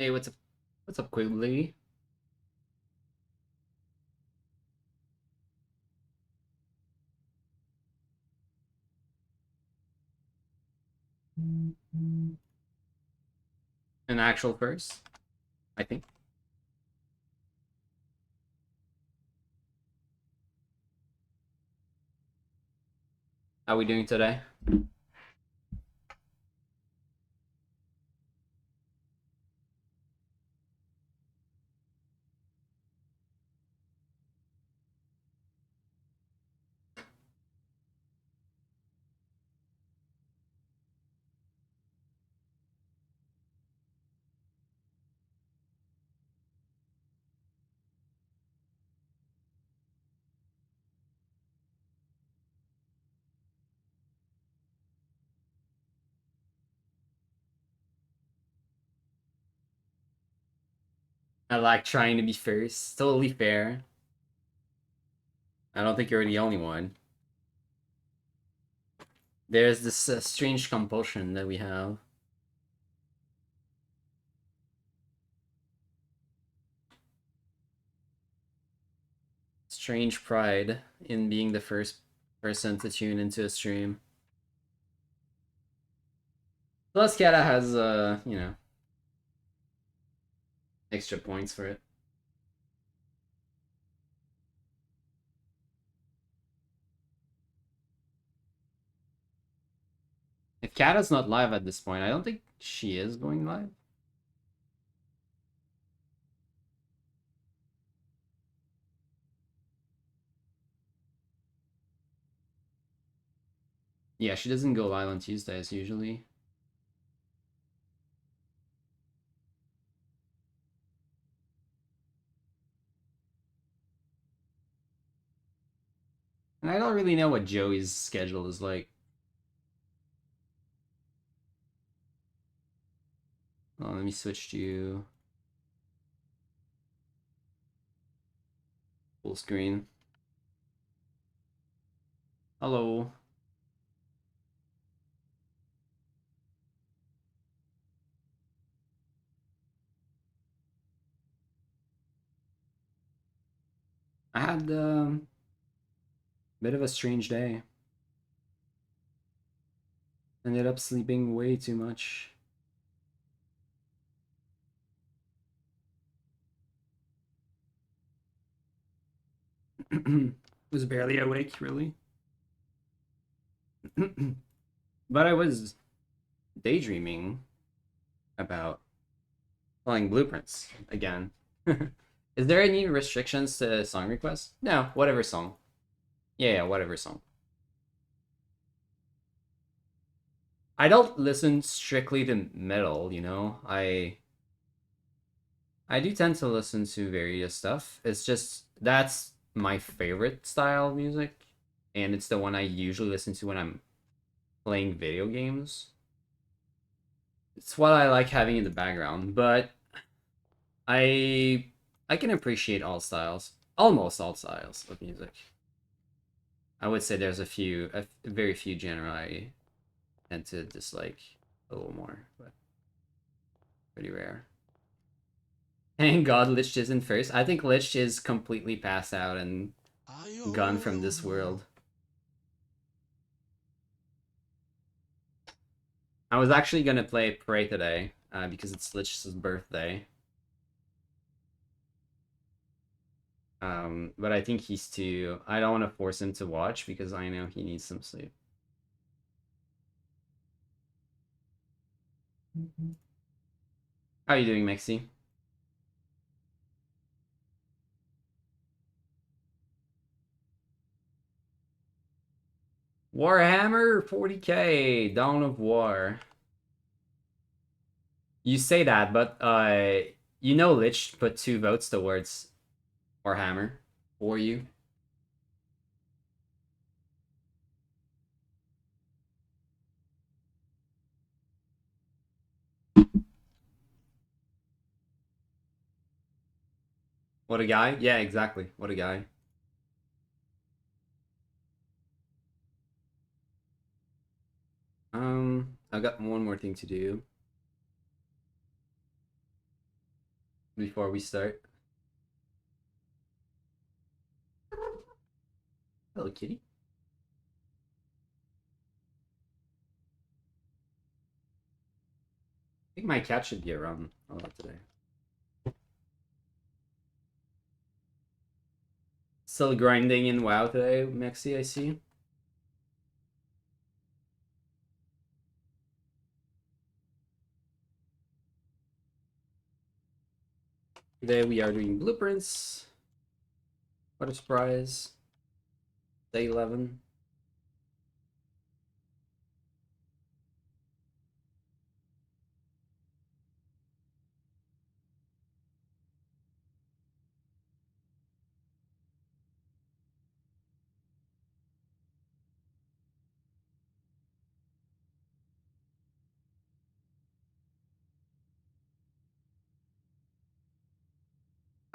Hey, what's up? What's up, Quigley? An actual first, I think. How are we doing today? I like trying to be first. Totally fair. I don't think you're the only one. There's this strange compulsion that we have. Strange pride in being the first person to tune into a stream. Plus, Kata has, extra points for it. If Kata's not live at this point, I don't think she is going live. Yeah, she doesn't go live on Tuesdays usually. And I don't really know what Joey's schedule is like. Oh, let me switch to full screen. Hello. I had a bit of a strange day. Ended up sleeping way too much. Was barely awake, really. But I was daydreaming about playing Blueprints again. Is there any restrictions to song requests? No, whatever song. Yeah, whatever song. I don't listen strictly to metal, you know. I do tend to listen to various stuff. It's just that's my favorite style of music, and it's the one I usually listen to when I'm playing video games. It's what I like having in the background, but I I can appreciate all styles, almost all styles of music. I would say there's very few genre I tend to dislike a little more, but pretty rare. Thank God Lich isn't first. I think Lich is completely passed out and gone from this world. I was actually gonna play Prey today because it's Lich's birthday. But I think he's too. I don't want to force him to watch because I know he needs some sleep. How are you doing, Mexi? Warhammer 40K, Dawn of War. You say that, but you know Lich put 2 votes towards Warhammer for you. What a guy! Yeah, exactly. What a guy. I've got one more thing to do. before we start. Hello, kitty. I think my cat should be around a lot today. Still grinding in WoW today, Mexi, I see. Today we are doing blueprints. What a surprise. Day 11.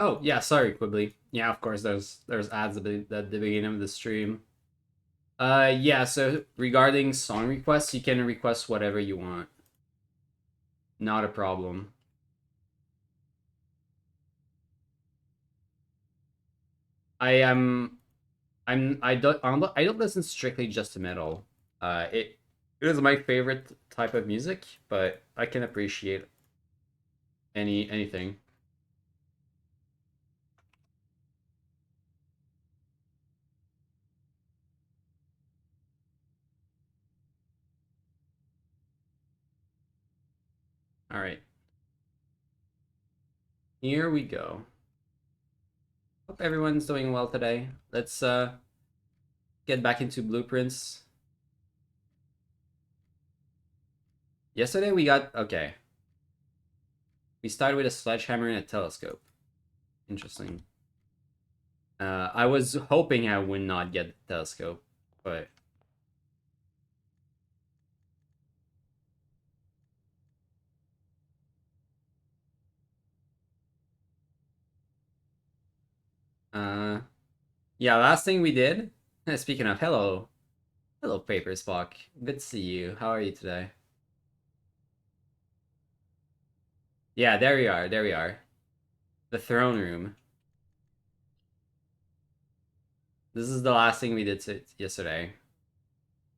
Oh, yeah, sorry, Quibbly. Yeah, of course, there's ads at the beginning of the stream. Yeah, so regarding song requests, you can request whatever you want. Not a problem. I am I don't listen strictly just to metal. It is my favorite type of music, but I can appreciate anything. All right. Here we go. Hope everyone's doing well today. Let's get back into blueprints. Yesterday we got okay. We started with a sledgehammer and a telescope. Interesting. I was hoping I would not get the telescope, but uh yeah, last thing we did. Speaking of hello Paper Spock. Good to see you. How are you today? Yeah, there we are. There we are. The throne room. This is the last thing we did yesterday.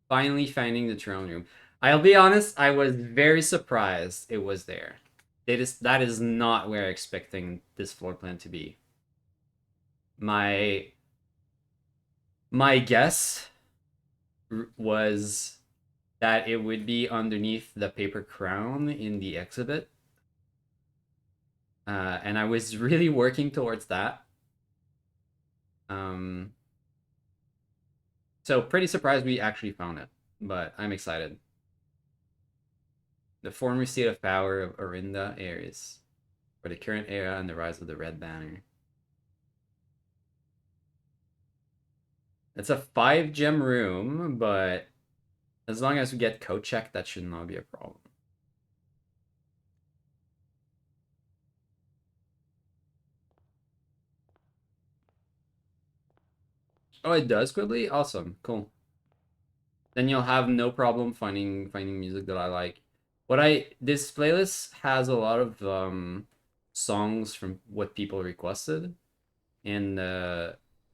Finally finding the throne room. I'll be honest, I was very surprised it was there. That is not where I'm expecting this floor plan to be. My my guess was that it would be underneath the paper crown in the exhibit. And I was really working towards that. Um, so pretty surprised we actually found it, but I'm excited. The former state of power of Orinda Ares, for the current era and the rise of the Red Banner. It's a 5 gem room, but as long as we get code check, that should not be a problem. Oh, it does, Quibbly? Awesome. Cool. Then you'll have no problem finding music that I like. This playlist has a lot of songs from what people requested, and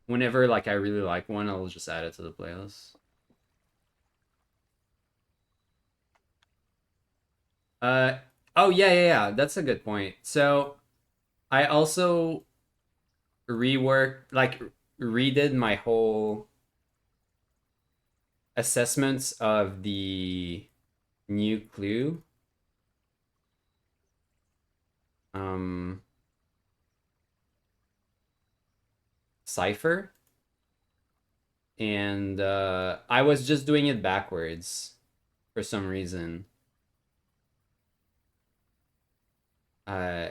whenever like I really like one, I'll just add it to the playlist. Uh oh, yeah. That's a good point. So I also reworked like redid my whole assessments of the new clue. Um Cipher, and I was just doing it backwards for some reason. Uh,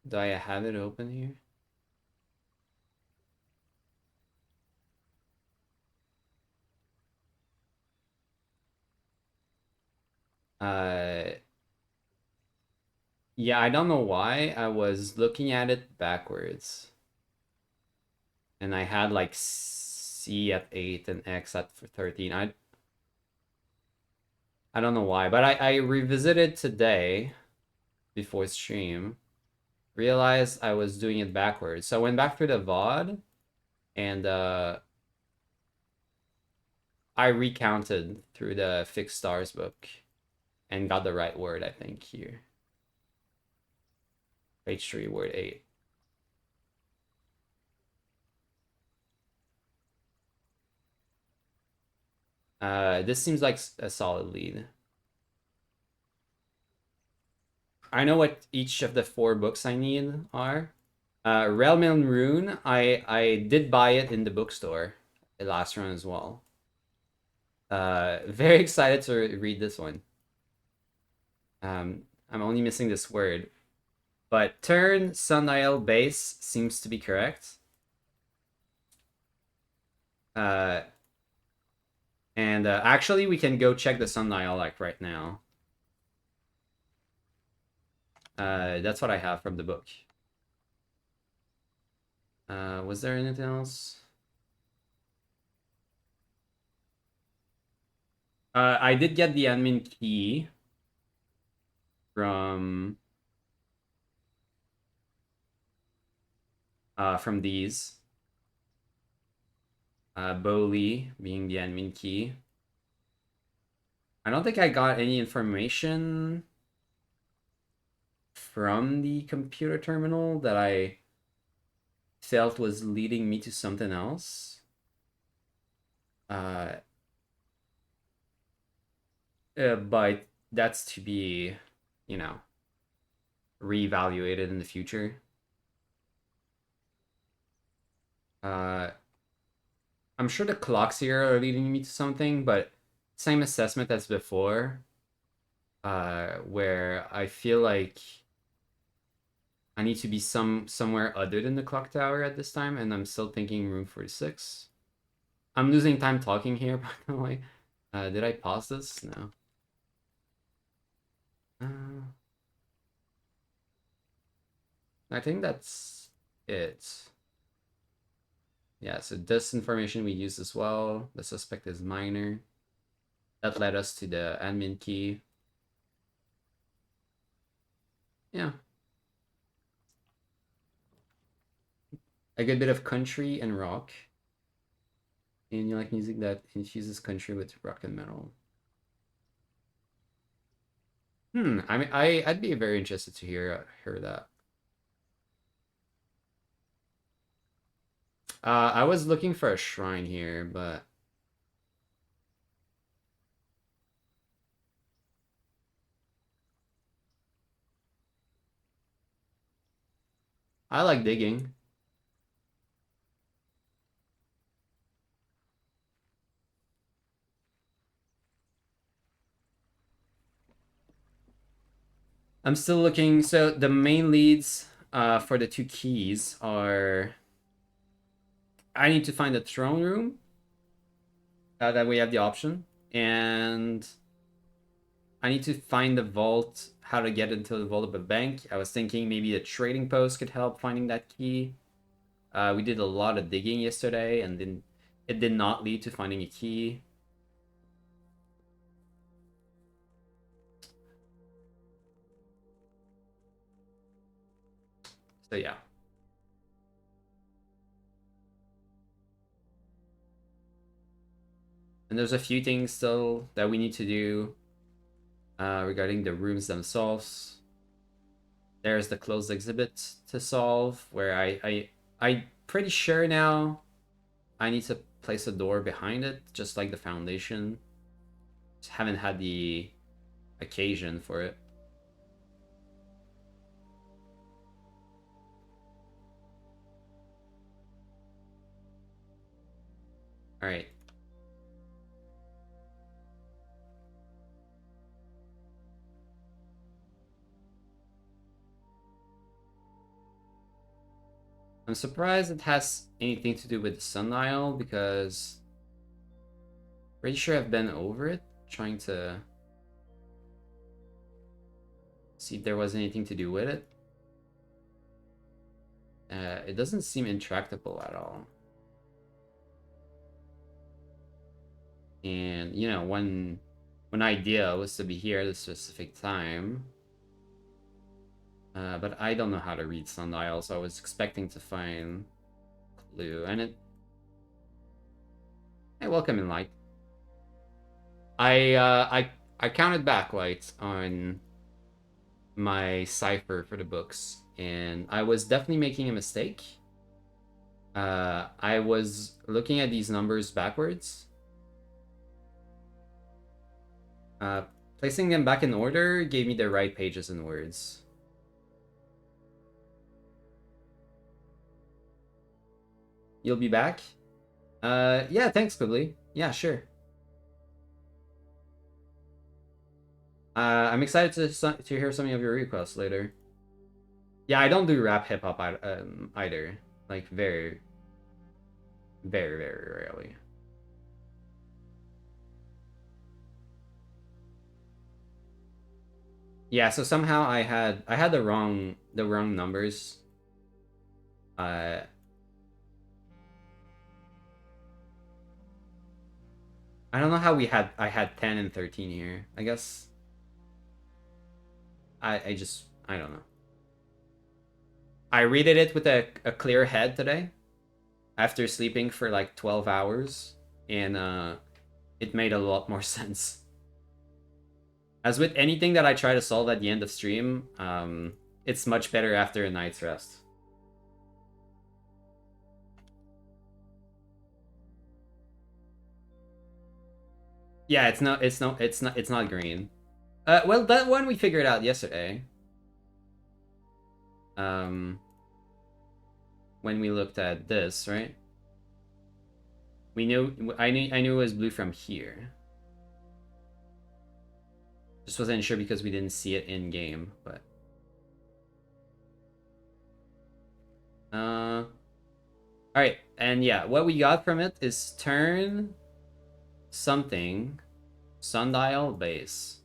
do I have it open here? Uh, yeah, I don't know why I was looking at it backwards, and I had like C at 8 and X at 13. I don't know why, but I revisited today before stream, realized I was doing it backwards. So I went back to the VOD and I recounted through the Fixed Stars book and got the right word, I think, here. Page 3, word 8. This seems like a solid lead. I know what each of the 4 books I need are. Realm and Rune, I did buy it in the bookstore the last run as well. Very excited to read this one. I'm only missing this word. But turn sundial base seems to be correct. And actually, we can go check the sundial like right now. That's what I have from the book. Was there anything else? I did get the admin key from these. Bowley being the admin key. I don't think I got any information from the computer terminal that I felt was leading me to something else. But that's to be, you know, reevaluated in the future. I'm sure the clocks here are leading me to something, but same assessment as before, where I feel like I need to be somewhere other than the clock tower at this time, and I'm still thinking room 46. I'm losing time talking here, by the way. Did I pause this? No. I think that's it. Yeah, so this information we use as well. The suspect is minor. That led us to the admin key. Yeah. A good bit of country and rock. And you like music that infuses country with rock and metal. I mean, I'd be very interested to hear that. I was looking for a shrine here, but I like digging. I'm still looking. So the main leads for the 2 keys are I need to find the throne room. That we have the option. And I need to find the vault, how to get into the vault of a bank. I was thinking maybe the trading post could help finding that key. We did a lot of digging yesterday, and then it did not lead to finding a key. So yeah. And there's a few things still that we need to do regarding the rooms themselves. There's the closed exhibit to solve, where I'm pretty sure now I need to place a door behind it, just like the foundation. Just haven't had the occasion for it. All right. I'm surprised it has anything to do with the sundial, because pretty sure I've been over it, trying to see if there was anything to do with it. It doesn't seem intractable at all. And, you know, when One idea was to be here at a specific time. But I don't know how to read sundial, so I was expecting to find clue. And it... Hey, welcome in, Light. I counted back lights on my cipher for the books, and I was definitely making a mistake. I was looking at these numbers backwards. Placing them back in order gave me the right pages and words. You'll be back? Yeah, thanks, Quibbly. Yeah, sure. I'm excited to hear some of your requests later. Yeah, I don't do rap hip hop either. Like, very, very, very rarely. Yeah, so somehow I had the wrong numbers. Uh, I don't know how I had 10 and 13 here. I guess I don't know. I read it with a clear head today after sleeping for like 12 hours, and it made a lot more sense. As with anything that I try to solve at the end of stream, it's much better after a night's rest. Yeah, it's not green. Well, that one we figured out yesterday. When we looked at this, right? I knew it was blue from here. Just wasn't sure because we didn't see it in game, but all right, and yeah, what we got from it is turn something sundial base.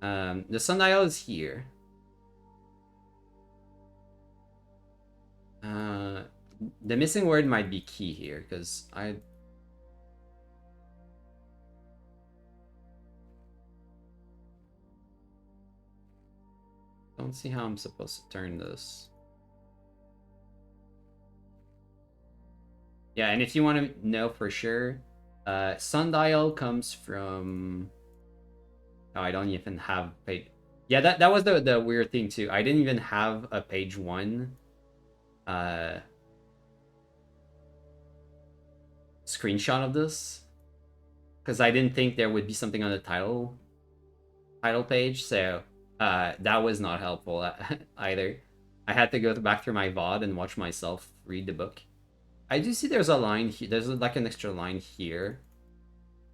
The sundial is here. The missing word might be key here because I don't see how I'm supposed to turn this. Yeah, and if you want to know for sure, sundial comes from... Oh, I don't even have page... Yeah, that was the weird thing too. I didn't even have a page 1 screenshot of this because I didn't think there would be something on the title page, so that was not helpful either. I had to go back through my VOD and watch myself read the book. I do see there's a line here. There's like an extra line here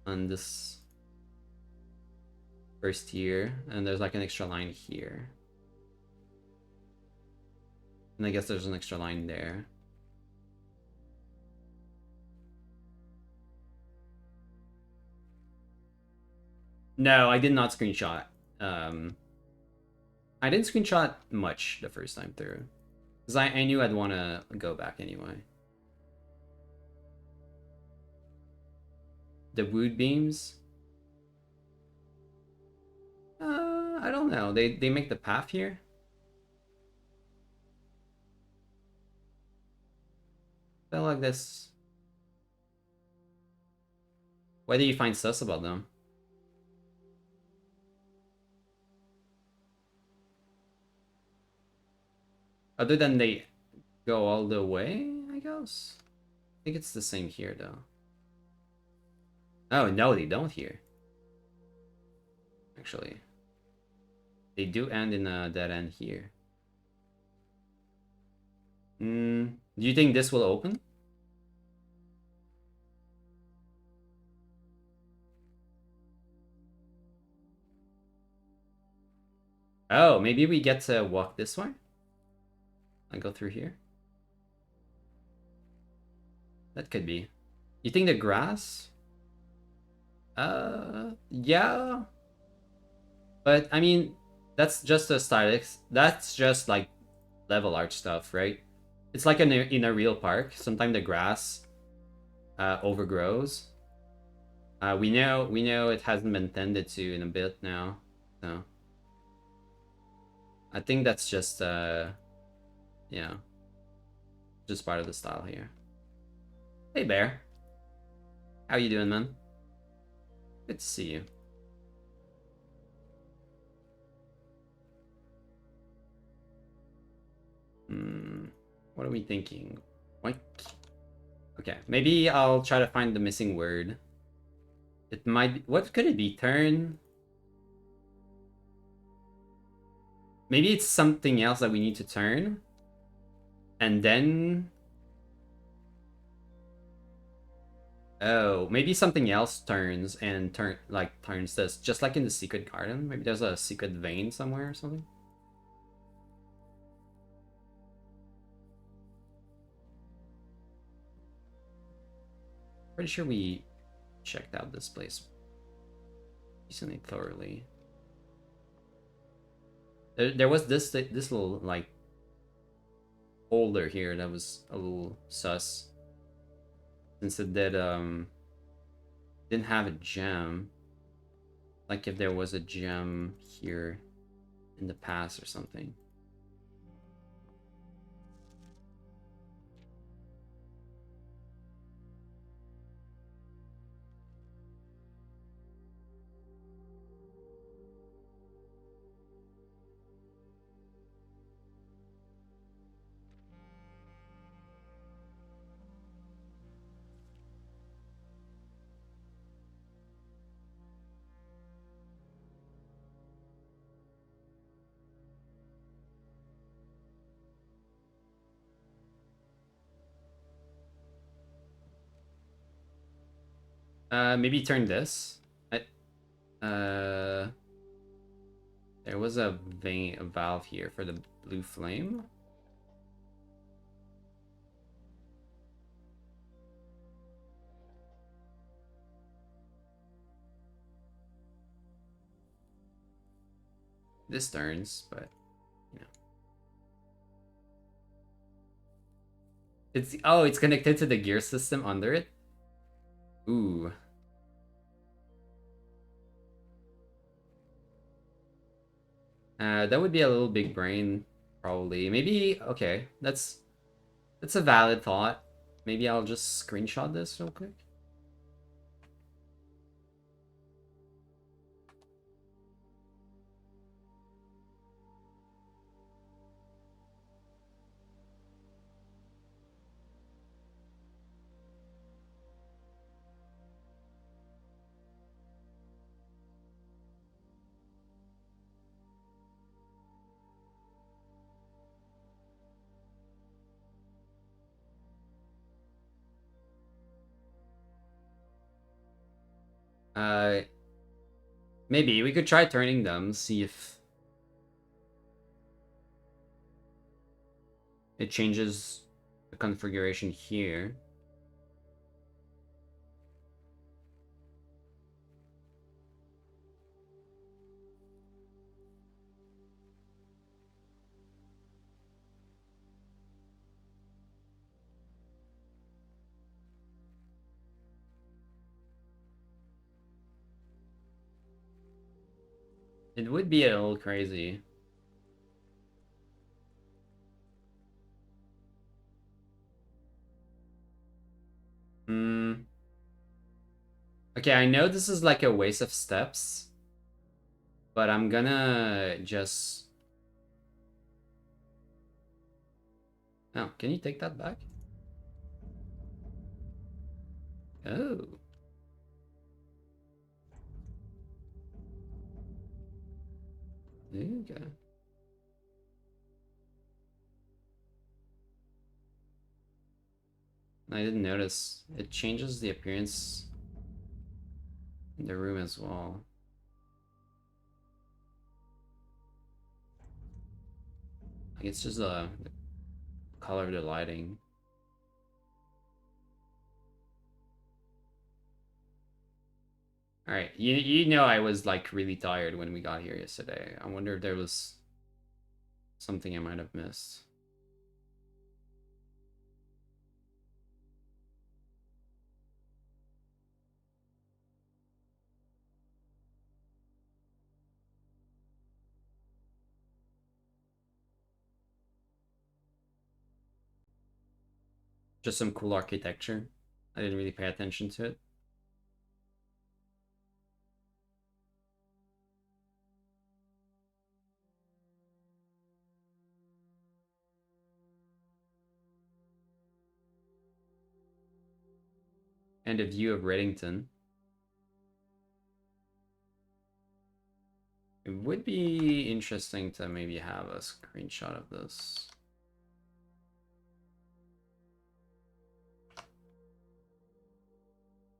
on this first tier, and there's like an extra line here. And I guess there's an extra line there. No, I did not screenshot. I didn't screenshot much the first time through. Because I knew I'd want to go back anyway. The wood beams? I don't know. They make the path here? Felt like this. Why do you find sus about them? Other than they go all the way, I guess? I think it's the same here, though. Oh, no, they don't here. Actually. They do end in a dead end here. Do you think this will open? Oh, maybe we get to walk this way? And go through here? That could be. You think the grass? Yeah. But, I mean, that's just a stylics. That's just, like, level art stuff, right? It's like in a real park. Sometimes the grass overgrows. We know it hasn't been tended to in a bit now, so I think that's just yeah, just part of the style here. Hey Bear, how you doing, man? Good to see you. What are we thinking? Like, okay, maybe I'll try to find the missing word. It might be, what could it be? Turn? Maybe it's something else that we need to turn. And then... Oh, maybe something else turns and turns this. Just like in the Secret Garden. Maybe there's a secret vein somewhere or something. Pretty sure we checked out this place decently thoroughly. There was this little like holder here that was a little sus, since it didn't have a gem. Like if there was a gem here in the past or something. Maybe turn this. Uh, there was a vein, a valve here for the blue flame. This turns, but you know, it's connected to the gear system under it. Ooh. That would be a little big brain, probably. Maybe, okay, that's a valid thought. Maybe I'll just screenshot this real quick. Uh, Maybe we could try turning them, see if it changes the configuration here. It would be a little crazy. Hmm. Okay, I know this is like a waste of steps, but I'm gonna just... Oh, can you take that back? Oh. There you go. I didn't notice. It changes the appearance in the room as well. Like it's just the color of the lighting. All right, you know I was like really tired when we got here yesterday. I wonder if there was something I might have missed. Just some cool architecture. I didn't really pay attention to it. And a view of Reddington. It would be interesting to maybe have a screenshot of this.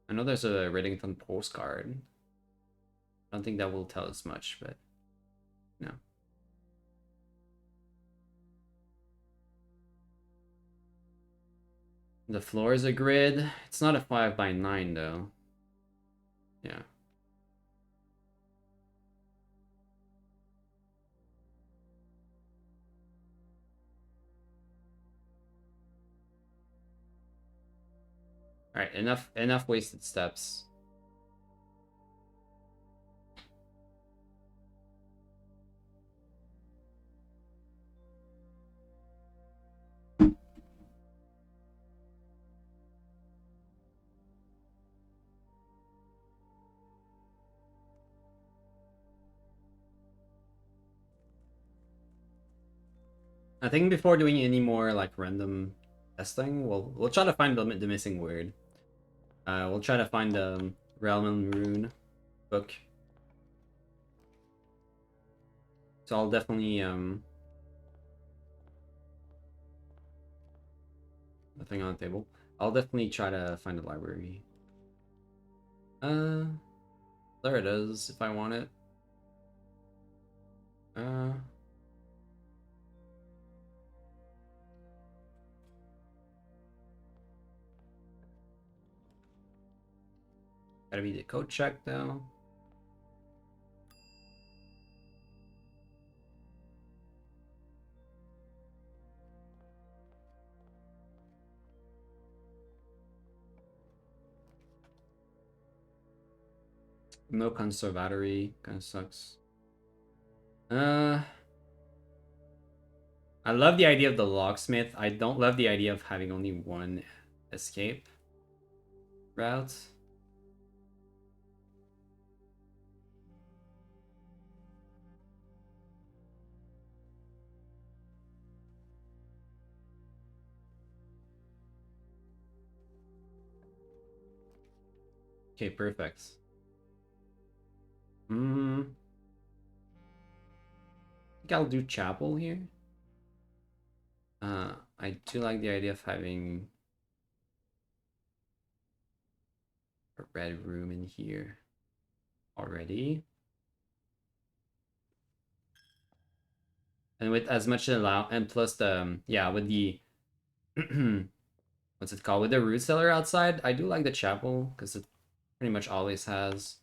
I know there's a Reddington postcard. I don't think that will tell us much, but no. The floor is a grid. It's not a 5x9 though. Yeah. All right, enough wasted steps. I think before doing any more like random testing, we'll try to find the missing word. We'll try to find the Realm and Rune book. So I'll definitely nothing on the table. I'll definitely try to find the library. There it is. If I want it. Gotta be the code check though. No conservatory, kind of sucks. I love the idea of the locksmith. I don't love the idea of having only one escape route. Okay, perfect. I think I'll do chapel here. I do like the idea of having a red room in here already. And with as much allow and plus the yeah, with the what's it called? With the root cellar outside, I do like the chapel because it pretty much always has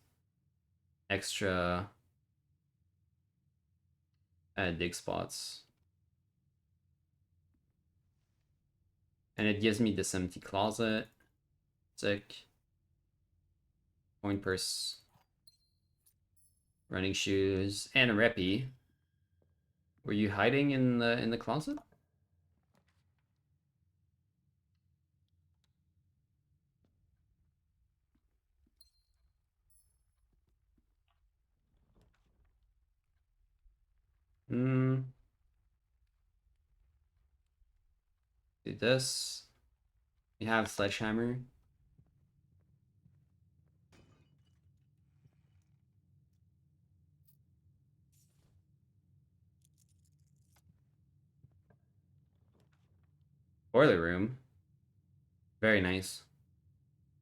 extra dig spots. And it gives me this empty closet. Sick. Coin purse. Running shoes. And a reppy. Were you hiding in the closet? Do this. We have sledgehammer. Boiler room. Very nice.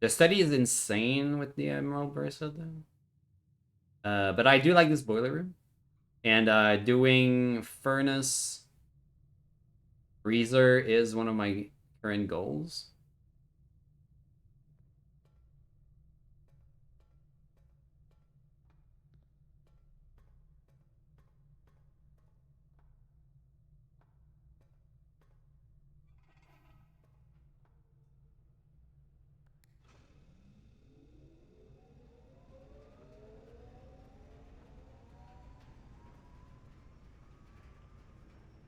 The study is insane with the Emerald Bracelet though. But I do like this boiler room. And doing furnace freezer is one of my current goals.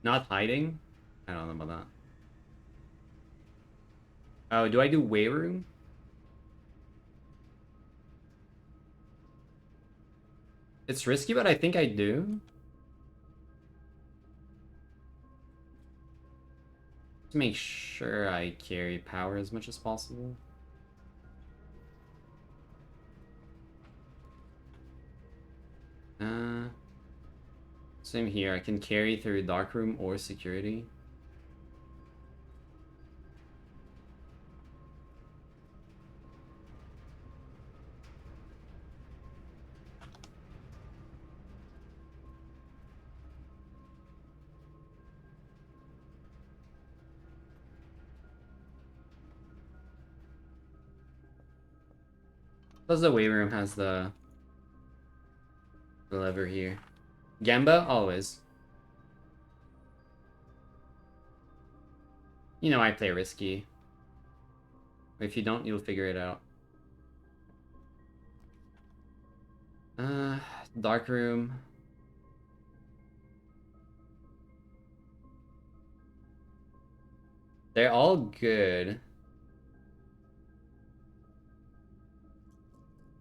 Not hiding? I don't know about that. Oh, do I do weight room? It's risky, but I think I do. To make sure I carry power as much as possible. Uh, Same here. I can carry through dark room or security. Plus the weight room has the lever here. Gamba, always. You know I play risky. If you don't, you'll figure it out. Uh, Dark room. They're all good.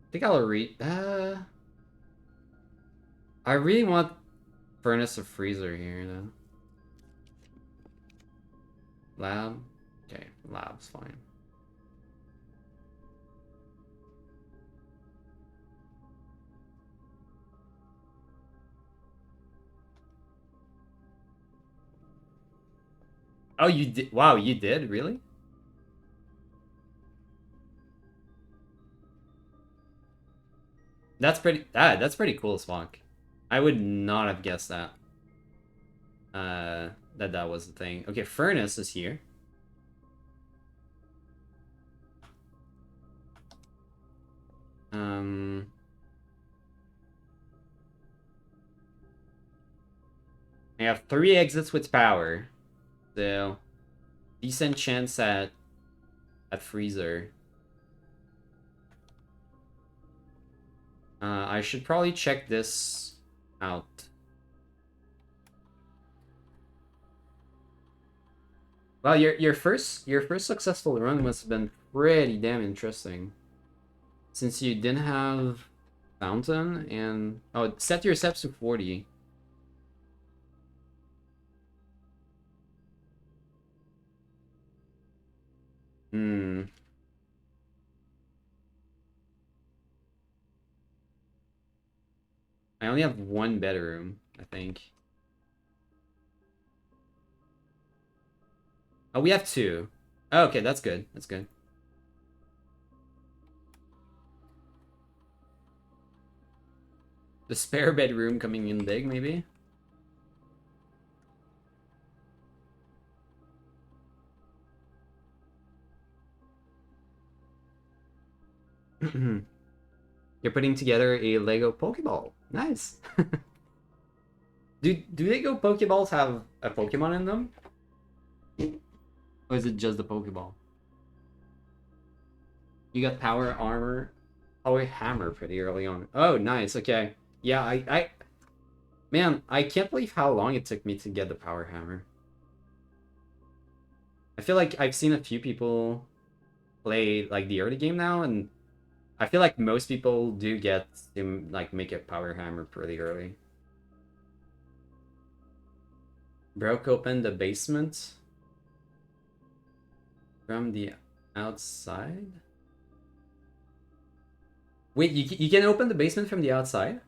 I think I'll read. I really want Furnace of Freezer here, though. Lab? Okay, lab's fine. Oh, you did? Wow, you did? Really? That's pretty cool, Spock. I would not have guessed that. That was the thing. Okay, Furnace is here. Um, I have 3 exits with power. So, decent chance at Freezer. I should probably check this out. Well, your first successful run must have been pretty damn interesting. Since you didn't have Fountain and oh, set your steps to 40. Hmm. I only have 1 bedroom, I think. Oh, we have 2. Oh, okay, that's good. That's good. The spare bedroom coming in big, maybe? You're putting together a Lego Pokeball. Nice. Do Lego Pokeballs have a Pokemon in them? Or is it just the Pokeball? You got power armor, power hammer pretty early on. Oh, nice. Okay. Yeah, man, I can't believe how long it took me to get the power hammer. I feel like I've seen a few people play like the early game now, and I feel like most people do get to like make a power hammer pretty early. Broke open the basement from the outside. Wait, you can open the basement from the outside?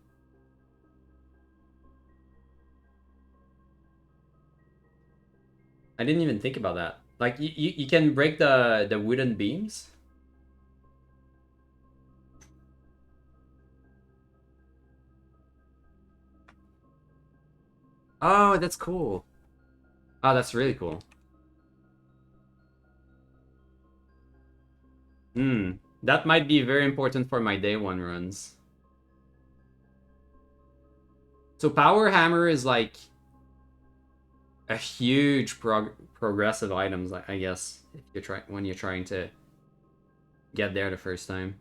I didn't even think about that. Like you can break the wooden beams? Oh, that's cool. Oh, that's really cool. Hmm. That might be very important for my day 1 runs. So Power Hammer is like a huge progressive items, I guess, if you're trying when you're trying to get there the first time.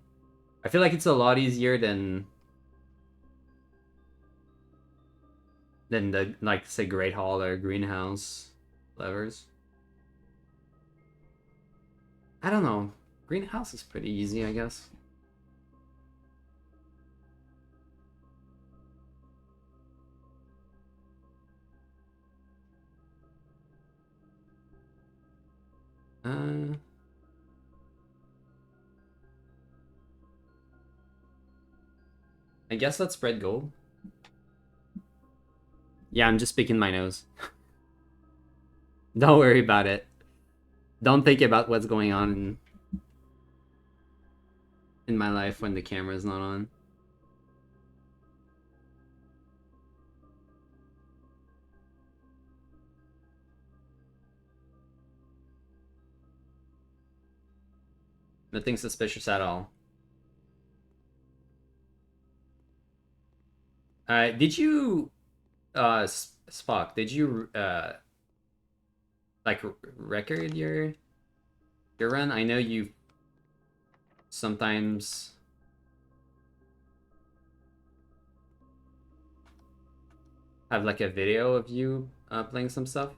I feel like it's a lot easier than the like say Great Hall or Greenhouse levers. I don't know. Greenhouse is pretty easy, I guess. Uh, I guess let's spread gold. Yeah, I'm just picking my nose. Don't worry about it. Don't think about what's going on in my life when the camera's not on. Nothing suspicious at all. Did you, Spock? Did you like record your run? I know you sometimes have like a video of you playing some stuff.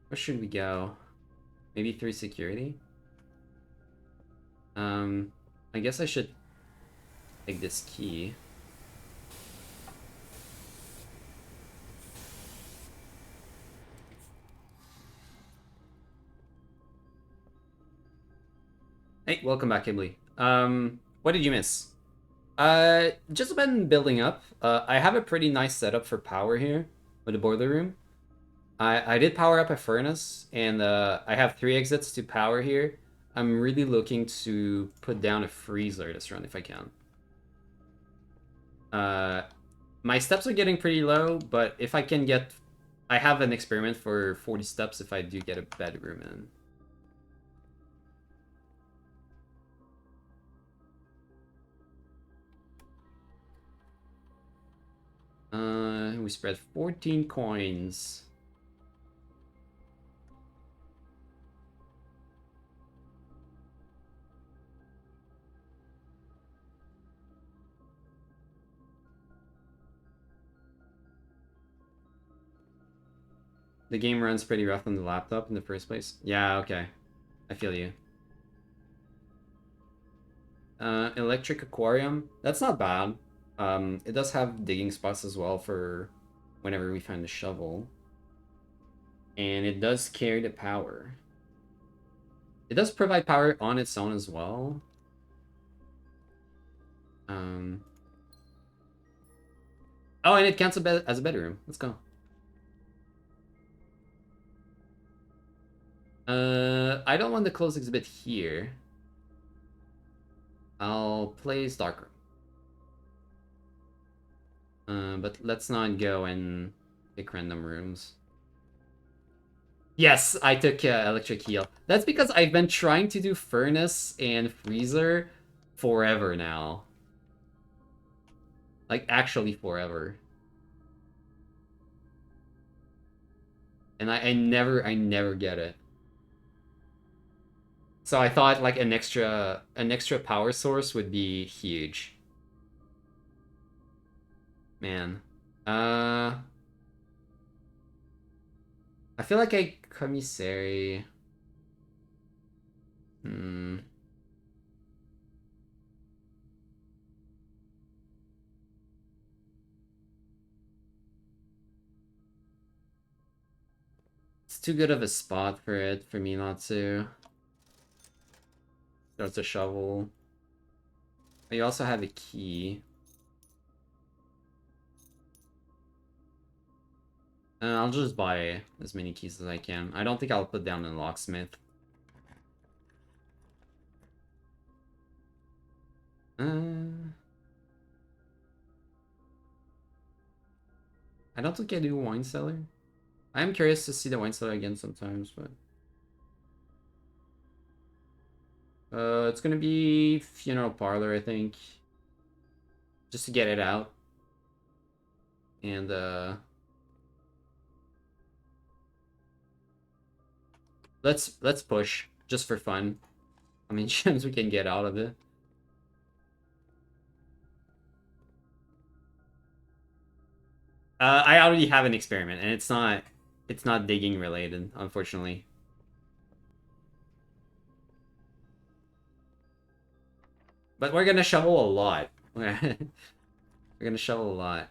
Where should we go? Maybe through security? Um, I guess I should take this key. Hey, welcome back, Kibli. What did you miss? Just been building up. I have a pretty nice setup for power here with the boiler room. I did power up a furnace, and I have 3 exits to power here. I'm really looking to put down a freezer this run if I can. My steps are getting pretty low, but if I can get... I have an experiment for 40 steps if I do get a bedroom in. We spread 14 coins. The game runs pretty rough on the laptop in the first place. Yeah, okay. I feel you. Electric aquarium. That's not bad. It does have digging spots as well for whenever we find a shovel. And it does carry the power. It does provide power on its own as well. Oh, and it counts as a bedroom. Let's go. I don't want the closed exhibit here. I'll place darkroom. But let's not go and pick random rooms. Yes, I took electric heal. That's because I've been trying to do furnace and freezer forever now. Like, actually forever. And I never get it. So I thought like an extra power source would be huge. Man. I feel like a commissary. Hmm. It's too good of a spot for it for me not to. There's a shovel. But you also have a key. I'll just buy as many keys as I can. I don't think I'll put down a locksmith. I don't think I do wine cellar. I am curious to see the wine cellar again sometimes, but... it's gonna be funeral parlor, I think. Just to get it out. And, let's push, just for fun. How many gems we can get out of it. I already have an experiment, and it's not digging related, unfortunately. But we're gonna shovel a lot. We're gonna shovel a lot.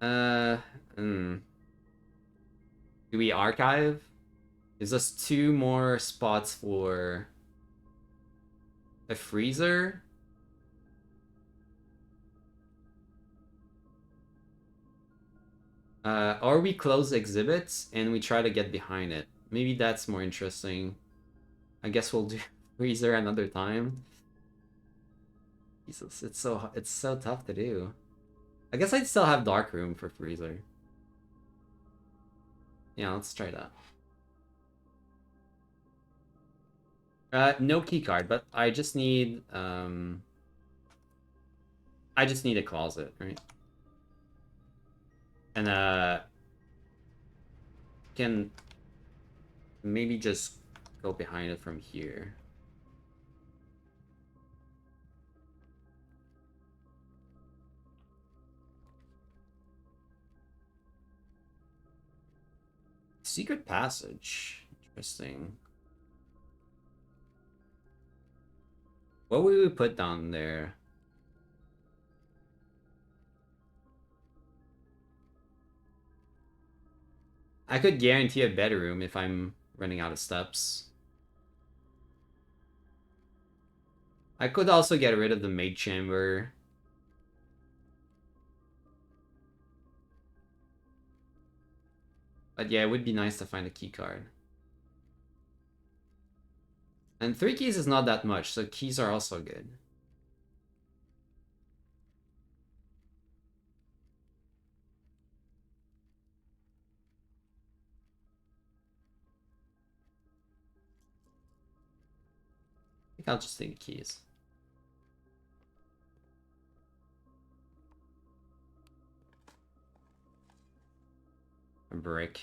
Uh, hmm. Do we archive? Gives us 2 more spots for a freezer. Or we close exhibits and we try to get behind it. Maybe that's more interesting. I guess we'll do freezer another time. Jesus, it's so tough to do. I guess I'd still have dark room for freezer. Yeah, let's try that. No key card, but I just need a closet, right? And can maybe just go behind it from here. Secret passage. Interesting. What would we put down there? I could guarantee a bedroom if I'm running out of steps. I could also get rid of the maid chamber. But yeah, it would be nice to find a key card. And 3 keys is not that much, so keys are also good. I think I'll just take the keys. A brick.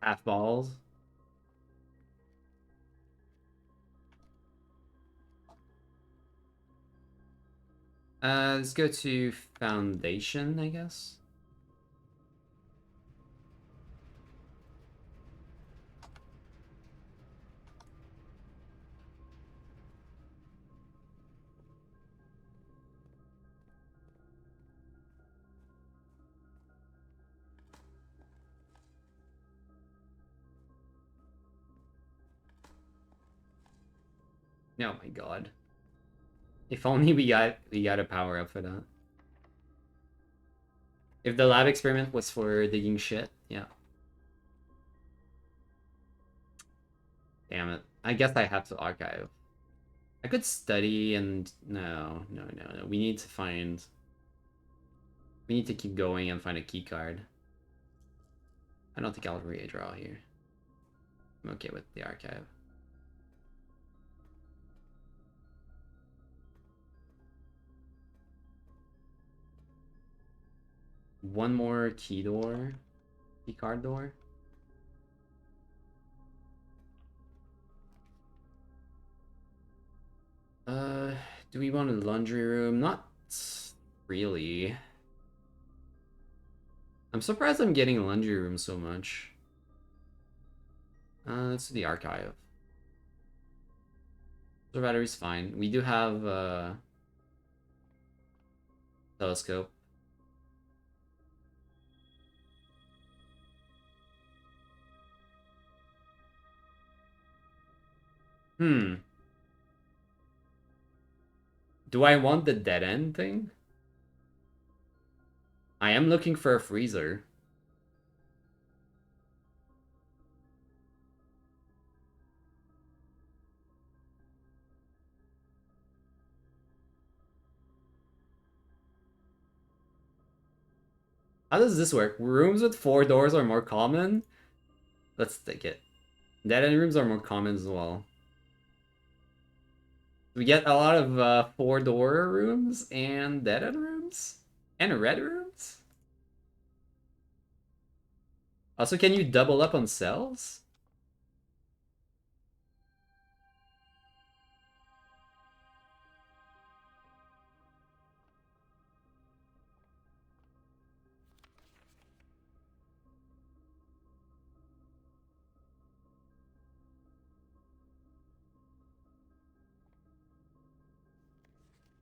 Half balls. Let's go to foundation, I guess. Oh my god. If only we got a power up for that. If the lab experiment was for digging shit, yeah. Damn it. I guess I have to archive. I could study and no. We need to keep going and find a key card. I don't think I'll redraw here. I'm okay with the archive. One more key card door. Uh, do we want a laundry room? Not really. I'm surprised I'm getting a laundry room so much. Let's do the archive. The battery's fine. We do have telescope. Hmm. Do I want the dead end thing? I am looking for a freezer. How does this work? Rooms with 4 doors are more common? Let's take it. Dead end rooms are more common as well. We get a lot of four-door rooms and dead-end rooms and red rooms. Also, can you double up on cells?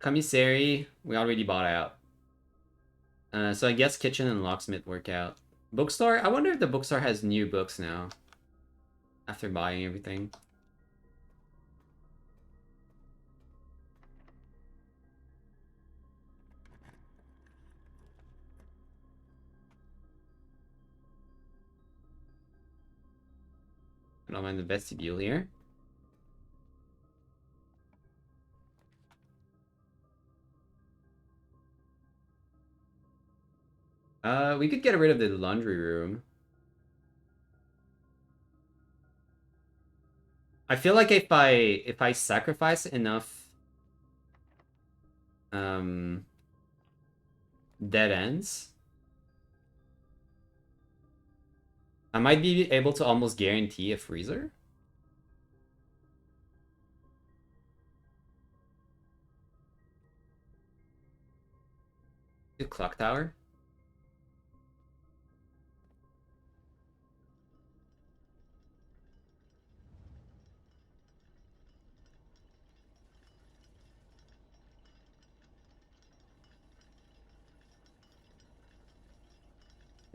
Commissary, we already bought out. So I guess kitchen and locksmith work out. Bookstore, I wonder if the bookstore has new books now. After buying everything. I don't mind the vestibule here. We could get rid of the laundry room. I feel like if I sacrifice enough um dead ends, I might be able to almost guarantee a freezer. The clock tower.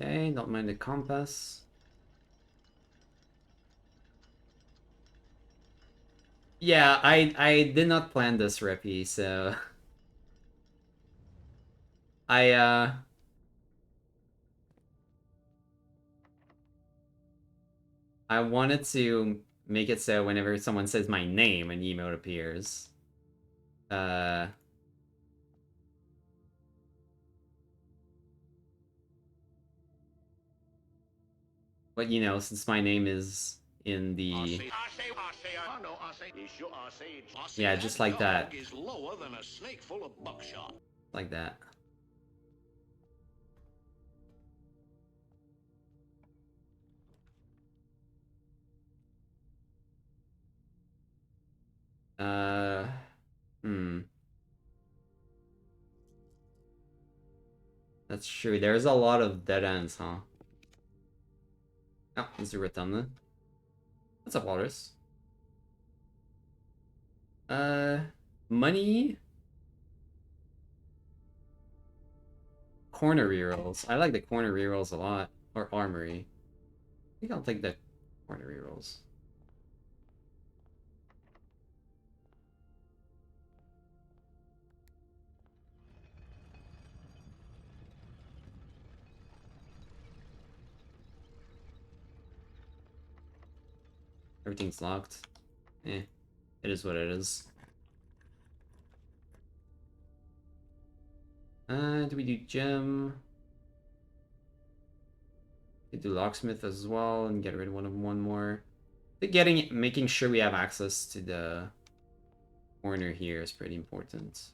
Okay, don't mind the compass. Yeah, I did not plan this repi, so I I wanted to make it so whenever someone says my name, an emote appears. Uh but you know, since my name is in the yeah, just like that. Like that. Uh, hmm. That's true. There's a lot of dead ends, huh? Oh, there's a rotunda. What's up, Walrus? Uh, money. Corner rerolls. I like the corner rerolls a lot. Or armory. I think I'll take the corner rerolls. Everything's locked. Eh, it is what it is. Do we do gem? We do locksmith as well and get rid of one more. I think making sure we have access to the corner here is pretty important.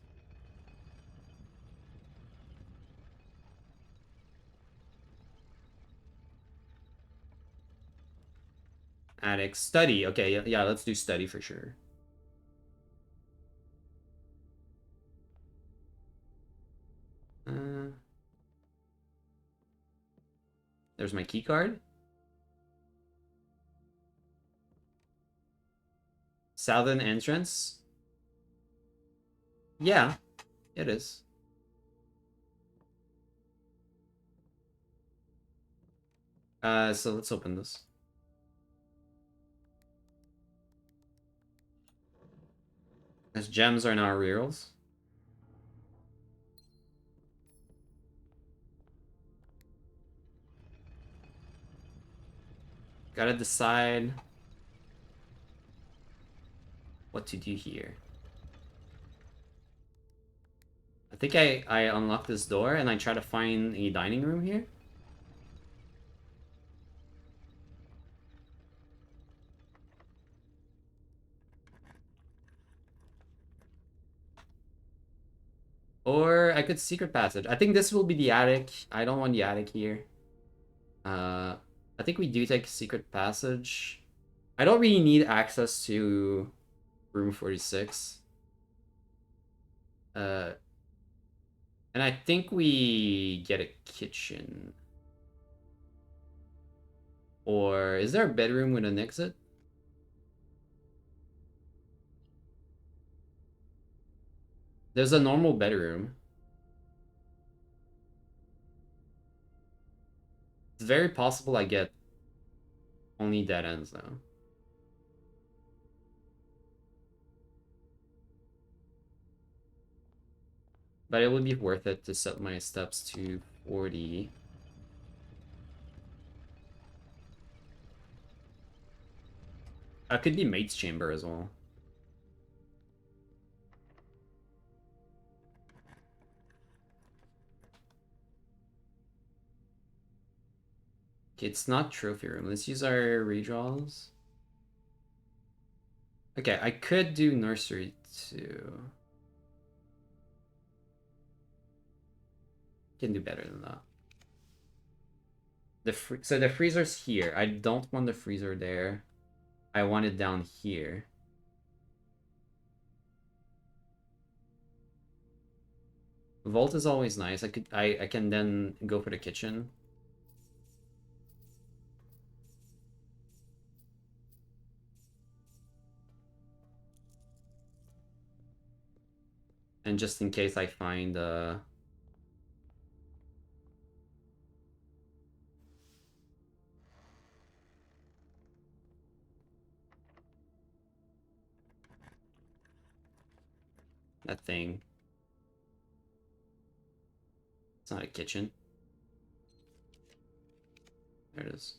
Attic study. Okay, yeah, let's do study for sure. Uh, there's my key card. Southern entrance. Yeah, it is. So let's open this. As gems are now rerolls. Gotta decide what to do here. I think I unlock this door and I try to find a dining room here. Or I could secret passage. I think this will be the attic. I don't want the attic here. Uh, I think we do take secret passage. I don't really need access to room 46. Uh, and I think we get a kitchen. Or is there a bedroom with an exit? There's a normal bedroom. It's very possible I get only dead ends though. But it would be worth it to set my steps to 40. Could be mate's chamber as well. Okay, it's not trophy room. Let's use our redraws. Okay, I could do nursery too. Can do better than that. So the freezer's here. I don't want the freezer there. I want it down here. Vault is always nice. I can then go for the kitchen. And just in case I find that thing. It's not a kitchen. There it is.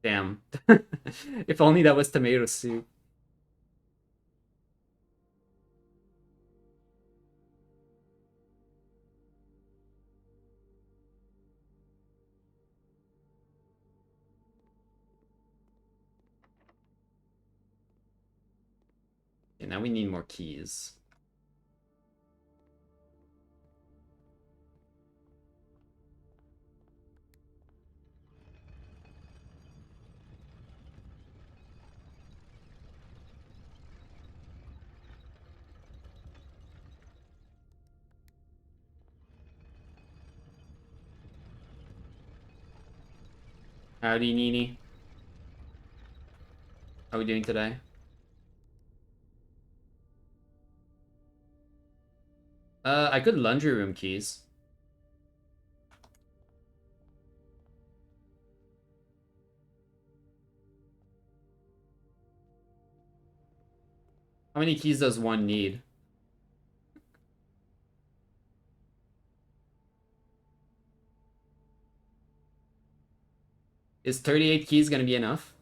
Damn. If only that was tomato soup. Okay, now we need more keys. Howdy, Nini. How are we doing today? I could laundry room keys. How many keys does one need? Is 38 keys gonna be enough?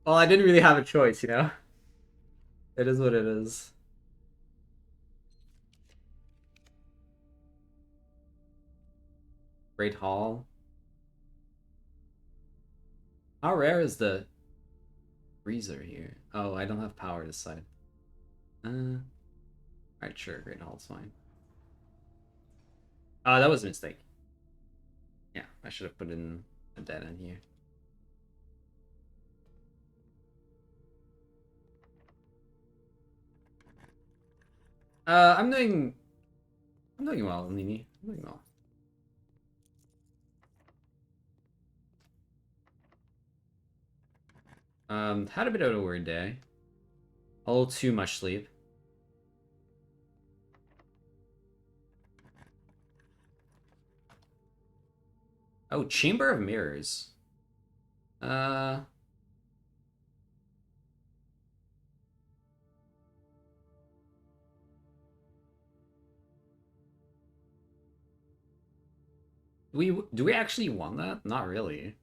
Well, I didn't really have a choice, you know? It is what it is. Great Hall. How rare is the freezer here? Oh, I don't have power this side. Alright, sure, Great Hall's fine. That was a mistake. Yeah, I should have put in a dead end here. I'm doing well, Nini. I'm doing well. Had a bit of a weird day. A little too much sleep. Oh, Chamber of Mirrors. Uh, Do we actually want that? Not really.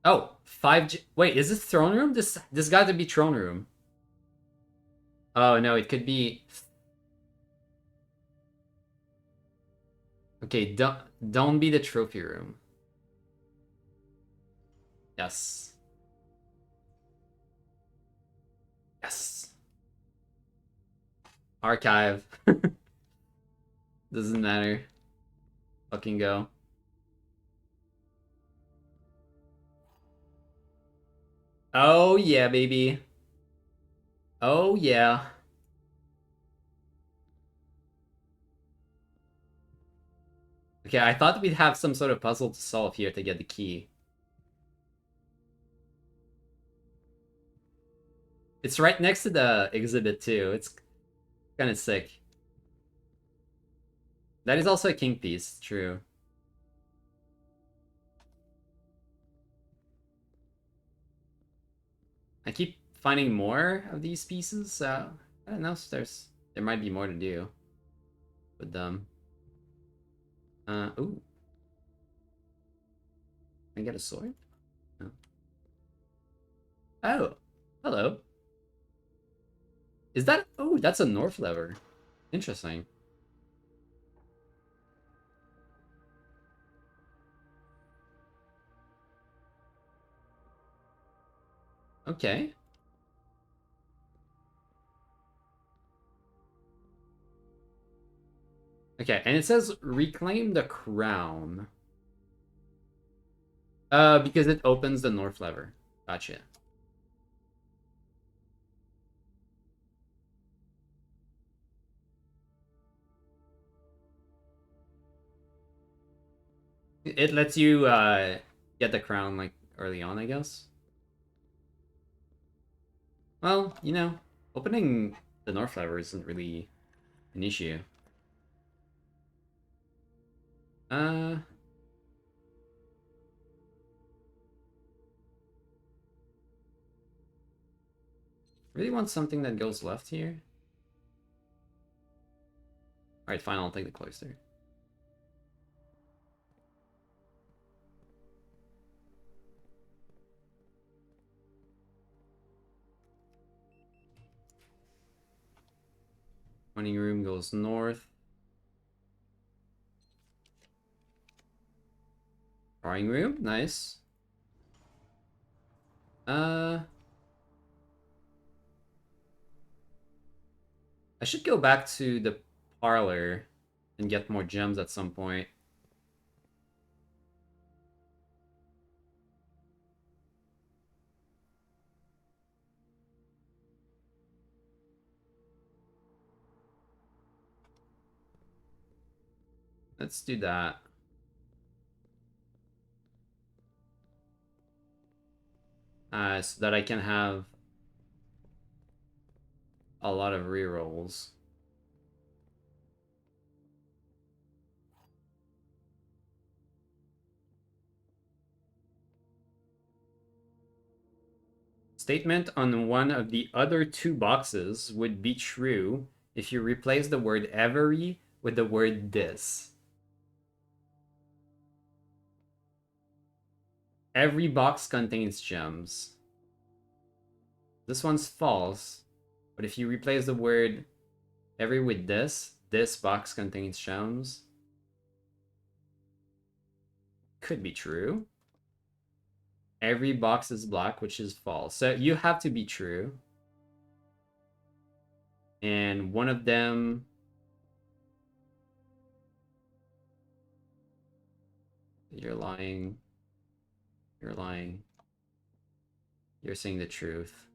Oh, 5G. Wait, is this throne room? This got to be throne room. Oh no, it could be. Okay, don't be the trophy room. Yes. Yes. Archive. Doesn't matter. Fucking go. Oh yeah, baby. Oh yeah. Okay, I thought we'd have some sort of puzzle to solve here to get the key. It's right next to the exhibit too. It's kind of sick. That is also a king piece, true. I keep finding more of these pieces, so I don't know if there might be more to do with them. Ooh. Can I get a sword? No. Oh, hello. Is that? Oh, that's a north lever. Interesting. Okay. Okay, and it says reclaim the crown. Because it opens the north lever. Gotcha. It lets you get the crown like early on, I guess. Well, opening the north lever isn't really an issue. Uh, really want something that goes left here. All right, fine. I'll take the cloister. Running room goes north. Drawing room, nice. Uh, I should go back to the parlor and get more gems at some point. Let's do that. So that I can have a lot of rerolls. Statement on one of the other two boxes would be true if you replace the word every with the word this. Every box contains gems. This one's false, but if you replace the word every with this box contains gems, could be true. Every box is black, which is false. So you have to be true. And one of them... You're lying. You're lying. You're saying the truth.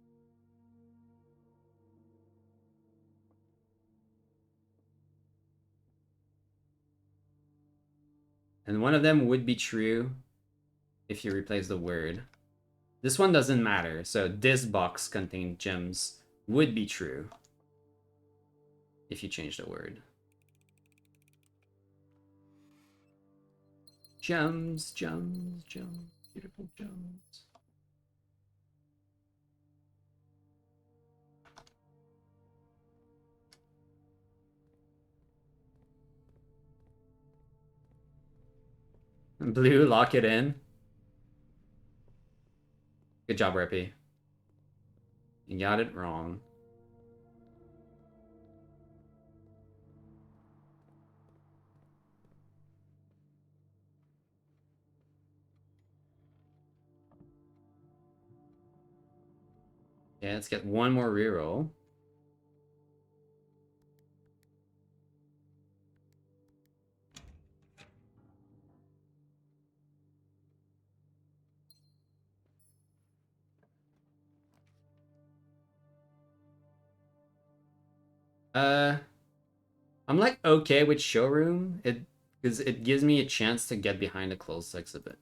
And one of them would be true if you replace the word. This one doesn't matter, so this box contained gems would be true if you change the word. Gems, gems, gems, beautiful gems. Blue, lock it in. Good job, Rippy. You got it wrong. Yeah, let's get one more reroll. I'm like okay with showroom. Because it gives me a chance to get behind a closed exhibit.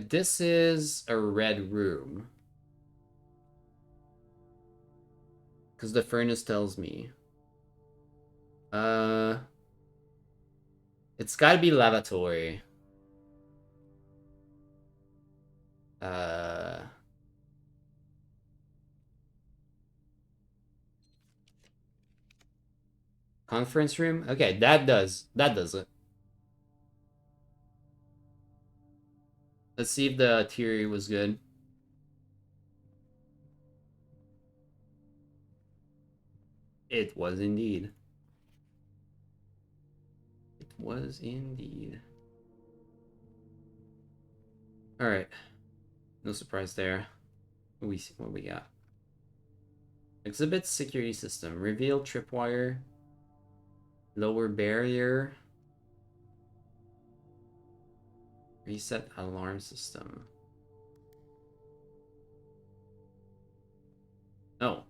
This is a red room. Because the furnace tells me. It's gotta be lavatory. Uh... Conference room? Okay, that does it. Let's see if the theory was good. It was indeed. It was indeed. Alright. No surprise there. What we got? Exhibit security system. Reveal tripwire. Lower barrier. Reset alarm system. Oh.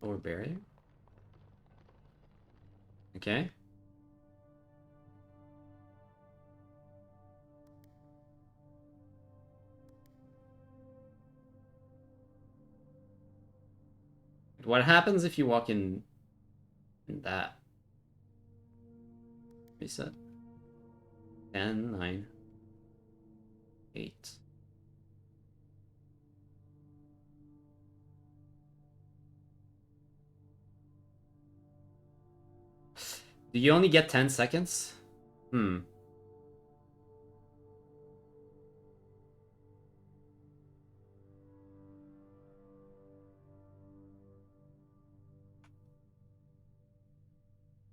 Lower barrier? Okay. What happens if you walk in that? Reset. 10, 9, 8. Do you only get 10 seconds? Hmm.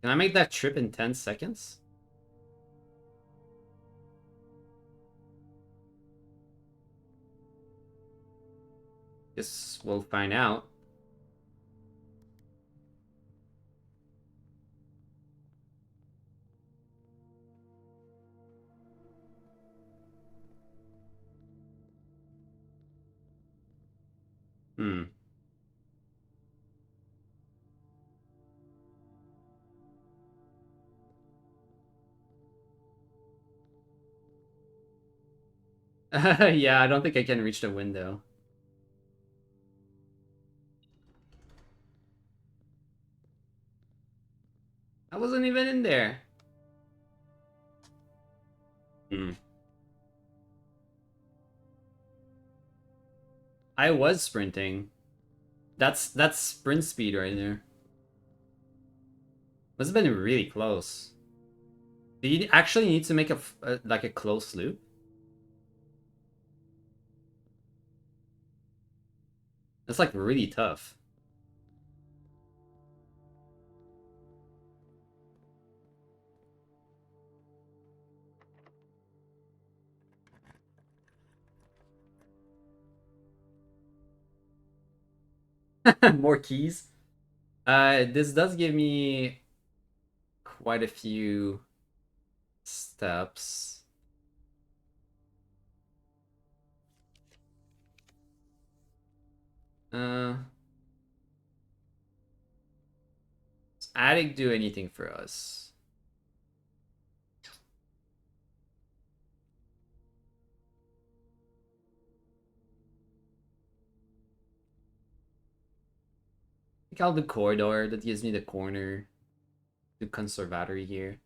Can I make that trip in 10 seconds? Guess we'll find out. Hmm. Yeah, I don't think I can reach the window. I wasn't even in there. Hmm. I was sprinting. That's sprint speed right there. Must have been really close. Do you actually need to make like a close loop? That's like really tough. More keys. This does give me quite a few steps. Does attic do anything for us? think I'll do corridor. That gives me the corner. Do conservatory here.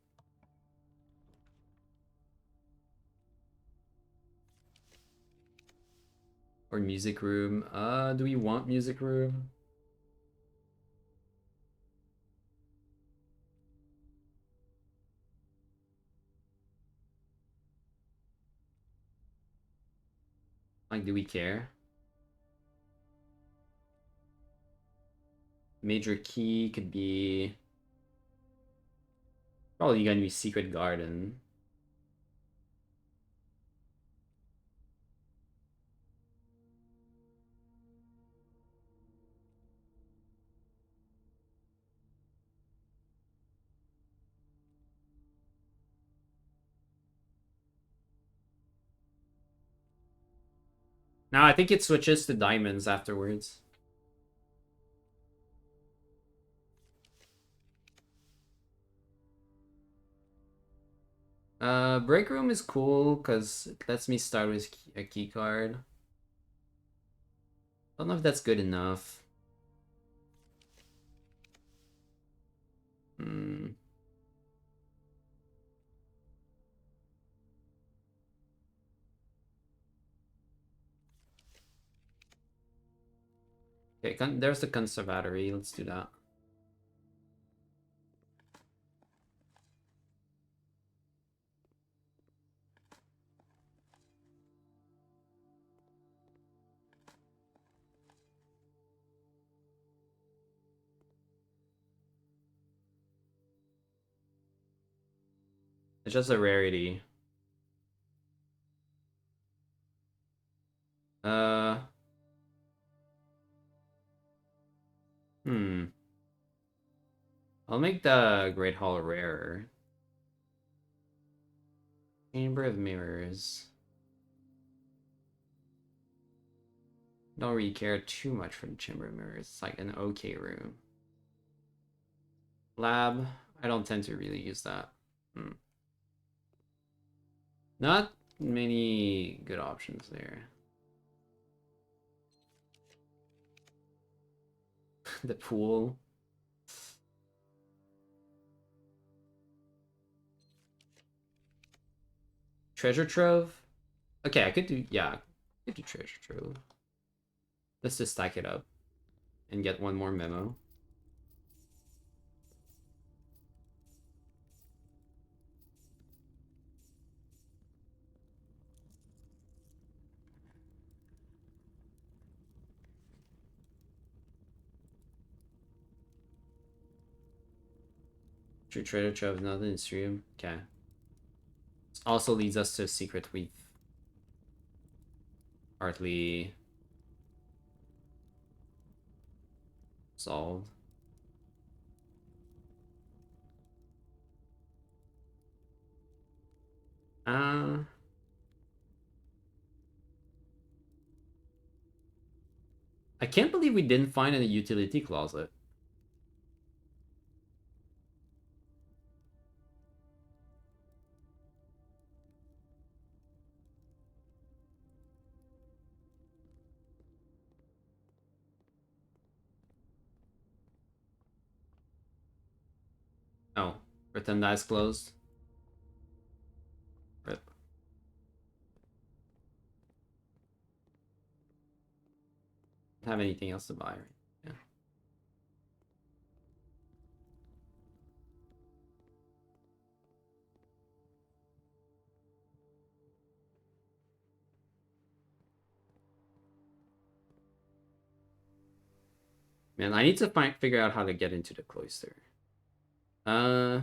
Or music room. Do we want music room? Like, do we care? Major key could be probably gonna be Secret Garden. Now I think it switches to diamonds afterwards. Break room is cool because it lets me start with a key card. Don't know if that's good enough. Hmm. Okay, there's the conservatory. Let's do that. It's just a rarity. Uh. Hmm. I'll make the Great Hall rarer. Chamber of Mirrors. Don't really care too much for the Chamber of Mirrors. It's like an okay room. Lab. I don't tend to really use that. Hmm. Not many good options there. The pool. Treasure trove? Okay, I could do, yeah, I could do treasure trove. Let's just stack it up and get one more memo. True treasure trove, nothing in stream. Okay. This also leads us to a secret we've hardly solved. Uh, I can't believe we didn't find any utility closet. Oh, pretend that's closed. Rip. Don't have anything else to buy, right? Yeah. Man, I need to figure out how to get into the cloister. Uh,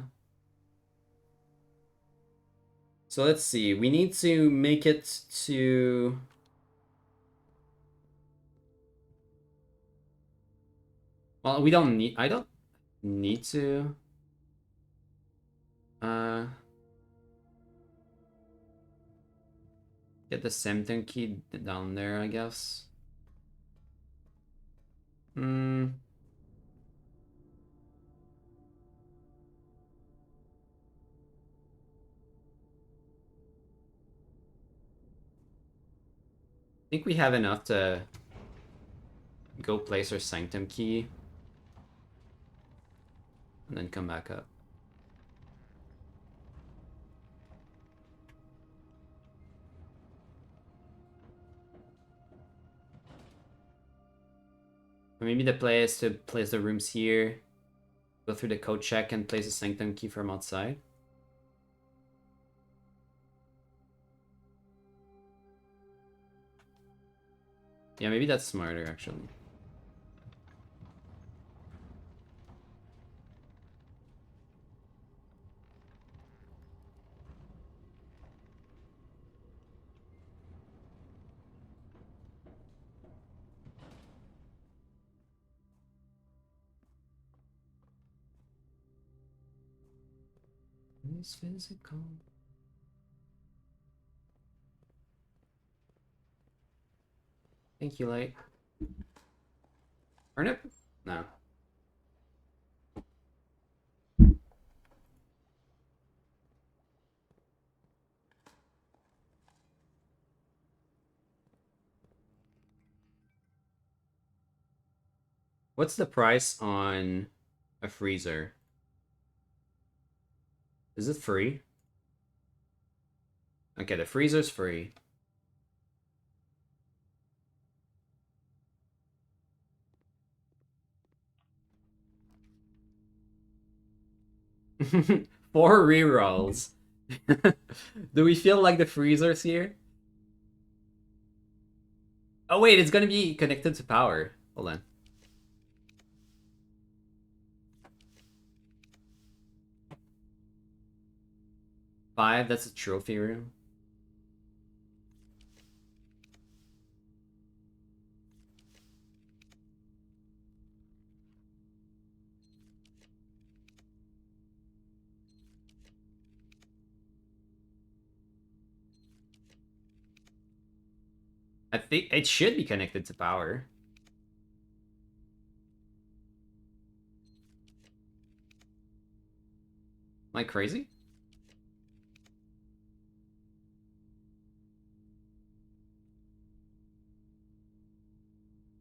so let's see. We need to make it to. Well, we don't need. I don't need to. Uh, get the Semton key down there, I guess. Hmm. I think we have enough to go place our Sanctum key. and then come back up. Or maybe the play is to place the rooms here, go through the code check, and place a Sanctum key from outside. Yeah, maybe that's smarter, actually. It's physical. Thank you, Light. Turnip? No. What's the price on a freezer? Is it free? Okay, the freezer's free. Four rerolls. Do we feel like the freezer's here? Oh wait, it's gonna be connected to power. Hold on. Five, that's a trophy room. I think it should be connected to power. Am I crazy?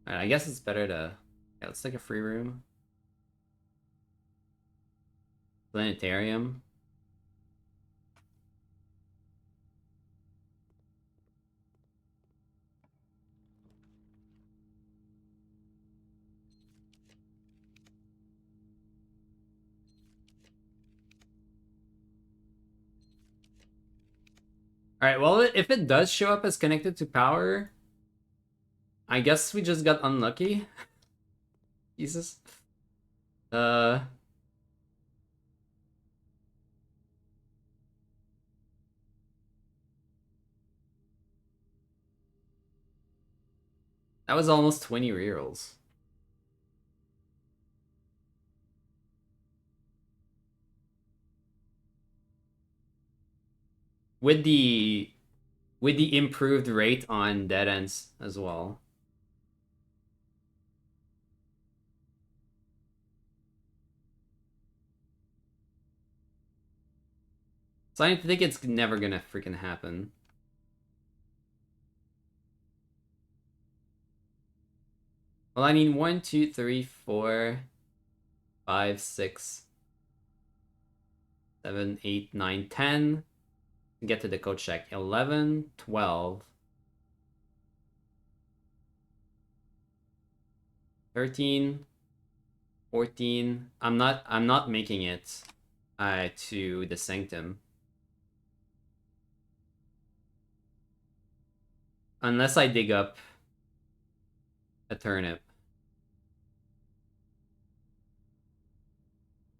Alright, I guess it's better to... Yeah, let's take a free room. Planetarium. Alright, well, if it does show up as connected to power, I guess we just got unlucky. Jesus. That was almost 20 rerolls. With the improved rate on dead ends as well. So I think it's never gonna freaking happen. Well, I mean, 1, 2, 3, 4, 5, 6, 7, 8, 9, 10. Get to the code check. 11, 12, 13, 14. I'm not making it to the Sanctum. Unless I dig up a turnip.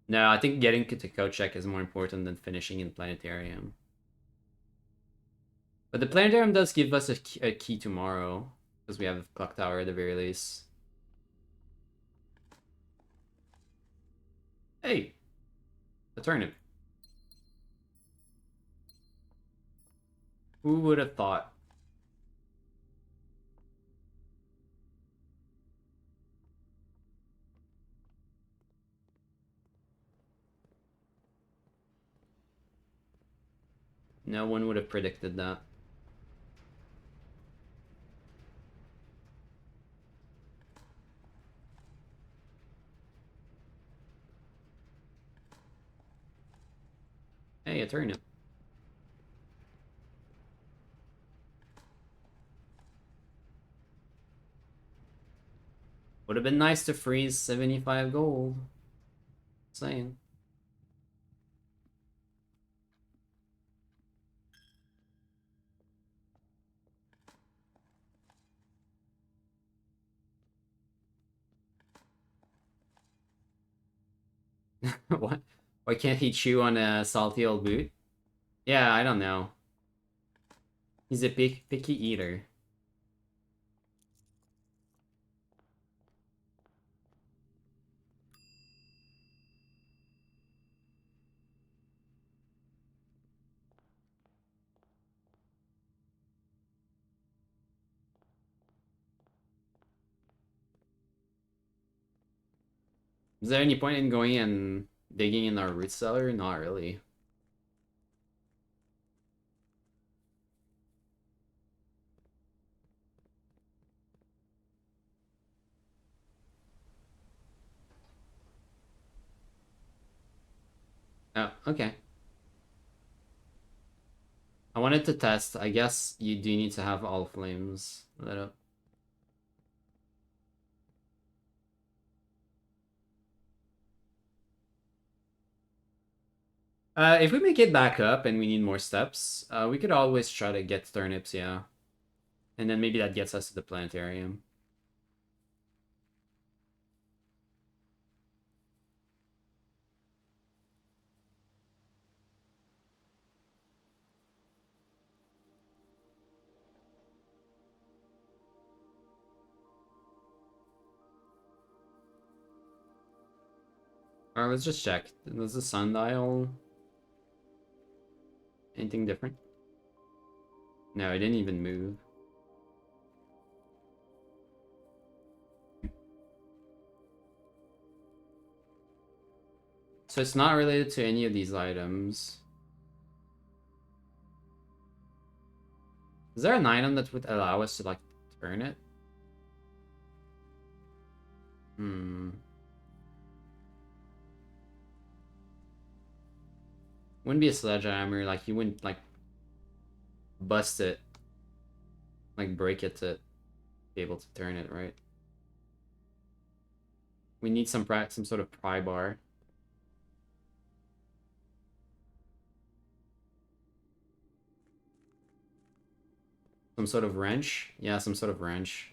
No, I think getting to code check is more important than finishing in Planetarium. But the Planetarium does give us a key tomorrow, because we have Clock Tower at the very least. Hey! A turnip. Who would have thought? No one would have predicted that. Hey, a turnip. Would have been nice to freeze 75 gold. Saying. What? Why can't he chew on a salty old boot? Yeah, I don't know. He's a picky eater. Is there any point in going and digging in our root cellar? Not really. Oh, okay. I wanted to test. I guess you do need to have all flames lit up. If we make it back up and we need more steps, we could always try to get turnips, yeah. And then maybe that gets us to the planetarium. Alright, let's just check. Does the sundial... anything different? No, it didn't even move. So it's not related to any of these items. Is there an item that would allow us to, like, turn it? Hmm. Wouldn't be a sledgehammer, like, you wouldn't, like, bust it. Like, break it to be able to turn it, right? We need some sort of pry bar. Some sort of wrench? Yeah, some sort of wrench.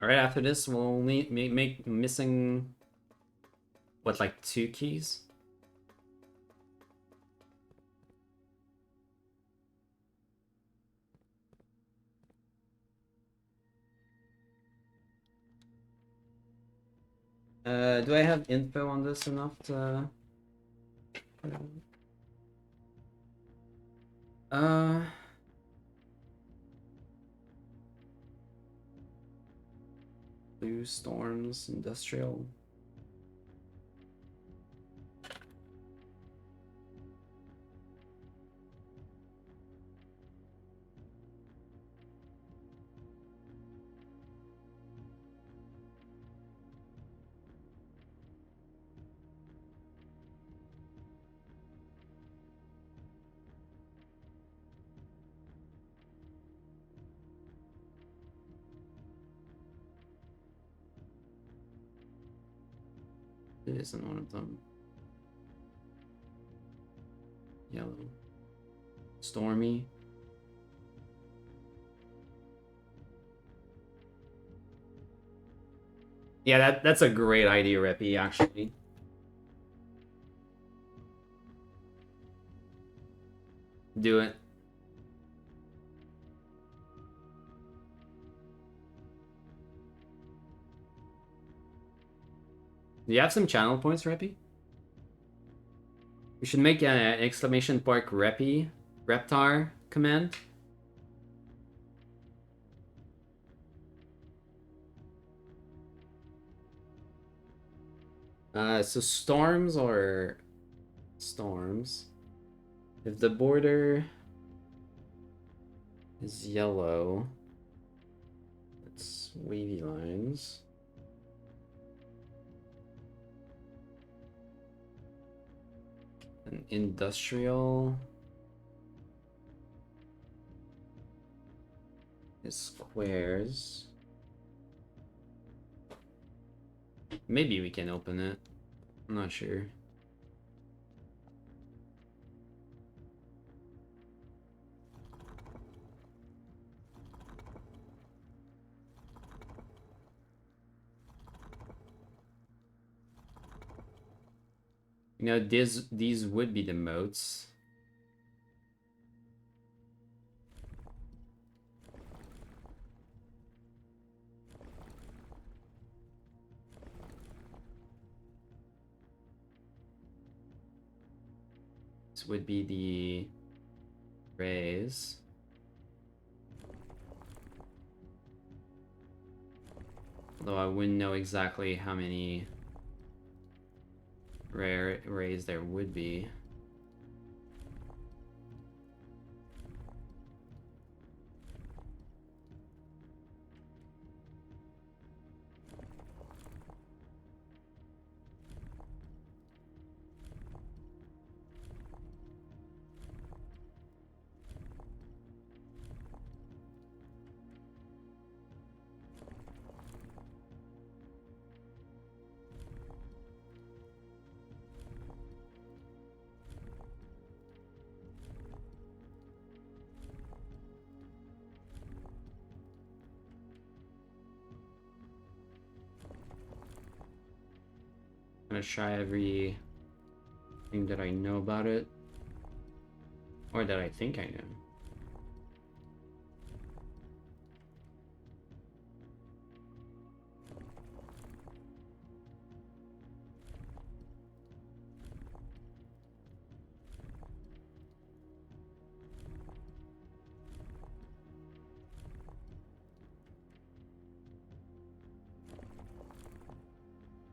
Alright, after this, we'll make missing... what, like 2 keys? Do I have info on this enough to... Uh... Blue Storms, Industrial... It isn't one of them. Yellow. Stormy. Yeah, that's a great idea, Reppy, actually. Do it. Do you have some channel points, Reppy? We should make an exclamation mark reptar command. So storms or storms. If the border is yellow, it's wavy lines. And industrial is squares. Maybe we can open it. I'm not sure. You know, these would be the modes. This would be the rays. Although I wouldn't know exactly how many rare rays there would be. I'm gonna try every thing that I know about it, or that I think I know.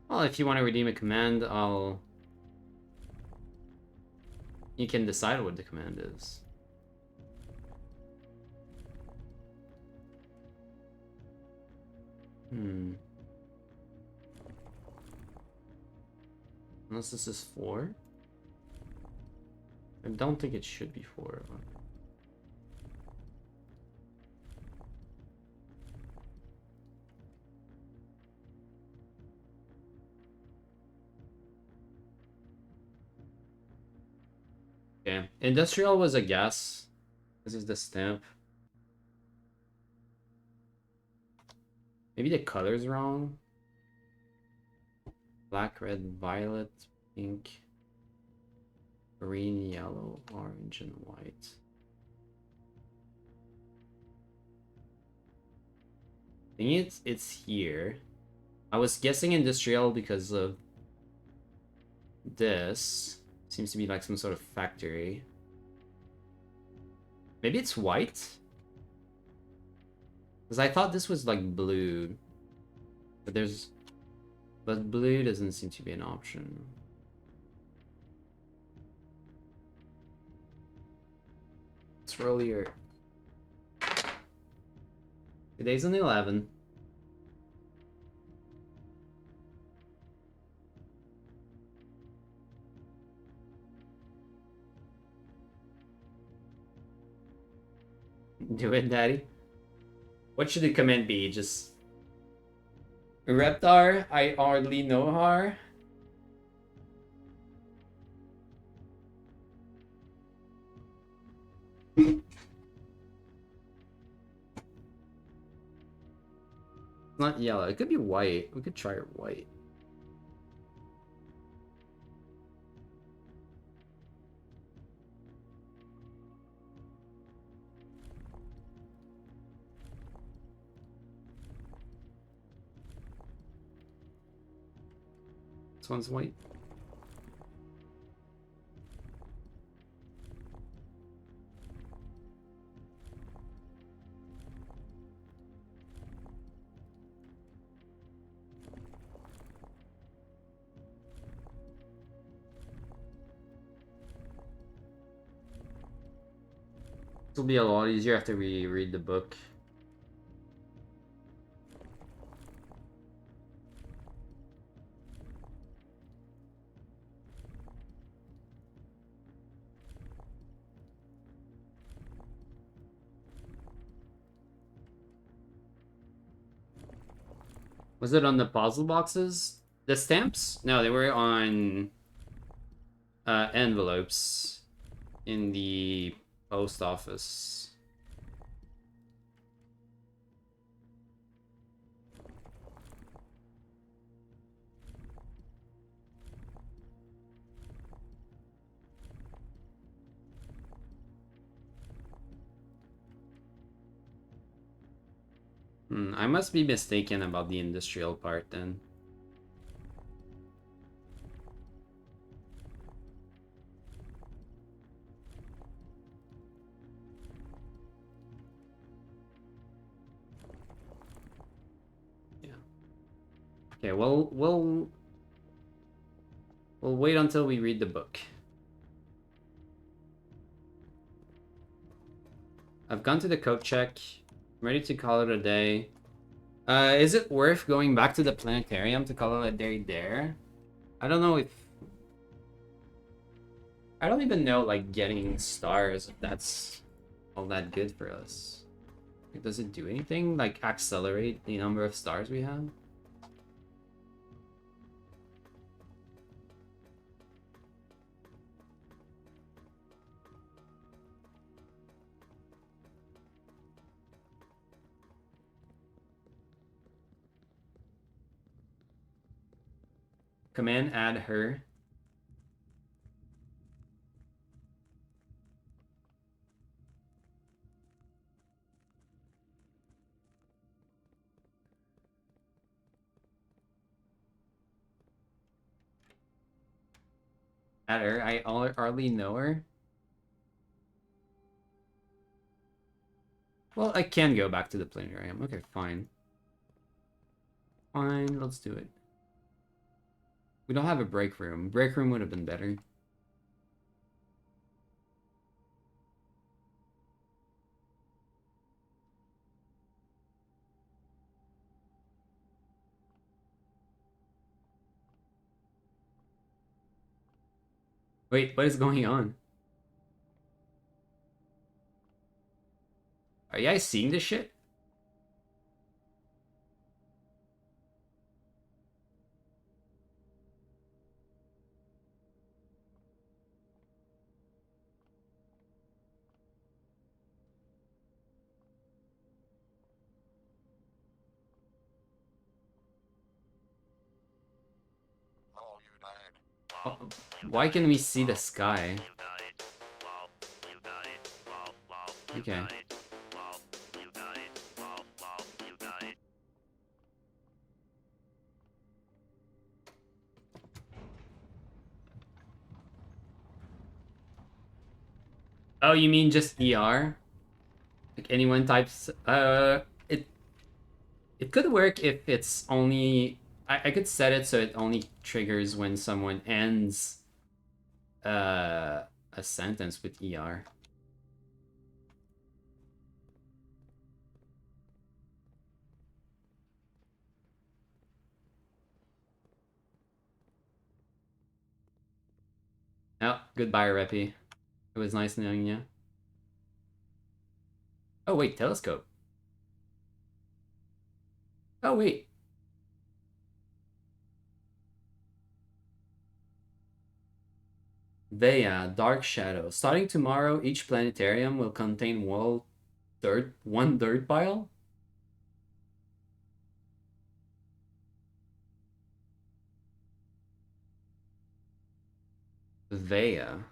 Well, if you want to redeem a command, you can decide what the command is. Unless this is 4. I don't think it should be 4. Okay, industrial was a guess. This is the stamp. Maybe the color's wrong. Black, red, violet, pink, green, yellow, orange, and white. I think it's here. I was guessing industrial because of this. Seems to be like some sort of factory. Maybe it's white? Because I thought this was like blue. But blue doesn't seem to be an option. Let's roll your... Today's on the 11th. Do it, Daddy. What should the command be? Just... Reptar, I hardly know her. It's not yellow. It could be white. We could try white. This one's white. It'll be a lot easier after we read the book. Was it on the puzzle boxes? The stamps? No, they were on envelopes in the post office. I must be mistaken about the industrial part then. Yeah. Okay, well, we'll wait until we read the book. I've gone to the code check. I'm ready to call it a day. Is it worth going back to the planetarium to call it a day there? I don't know if... I don't even know, like, getting stars, if that's all that good for us. Like, does it do anything? Like, accelerate the number of stars we have? Command add her. Add her. I hardly know her. Well, I can go back to the planetarium. Okay, fine. Fine, let's do it. We don't have a break room. Break room would have been better. Wait, what is going on? Are you guys seeing this shit? Oh, why can we see the sky? Okay. Oh, you mean just ER? Like anyone types it could work if it's only I could set it so it only triggers when someone ends a sentence with ER. Oh, goodbye, Reppy. It was nice knowing you. Oh wait, telescope. Oh wait. Veya, Dark Shadow. Starting tomorrow, each planetarium will contain one dirt pile. Veya.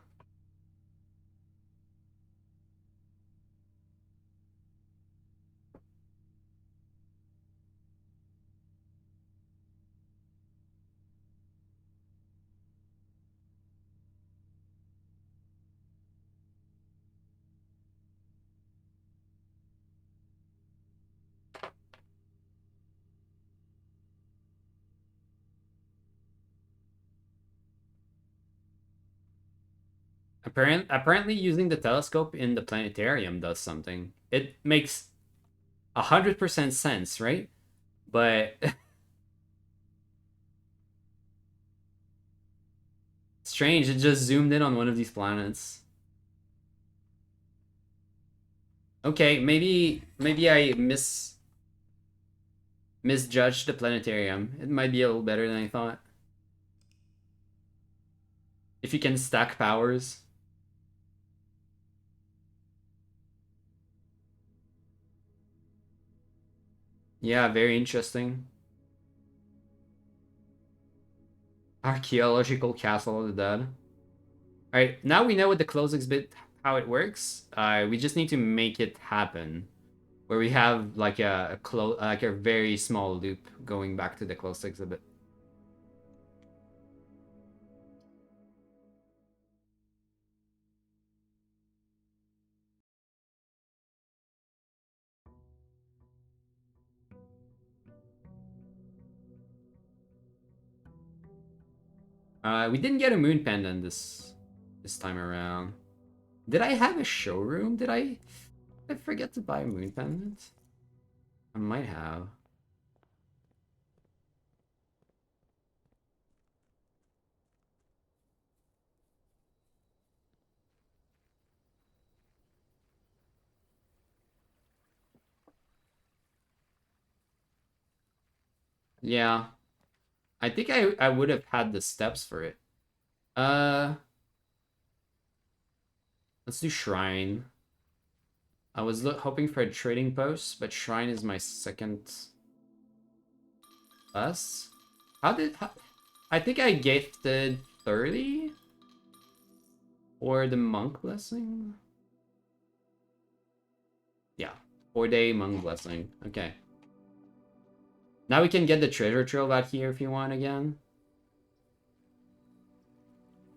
Apparently, using the telescope in the planetarium does something. It makes 100% sense, right? But strange, it just zoomed in on one of these planets. Okay, maybe I misjudged the planetarium. It might be a little better than I thought. If you can stack powers. Yeah, very interesting. Archaeological Castle of the Dead. Alright, now we know what the close exhibit how it works. We just need to make it happen. Where we have like a very small loop going back to the close exhibit. We didn't get a moon pendant this time around. Did I have a showroom? Did I forget to buy a moon pendant? I might have. Yeah. I think I would have had the steps for it. Uh let's do Shrine. I was hoping for a trading post, but Shrine is my second best. I think I gifted 30 or the monk blessing. Yeah, 4-day monk blessing. Okay. Now we can get the treasure trove out here if you want again.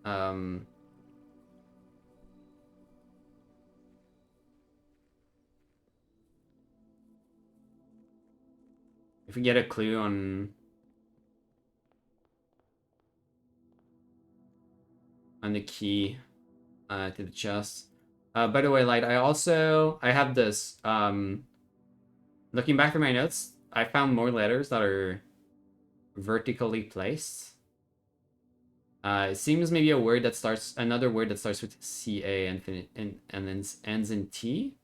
Um, if we get a clue on the key to the chest. By the way, Light, I have this. Looking back through my notes, I found more letters that are vertically placed. It seems maybe another word that starts with CA and then ends in T.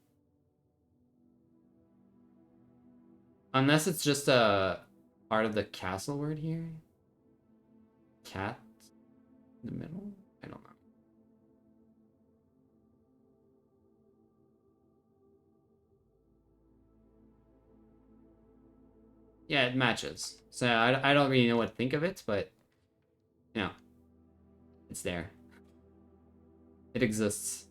Unless it's just a part of the castle word here. Cat in the middle? I don't know. Yeah, it matches. So I don't really know what to think of it, but you know, it's there. It exists.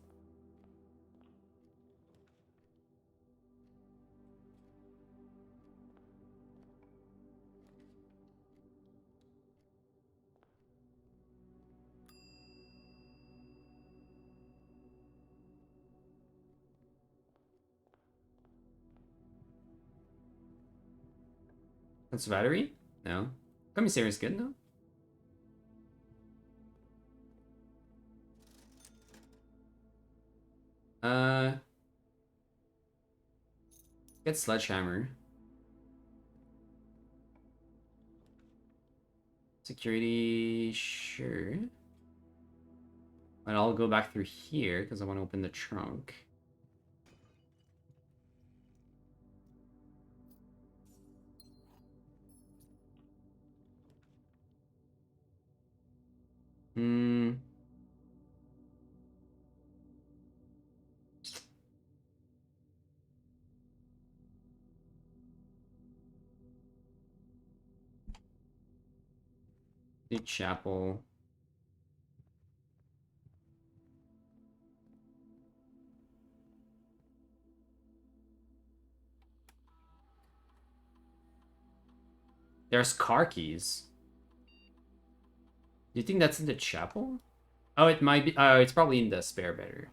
That's battery? No. Commissary is good, no? Uh, get sledgehammer. Security, sure. But I'll go back through here because I want to open the trunk. Hmm. New chapel. There's car keys. Do you think that's in the chapel? Oh, it might be. Oh, it's probably in the spare bedroom.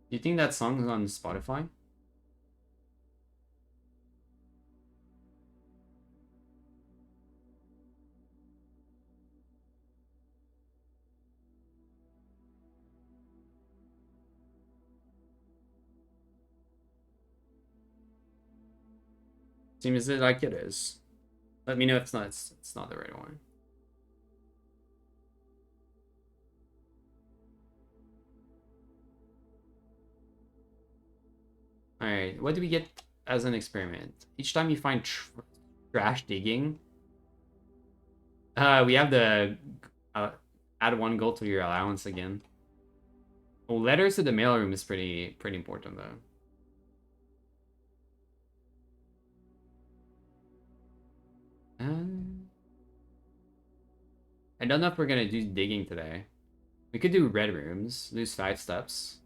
Do you think that song is on Spotify? Seems like it is. Let me know if it's not. It's not the right one. All right. What do we get as an experiment? Each time you find trash digging, we have the add 1 gold to your allowance again. Oh, letters to the mailroom is pretty important though. I don't know if we're gonna do digging today. We could do red rooms, lose 5 steps.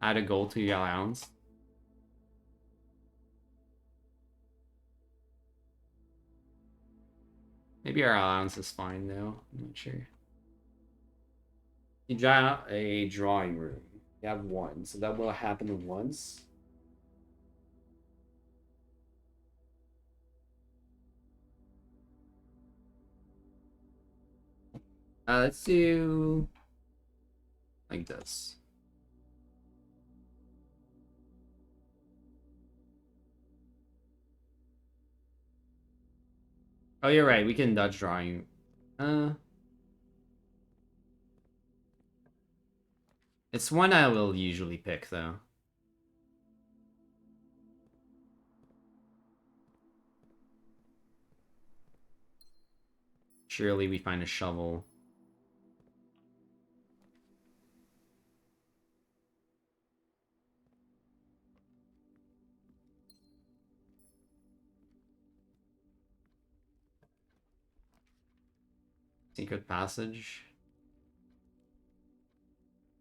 Add a gold to your allowance. Maybe our allowance is fine though. I'm not sure. You draw a drawing room. You have 1, so that will happen once. Let's do like this. Oh, you're right. We can dodge drawing. It's one I will usually pick though. Surely we find a shovel. Secret passage.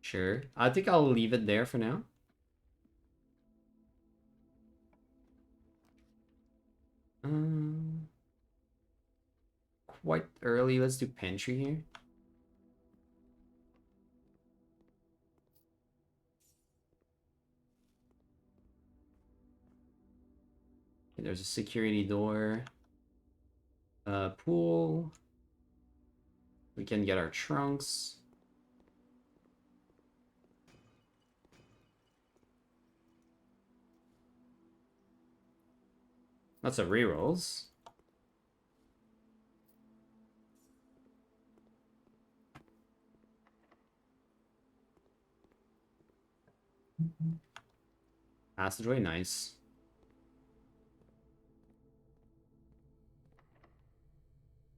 Sure. I think I'll leave it there for now. Quite early. Let's do pantry here. Okay, there's a security door. Pool. We can get our trunks. Lots of rerolls. Passageway, nice.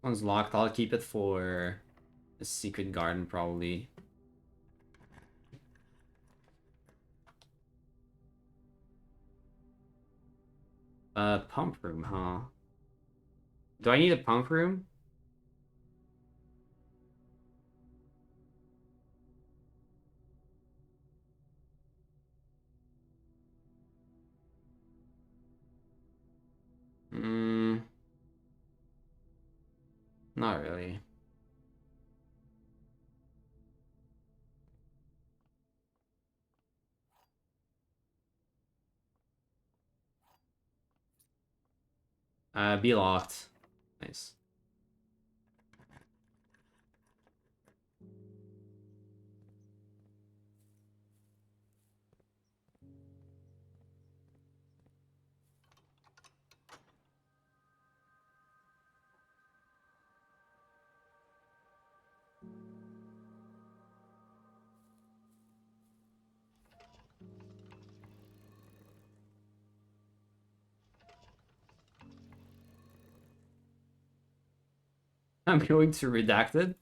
One's locked. I'll keep it for a secret garden, probably. Pump room, huh? Do I need a pump room? Not really. Be locked. Nice. I'm going to redacted.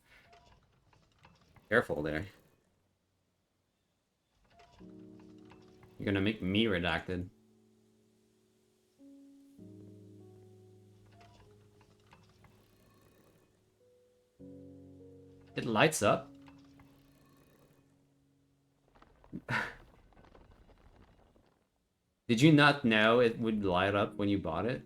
Careful there. You're gonna make me redacted. It lights up. Did you not know it would light up when you bought it?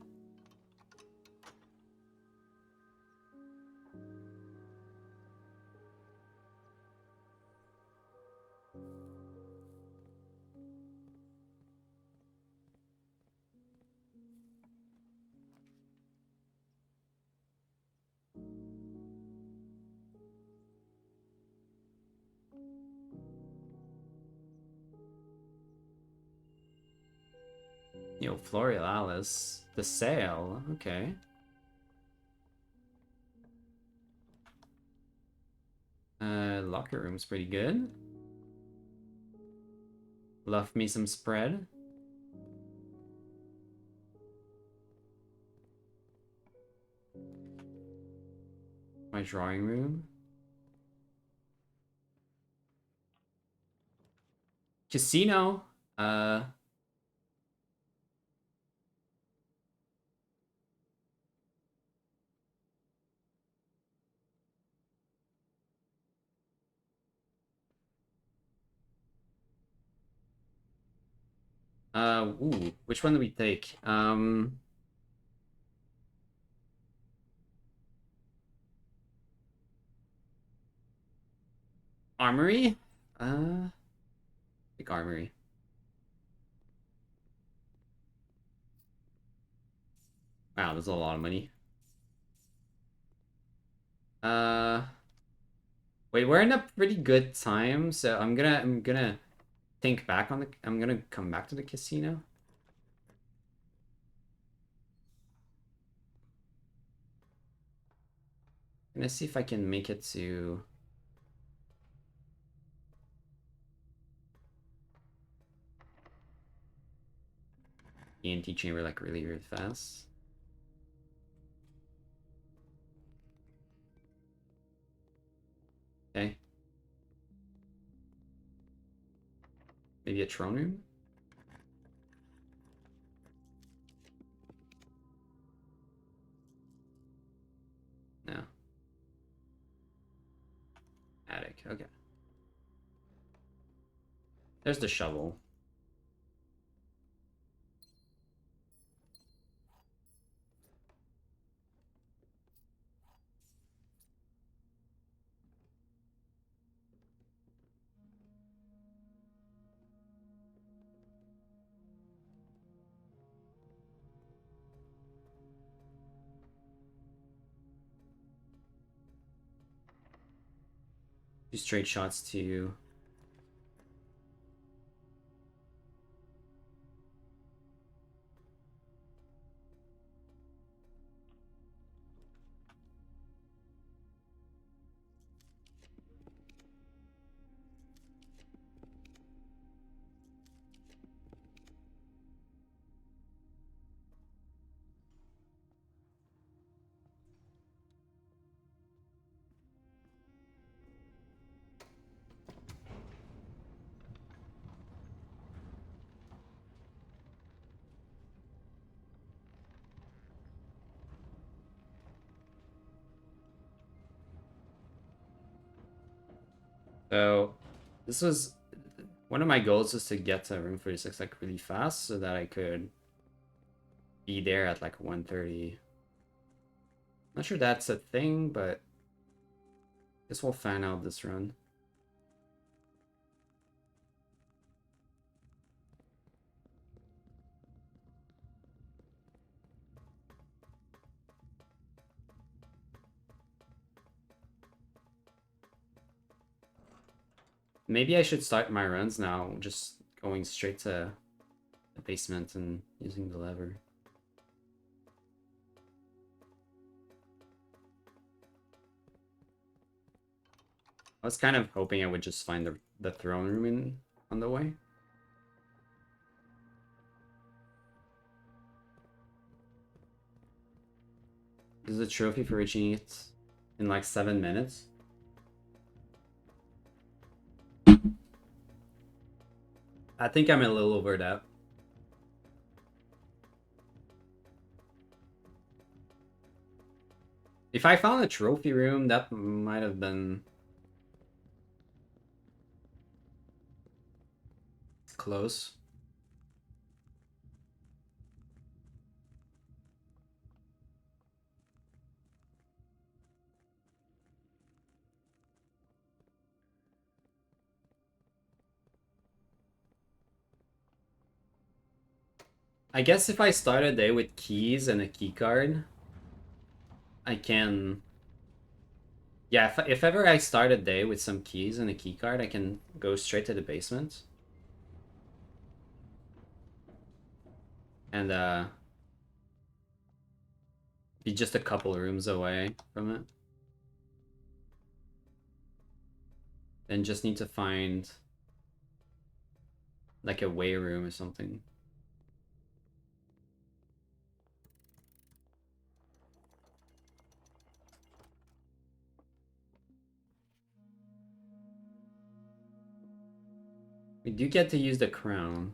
Yo, Florealis. The sale. Okay. Locker room's pretty good. Love me some spread. My drawing room. Casino. Ooh, which one do we take? Armory? Pick Armory. Wow, there's a lot of money. Uh, Wait, we're in a pretty good time, so I'm gonna think back on the. I'm gonna come back to the casino. Gonna see if I can make it to. ENT chamber like really, really fast. Okay. Maybe a throne room? No. Attic, okay. There's the shovel. Two straight shots to. So this was one of my goals was to get to room 46 like really fast so that I could be there at like 1:30. Not sure that's a thing, but guess we'll fan out this run. Maybe I should start my runs now, just going straight to the basement and using the lever. I was kind of hoping I would just find the throne room on the way. There's a trophy for reaching it in like 7 minutes. I think I'm a little over that. If I found a trophy room, that might have been close. I guess if I start a day with keys and a key card, I can. Yeah, if ever I start a day with some keys and a key card, I can go straight to the basement. and be just a couple rooms away from it. Then just need to find like a way room or something. We do get to use the crown.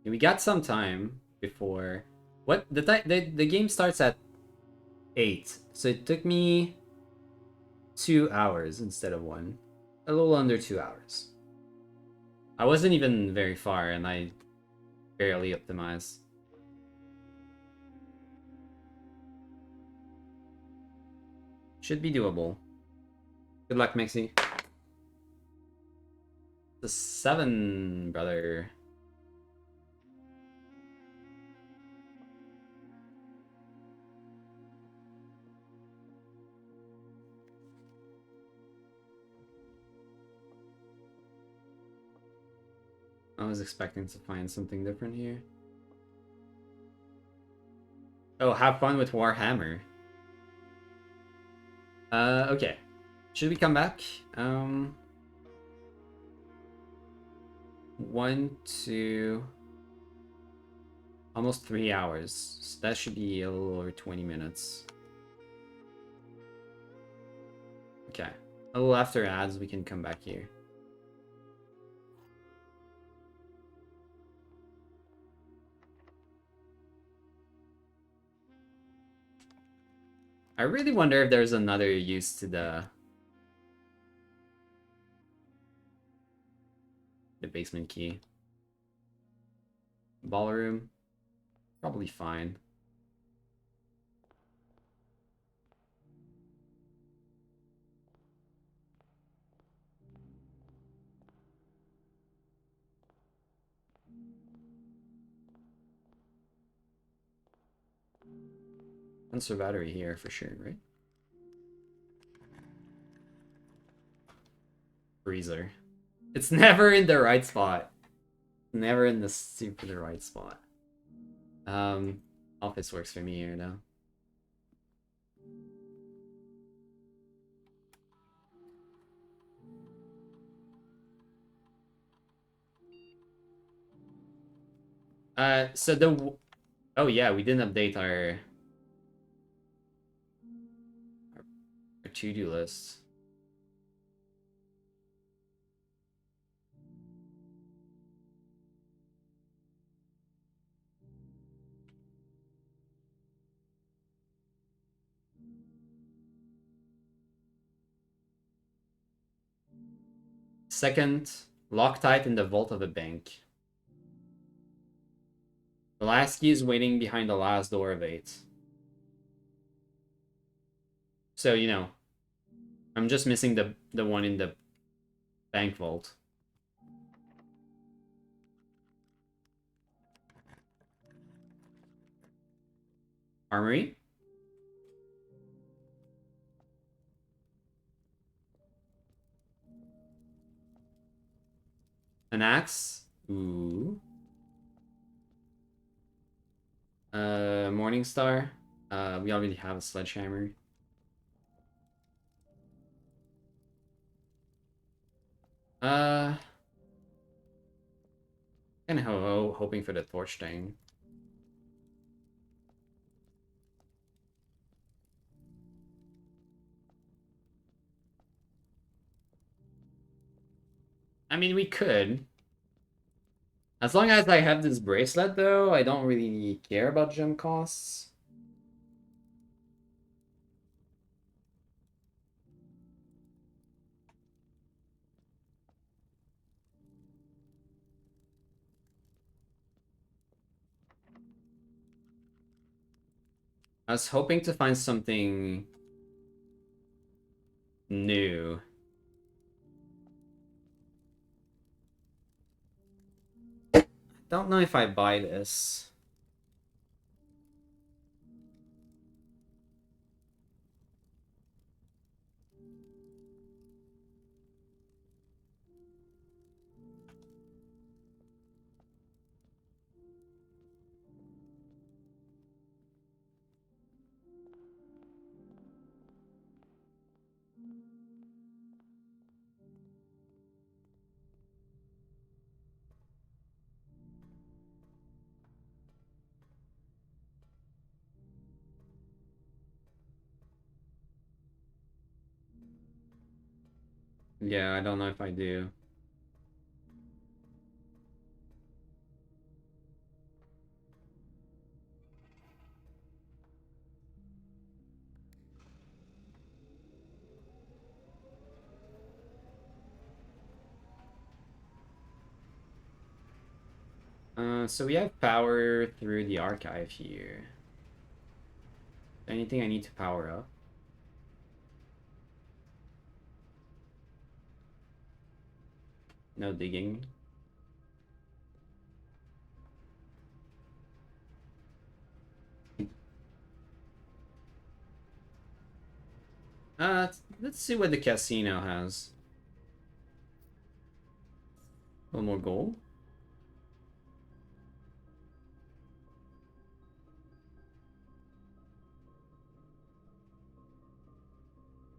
We got some time before. What the game starts at 8, so it took me 2 hours instead of 1, a little under 2 hours. I wasn't even very far, and I barely optimized. Should be doable. Good luck, Mixie. The 7, brother. I was expecting to find something different here. Oh, have fun with Warhammer. Okay. Should we come back? 1, 2... Almost 3 hours. So that should be a little over 20 minutes. Okay. A little after ads, we can come back here. I really wonder if there's another use to the basement key. Ballroom. Probably fine. Sensor battery here for sure, right? Freezer. It's never in the right spot. Never in the super right spot. Office works for me here now. So the... Oh yeah, we didn't update our to-do list. Second, Loctite in the vault of a bank. The last key is waiting behind the last door of 8. So, you know, I'm just missing the one in the bank vault. Armory? An axe? Ooh. Morningstar? We already have a sledgehammer. Kind of hoping for the torch thing. I mean, we could. As long as I have this bracelet, though, I don't really care about gem costs. I was hoping to find something new. Don't know if I buy this. Yeah, I don't know if I do. So we have power through the archive here. Anything I need to power up? No digging. Let's see what the casino has. A little more gold.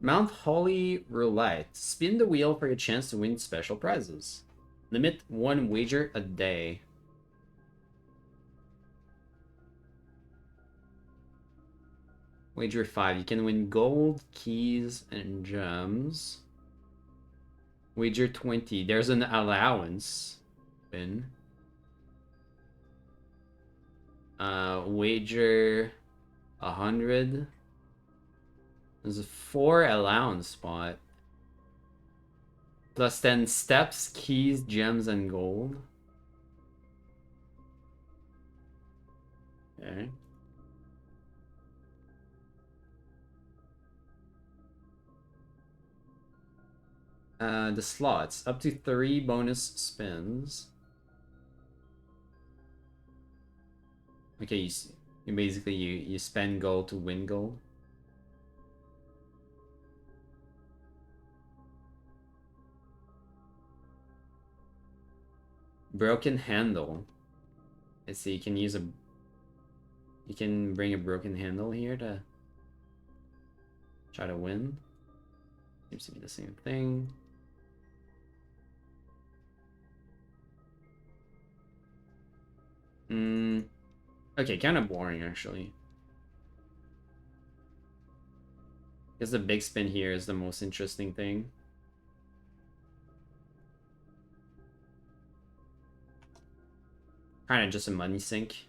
Mount Holly Roulette. Spin the wheel for a chance to win special prizes. Limit one wager a day. Wager 5. You can win gold, keys, and gems. Wager 20. There's an allowance. Win. Wager 100. There's a 4 allowance spot. Plus 10 steps, keys, gems, and gold. Okay. The slots. Up to 3 bonus spins. Okay, you basically you spend gold to win gold. Broken handle. Let's see, you can bring a broken handle here to try to win. Seems to be the same thing. Okay, kind of boring actually. Because the big spin here is the most interesting thing. Kind of just a money sink.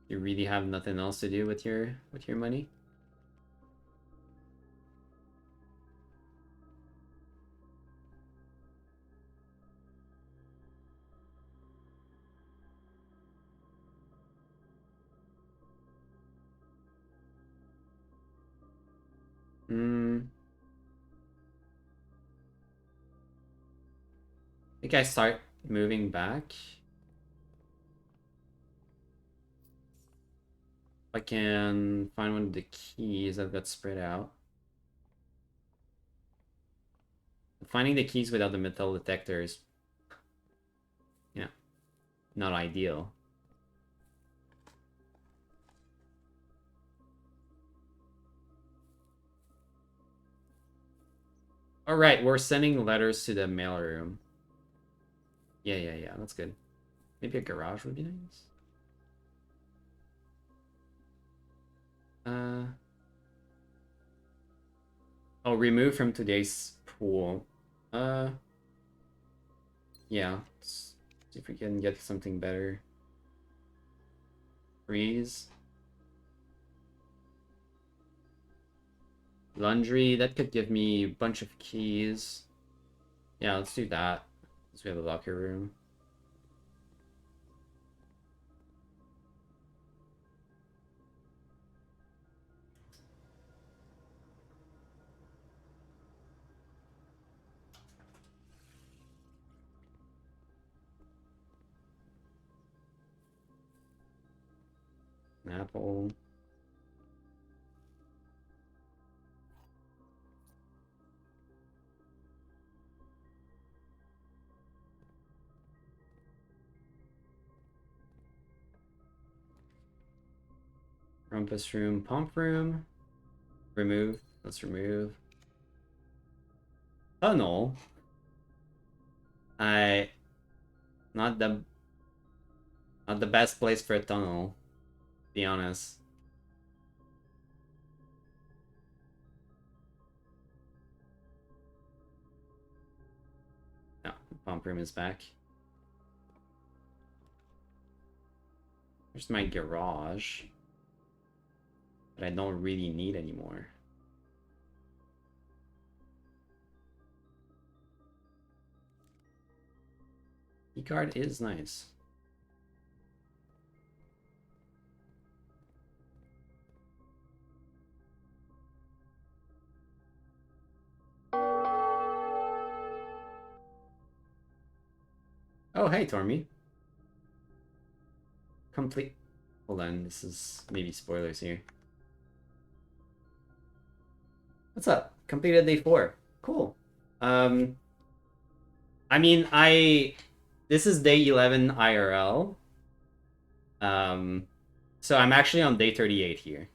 You really have nothing else to do with your money. I think I start moving back. I can find one of the keys I've got spread out. Finding the keys without the metal detector is, yeah, not ideal. All right, we're sending letters to the mail room. Yeah, that's good. Maybe a garage would be nice. Oh, remove from today's pool. Uh, yeah. Let's see if we can get something better. Freeze. Laundry, that could give me a bunch of keys. Yeah, let's do that. Since we have a locker room. An apple. Rumpus room, pump room. Remove. Let's remove. Tunnel. I not the not the best place for a tunnel, to be honest. Pump room is back. There's my garage. That I don't really need anymore. Keycard is nice. Oh, hey, Tormy. Complete. Hold on, this is maybe spoilers here. What's up? Completed day 4. Cool. I mean, this is day 11 IRL. So I'm actually on day 38 here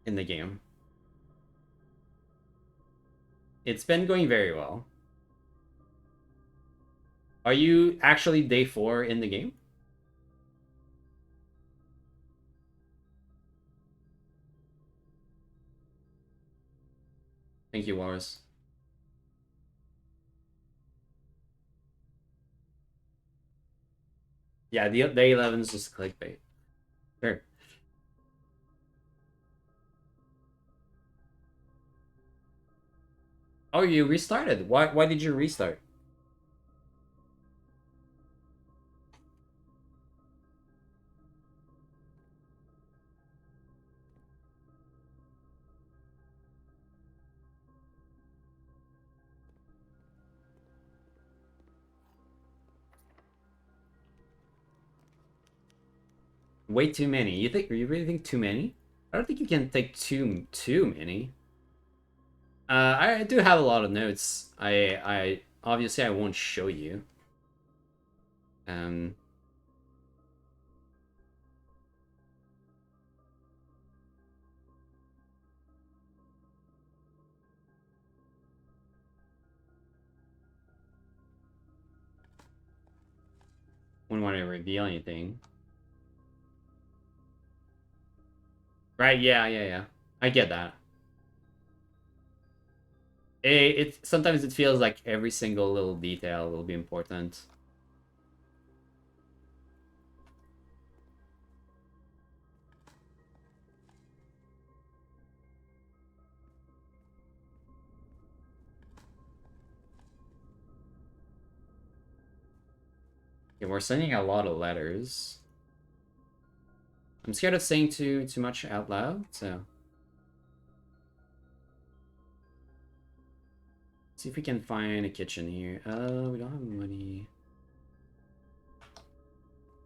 in the game. It's been going very well. Are you actually day 4 in the game? Thank you, Walrus. Yeah, the day 11 is just clickbait. Sure. Oh, you restarted. Why did you restart? Way too many. You really think too many? I don't think you can take too many. I do have a lot of notes. I obviously I won't show you. Um wouldn't want to reveal anything. Right, yeah. I get that. It sometimes it feels like every single little detail will be important. Yeah, we're sending a lot of letters. I'm scared of saying too much out loud, so see if we can find a kitchen here. We don't have money.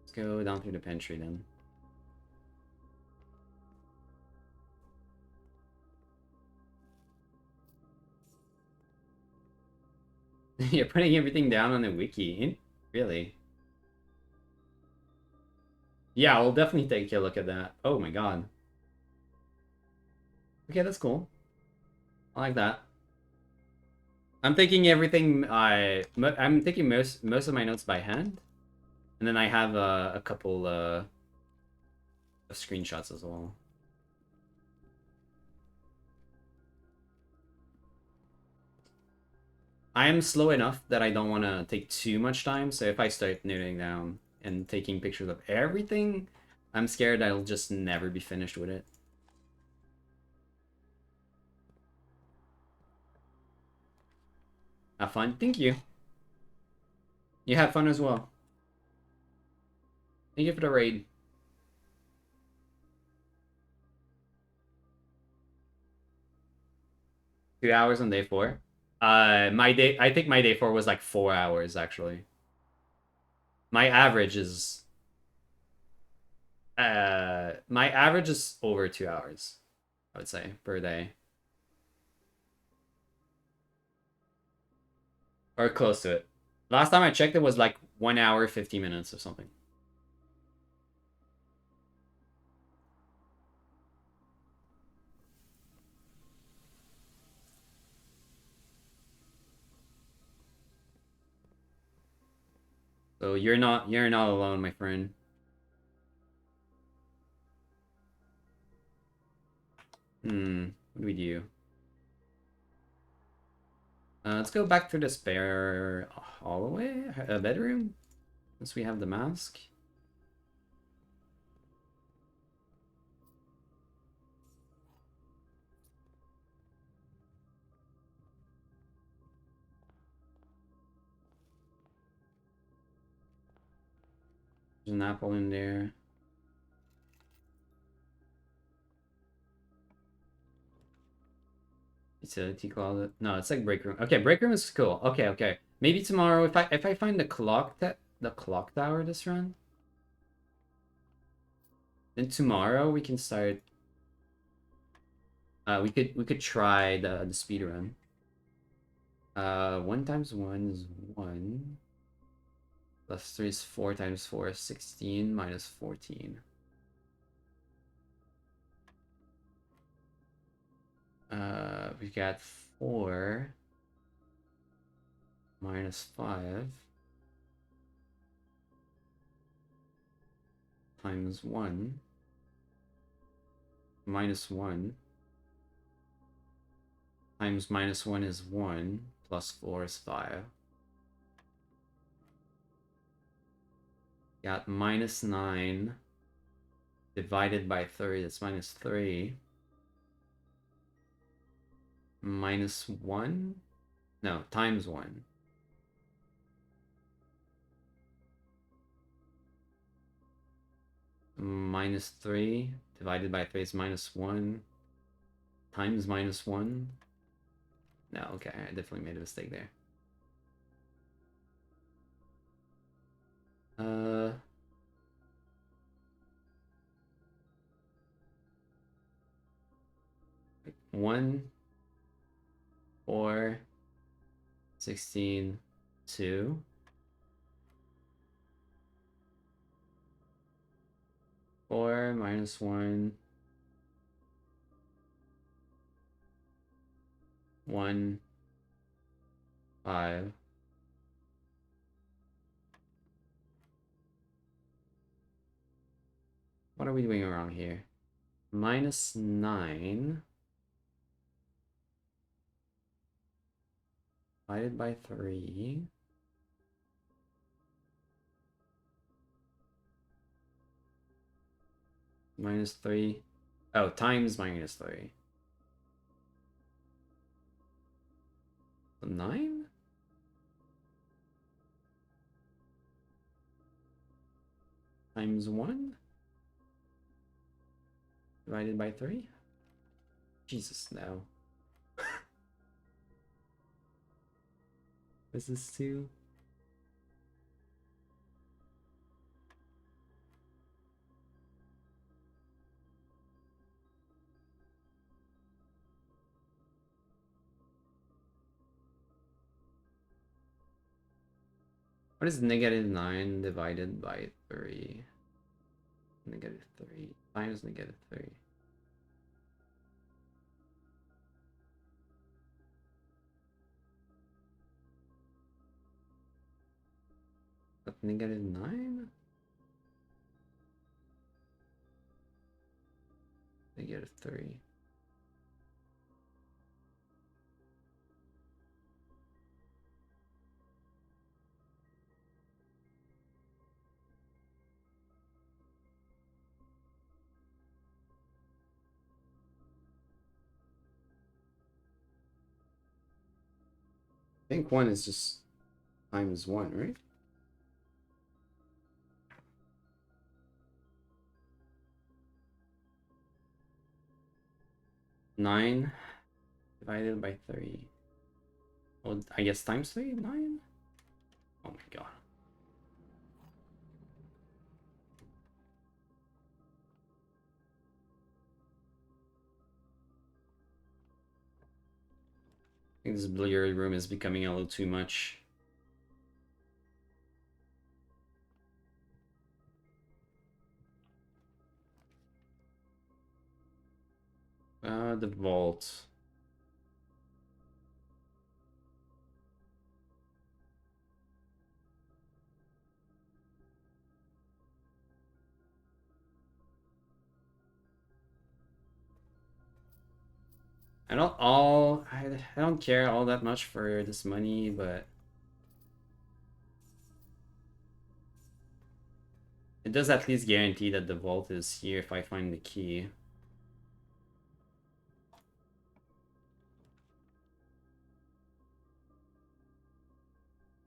Let's go down through the pantry then. You're putting everything down on the wiki. Really? Yeah, we'll definitely take a look at that. Oh my god. Okay, that's cool. I like that. I'm taking everything. I'm taking most of my notes by hand, and then I have a couple of screenshots as well. I am slow enough that I don't want to take too much time. So if I start noting down and taking pictures of everything, I'm scared I'll just never be finished with it. Have fun. Thank you. You have fun as well. Thank you for the raid. $2 on day 4. My day. I think my day 4 was like 4 hours actually. My average is. My average is over 2 hours. I would say per day, or close to it. Last time I checked, it was like 1 hour 50 minutes or something. So you're not alone, my friend. What do we do? Let's go back to the spare hallway, bedroom, since we have the mask. There's an apple in there. Utility closet. No, it's like break room. Okay, break room is cool. Okay, okay. Maybe tomorrow if I find the clock tower this run, then tomorrow we can start. We could try the speed run. 1 times 1 is 1. Plus 3 is 4 times 4 is 16 minus 14. We got 4 minus 5 times 1 minus 1 times minus 1 is 1 plus 4 is 5. Got minus 9 divided by 3, that's minus 3. Minus 1? No, times 1. Minus 3 divided by 3 is minus 1. Times minus 1. No, okay, I definitely made a mistake there. Uh... 1, 4, 16, 2. 4 minus 1. 1, 5. What are we doing around here? Minus 9 divided by 3. Minus 3. Oh, times minus 3. 9? Times 1? Divided by 3? Jesus, no. Is this 2? What is negative 9 divided by 3? Negative 3 times negative 3. But negative 9? Negative 3. I think 1 is just times 1, right? 9 divided by 3. Well, I guess times 3? 9? Oh my god. I think this blurry room is becoming a little too much. The vault. I don't care all that much for this money, but it does at least guarantee that the vault is here if I find the key.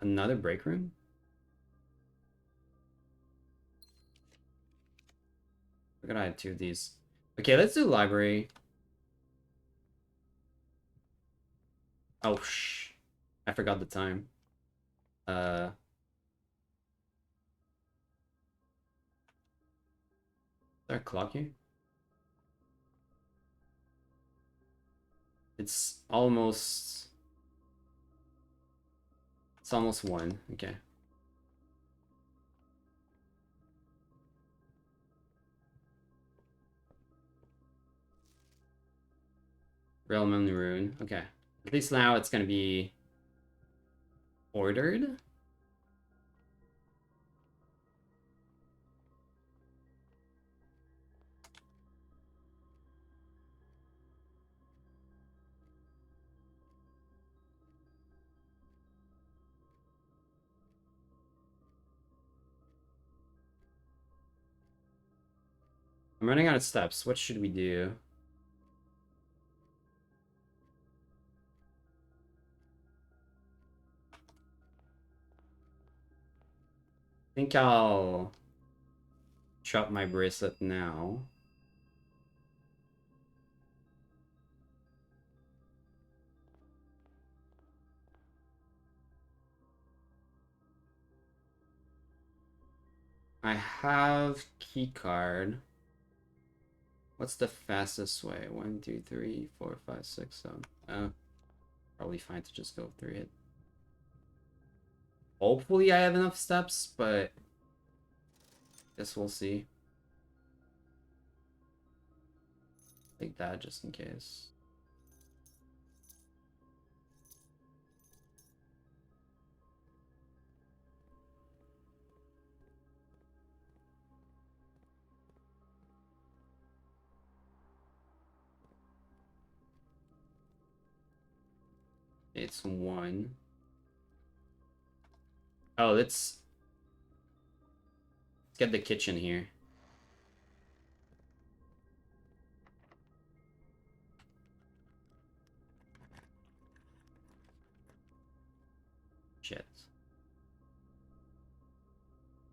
Another break room? We're gonna add 2 of these. Okay, let's do library. Oh, I forgot the time. Is there a clock here? It's almost... It's almost 1. Okay. Realm and Rune. Okay. At least now it's gonna be ordered. I'm running out of steps. What should we do? I think I'll drop my bracelet now. I have key card. What's the fastest way? 1, 2, 3, 4, 5, 6, 7. Probably fine to just go through it. Hopefully I have enough steps, but guess we'll see. Take that just in case. It's 1. Oh, let's get the kitchen here. Shit.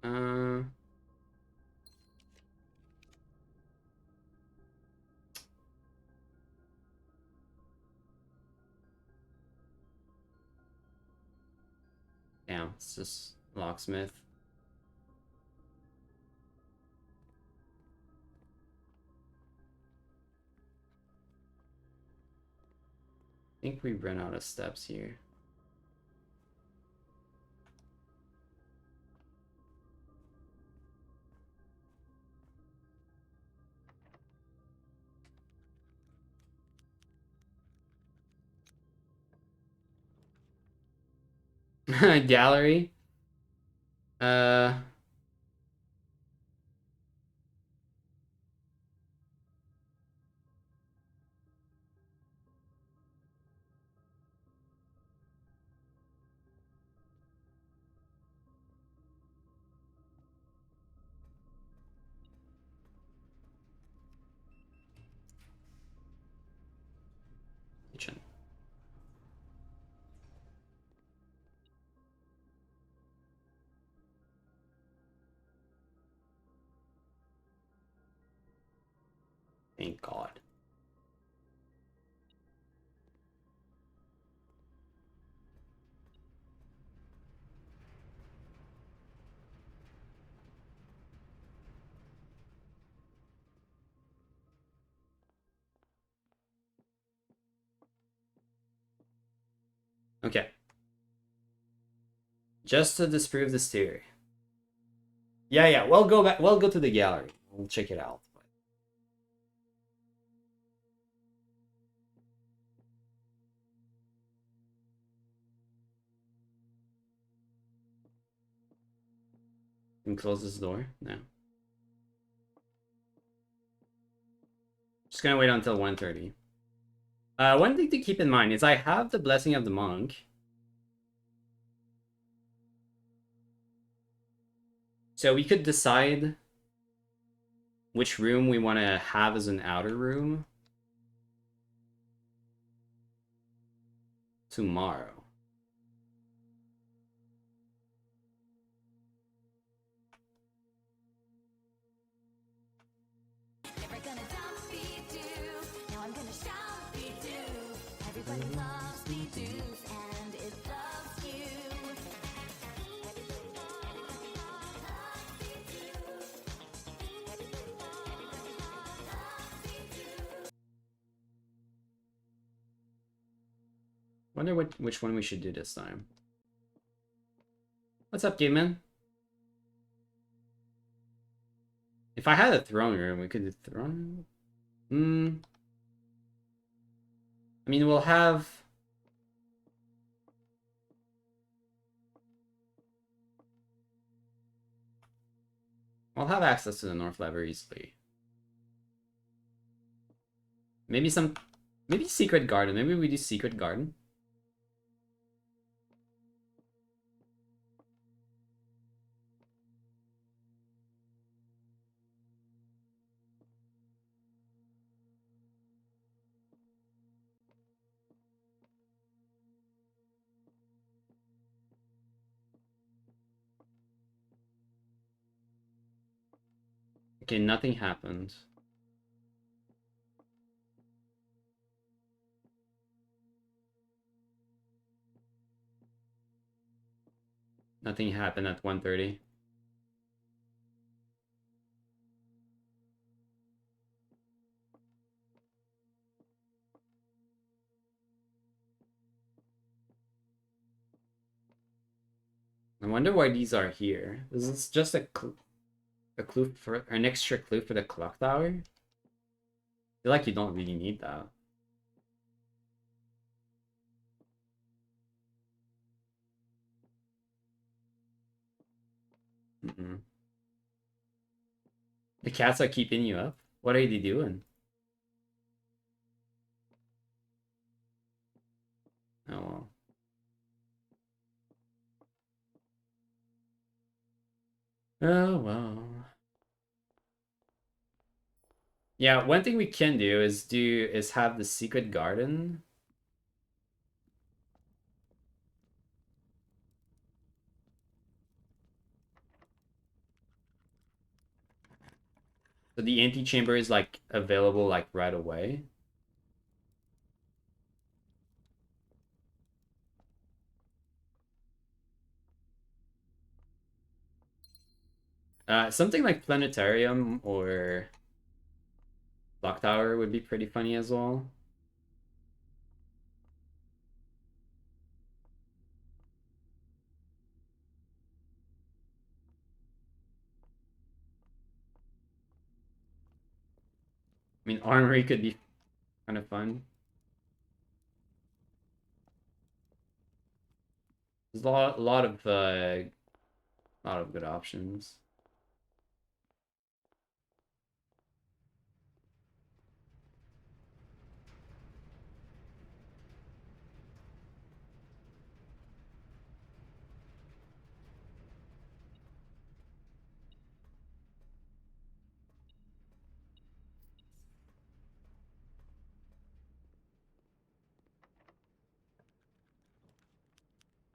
Uh... Damn, it's just locksmith. I think we ran out of steps here. Gallery. Uh... Kitchen. Thank God. Okay. Just to disprove this theory. Yeah, we'll go back. We'll go to the gallery. We'll check it out. Can we close this door? No. Just gonna wait until 1:30. One thing to keep in mind is I have the Blessing of the Monk. So we could decide which room we want to have as an outer room tomorrow. Wonder which one we should do this time. What's up, Game Man? If I had a throne room, we could do throne room. I mean, we'll have... I'll have access to the North Lever easily. Maybe Secret Garden. Maybe we do Secret Garden. Okay, nothing happened. Nothing happened at 1:30. I wonder why these are here. Is this just a clue for an extra clue for the clock tower? I feel like you don't really need that. The cats are keeping you up? What are they doing? Oh well. Oh well. Yeah, one thing we can do is have the secret garden. So the antechamber is like available like right away. Something like planetarium or clock tower would be pretty funny as well. I mean, armory could be kind of fun. There's a lot of good options.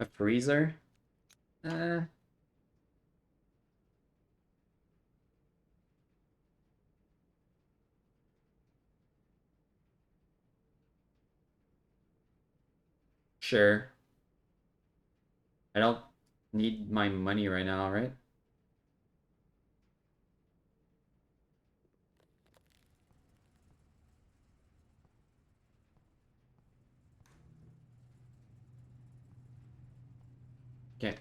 A freezer? Uh, sure. I don't need my money right now, right? Okay.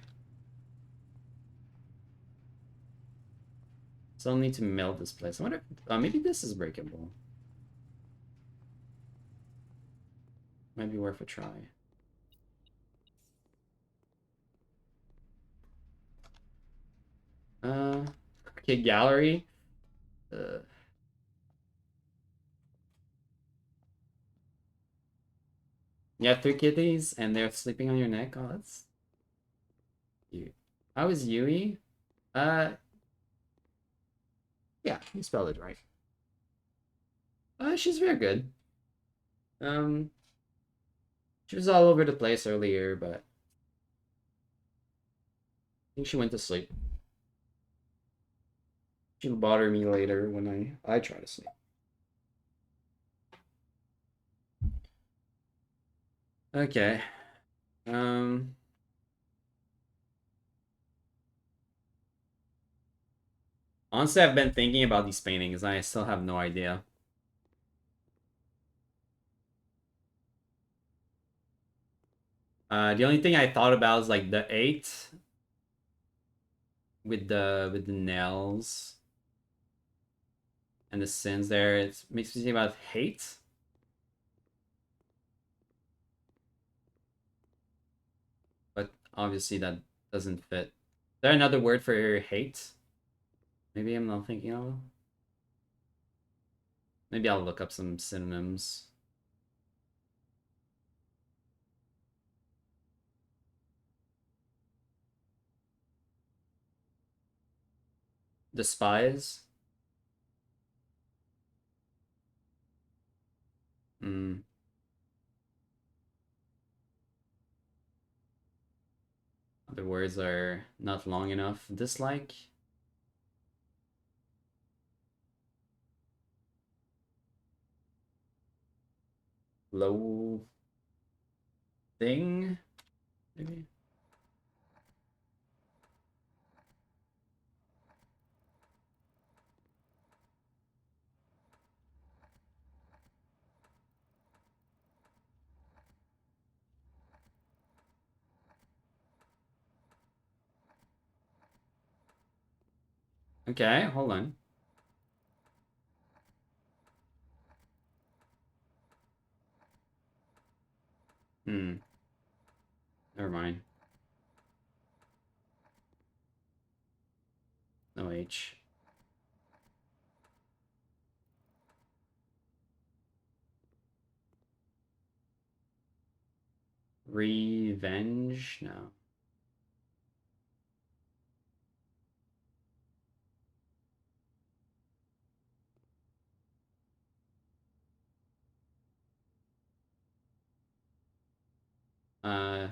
Still need to meld this place. I wonder if, maybe this is breakable. Might be worth a try. Okay, gallery. Uh, You have three kitties and they're sleeping on your neck. Oh, that's cute. How is Yui? Uh, yeah, you spelled it right. She's very good. Um, she was all over the place earlier, but I think she went to sleep. She'll bother me later when I try to sleep. Okay. Um, Honestly, I've been thinking about these paintings. I still have no idea. The only thing I thought about is like the eight with the nails and the sins there. It makes me think about hate. But obviously that doesn't fit. Is there another word for hate? Maybe I'm not thinking of. Maybe I'll look up some synonyms. Despise. Hmm. Other words are not long enough. Dislike. Low thing. Maybe. Okay, hold on. Hmm. Never mind. No H. Revenge? No. Uh,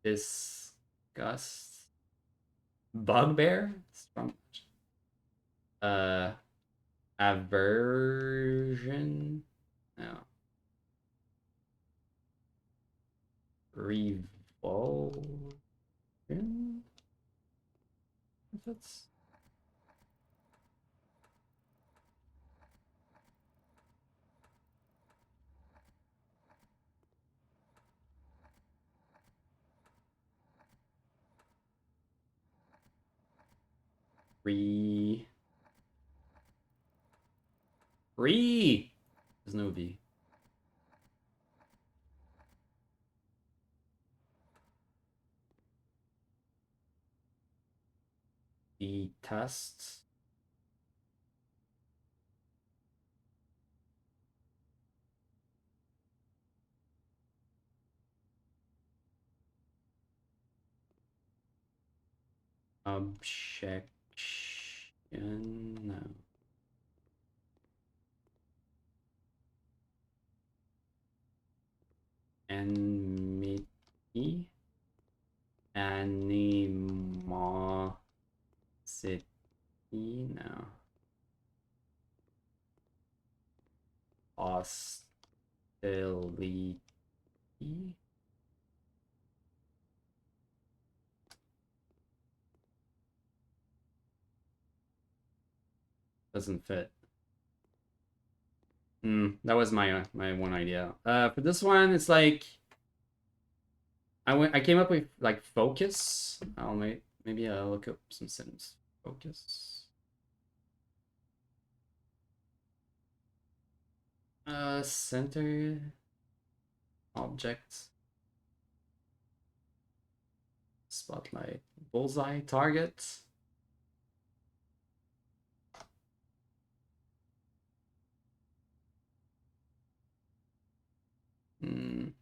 disgust. Bugbear? Strong. Uh, aversion? No. Revulsion? If that's re. Re! There's no V. Detest. Objection. No. Enmity. Animosity. No. Hostility. Doesn't fit. That was my one idea. For this one, it's like I came up with like focus. Maybe I'll look up some synonyms. Focus. Center object. Spotlight. Bullseye target. Hmm.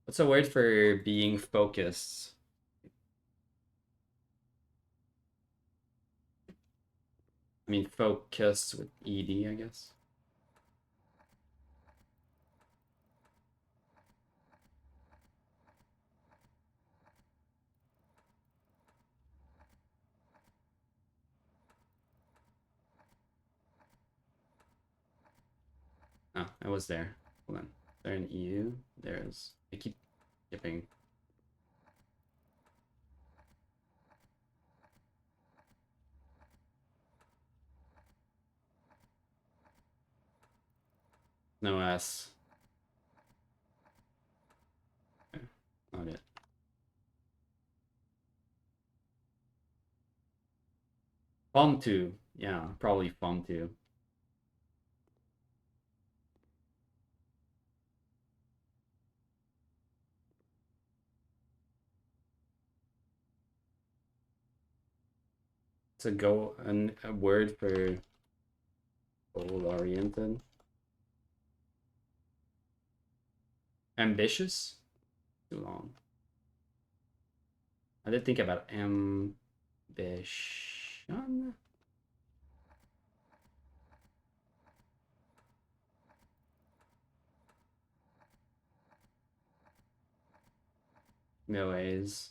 What's a word for being focused? I mean, focused with ed, I guess. Oh, I was there. Hold on. There an EU? There's. I keep skipping. No S. Okay, not it. FOM2. Yeah, probably FOM2. It's a word for goal oriented. Ambitious? Too long. I did think about ambition. No ways.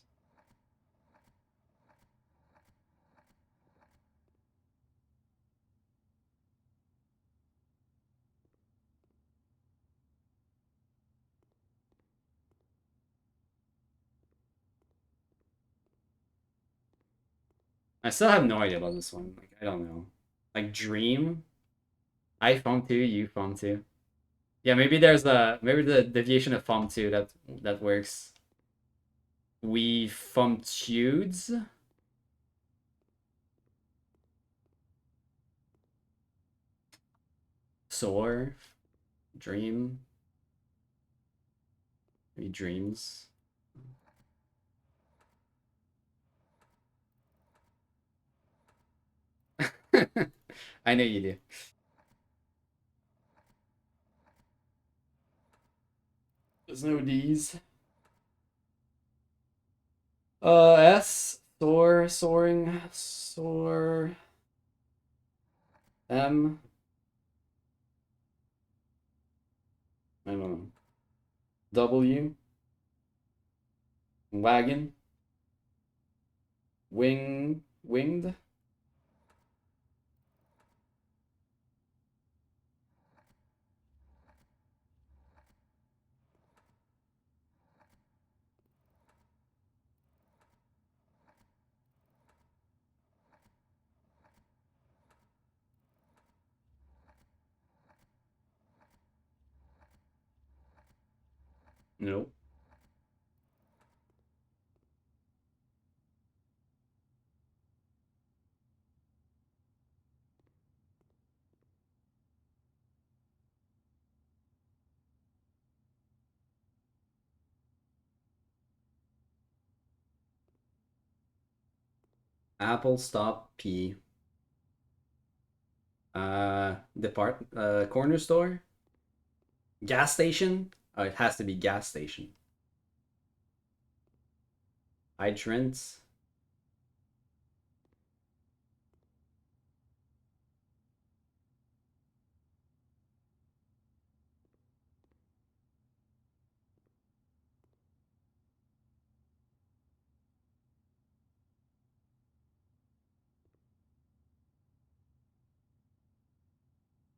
I still have no idea about this one. Like, I don't know. Like dream. I FOM2, you FOM2. Yeah, maybe there's maybe the deviation of FOM2 that works. We FOM-tudes. Soar. Dream. Maybe dreams. I know you do. There's no D's. S. Soar. Soaring. Soar. M. I don't know. W. Wagon. Winged. Nope. Apple stop P. Corner store. Gas station. Oh, it has to be gas station. Hydrant.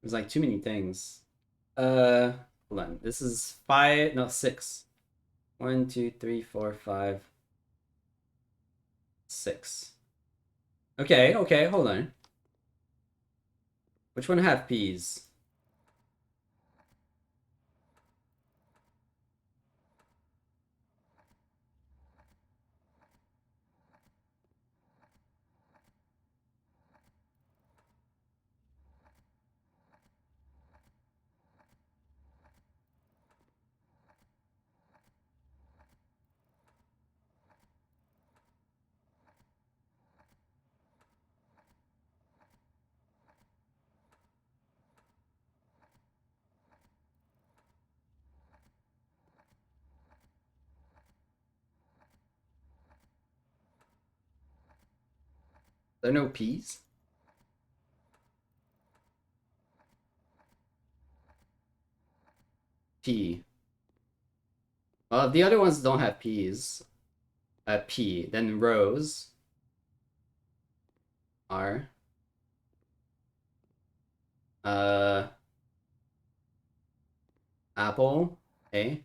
There's like too many things. Uh, Hold on. This is five. No, six. One, two, three, four, five, six. Okay, okay, hold on. Which one have P's? There are no P's? P. The other ones don't have P's. P. Then rose. R. Uh, apple. A.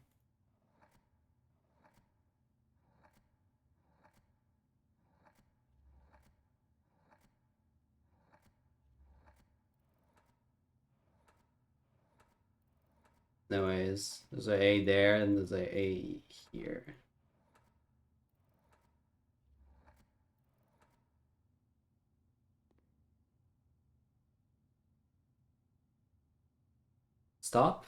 No A's. There's an A there and there's an A here. Stop.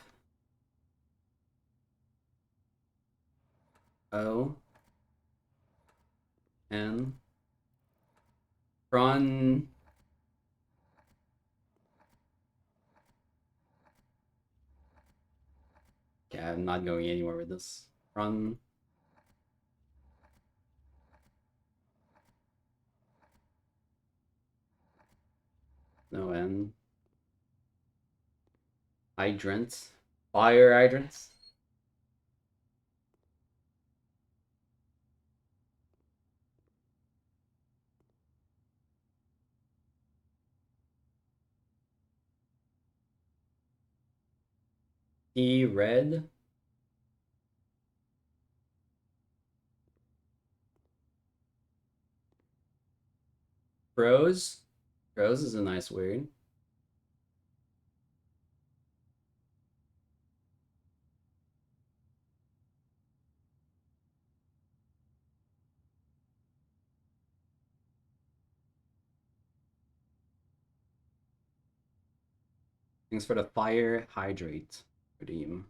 O. N. Run. Okay, I'm not going anywhere with this. Run. No N. Hydrant. Fire hydrants. E. Red. Rose. Rose is a nice word. Thanks for the fire hydrate. Redeem.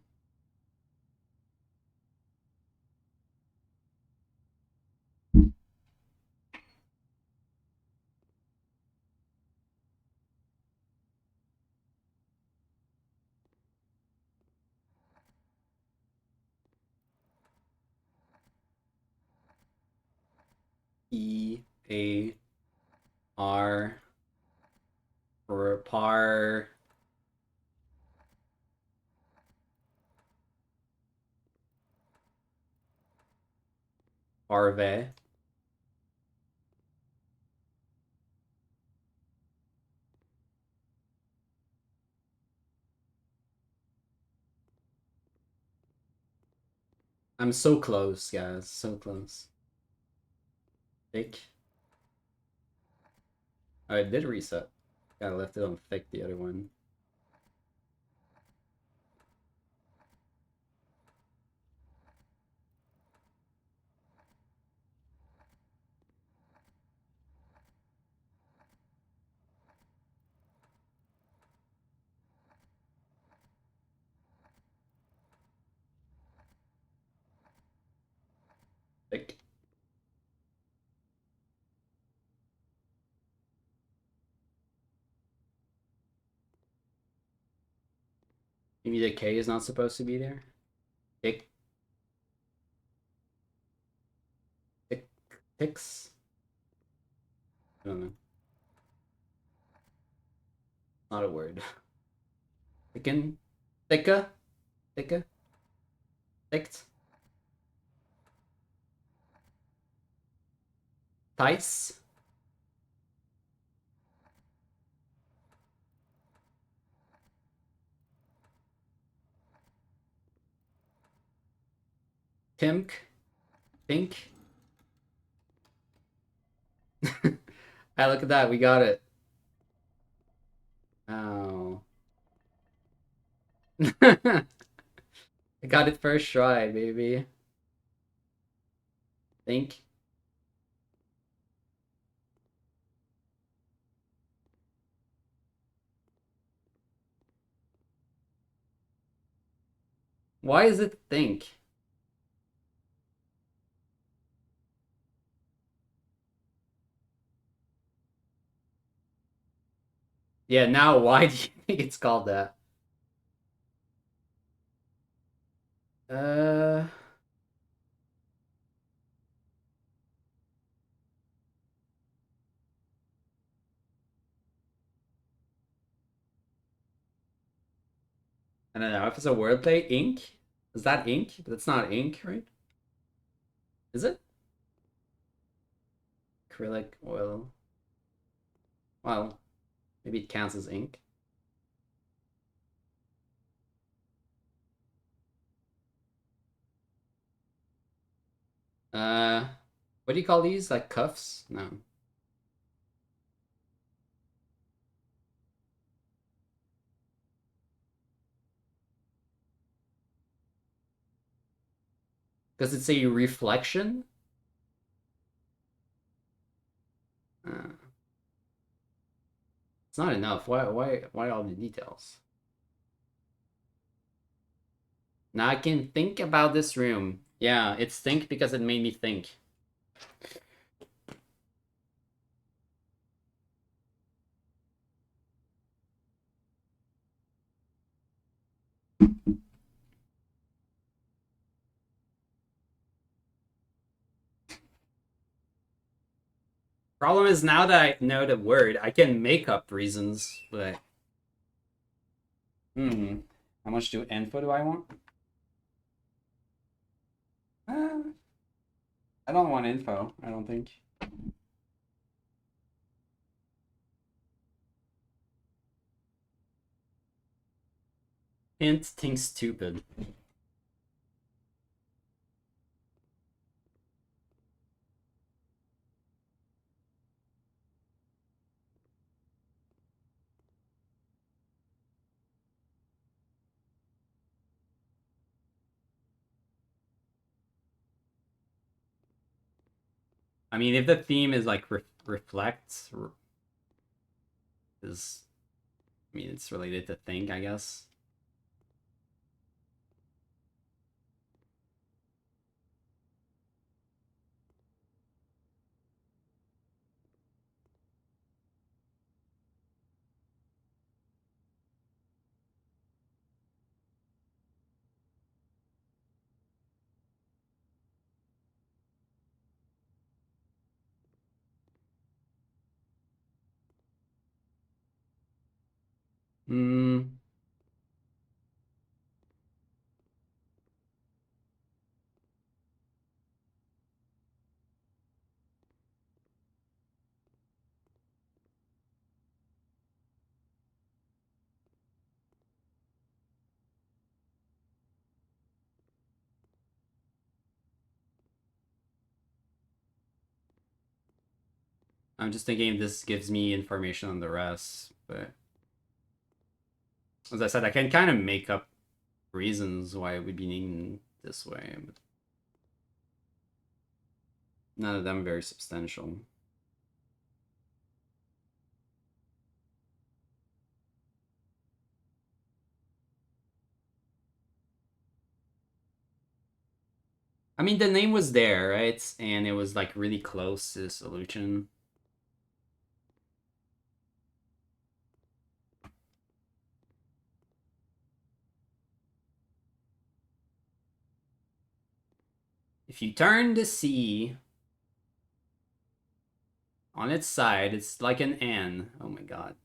E. A. R. For par. Parve. I'm so close, guys. So close. Thick. Oh, it did reset. I left it on thick, the other one. Thick. Maybe the K is not supposed to be there. Thick. Thick. Thicks. I don't know. Not a word. Thicken. Thicka. Thicka. Thicked. Tights. Timk. Pink. Hey, look at that. We got it. Oh. I got it first try, baby. Think. Why is it think? Yeah, now why do you think it's called that? Uh, I don't know if it's a wordplay. Ink? Is that ink? But it's not ink, right? Is it? Acrylic oil. Well, maybe it counts as ink. Uh, what do you call these? Like cuffs? No. Does it say reflection? Uh, it's not enough. Why all the details? Now I can think about this room. Yeah, it's think because it made me think. Problem is now that I know the word, I can make up reasons, but how much info do I want? Uh, I don't want info. I don't think. Hint, think stupid. I mean, if the theme is like reflects, is I mean, it's related to think, I guess. Hmm. I'm just thinking if this gives me information on the rest, but as I said, I can kind of make up reasons why it would be named this way, but none of them very substantial. I mean, the name was there, right? And it was like really close to solution. If you turn the C on its side, it's like an N. Oh my god.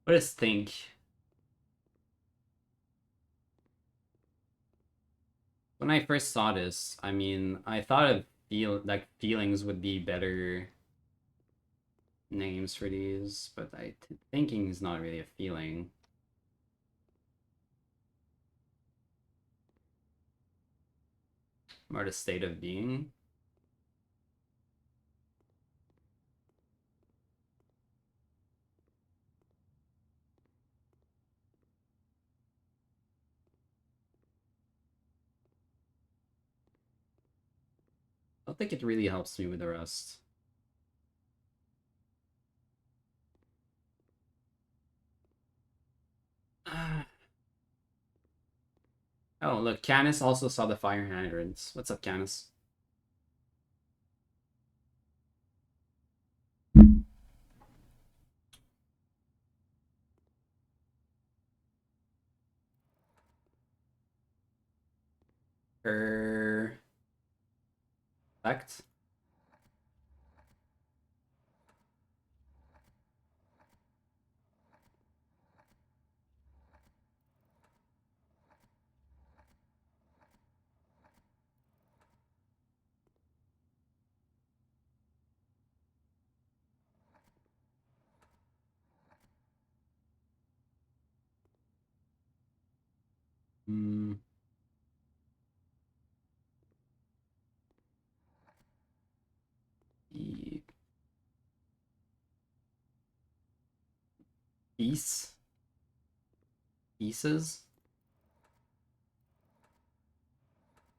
What is think? When I first saw this, I mean, I thought of feelings would be better names for these, but thinking is not really a feeling. More the state of being. don't think it really helps me with the rest. Oh, look, Canis also saw the fire hydrants. What's up, Canis? Perfect. Hmm. Piece? Pieces?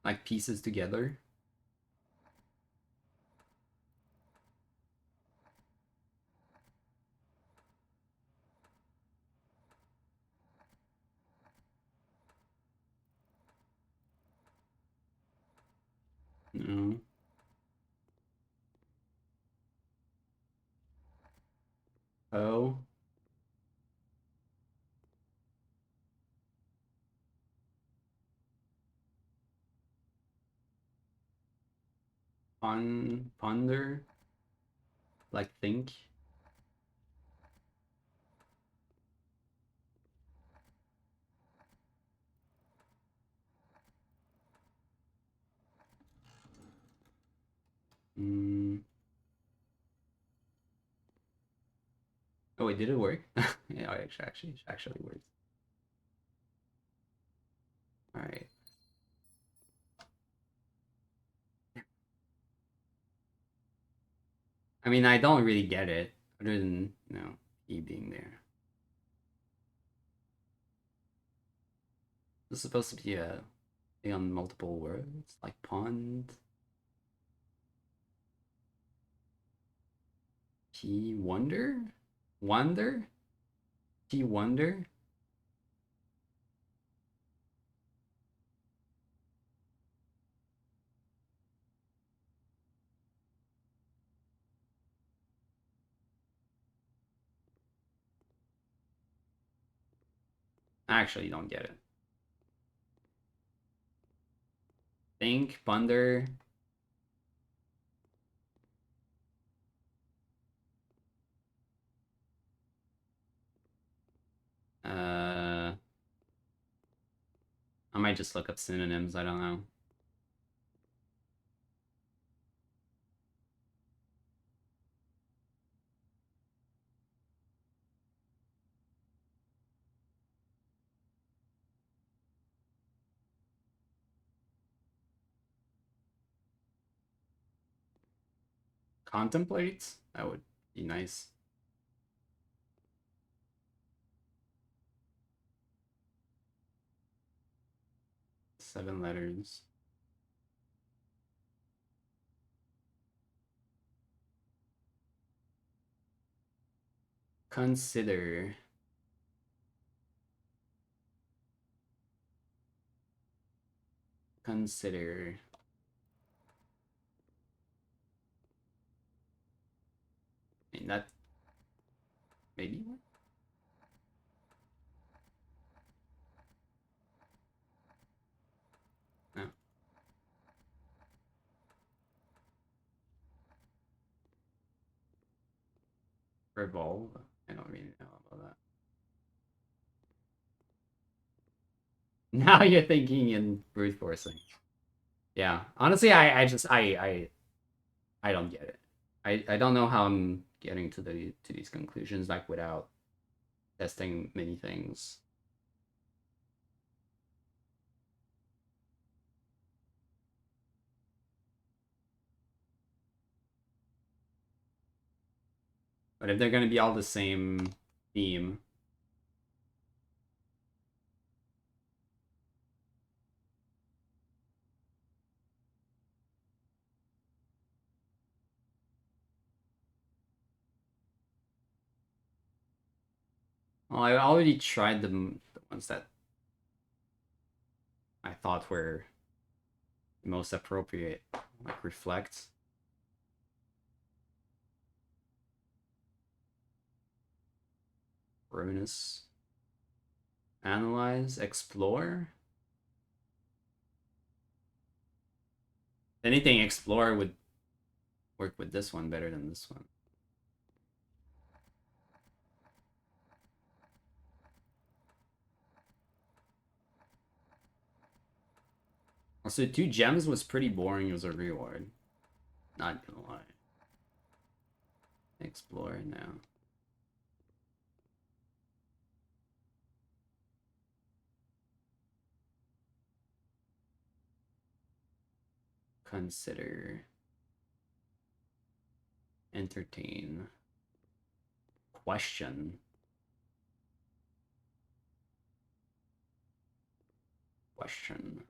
Like pieces together? No. Oh. Ponder? Like think? Mm. Oh wait, did it work? Yeah, it actually worked. Alright. I mean, I don't really get it, other than, he being there. This is supposed to be a thing on multiple words, like pond. P wonder? Wonder? P wonder? I actually don't get it. Think, ponder. I might just look up synonyms, I don't know. Contemplate? That would be nice. Seven letters. Consider. Consider. I mean, that maybe. No. Revolve. I don't really know about that. Now you're thinking in brute forcing. Yeah. Honestly, I don't get it. I don't know how I'm getting to these conclusions like without testing many things. But if they're gonna be all the same theme, Well, I already tried the ones that I thought were most appropriate, like reflect. Ruinous. Analyze. Explore. Anything explore would work with this one better than this one. Also, 2 gems was pretty boring as a reward. Not gonna lie. Explore now. Consider. Entertain. Question. Question.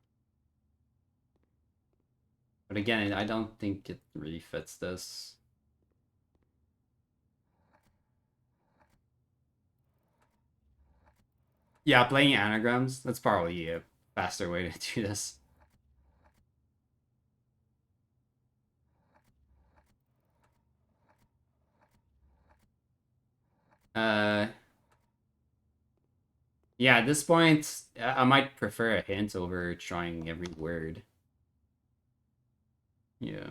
But again, I don't think it really fits this. Yeah, playing anagrams, that's probably a faster way to do this. Uh, yeah, at this point, I might prefer a hint over trying every word. Yeah.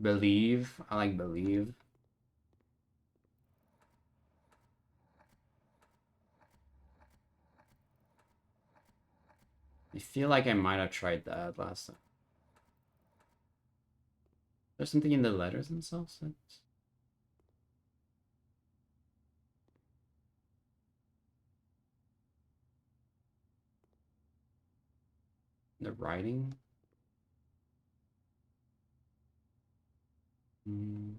Believe. I like believe. I feel like I might have tried that last time. There's something in the letters themselves. The writing. Mm.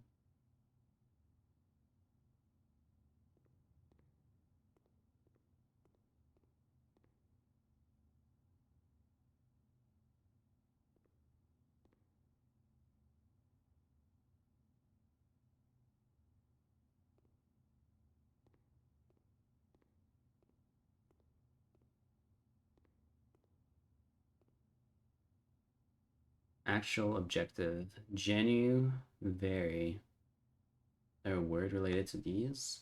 Actual objective. Genu. Very. There a word related to these?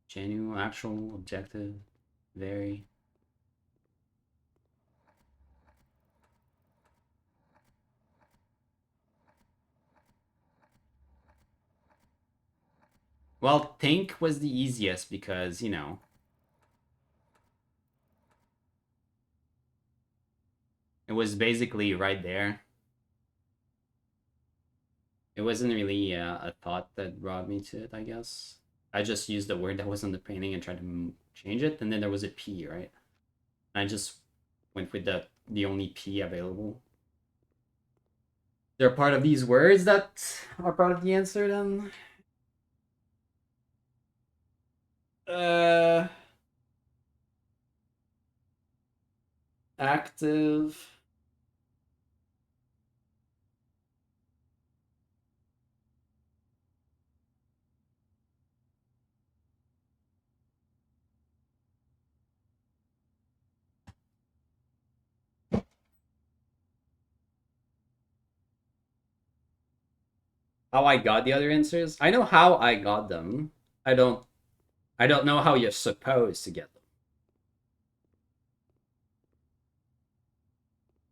Genu. Actual objective. Very. Well, think was the easiest because, you know, it was basically right there. It wasn't really a thought that brought me to it, I guess. I just used the word that was on the painting and tried to change it, and then there was a P, right? I just went with the only P available. They're part of these words that are part of the answer, then. Uh, active. How I got the other answers? I know how I got them. I don't. I don't know how you're supposed to get them.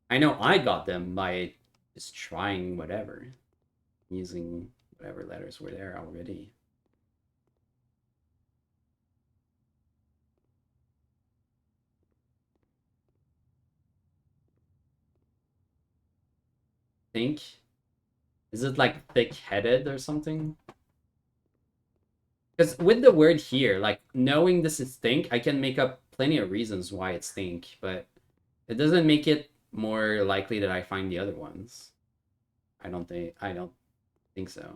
I know I got them by just trying whatever, using whatever letters were there already. Think? Is it like thick-headed or something? Because with the word here, like knowing this is think, I can make up plenty of reasons why it's think, but it doesn't make it more likely that I find the other ones. I don't think so.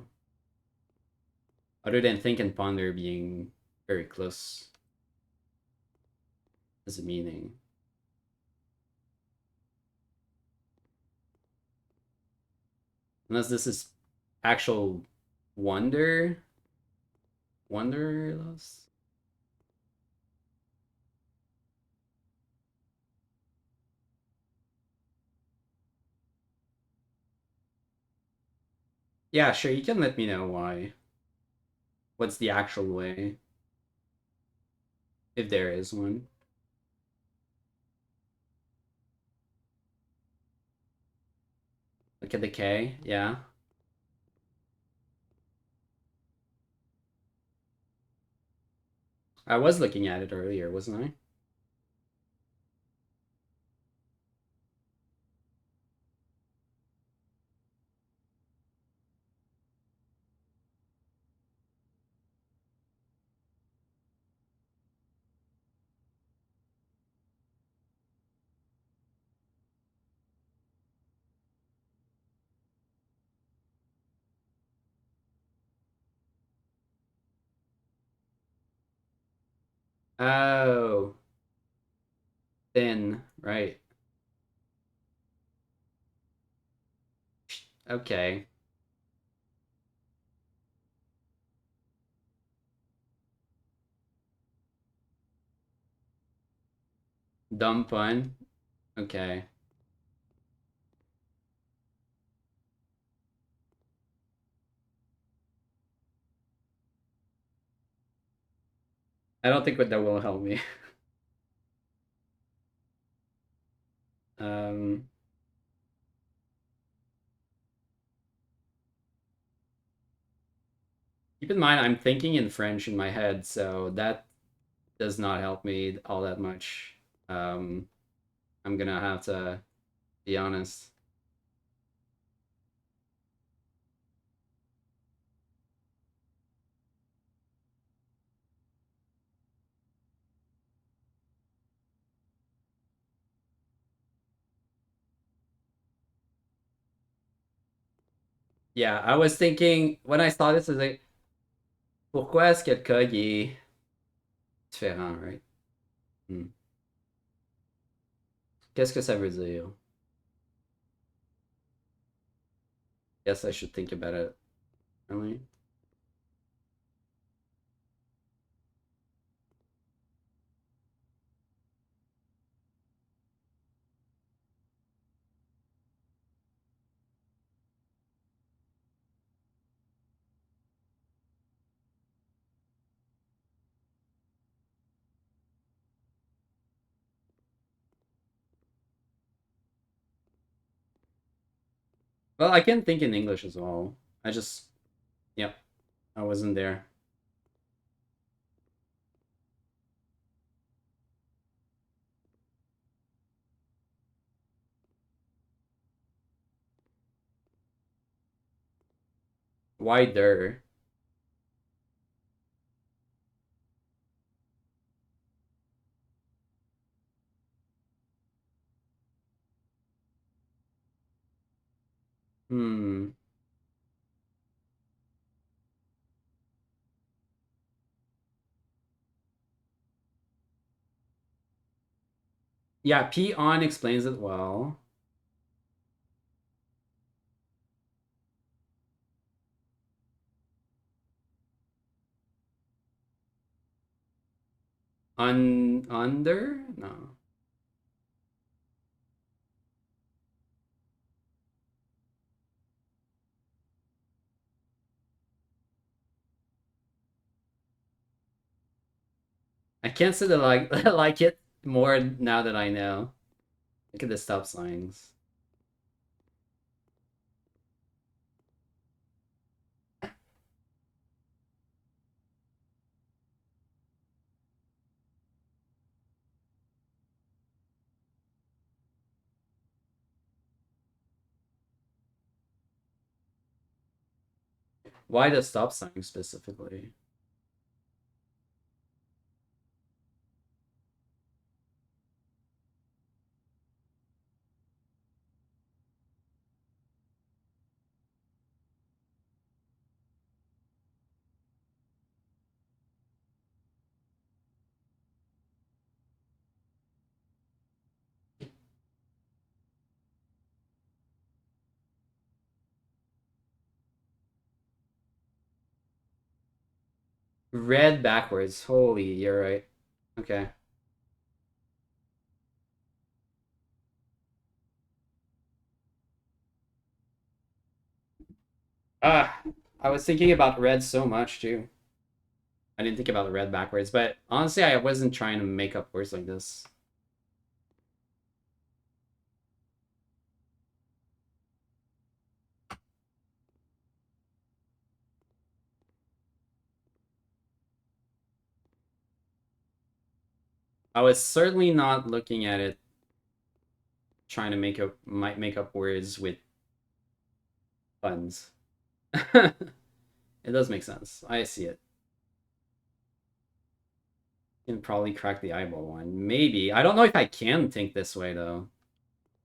Other than think and ponder being very close. as a meaning. Unless this is actual wonder, wonderlust. Yeah, sure. You can let me know why. What's the actual way, if there is one. Look at the K. Yeah, I was looking at it earlier, wasn't I? Oh, thin. Right. Okay. Dumb pun. Okay. I don't think that will help me. Um, keep in mind, I'm thinking in French in my head, so that does not help me all that much. Um, I'm gonna have to be honest. Yeah, I was thinking when I saw this, I was like, pourquoi est-ce que le code est différent, right? Hmm. Qu'est-ce que ça veut dire? Guess I should think about it. Really? Well, I can think in English as well. I just, yep, I wasn't there. Why there? Hmm. Yeah, P on explains it well. Under? No. I can't say that like I like it more now that I know. Look at the stop signs. Why the stop sign specifically? Red backwards. Holy, you're right. Okay. Ah, I was thinking about red so much too. I didn't think about red backwards, but honestly, I wasn't trying to make up words like this. I was certainly not looking at it trying to might make up words with puns. It does make sense. I see it. Can probably crack the eyeball one. Maybe. I don't know if I can think this way though.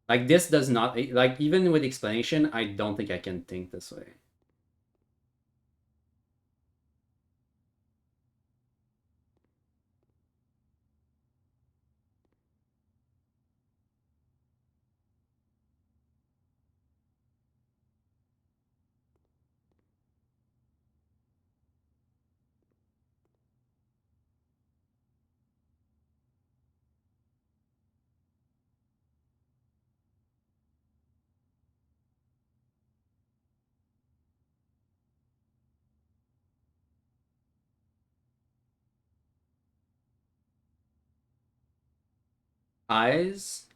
Like this does not like even with explanation, I don't think I can think this way. Eyes,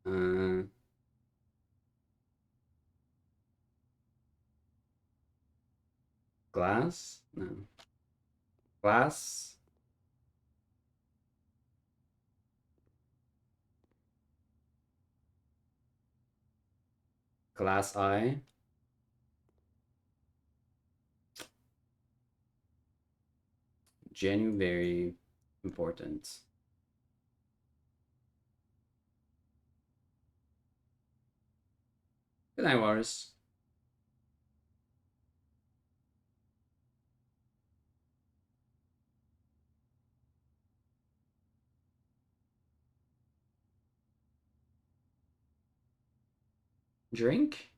uh, glass, no, glass, glass eye, Genu very important. Good night, Wars. Drink?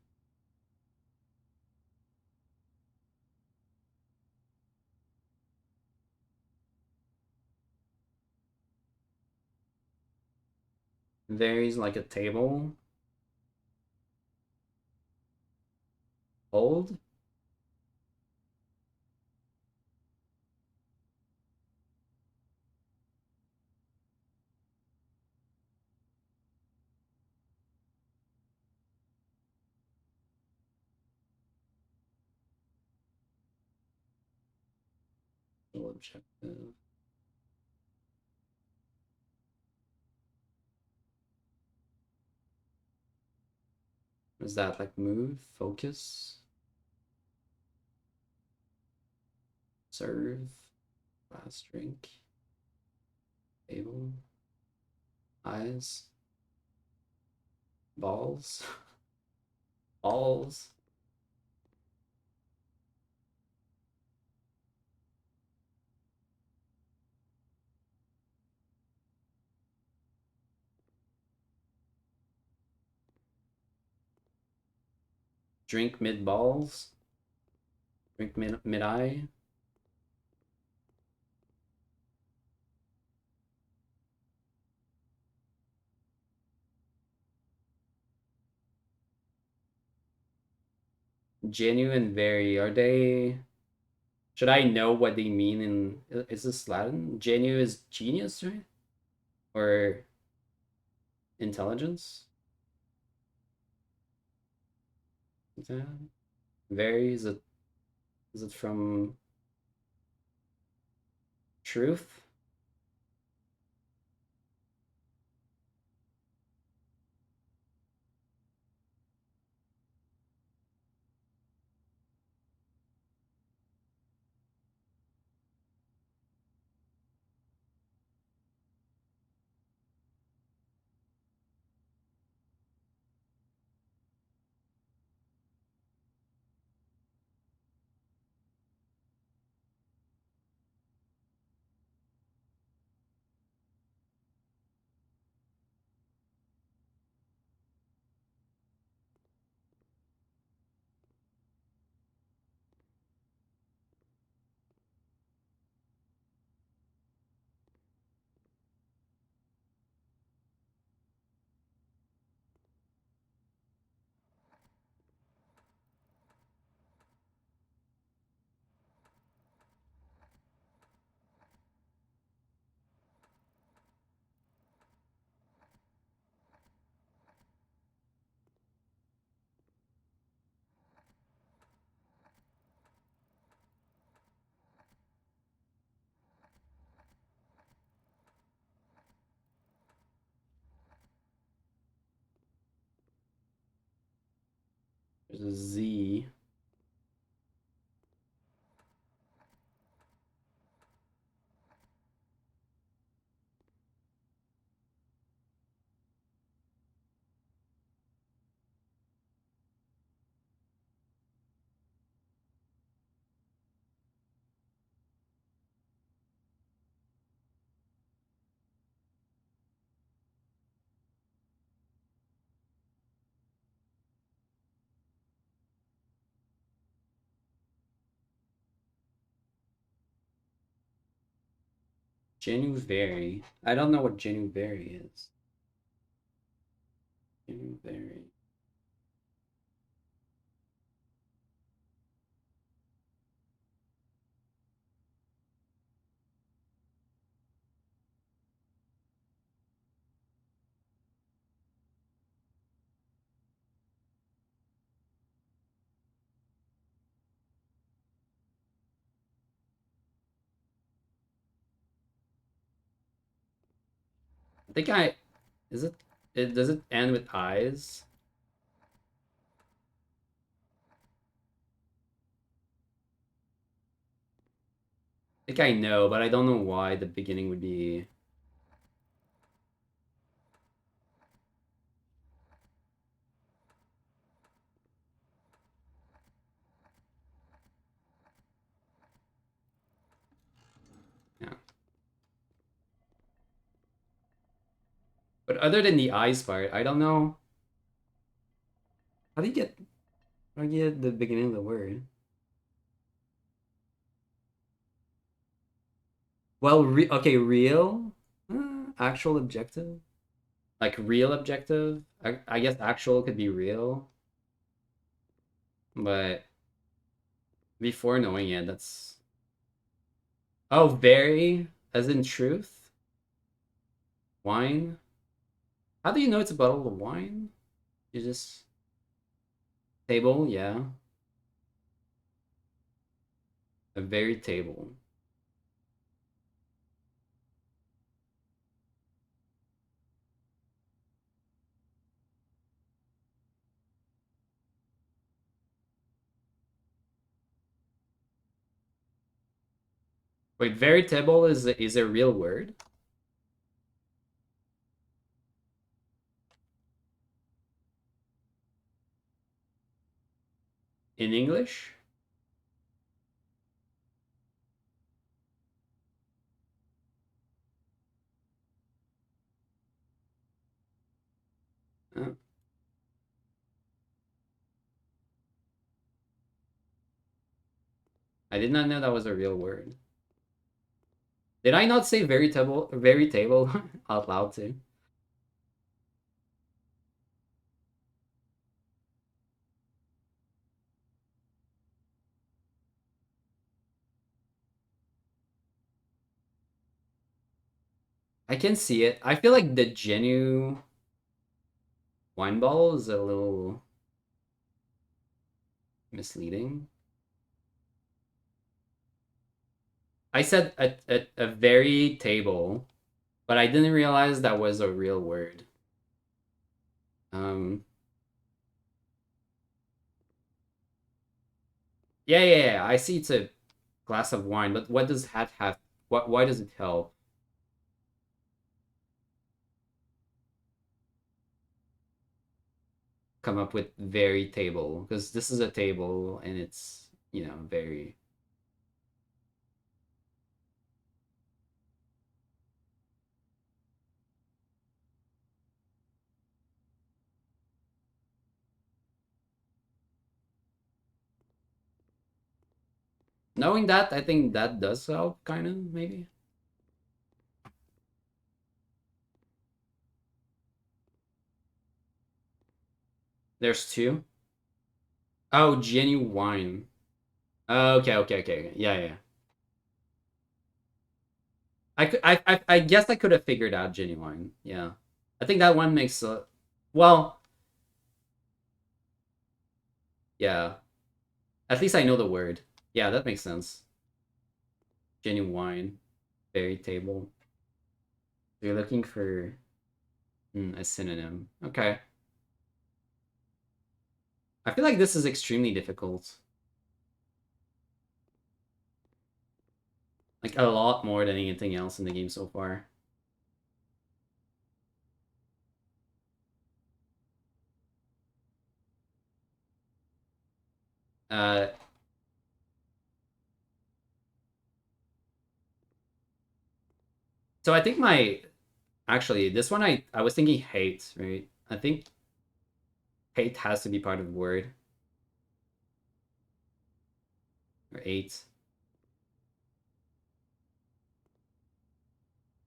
Varies like a table. Old? Objective. Is that like move, focus, serve, glass drink, table, eyes, balls, balls, drink mid balls, drink mid eye, genuine very. Are they? Should I know what they mean in? Is this Latin? Genu is genius, right? Or intelligence? Is that very? Is it from truth? There's a Z. January. I don't know what January is. January. I think I is it does it end with eyes? I think I know, but I don't know why the beginning would be. Yeah. But other than the eyes part, I don't know. How do you get the beginning of the word? Well, okay, real, actual objective, like real objective. I guess actual could be real, but before knowing it, that's oh, very, as in truth. Wine. How do you know it's a bottle of wine? You just table, yeah, a very table. Wait, very table is a real word in English? Uh, I did not know that was a real word. Did I not say very table out loud too? I can see it. I feel like the Genu wine bottle is a little misleading. I said a very table, but I didn't realize that was a real word. Um, yeah. I see it's a glass of wine, but what does that have? What? Why does it help? Come up with very table because this is a table and it's very. Knowing that, I think that does help, kind of maybe. There's two. Oh, genuine. Okay. Yeah. I guess I could have figured out genuine. Yeah, I think that one makes well, yeah. At least I know the word. Yeah, that makes sense. Genuine, very table. You're looking for a synonym. Okay. I feel like this is extremely difficult. Like a lot more than anything else in the game so far. Uh, so I think actually this one I was thinking hate, right? I think hate has to be part of the word or eight.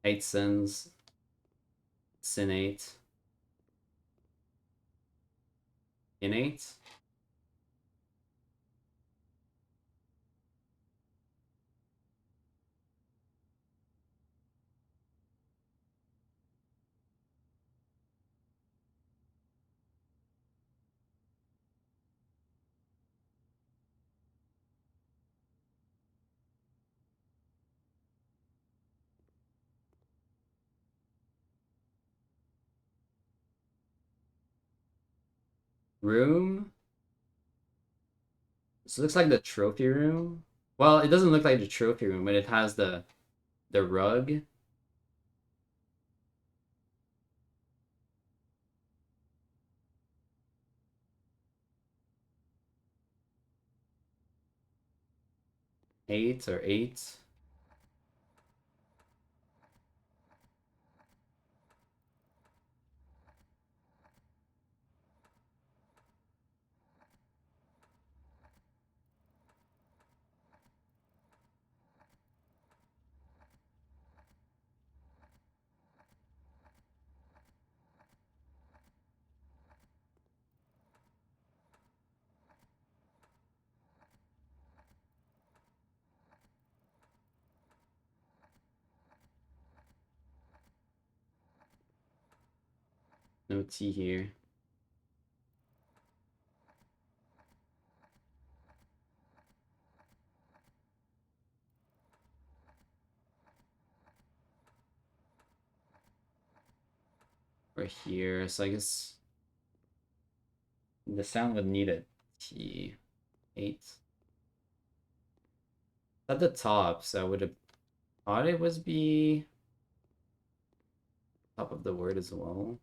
Eight sins, sin eight, innate. Room. This looks like the trophy room. Well, it doesn't look like the trophy room, but it has the rug. Eight or eight. No T here. Or here. So I guess the sound would need a T. Eight. At the top, so I would have thought it was be top of the word as well.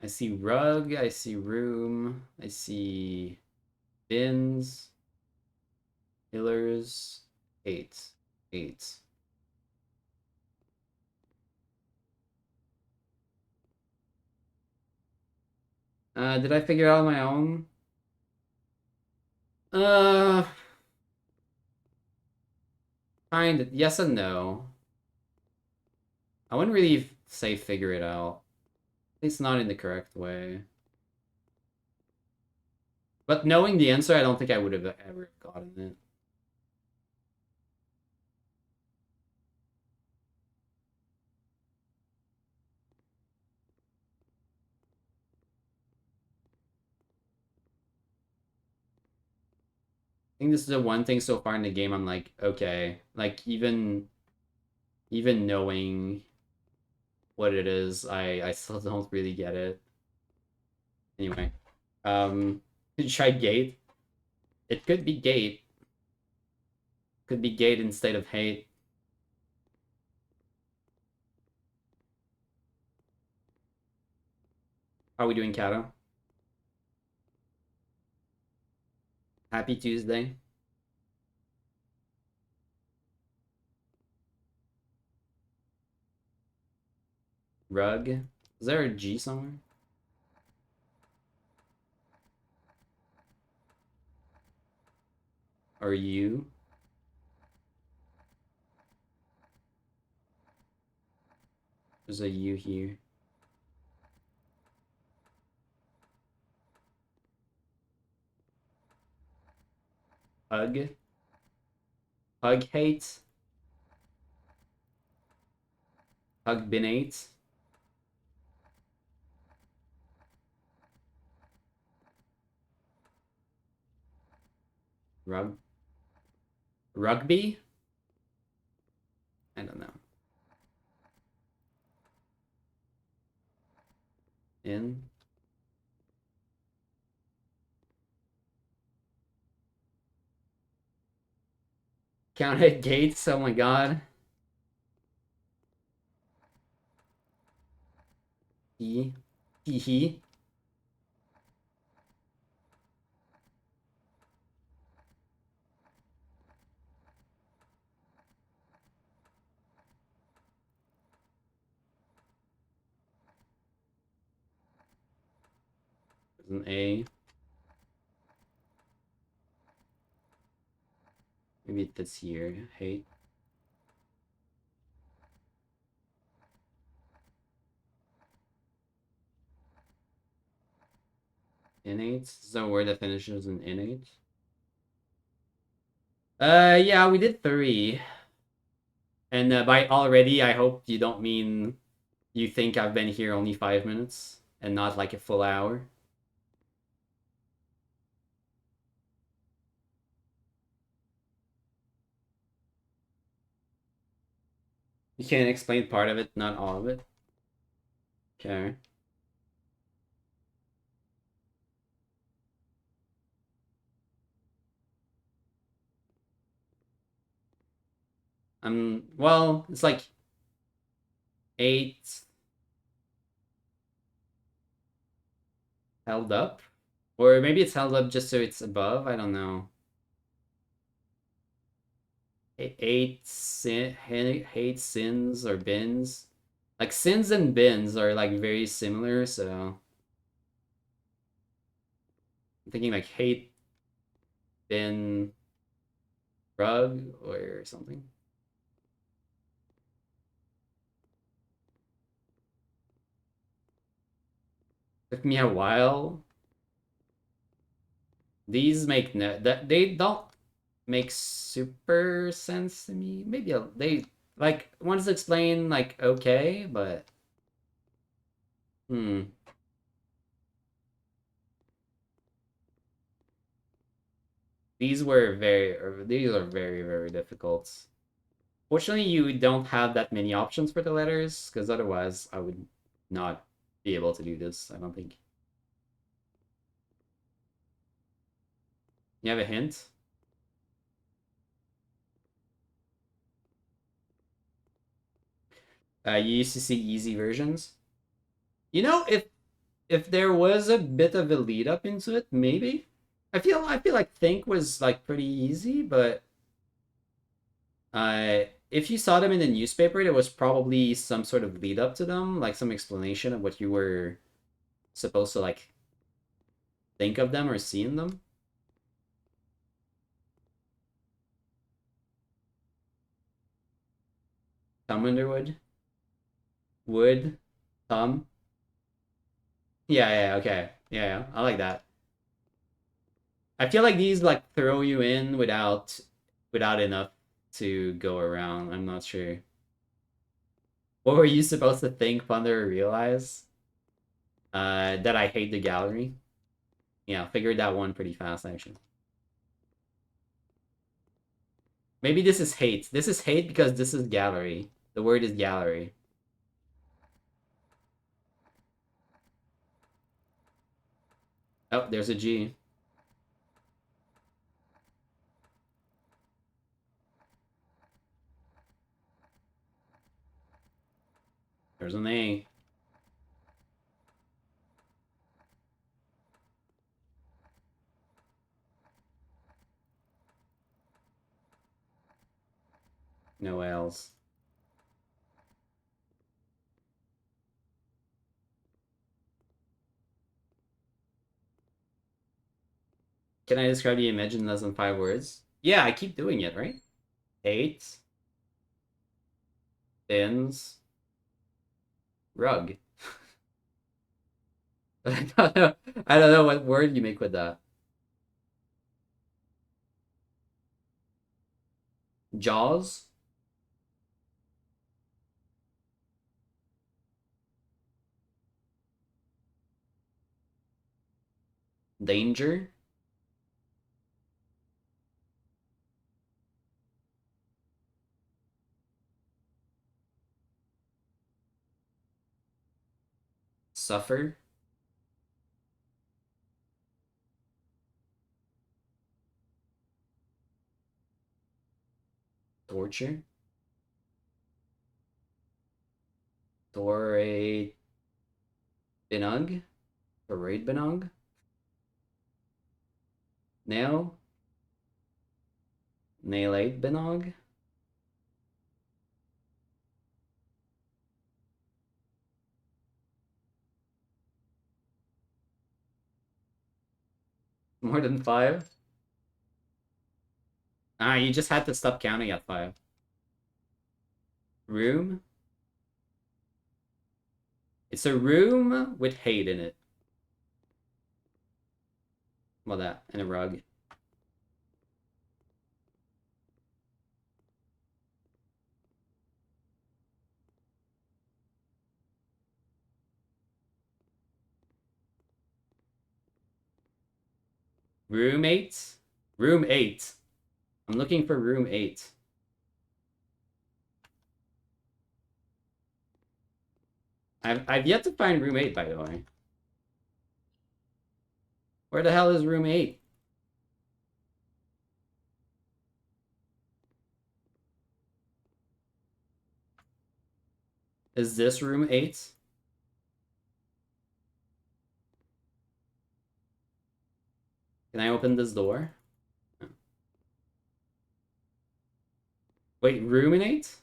I see rug, I see room, I see bins, pillars, eight, eight. Did I figure out on my own? Uh, kind of, yes and no. I wouldn't really say figure it out. It's not in the correct way. But knowing the answer, I don't think I would have ever gotten it. I think this is the one thing so far in the game I'm like, okay, like even knowing what it is, I still don't really get it. Anyway, did you try gate? It could be gate. Could be gate instead of hate. How are we doing, Kato? Happy Tuesday. Rug. Is there a G somewhere? Or U? There's a U here. Hug. Hug hate. Hug binate. Rug. Rugby? I don't know. In. Counted gates. Oh my god. He. He. There's an A. Maybe it fits here. Hate. Innate. Is that a word that finishes in innate? Yeah, we did 3. And by already, I hope you don't mean you think I've been here only 5 minutes and not like a full hour. You can't explain part of it, not all of it. Okay. Well, it's like 8 held up. Or maybe it's held up just so it's above. I don't know. Hate sins or bins. Like sins and bins are like very similar, so I'm thinking like hate bin rug or something. Took me a while. These make no that they don't make super sense to me. Maybe they like one's explain like okay, but hmm. These are very, very difficult. Fortunately, you don't have that many options for the letters, because otherwise I would not be able to do this, I don't think. You have a hint? You used to see easy versions. You know, if there was a bit of a lead up into it, maybe. I feel like Think was like pretty easy, but if you saw them in the newspaper, there was probably some sort of lead up to them, like some explanation of what you were supposed to like think of them or see in them. Tom Underwood, Wood, Tom. Yeah, yeah, okay, yeah, yeah, I like that. I feel like these like throw you in without enough to go around. I'm not sure. What were you supposed to think, ponder, or realize? That I hate the gallery. Yeah, figured that one pretty fast actually. Maybe this is hate. This is hate because this is gallery. The word is gallery. Oh, there's a G. There's an A. No L's. Can I describe the image in less than 5 words? Yeah, I keep doing it, right? 8. Bins. Rug. I don't know what word you make with that. Jaws. Danger. Suffer. Torture. Torre Binug. Torre Binug. Nail. Nailate Binog. More than 5? Ah, you just had to stop counting at 5. Room? It's a room with hate in it. Well, that. And a rug. Room 8? Room 8. I'm looking for room 8. I've yet to find room 8, by the way. Where the hell is room 8? Is this room 8? Can I open this door? Wait, ruminate?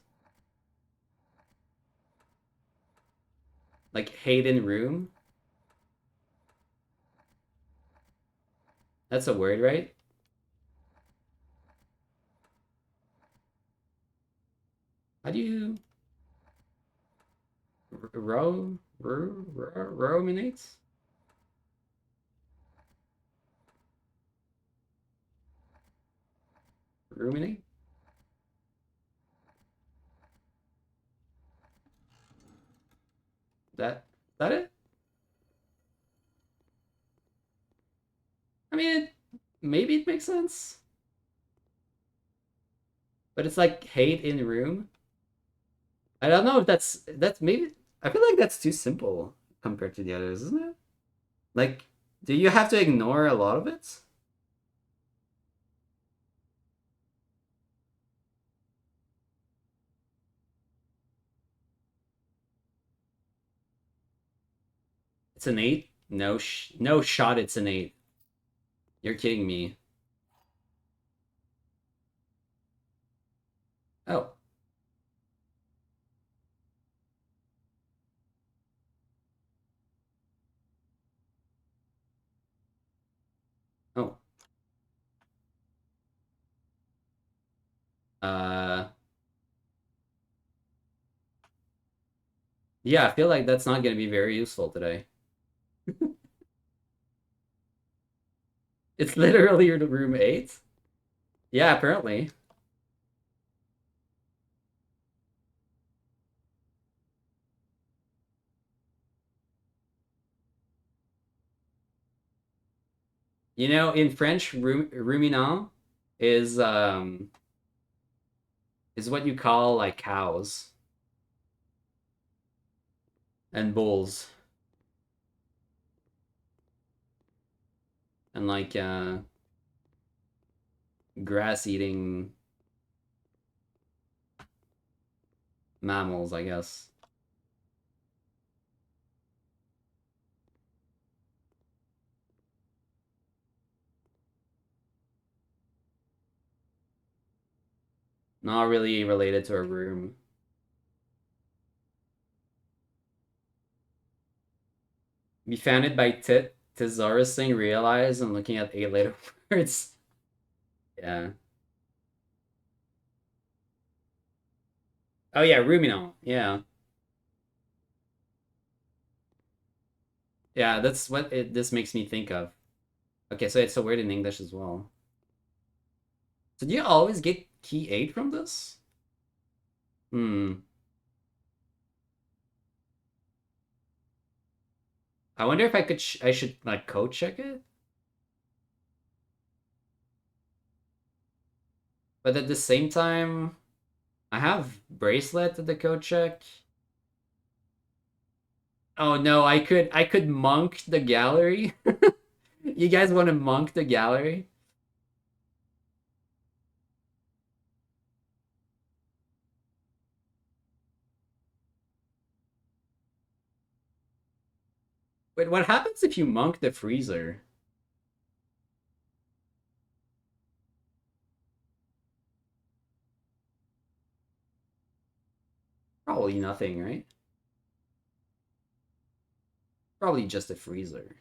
Like Hayden room? That's a word, right? How do you ruminate? Ruminate? That it? I mean, maybe it makes sense. But it's like hate in room. I don't know if that's maybe I feel like that's too simple compared to the others, isn't it? Like, do you have to ignore a lot of it? It's an 8? No shot it's an 8. You're kidding me. Oh. Oh. Uh yeah, I feel like that's not gonna be very useful today. It's literally your room 8? Yeah, apparently. You know, in French, ruminant is um is what you call like cows and bulls and like grass eating mammals, I guess. Not really related to a room. We found it by Thesaurus saying realize and looking at 8 later words. Yeah. Oh yeah, ruminant. Yeah. Yeah, that's what this makes me think of. Okay, so it's a word in English as well. So do you always get key 8 from this? Hmm. I wonder if I should like code check it? But at the same time, I have bracelet at the code check. Oh no, I could monk the gallery. You guys want to monk the gallery? Wait, what happens if you monk the freezer? Probably nothing, right? Probably just a freezer.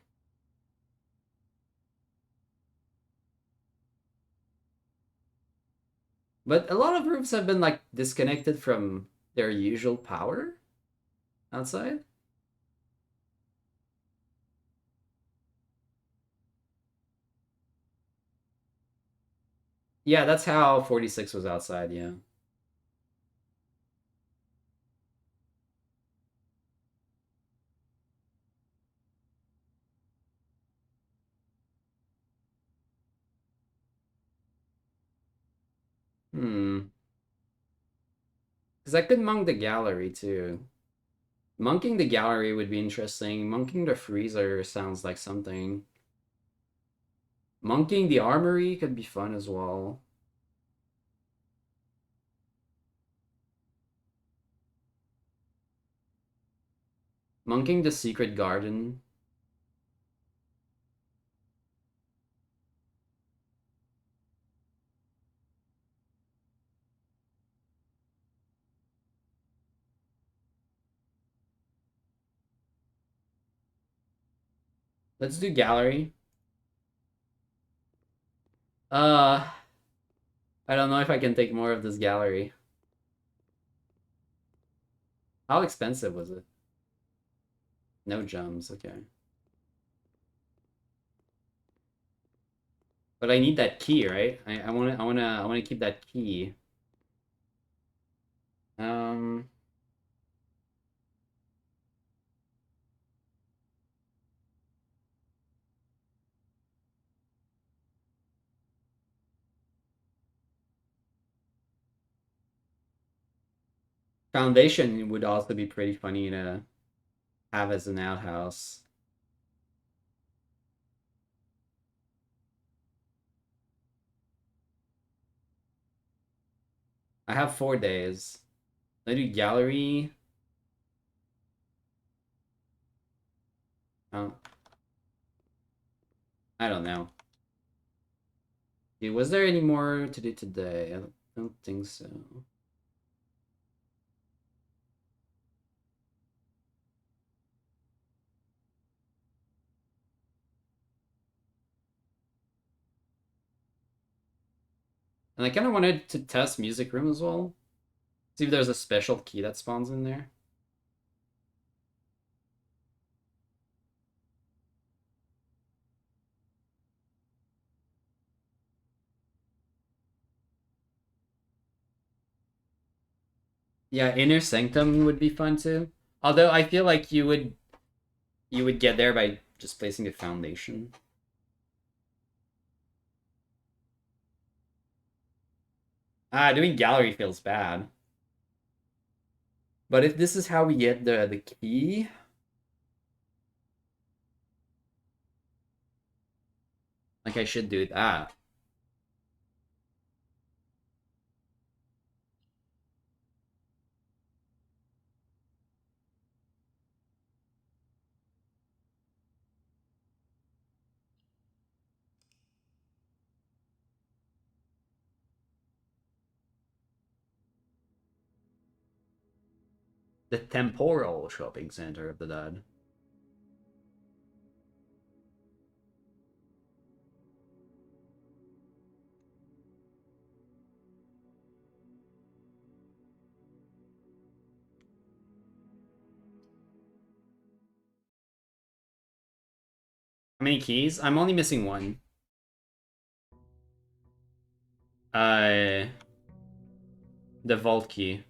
But a lot of roofs have been like disconnected from their usual power outside. Yeah, that's how 46 was outside, yeah. Hmm. Because I could monk the gallery too. Monking the gallery would be interesting. Monking the freezer sounds like something. Monking the armory could be fun as well. Monking the secret garden. Let's do gallery. Uh, I don't know if I can take more of this gallery. How expensive was it? No gems, okay. But I need that key, right? I wanna keep that key. Um, Foundation would also be pretty funny to have as an outhouse. I have 4 days. I do gallery. Oh, I don't know. Dude, was there any more to do today? I don't think so. And I kind of wanted to test Music Room as well. See if there's a special key that spawns in there. Yeah, Inner Sanctum would be fun too. Although I feel like you would get there by just placing a foundation. Doing gallery feels bad. But if this is how we get the key, like I should do that. The temporal shopping center of the dead. How many keys? I'm only missing one. Uh, the vault key.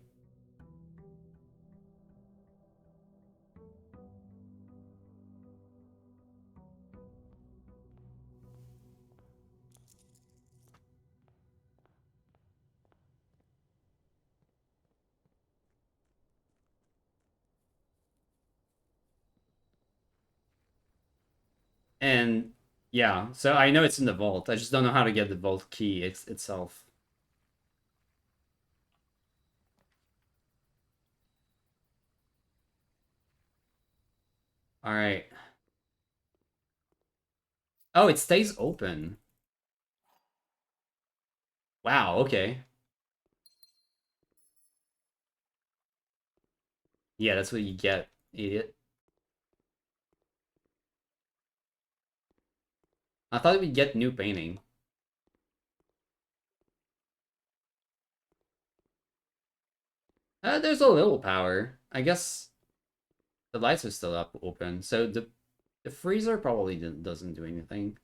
And yeah, so I know it's in the vault. I just don't know how to get the vault key itself. All right. Oh, it stays open. Wow, okay. Yeah, that's what you get, idiot. I thought we'd get new painting. There's a little power. I guess the lights are still up open, so the freezer probably doesn't do anything.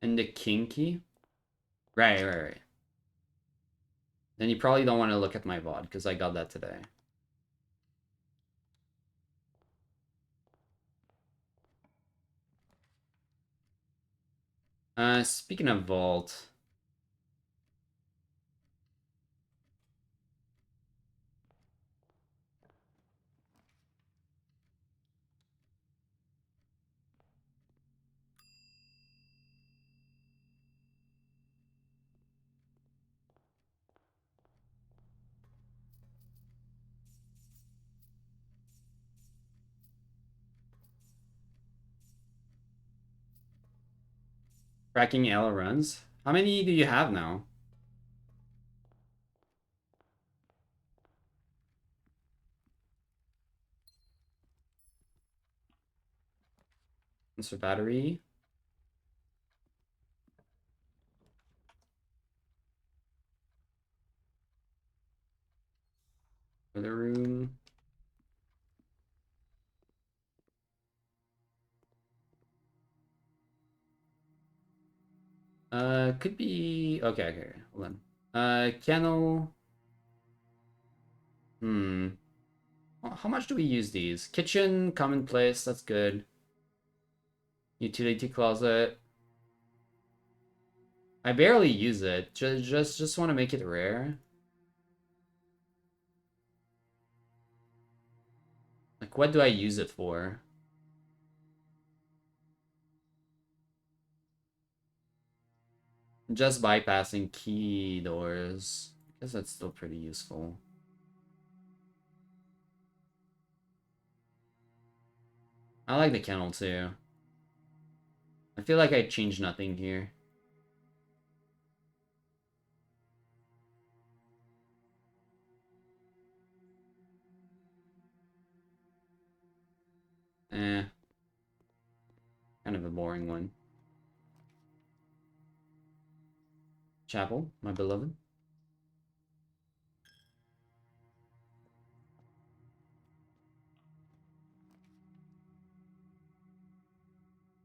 And the king key? Right, right, right. Then you probably don't want to look at my VOD, because I got that today. Speaking of vault, cracking L runs. How many do you have now? Mr. Battery. Other room. Could be... Okay, okay, hold on. Kennel. Hmm. How much do we use these? Kitchen, commonplace, that's good. Utility closet. I barely use it. Just want to make it rare. Like, what do I use it for? Just bypassing key doors. I guess that's still pretty useful. I like the kennel too. I feel like I changed nothing here. Eh, kind of a boring one. Chapel, my beloved.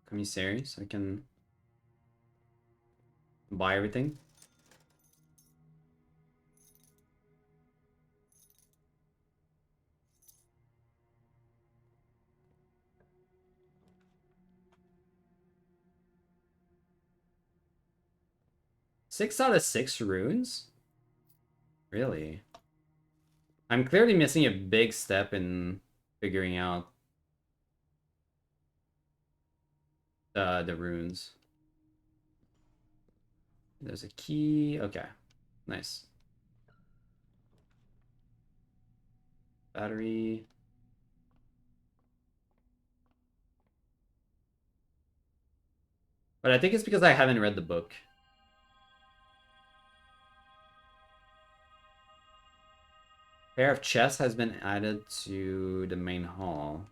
Commissary, so I can buy everything. Six out of six runes? Really? I'm clearly missing a big step in figuring out the runes. There's a key. Okay, nice. Battery. But I think it's because I haven't read the book. Pair of chests has been added to the main hall.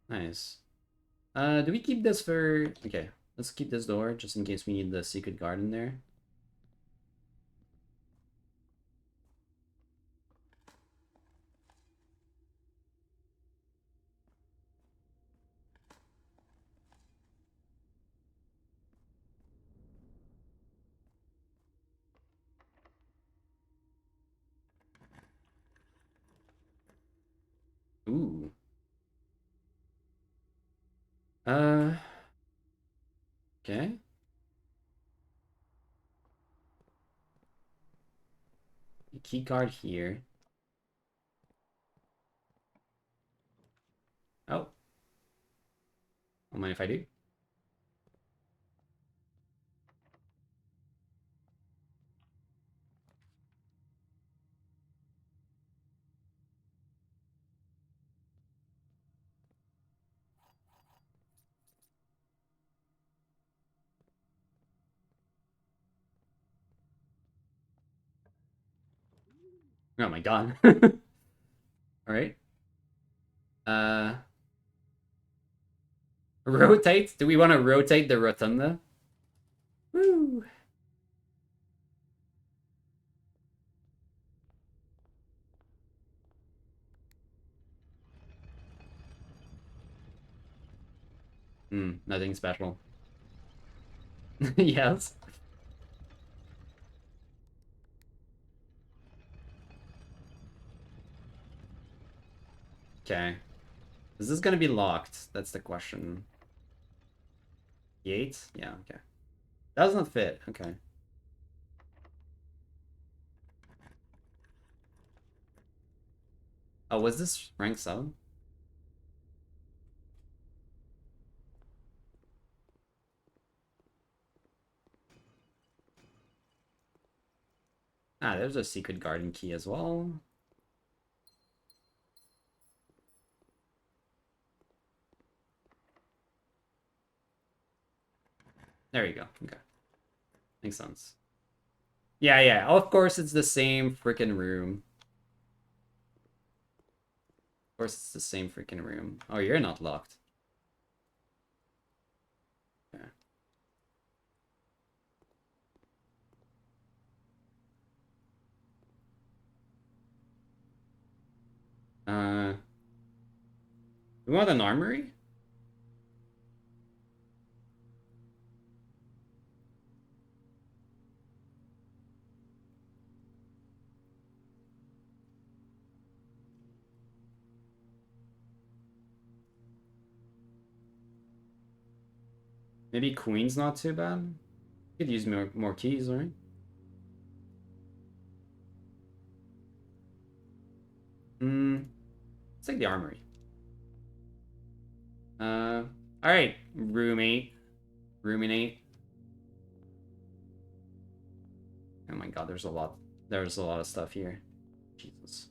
Nice. Do we keep this for... Okay, let's keep this door just in case we need the secret garden there. Ooh. Uh, okay. Key card here. Oh. Don't mind if I do. Oh my god. All right. Uh, rotate. Do we want to rotate the rotunda? Woo. Nothing special. Yes. Okay. Is this gonna be locked? That's the question. Gate? Yeah, okay. Doesn't fit. Okay. Oh, was this rank 7? Ah, there's a secret garden key as well. There you go. Okay. Makes sense. Yeah, yeah. Of course, it's the same freaking room. Of course, it's the same freaking room. Oh, you're not locked. Yeah. Uh, we want an armory? Maybe queen's not too bad. Could use more keys, right? Hmm. Let's take the armory. All right. Room 8. Ruminate. Oh my god, there's a lot. There's a lot of stuff here. Jesus.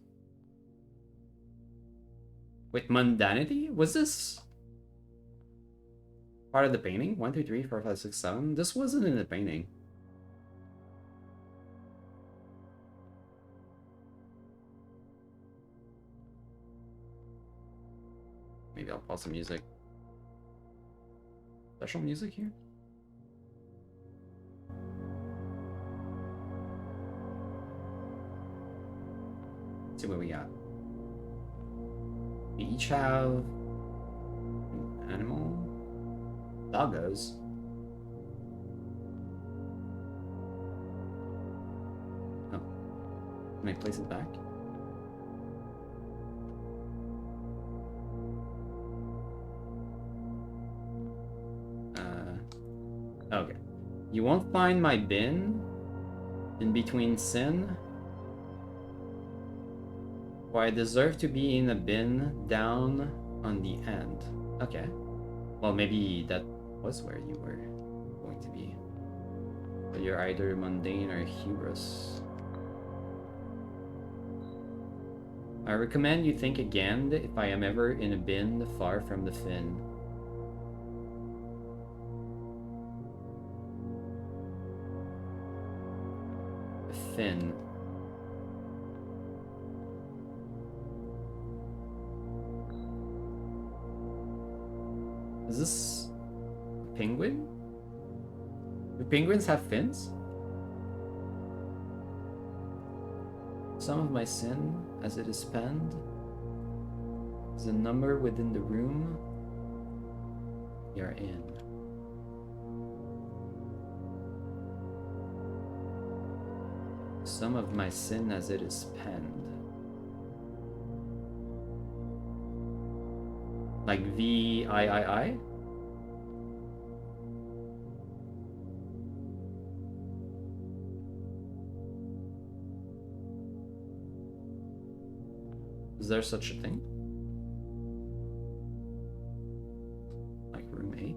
With mundanity? Was this part of the painting? 1, 2, 3, 4, 5, 6, 7? This wasn't in the painting. Maybe I'll pause the music. Special music here? Let's see what we got. We each have an animal. Doggos. Oh. Can I place it back? Okay. You won't find my bin in between sin. For I deserve to be in a bin down on the end. Okay. Well, maybe that was where you were going to be. But you're either mundane or hubris. I recommend you think again if I am ever in a bin far from the fin. The fin. Is this a penguin? Do penguins have fins? Some of my sin, as it is penned, is a number within the room you're in. Some of my sin as it is penned. Like V-I-I-I? Is there such a thing? Like room 8?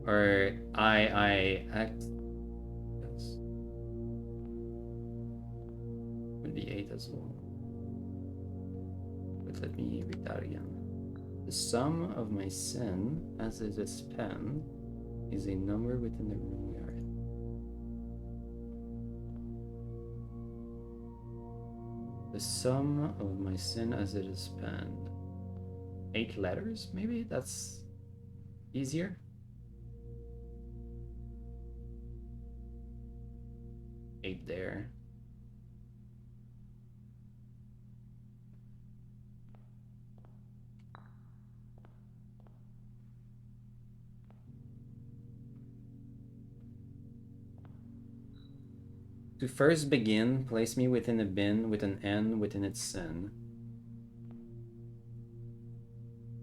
Or I-I-X? Yes. Would be 8 as well. But let me read that again. The sum of my sin, as it is penned, is a number within the room we are in. The sum of my sin as it is penned. 8 letters, maybe? That's easier. 8 there. To first begin, place me within a bin with an N within its sin.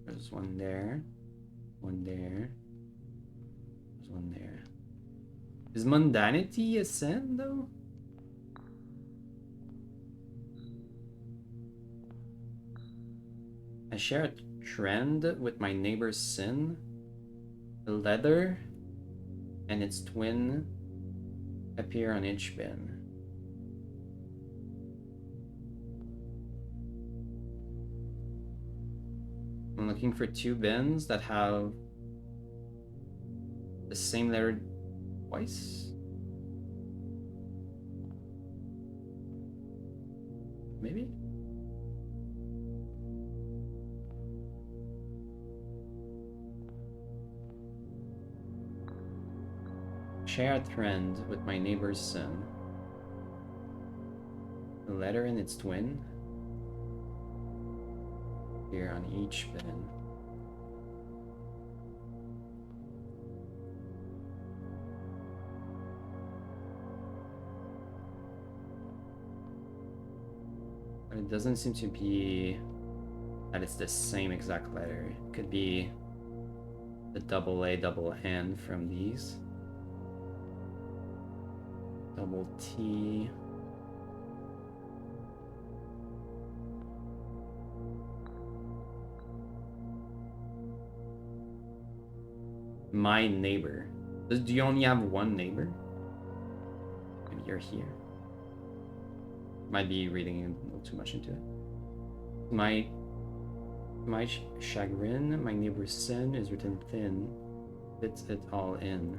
There's one there. One there. There's one there. Is mundanity a sin, though? I share a trend with my neighbor's sin. The leather and its twin appear on each bin. I'm looking for 2 bins that have the same letter twice. Maybe? Share a trend with my neighbor's son. A letter and its twin here on each bin. But it doesn't seem to be that it's the same exact letter. It could be the double A, double N from these. Double T. My neighbor. Do you only have one neighbor? Maybe you're here. Might be reading a little too much into it. My chagrin, my neighbor's sin is written thin, fits it all in.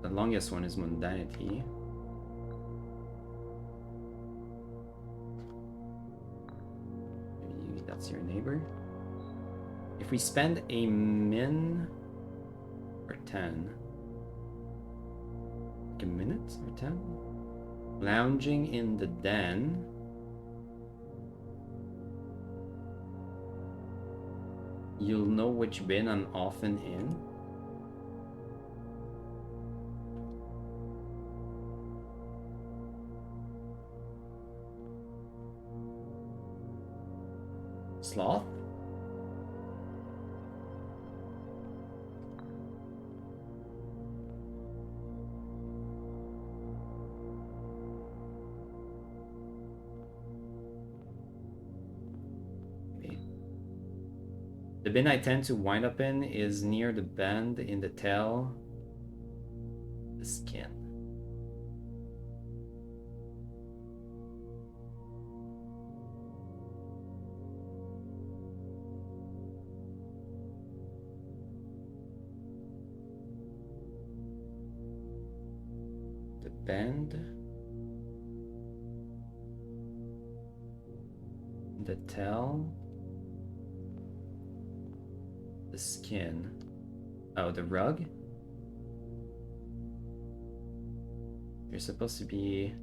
The longest one is mundanity. Maybe that's your neighbor. If we spend a min or 10, like a minute or 10, lounging in the den, you'll know which bin I'm often in. Sloth? Okay. The bin I tend to wind up in is near the bend in the tail, the skin. Bend, the tail, the skin. Oh, the rug? You're supposed to be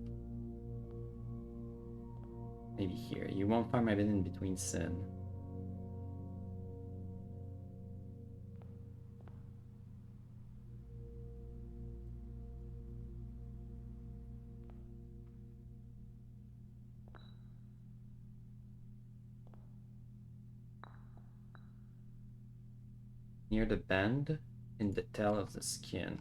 maybe here. You won't find my bin in between sin. Near the bend in the tail of the skin.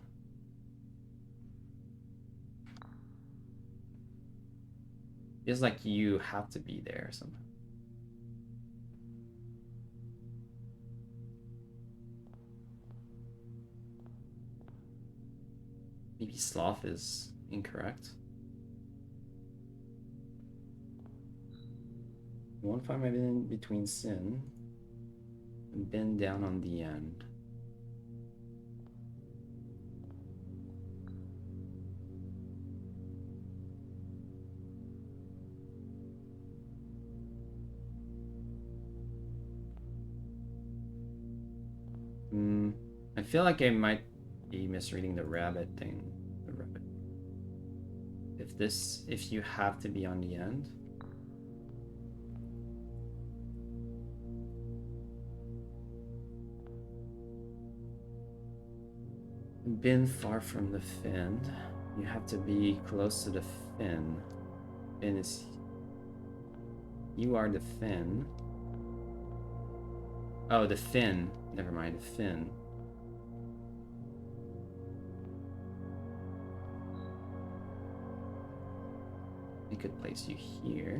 Feels like you have to be there or something. Maybe sloth is incorrect. You won't find my bin between sin and bin down on the end. I feel like I might be misreading the rabbit thing. The rabbit. If you have to be on the end. Bin far from the fin. You have to be close to the fin. Fin is... You are the fin. Oh, the fin. Never mind, the fin. We could place you here.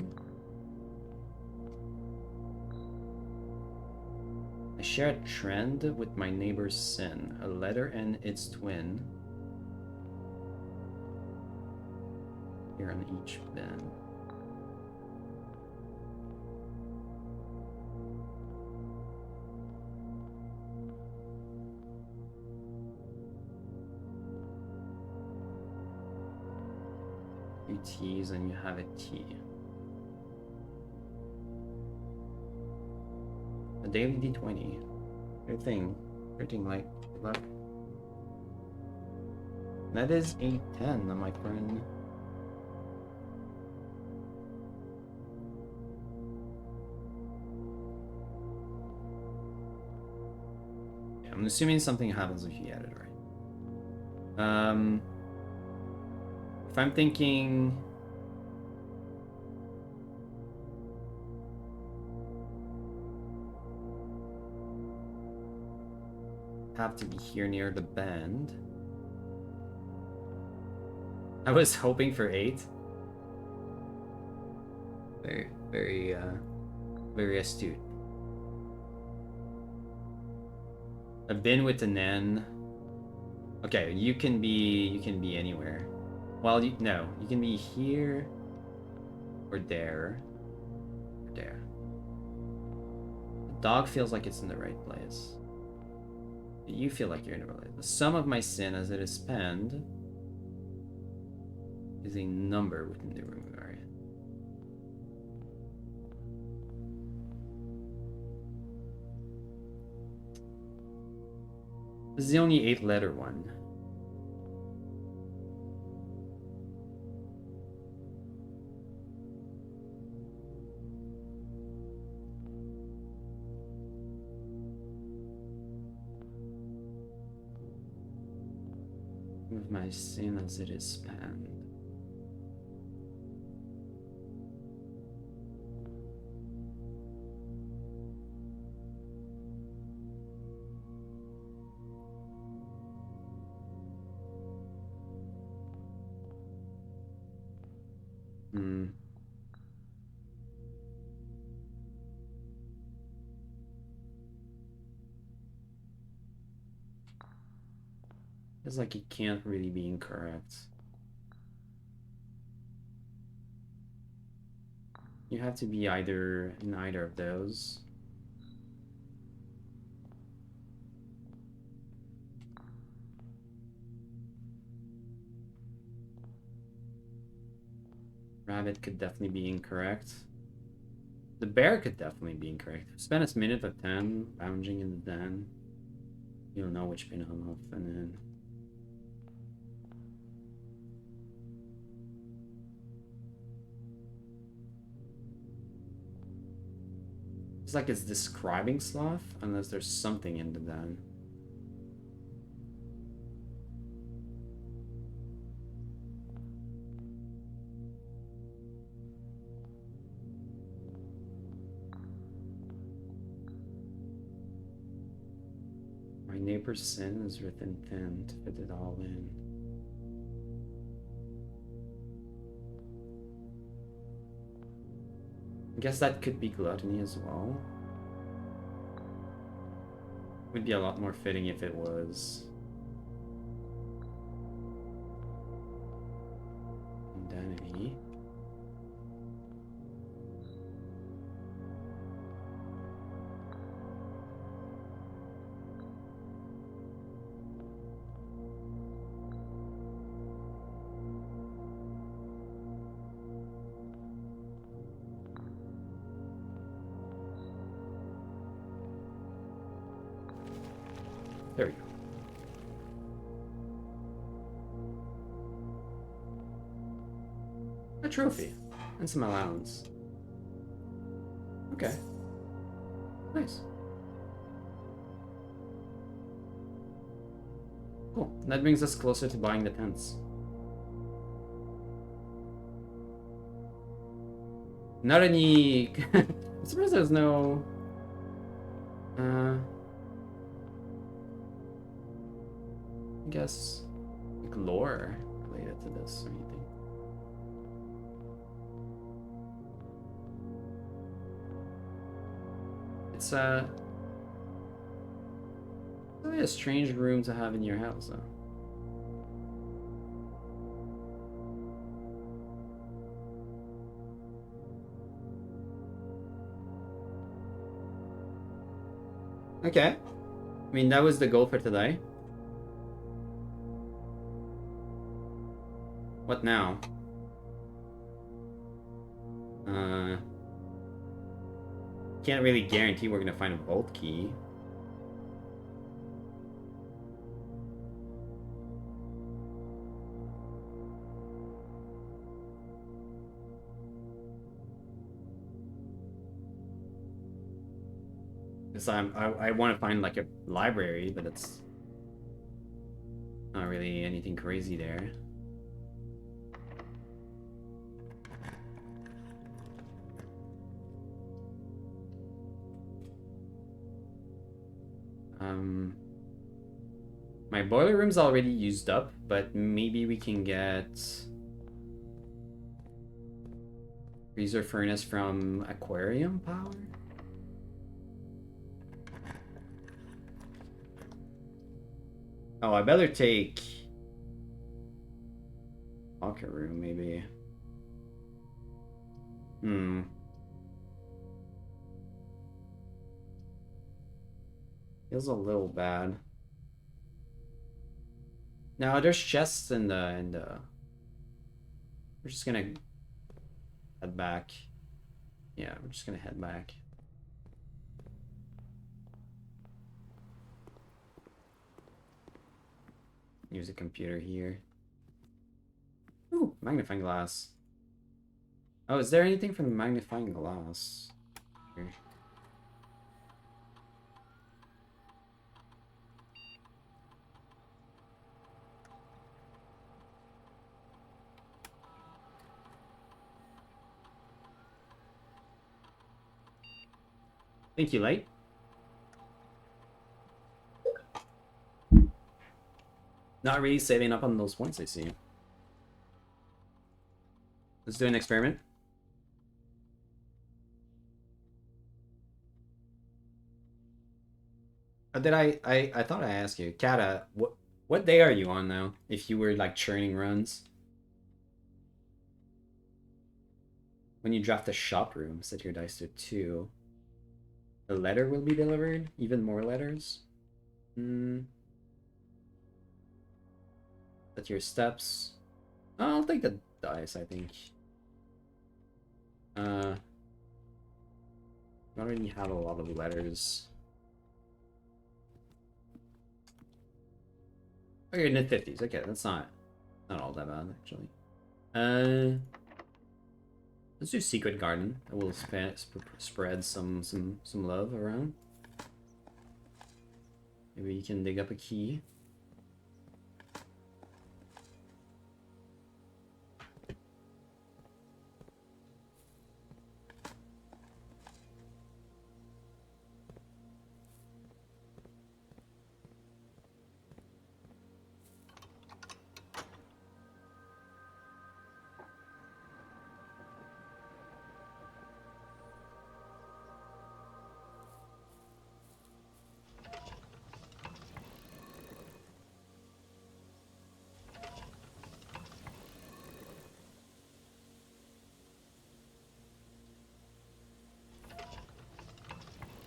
I share a trend with my neighbor's sin, a letter and its twin. Here on each bin. Few T's and you have a T. A daily D20. Everything like luck. That is a 10 on my friend. Yeah, I'm assuming something happens if you get it right. If I'm thinking... have to be here near the bend. I was hoping for 8. Very astute. I've been with an N. Okay, you can be anywhere. Well, no, you can be here or there. Or there. The dog feels like it's in the right place. You feel like you're in the right place. The sum of my sin as it is spent is a number within the room area. This is the only 8-letter one. Of my sin as it is spanned. It's like it can't really be incorrect. You have to be either in either of those. Rabbit could definitely be incorrect. The bear could definitely be incorrect. Spend a minute of 10 lounging in the den. You'll know which pin I'm off and then. It's like it's describing sloth, unless there's something in the den. My neighbor's sin is written thin to fit it all in. I guess that could be gluttony as well. Would be a lot more fitting if it was. Mundanity. There we go. A trophy. And some allowance. Okay. Nice. Cool. That brings us closer to buying the tents. Not any... I'm surprised there's no... I guess... like lore related to this or anything. It's really a strange room to have in your house, though. Okay. I mean, that was the goal for today. What now? Can't really guarantee we're gonna find a vault key. Because I want to find like a library, but it's not really anything crazy there. My boiler room's already used up, but maybe we can get freezer furnace from aquarium power? Oh, I better take locker room, maybe. Feels a little bad. No, there's chests in the... We're just gonna head back. Yeah, we're just gonna head back. Use a computer here. Ooh, magnifying glass. Oh, is there anything from the magnifying glass? Here. Thank you, Light. Not really saving up on those points, I see. Let's do an experiment. Did I thought I asked you, Kata, what day are you on now? If you were like churning runs. When you draft a shop room, set your dice to 2. A letter will be delivered? Even more letters? Set your steps. I'll take the dice, I think. I already have a lot of letters. Okay, mid-50s. Okay, that's not all that bad, actually. Let's do Secret Garden. I will spread some love around. Maybe you can dig up a key.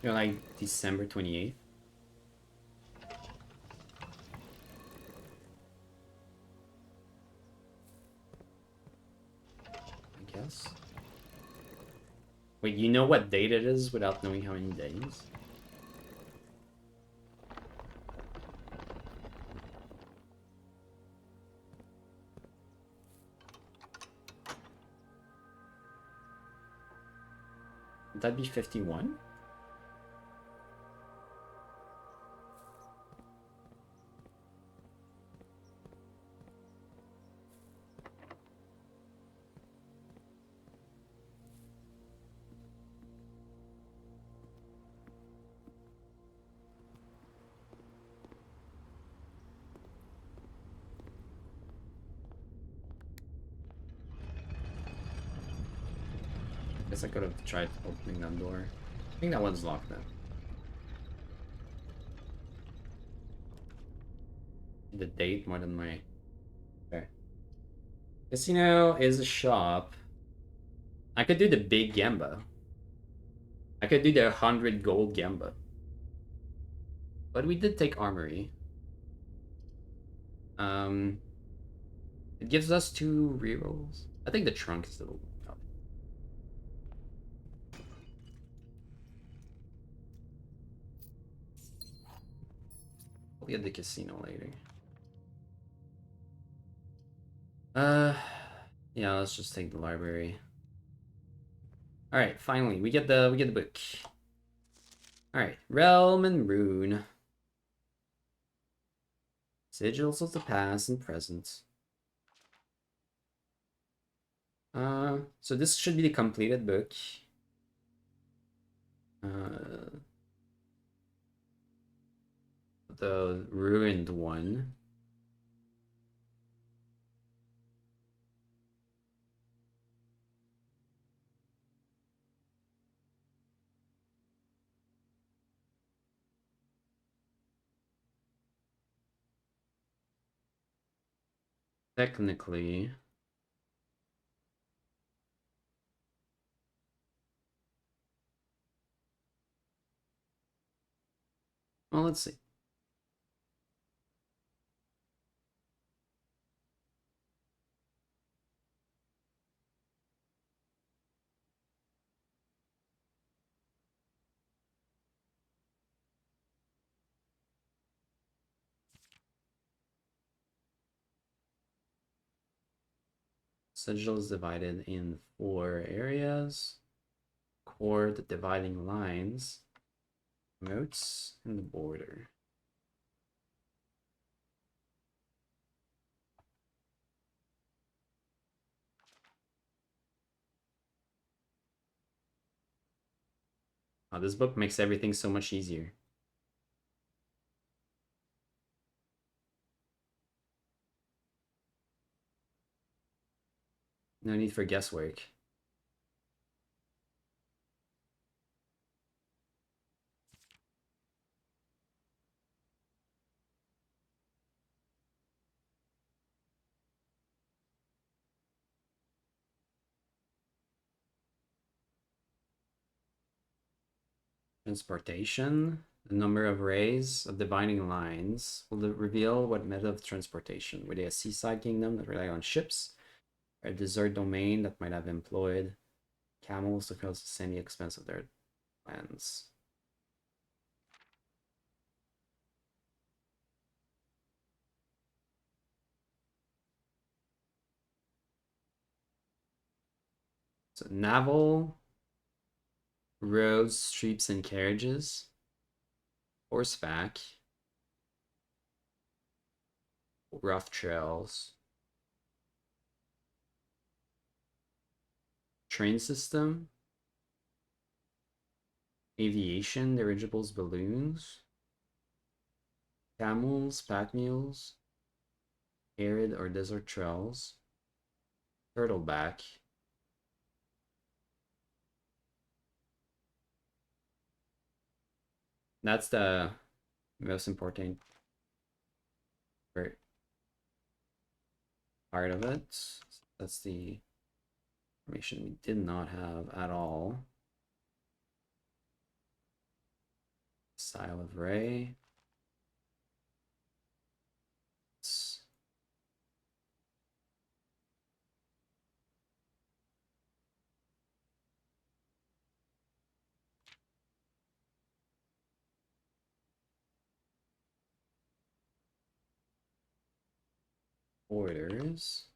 You're like December 28th. I guess. Wait, you know what date it is without knowing how many days? Would that be 51? Guess I could have tried opening that door. I think that one's locked then. The date more than my... Okay. Casino is a shop. I could do the big Gamba. I could do the 100 gold Gamba. But we did take Armory. Um, it gives us 2 rerolls. I think the trunk is the... Oh. We'll get the casino later. Uh, yeah, let's just take the library. All right, finally, we get the book. All right, Realm and Rune. Sigils of the past and present. So this should be the completed book. The ruined one. Technically. Well, let's see. Sigil is divided in 4 areas. Core, the dividing lines, moats, and the border. Oh, this book makes everything so much easier. No need for guesswork. Transportation. The number of rays of dividing lines will reveal what method of transportation. Were they a seaside kingdom that rely on ships? Or a desert domain that might have employed camels to cross the sandy expanse of their lands? So naval, roads, streets, and carriages, horseback, rough trails, train system, aviation, dirigibles, balloons, camels, pack mules, arid or desert trails, turtleback, that's the most important part of it. That's the information we did not have at all. Style of ray. Orders.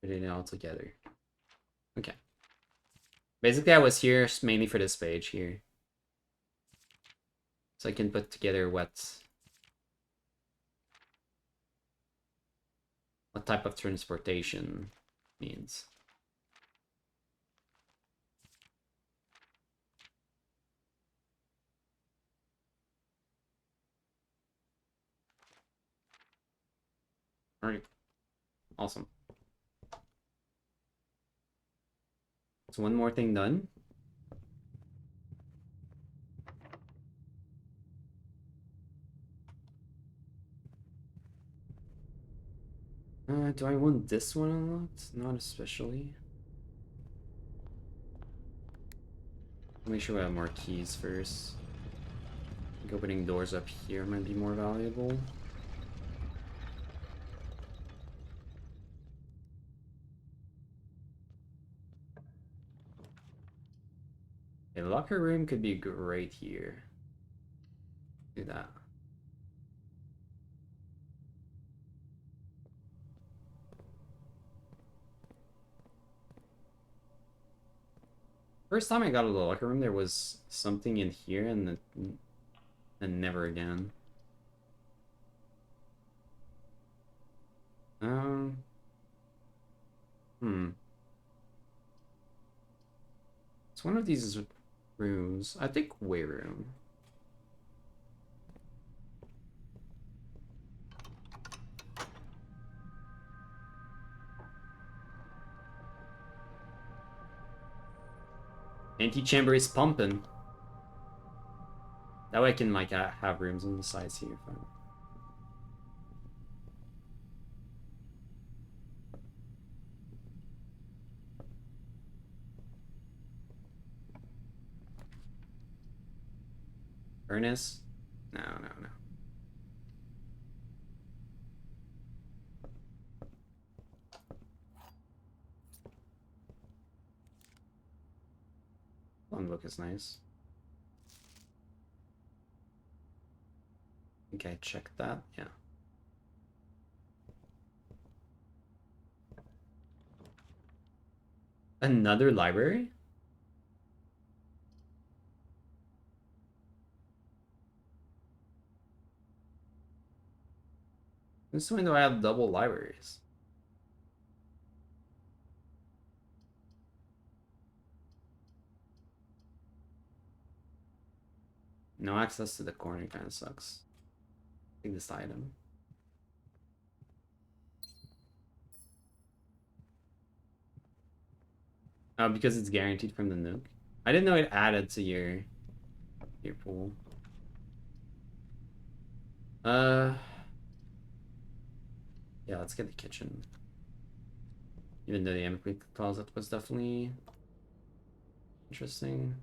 Putting it all together. Okay. Basically, I was here mainly for this page here. So I can put together what type of transportation means. Alright. Awesome. So one more thing done. Do I want this one unlocked? Not especially. Make sure we have more keys first. I think opening doors up here might be more valuable. A locker room could be great here. Do that. First time I got to the locker room, there was something in here, and never again. Um. It's one of these rooms. I think way room. Antechamber is pumping. That way I can like have rooms on the sides here. Furnace? No, no, no. One book is nice. Okay, check that. Yeah. Another library? This window I have double libraries. No access to the corner kind of sucks. Take this item. Oh, because it's guaranteed from the nuke. I didn't know it added to your pool. Yeah, let's get the kitchen. Even though the empty closet was definitely interesting.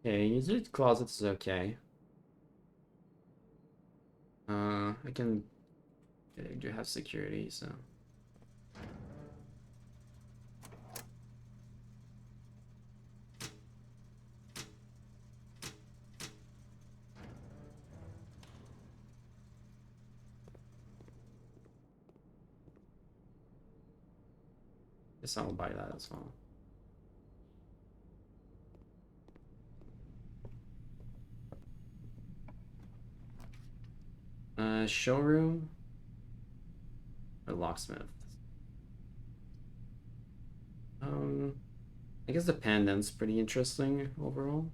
Okay, usually closet is okay. I can. I do have security, so. Guess I'll buy that as well. Showroom or locksmith. I guess the pendant's pretty interesting overall.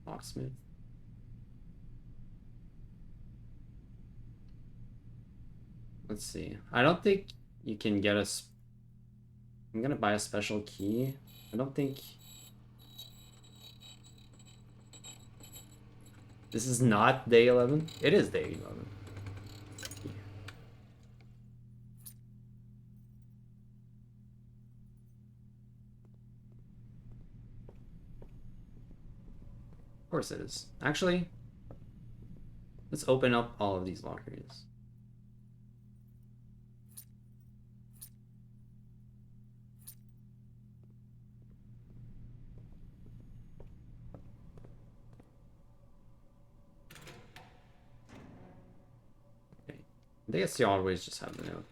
Locksmith. Let's see. I don't think you can get a. I'm gonna buy a special key. I don't think. This is not day 11. It is day 11. course it is. Actually, let's open up all of these lockers. Okay. I guess you always just have the note.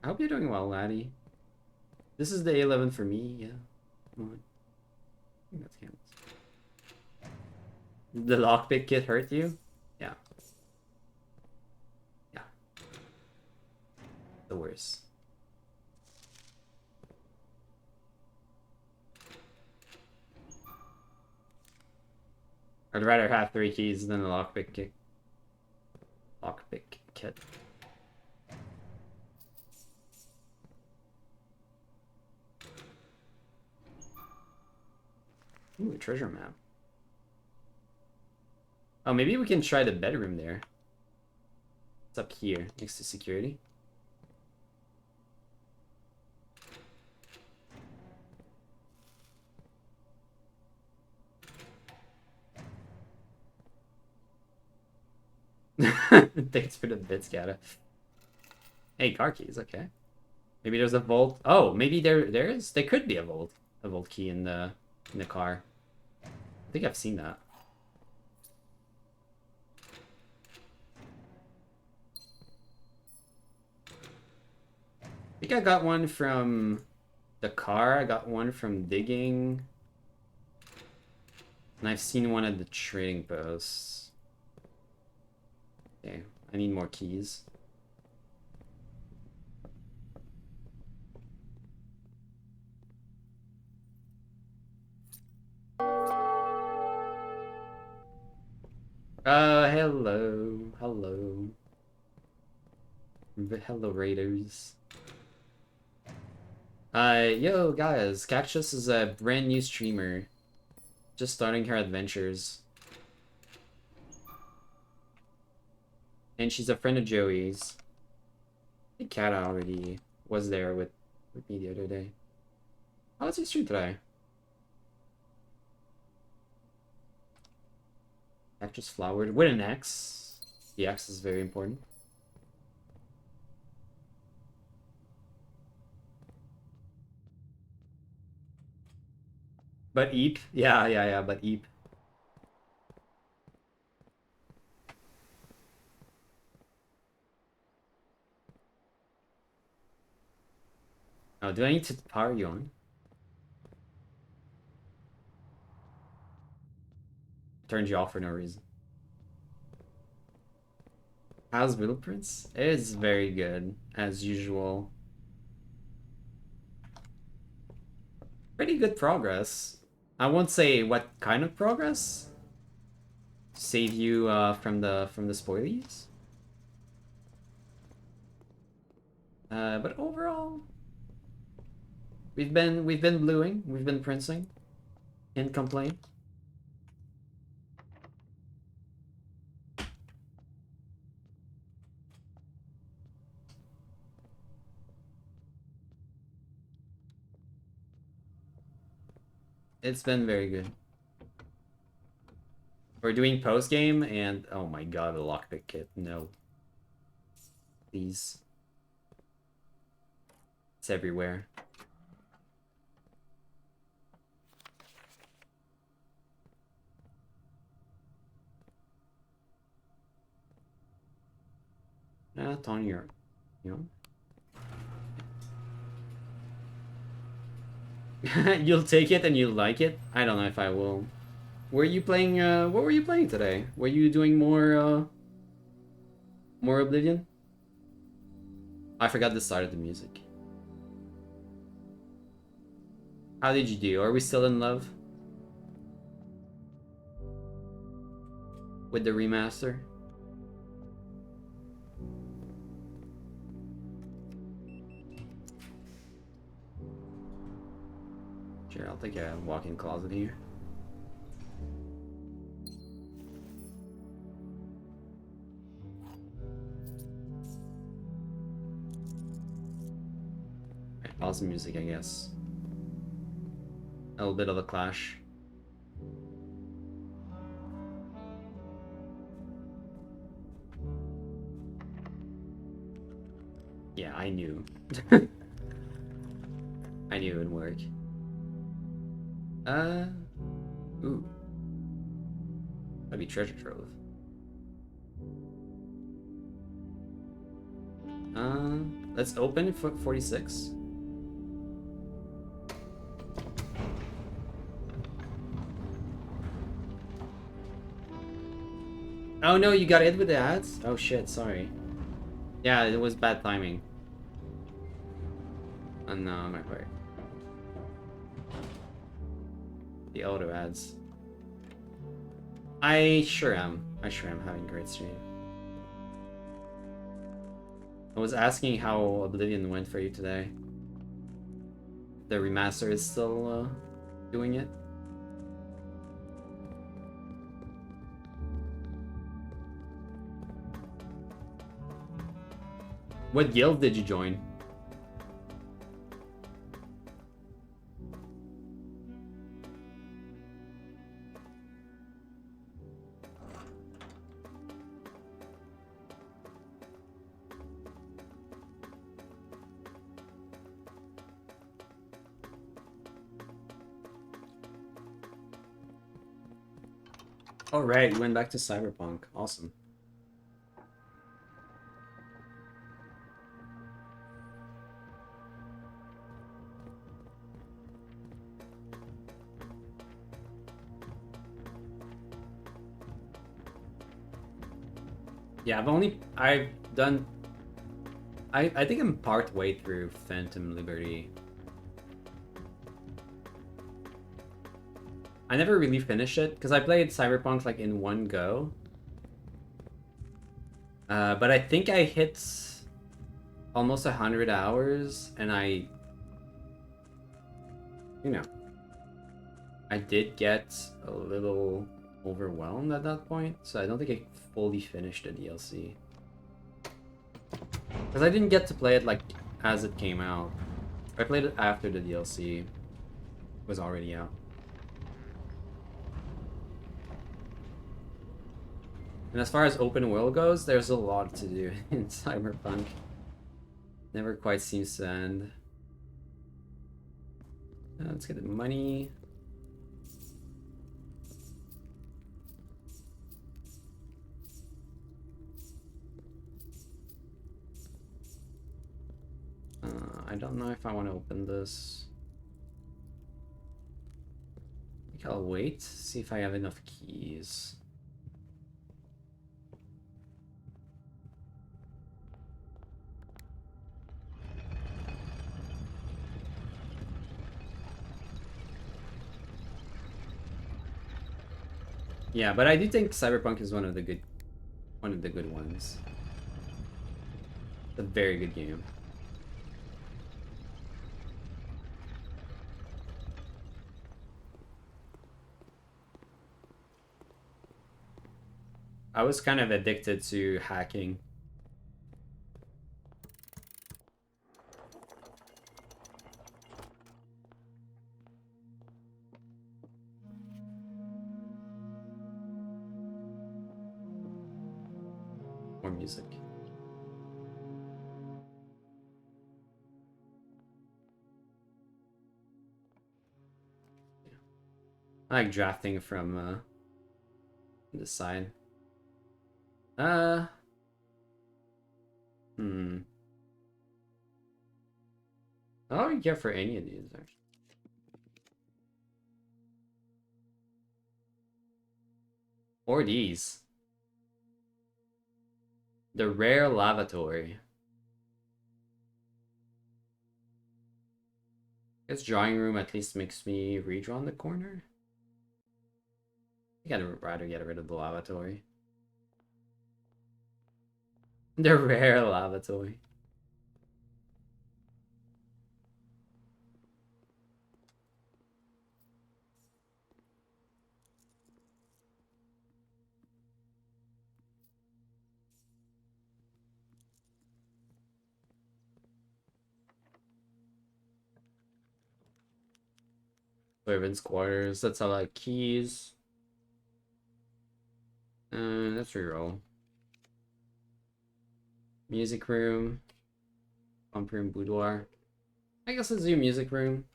I hope you're doing well, laddie. This is day 11 for me, yeah. I think that's him. The lockpick kit hurt you? Yeah. Yeah. The worst. I'd rather have 3 keys than a lockpick kit. Lockpick kit. Ooh, a treasure map. Oh, maybe we can try the bedroom there. It's up here, next to security. Thanks for the bits, Gata. Hey, car keys, okay. Maybe there's a vault. Oh, maybe there is. There could be a vault key in the car. I think I've seen that. I think I got one from the car. I got one from digging. And I've seen one at the trading post. Okay, I need more keys. Hello. Hello. Hello, Raiders. Yo, guys. Cactus is a brand new streamer. Just starting her adventures. And she's a friend of Joey's. I think Kata already was there with me the other day. How was your stream today? Cactus flowered with an X. The X is very important. But Eep? Yeah, but Eep. Oh, do I need to power you on? Turned you off for no reason. How's Little Prince? It's very good, as usual. Pretty good progress. I won't say what kind of progress. Save you from the spoilies. But overall, we've been bluing, we've been princing. Can't complain. It's been very good. We're doing post game, and oh my god, the lockpick kit. No, please. It's everywhere. Tony, you know. You'll take it and you like it? I don't know if I will. Were you playing, what were you playing today? Were you doing more Oblivion? I forgot the start of the music. How did you do? Are we still in love? With the remaster? Sure, I'll take a walk-in closet here. Awesome music, I guess. A little bit of a clash. Yeah, I knew. I knew it would work. Ooh. That'd be treasure trove. Let's open for 46. Oh no, you got it with the ads? Oh shit, sorry. Yeah, it was bad timing. Oh no, my part. The auto ads. I sure am. I sure am having a great stream. I was asking how Oblivion went for you today. The remaster is still doing it. What guild did you join? All right, you went back to Cyberpunk. Awesome. Yeah, I've done I think I'm part way through Phantom Liberty. I never really finished it because I played Cyberpunk like in one go. But I think I hit almost 100 hours, and you know, I did get a little overwhelmed at that point, so I don't think I fully finished the DLC. Because I didn't get to play it like as it came out. I played it after the DLC was already out. And as far as open world goes, there's a lot to do in Cyberpunk. Never quite seems to end. Let's get the money. I don't know if I want to open this. I think I'll wait, see if I have enough keys. Yeah, but I do think Cyberpunk is one of the good ones. It's a very good game. I was kind of addicted to hacking. More music. Yeah. I like drafting from the side. Uh, hmm. I don't really care for any of these, actually. Or these. The rare lavatory. This drawing room at least makes me redraw in the corner. I think I'd rather get rid of the lavatory. The rare lavatory. Servants' quarters. Let's have like keys. Let's reroll. Music room. Pump room, boudoir. I guess let's do music room.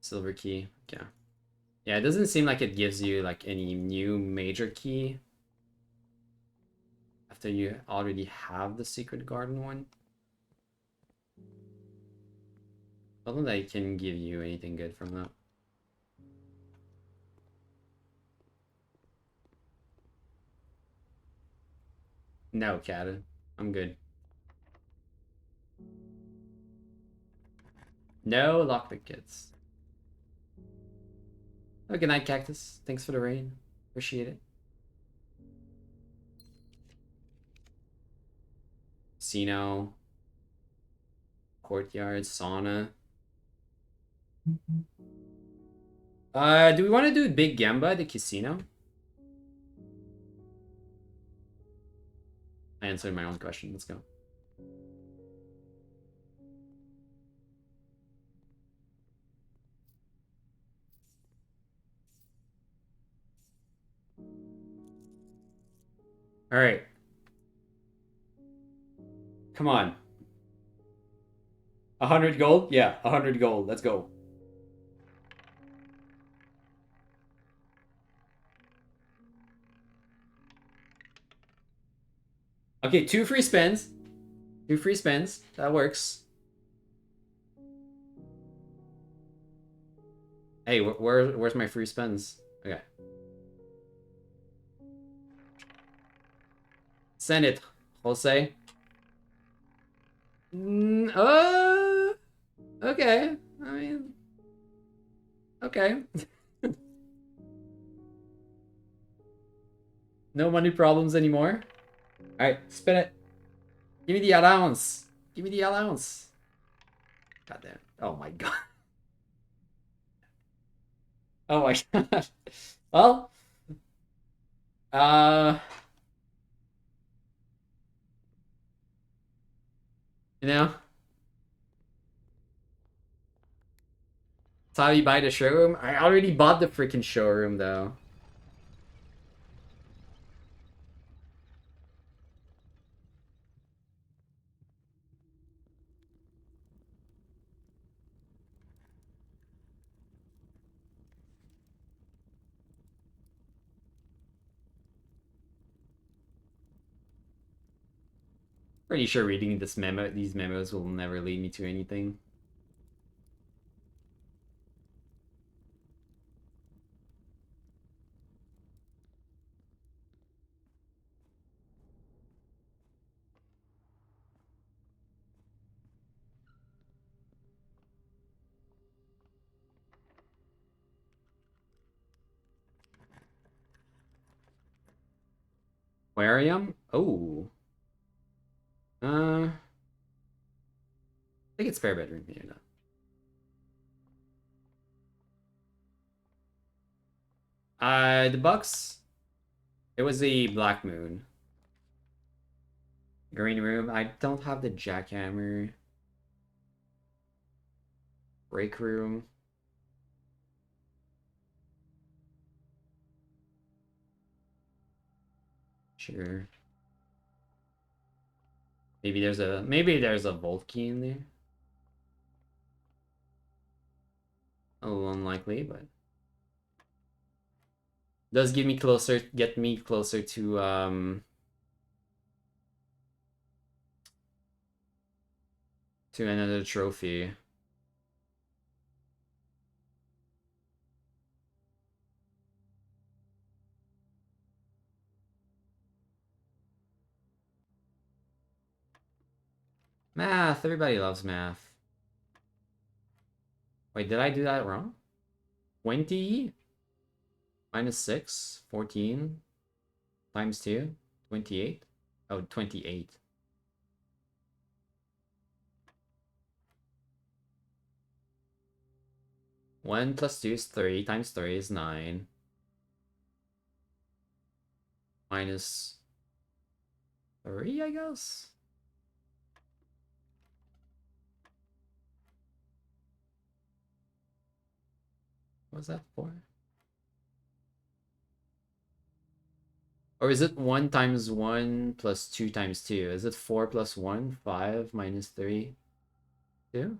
Silver key. Yeah. Yeah, it doesn't seem like it gives you like any new major key after you already have the secret garden one. I don't think I can give you anything good from that. No, cat. I'm good. No lockpick kits. Oh, good night, Cactus. Thanks for the rain. Appreciate it. Casino. Courtyard. Sauna. Do we want to do Big Gamba at the casino? I answered my own question. Let's go. All right. Come on. 100 gold? Yeah, 100 gold. Let's go. Okay, 2 free spins. 2 free spins. That works. Hey, where's my free spins? Okay. Send it, Jose. Okay. I mean, okay. No money problems anymore. All right, spin it. Give me the allowance. Give me the allowance. God damn. Oh my god. Oh my god. Well, uh, you know, that's how you buy the showroom. I already bought the freaking showroom though. Pretty sure reading these memos will never lead me to anything. Aquarium? Oh. I think it's spare bedroom here now. The Bucks. It was the Black Moon. Green room. I don't have the jackhammer. Break room. Sure. Maybe there's a vault key in there. A little unlikely, but does get me closer to another trophy. Math. Everybody loves math. Wait, did I do that wrong? 20 minus 6, 14 times 2, 28. Oh, 28. 1 plus 2 is 3 times 3 is 9. Minus 3, I guess? was that for? Or is it 1 times 1 plus 2 times 2? Is it 4 plus 1? 5 minus 3? 2?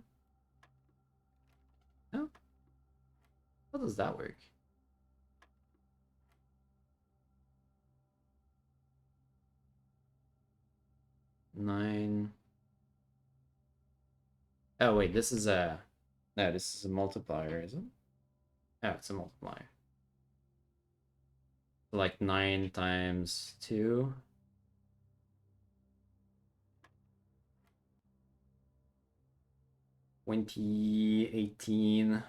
No? How does that work? Nine. Oh, wait, this is a... No, this is a multiplier, is it? Oh, it's a multiplier. Like 9 times 2. 2018.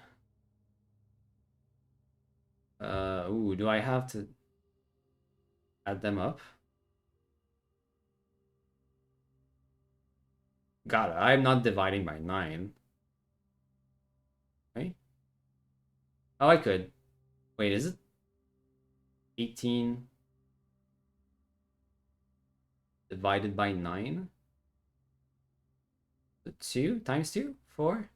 Ooh, do I have to add them up? Got it. I'm not dividing by 9. Right? Oh, I could. Wait, is it 18 divided by 9? 2 times 2? 4?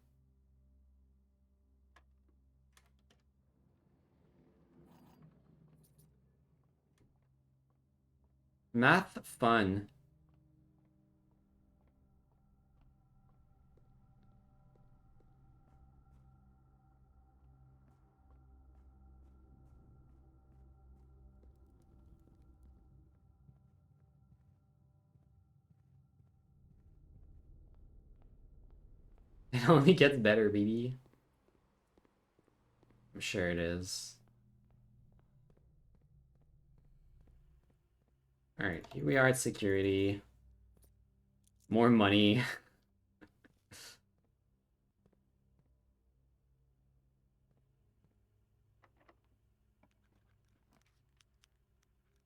Math fun. It only gets better, baby. I'm sure it is. Alright, here we are at security. More money.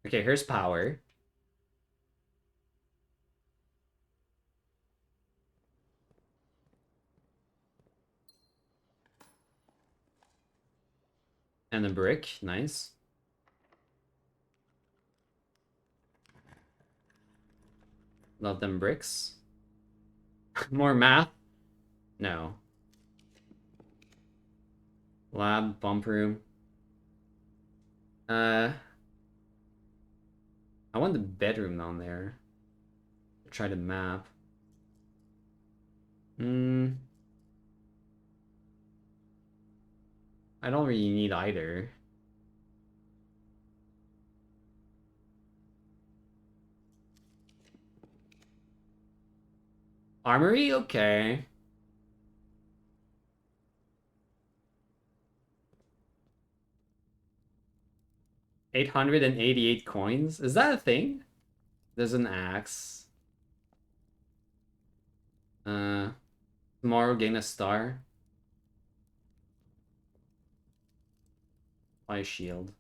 Okay, here's power. And a brick. Nice. Love them bricks. More math? No. Lab, bump room. I want the bedroom down there. Try to map. I don't really need either. Armory? Okay. 888 coins? Is that a thing? There's an axe. Tomorrow gain a star. Buy a shield.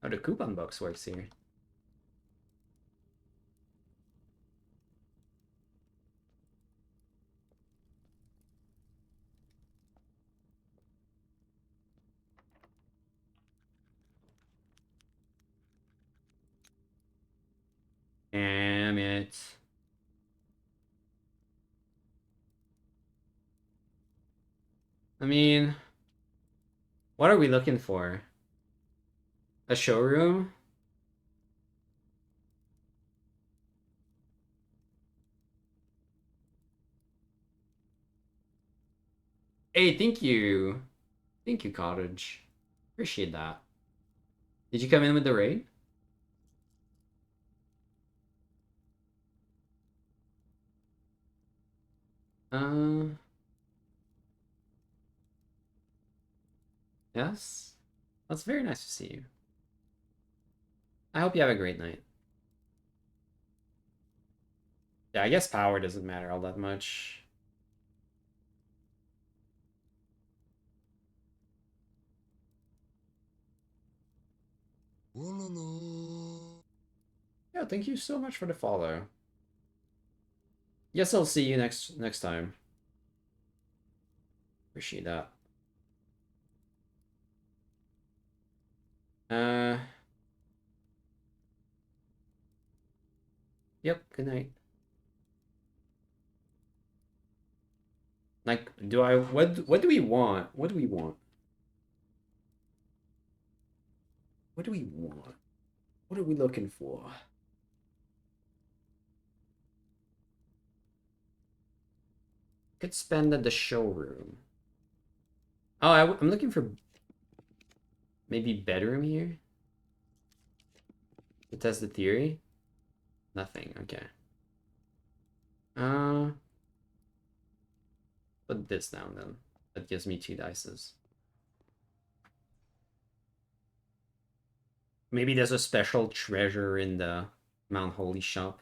Oh, the coupon box works here. Damn it. I mean, what are we looking for? A showroom? Hey, thank you. Thank you, Cottage. Appreciate that. Did you come in with the raid? Uh, yes. That's very nice to see you. I hope you have a great night. Yeah, I guess power doesn't matter all that much. Yeah, thank you so much for the follow. Yes, I'll see you next time. Appreciate that. Uh, yep, good night. Like, do I what do we want? What do we want? What do we want? What are we looking for? Could spend at the showroom. Oh, I'm looking for maybe bedroom here to test the theory. Nothing. Okay. Uh, put this down then. That gives me 2 dices. Maybe there's a special treasure in the Mount Holy shop.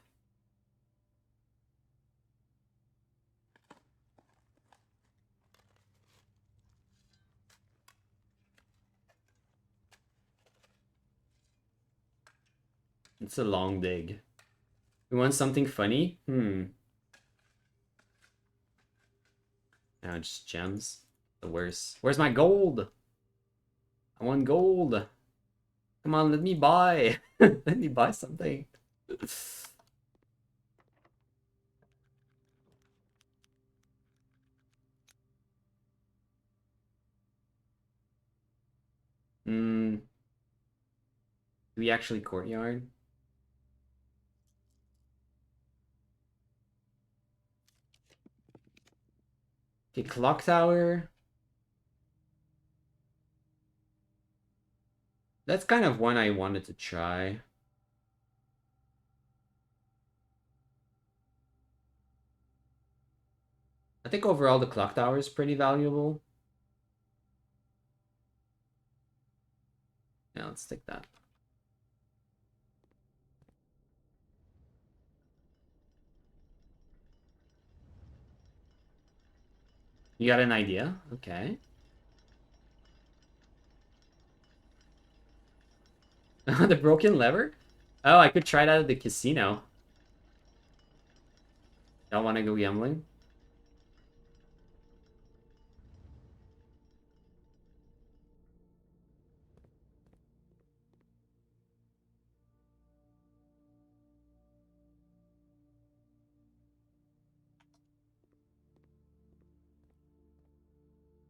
It's a long dig. We want something funny? No, just gems. The worst. Where's my gold? I want gold. Come on, let me buy. Let me buy something. Do we actually courtyard? Okay, clock tower. That's kind of one I wanted to try. I think overall the clock tower is pretty valuable. Yeah, let's take that. You got an idea? Okay. The broken lever? Oh, I could try that at the casino. Y'all want to go gambling?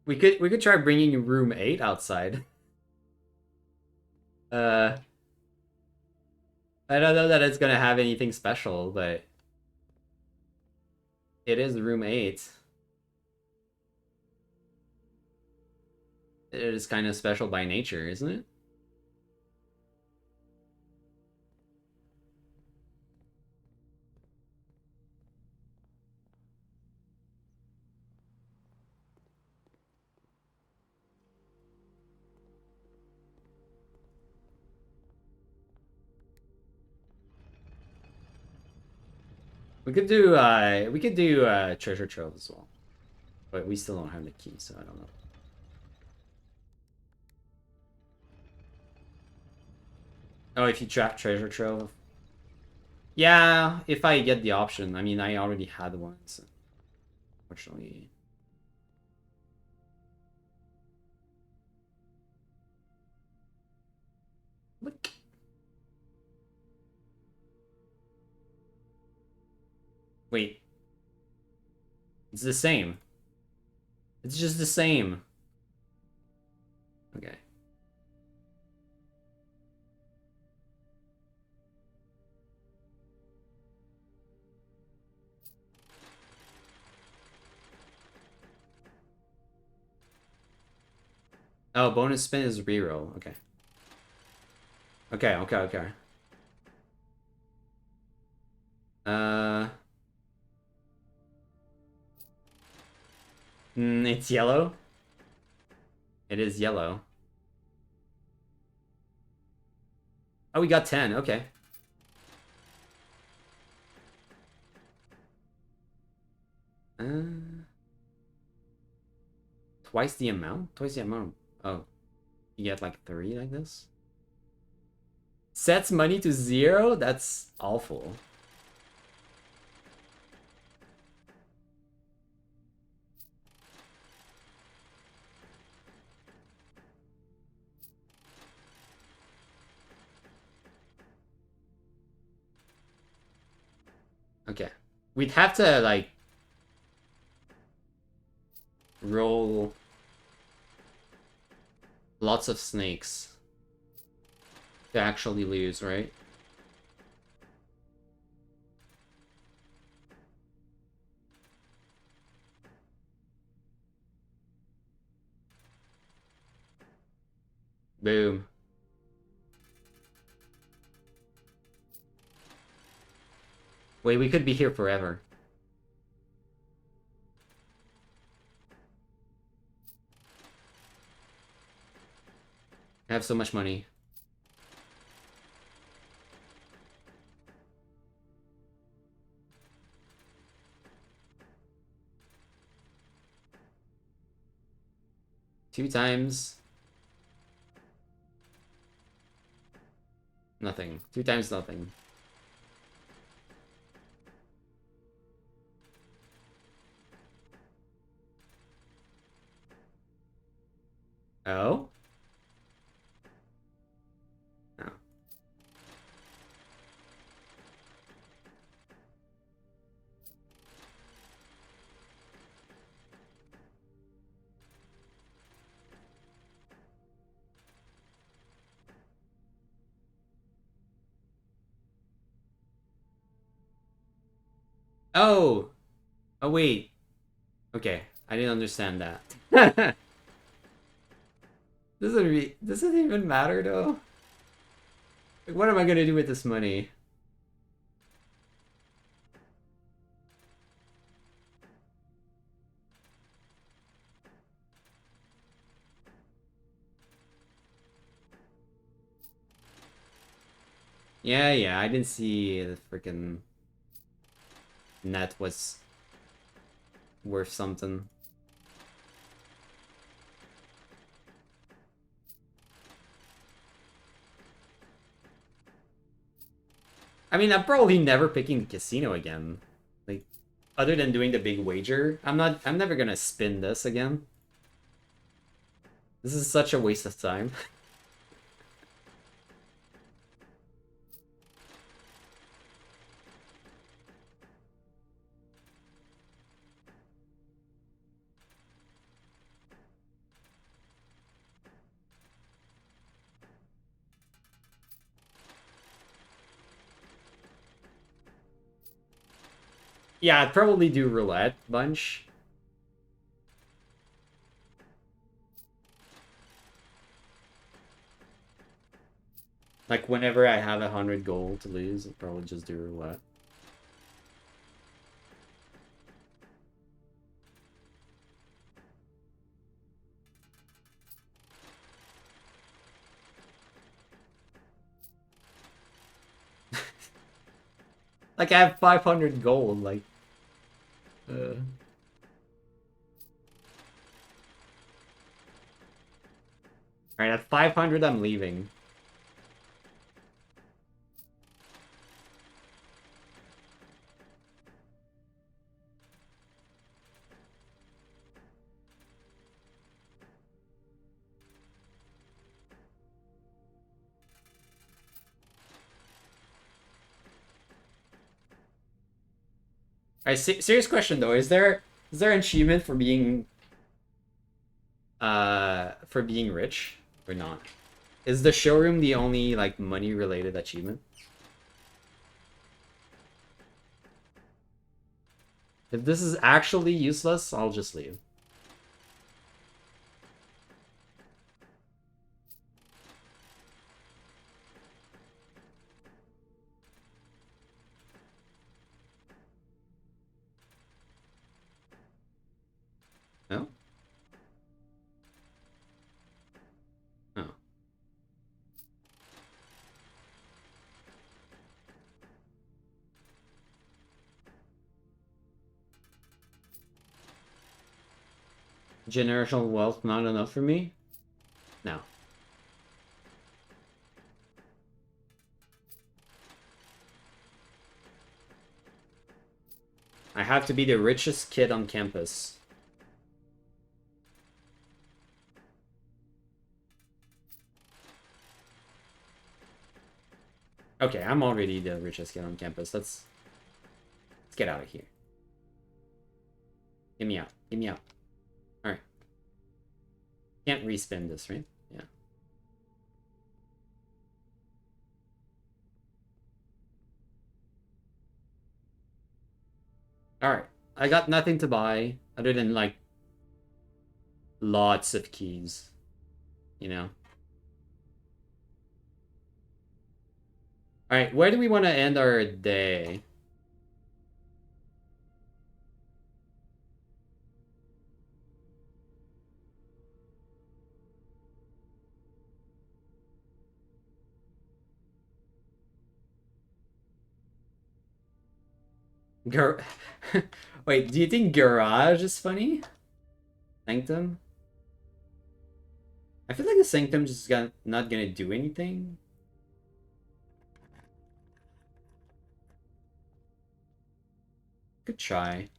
We could try bringing room 8 outside. Uh, I don't know that it's gonna have anything special, but it is room 8. It is kind of special by nature, isn't it? We could do treasure trove as well. But we still don't have the key, so I don't know. Oh, if you trap treasure trove. Yeah, if I get the option. I mean, I already had one, so fortunately. Look. Wait. It's the same. It's just the same. Okay. Oh, bonus spin is reroll. Okay. Okay. Uh, it's yellow. It is yellow. Oh, we got 10. Okay. Uh, twice the amount? Twice the amount. Oh, you get like 3 like this? Sets money to 0? That's awful. Okay. We'd have to, like... roll lots of snakes to actually lose, right? Boom. Wait, we could be here forever. I have so much money. Two times. Nothing. Two times nothing. Oh? Oh. Oh! Oh, wait. Okay, I didn't understand that. Does it even matter though? Like, what am I gonna do with this money? Yeah, I didn't see the freaking net was worth something. I mean, I'm probably never picking the casino again. Like, other than doing the big wager, I'm never gonna spin this again. This is such a waste of time. Yeah, I'd probably do roulette bunch. Like, whenever I have 100 gold to lose, I'd probably just do roulette. Like, I have 500 gold, like... Alright, at 500, I'm leaving. Alright, serious question, though. Is there an achievement for being rich? Or not? Is the showroom the only, like, money-related achievement? If this is actually useless, I'll just leave. No? Oh. Generational wealth not enough for me? No. I have to be the richest kid on campus. Okay, I'm already the richest kid on campus. Let's get out of here. Get me out. Get me out. Alright. Can't respin this, right? Yeah. Alright. I got nothing to buy other than like lots of keys. You know? Alright, where do we want to end our day? Gar Wait, do you think Garage is funny? Sanctum? I feel like the Sanctum just not gonna do anything. Good try.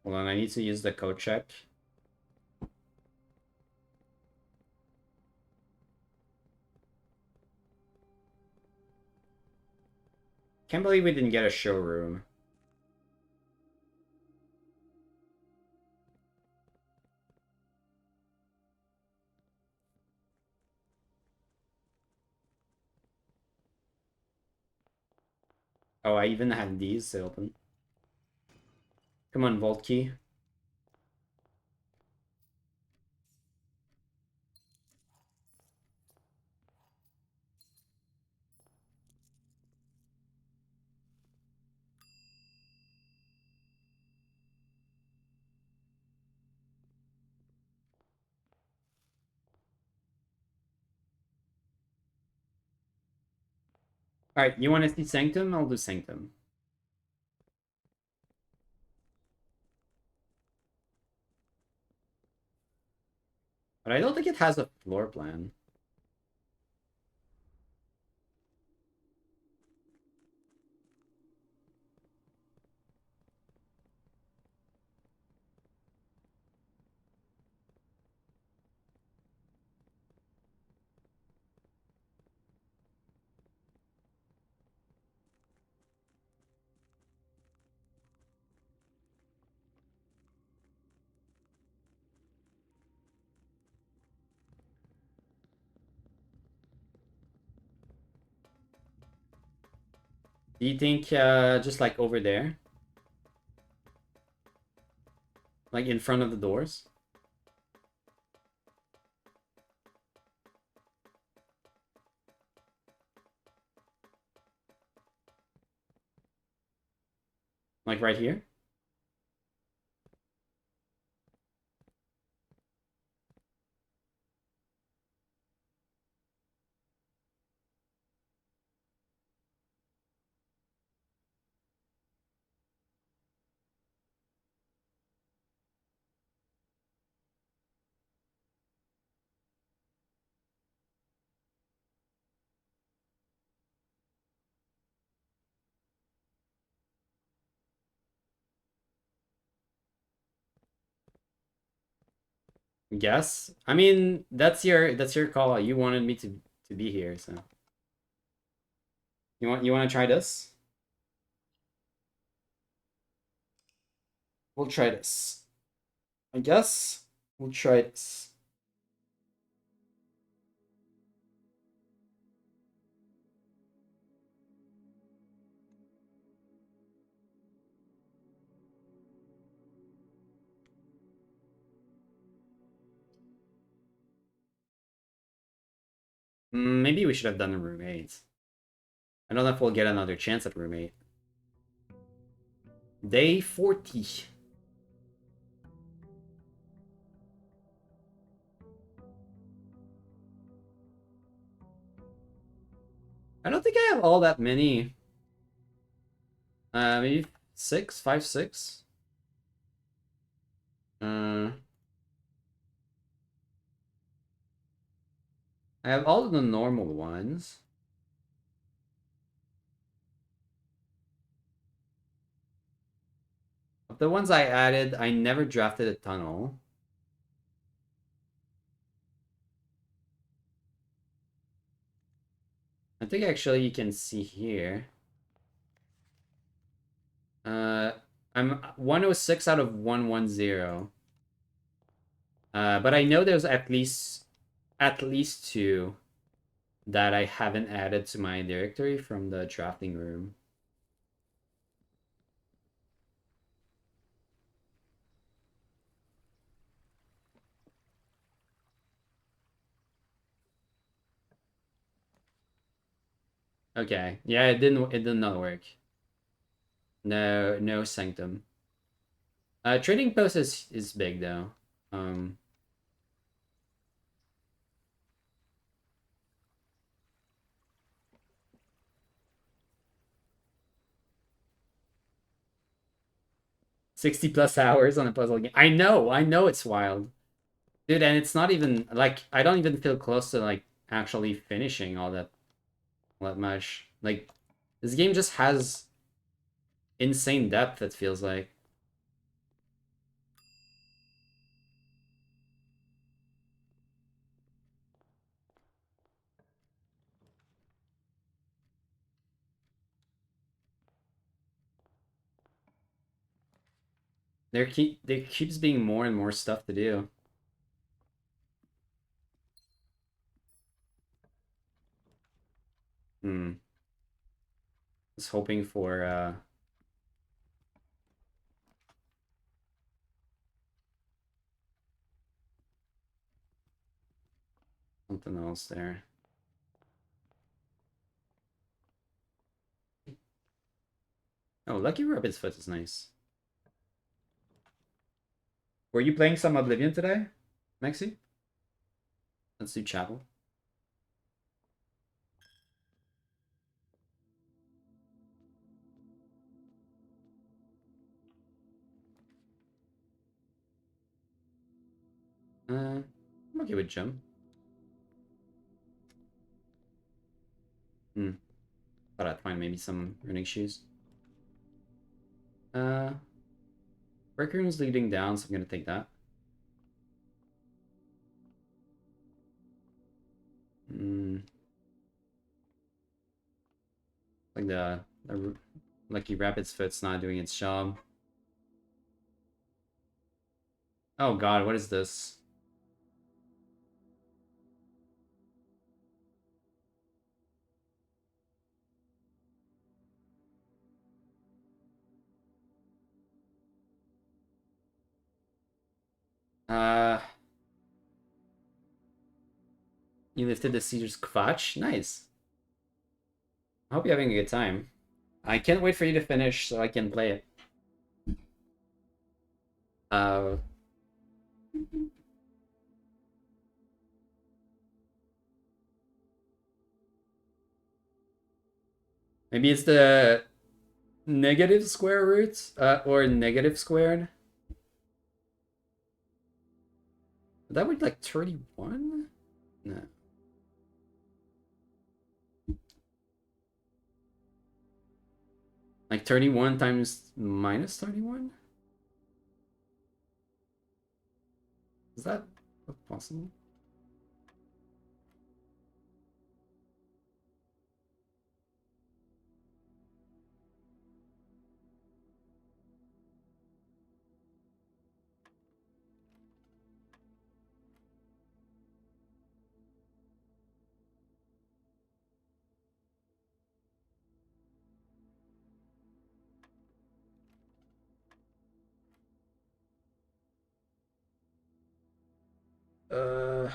Hold on, I need to use the code check. Can't believe we didn't get a showroom. Oh, I even had these to open. Come on, Vault Key. Alright, you want to see Sanctum? I'll do Sanctum. But I don't think it has a floor plan. Do you think just like over there? Like in front of the doors? Like right here? Yes. I mean, that's your call. You wanted me to be here, so. You want to try this? We'll try this. I guess we'll try this. Maybe we should have done a roommate. I don't know if we'll get another chance at roommate. Day 40. I don't think I have all that many. Maybe 6, 5, 6. I have all of the normal ones. Of the ones I added, I never drafted a tunnel. I think actually you can see here. I'm 106 out of 110. But I know there's at least two that I haven't added to my directory from the drafting room. Okay. Yeah, it did not work. No Sanctum. Trading Post is big though. Um 60 plus hours on a puzzle game. I know it's wild. Dude, and it's not even like I don't even feel close to like actually finishing all that much. Like this game just has insane depth, it feels like. There keeps being more and more stuff to do. Hmm. Just hoping for something else there. Oh, Lucky Rabbit's Foot is nice. Were you playing some Oblivion today, Maxi? Let's do Chapel. I'm okay with Gem. Hmm. Thought I'd find maybe some running shoes. Uh, Raccoon's leading down, so I'm gonna take that. Hmm. Like the Lucky Rabbit's Foot's not doing its job. Oh God, what is this? Uh, you lifted the Caesar's Quatch. Nice. I hope you're having a good time. I can't wait for you to finish so I can play it. Uh, Maybe it's the negative square root, or negative squared. That would be like 31? No. Like 31 times minus 31? Is that possible? Uh,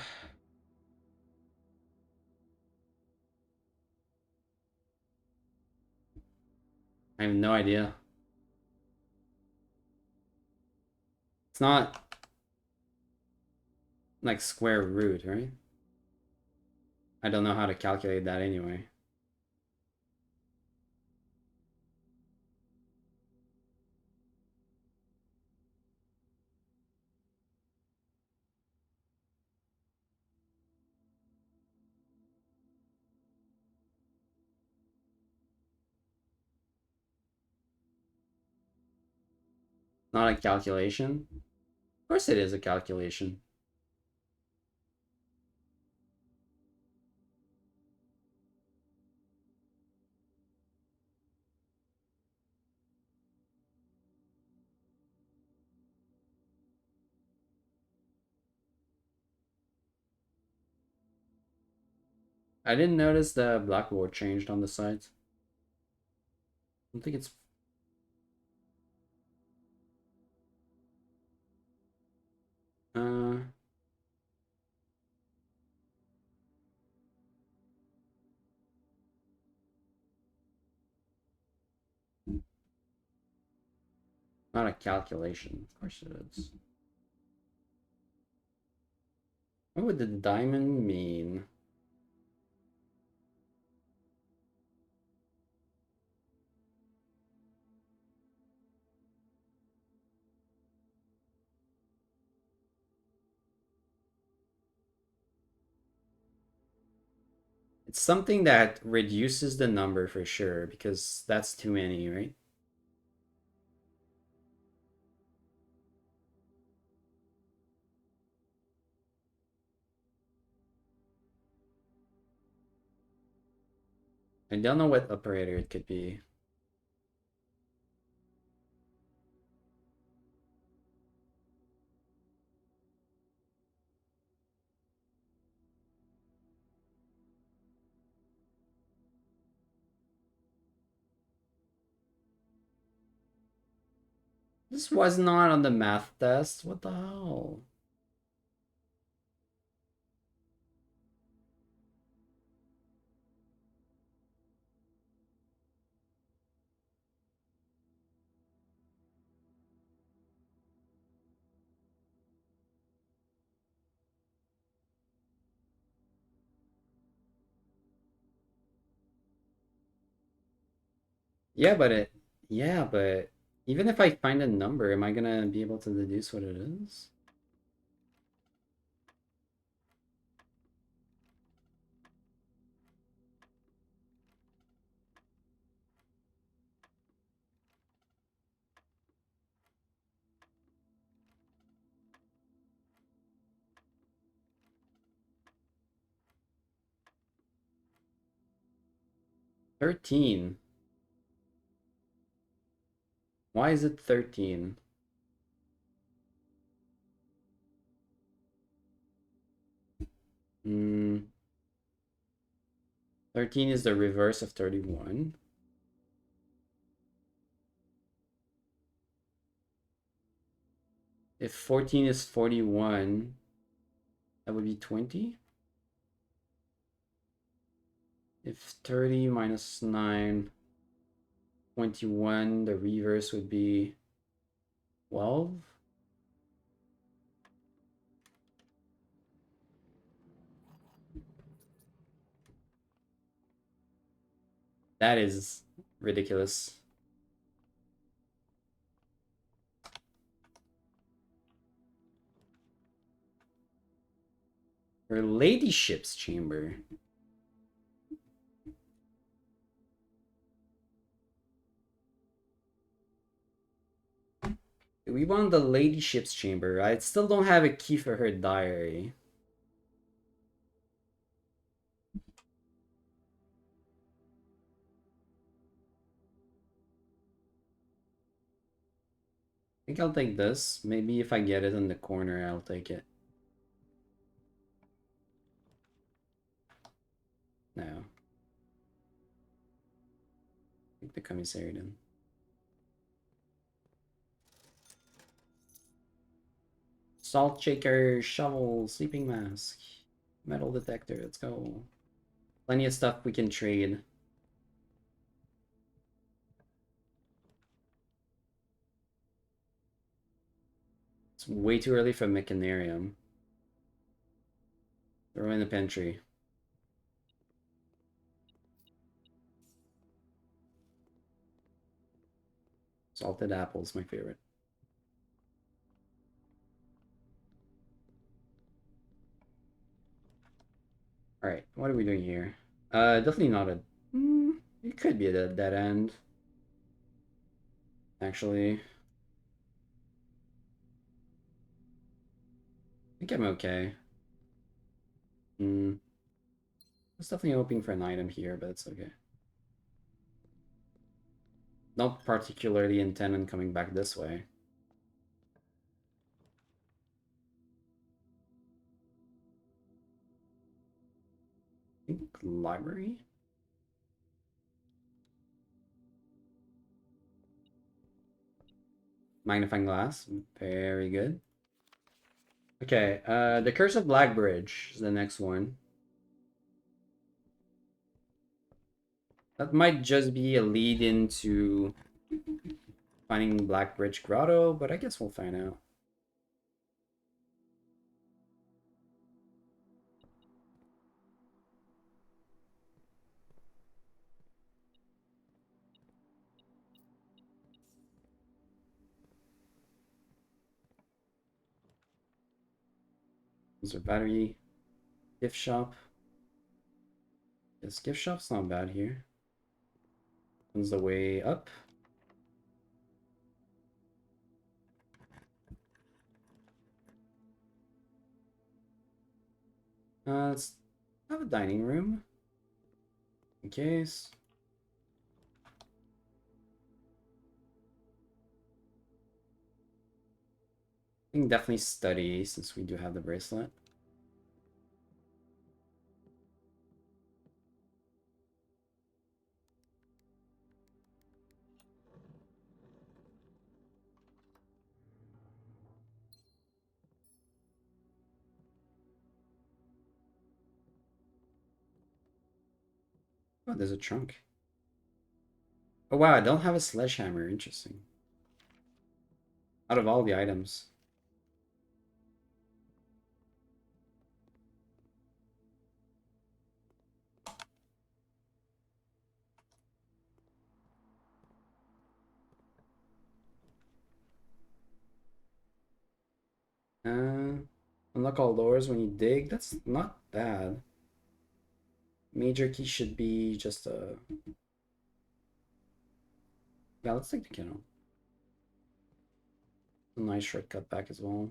I have no idea. It's not like square root, right? I don't know how to calculate that anyway. Not a calculation. Of course it is a calculation. I didn't notice the blackboard changed on the site. I don't think it's... Uh... Not a calculation. Of course it is. What would the diamond mean? It's something that reduces the number for sure, because that's too many, right? I don't know what operator it could be. This was not on the math test. What the hell? Yeah, but it... Yeah, but even if I find a number, am I gonna be able to deduce what it is? $13. Why is it 13? Hmm. 13 is the reverse of 31. If 14 is 41, that would be 20. If 30 minus 9, 21, the reverse would be 12. That is ridiculous. Her ladyship's chamber. We want the ladyship's chamber. I still don't have a key for her diary. I think I'll take this. Maybe if I get it in the corner, I'll take it. No. Take the commissary then. Salt shaker, shovel, sleeping mask, metal detector. Let's go. Plenty of stuff we can trade. It's way too early for Mechanarium. Throw in the pantry. Salted apples, my favorite. Alright, what are we doing here? Definitely not a... it could be a dead end. Actually. think I'm okay. I was definitely hoping for an item here, but it's okay. Not particularly intent on coming back this way. I think library? Magnifying glass. Very good. Okay, the Curse of Blackbridge is the next one. That might just be a lead into finding Blackbridge Grotto, but I guess we'll find out. Is there battery? Gift shop. This gift shop's not bad here. Opens the way up. Let's have a dining room. In case. I think definitely study since we do have the bracelet. Oh, there's a trunk. Oh wow, I don't have a sledgehammer. Interesting. Out of all the items. Unlock all doors when you dig. That's not bad. Major key should be just a... Yeah, let's take the kennel. A nice shortcut back as well.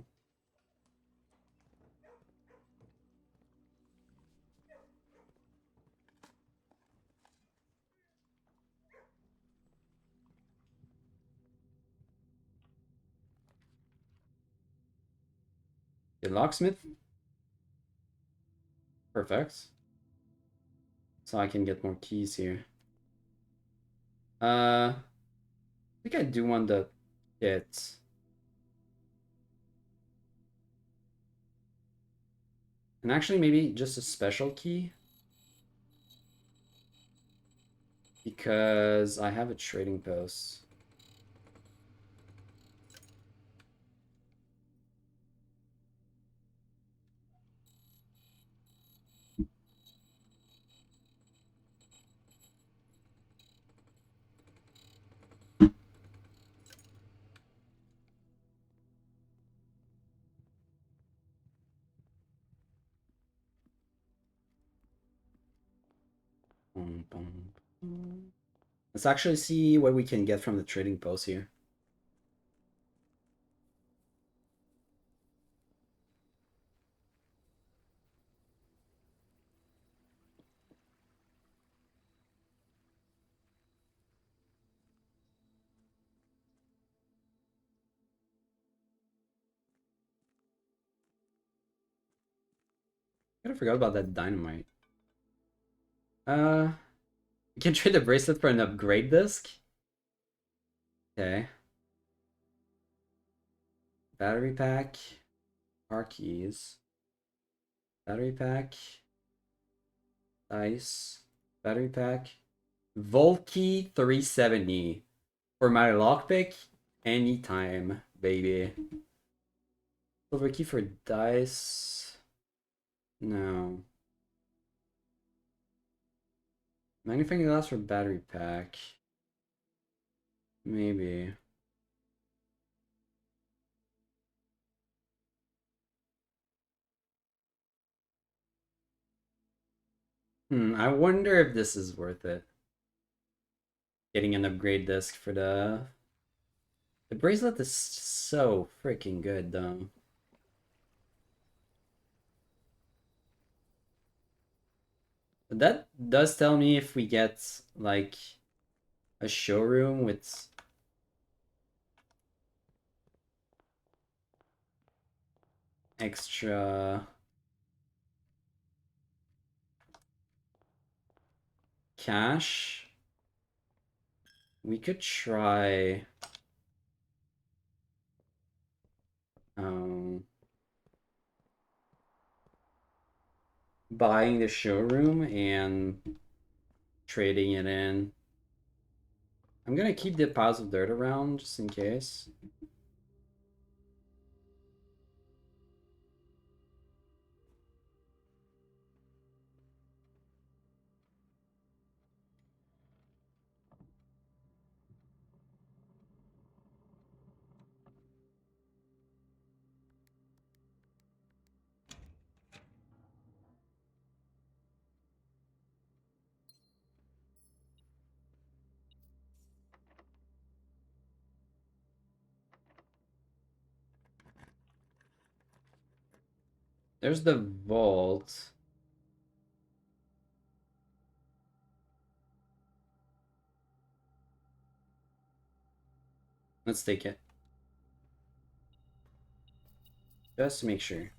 The locksmith. Perfect. So I can get more keys here. I think I do want the kit. And actually maybe just a special key. Because I have a trading post. Let's actually see what we can get from the trading post here. I forgot about that dynamite. You can trade the bracelet for an upgrade disc. Okay. Battery pack. Car keys. Battery pack. Dice. Battery pack. Volkey 370. For my lockpick, anytime, baby. Silver key for dice. No. Magnifying glass for battery pack. Maybe. I wonder if this is worth it. Getting an upgrade disc for the bracelet is so freaking good though. But that does tell me if we get like a showroom with extra cash, we could try buying the showroom and trading it in. I'm gonna keep the piles of dirt around just in case. There's the vault. Let's take it. Just to make sure.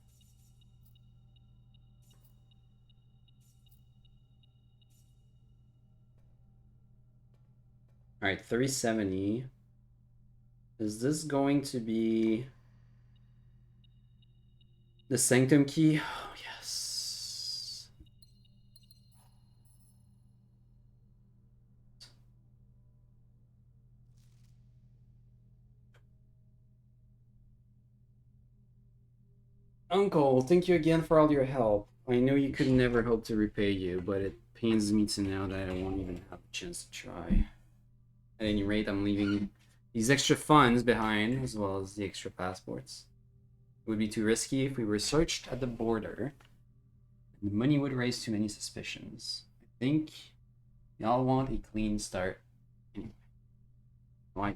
Alright, 370. Is this going to be the Sanctum key? Oh, yes. Uncle, thank you again for all your help. I know you could never hope to repay you, but it pains me to know that I won't even have a chance to try. At any rate, I'm leaving these extra funds behind, as well as the extra passports. It would be too risky if we were searched at the border. The money would raise too many suspicions. I think y'all want a clean start. Anyway, why?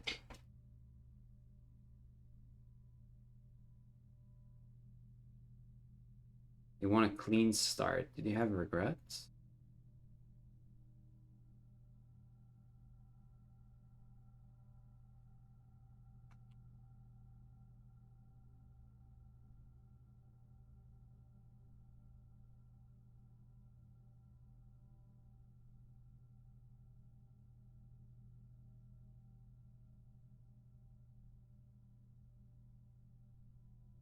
They want a clean start. Did you have regrets?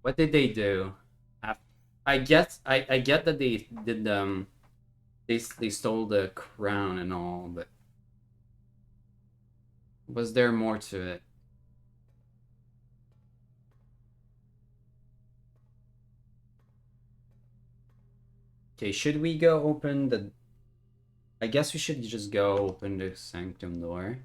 What did they do? I get that they did they stole the crown and all, but was there more to it? Okay, should we go open the? I guess we should just go open the sanctum door.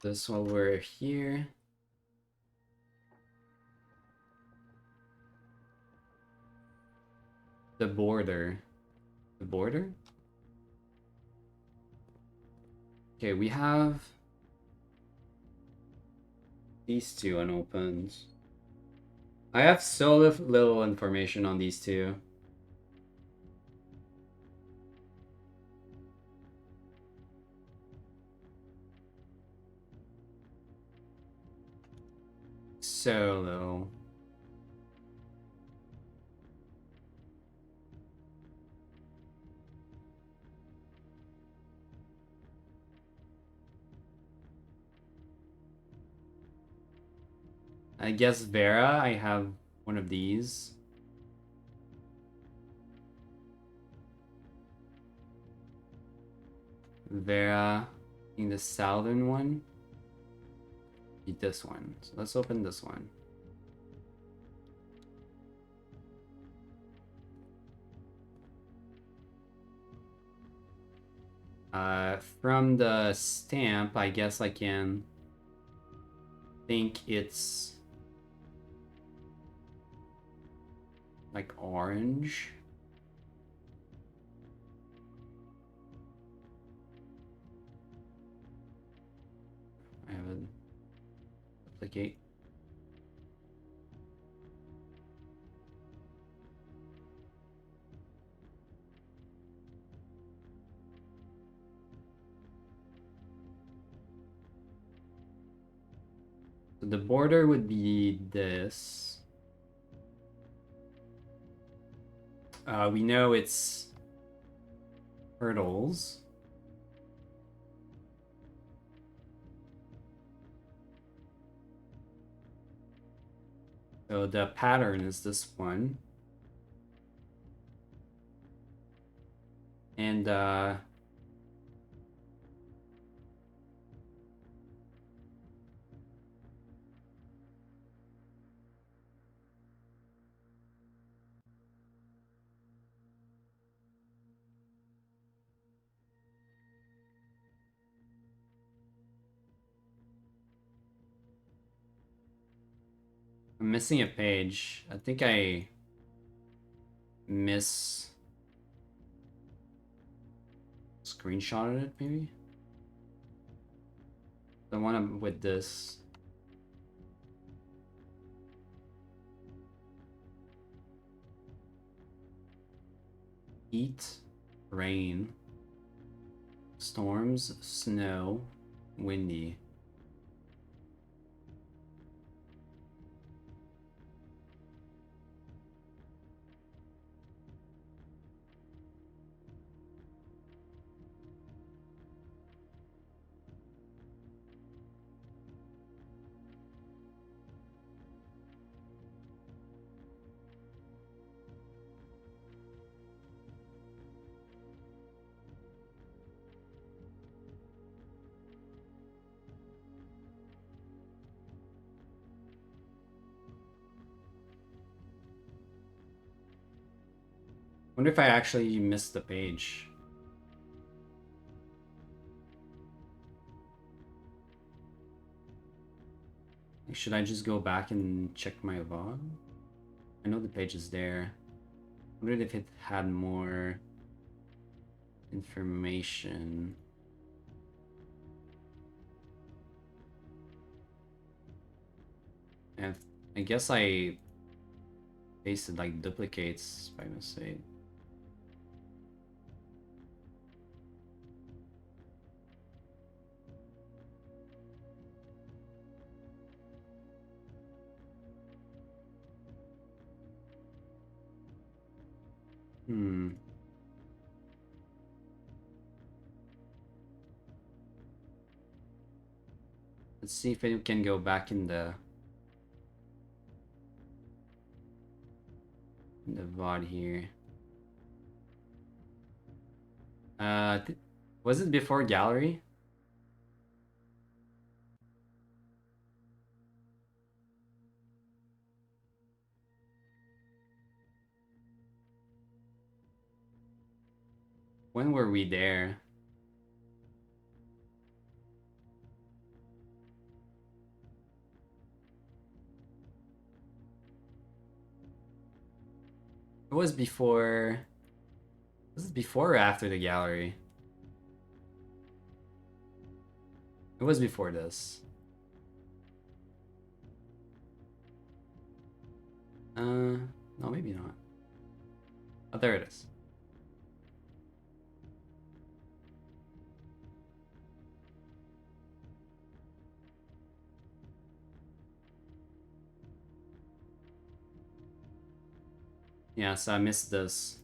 This while we're here. The border. The border? Okay, we have these two unopened. I have so little information on these two. Solo. I guess Vera, I have one of these. Vera in the southern one. Be this one. So let's open this one. From the stamp, I guess I can think it's like orange. I have a duplicate. So the border would be this. We know it's hurdles. So the pattern is this one. And I'm missing a page. I think I screenshotted it, maybe? The one with this. Heat, rain, storms, snow, windy. Wonder if I actually missed the page. Should I just go back and check my VOD? I know the page is there. I wondered if it had more information. And I guess I pasted like duplicates by mistake. Let's see if it can go back in the VOD here. Was it before gallery? When were we there? It was before. Was it before or after the gallery? It was before this. No, maybe not. Oh, there it is. Yeah, so I missed this.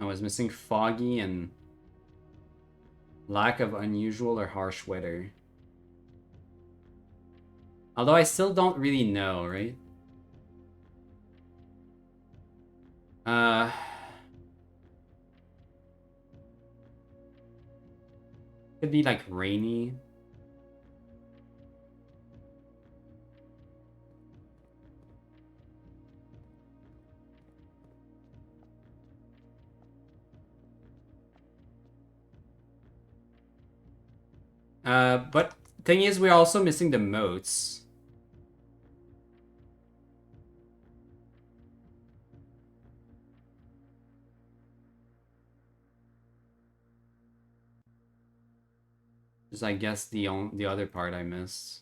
I was missing foggy and lack of unusual or harsh weather. Although I still don't really know, right? Uh, could be like rainy. But thing is, we're also missing the moats. Is I guess the other part I missed.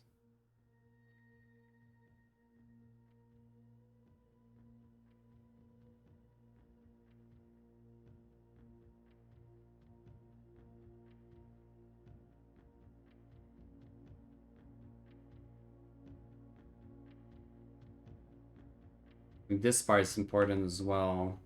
This part is important as well.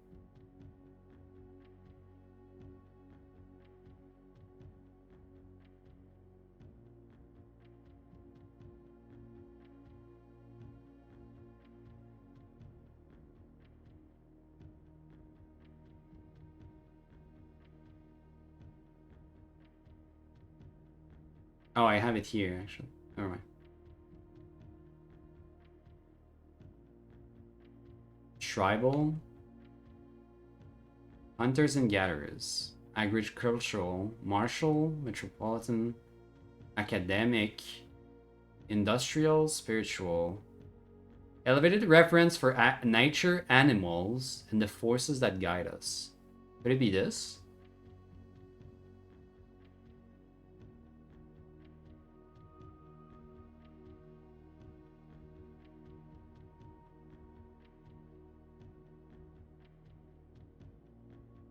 Oh, I have it here actually. Never mind. Tribal, hunters and gatherers, agricultural, martial, metropolitan, academic, industrial, spiritual. Elevated reference for nature, animals, and the forces that guide us. Could it be this?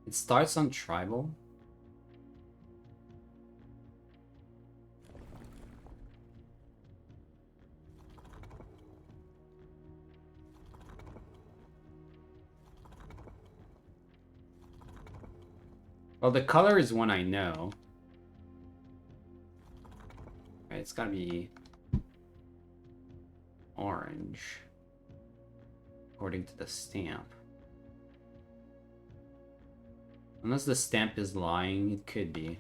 It starts on tribal. Well, the color is one I know. Right, it's gotta be orange, according to the stamp. Unless the stamp is lying, it could be.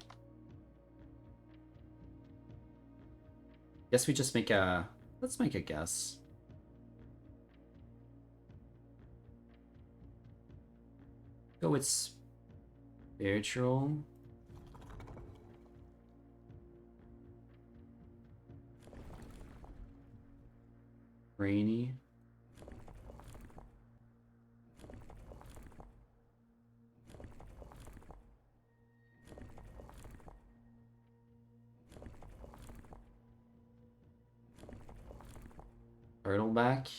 Guess we just make a... Let's make a guess. Go with spiritual. Rainy. Turtleback.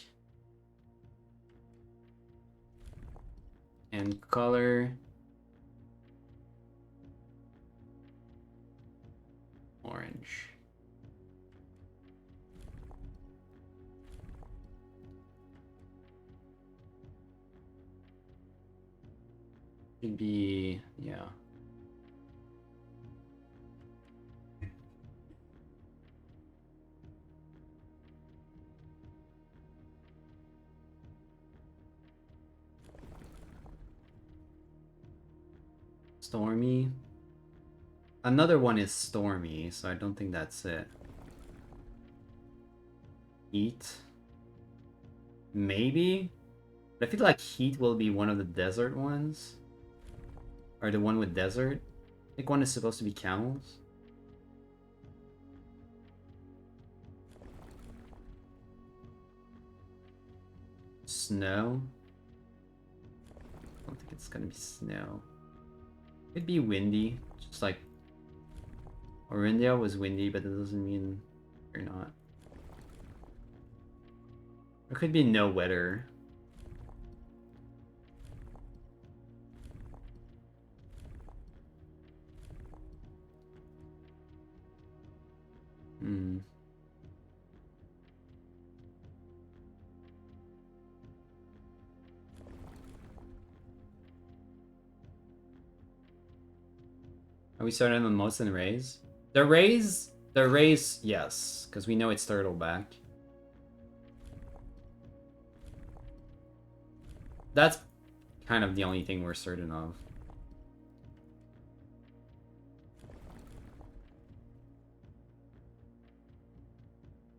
And color. Orange. Should be, yeah. Stormy. Another one is stormy, so I don't think that's it. Heat. Maybe? But I feel like heat will be one of the desert ones. Or the one with desert? I think one is supposed to be camels. Snow? I don't think it's gonna be snow. It'd be windy, just like Orindia was windy, but that doesn't mean you're not. There could be no weather. Hmm. Are we starting on most and rays? The rays, yes, because we know it's turtleback. That's kind of the only thing we're certain of.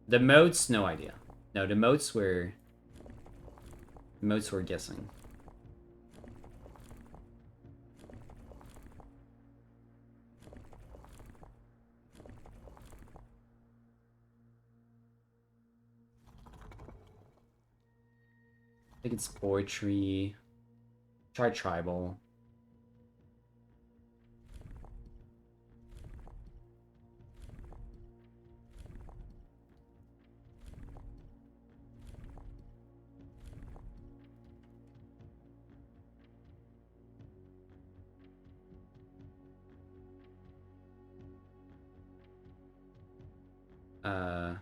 The moats, no idea. No, the moats were guessing. I think it's poetry. Try tribal. Uh,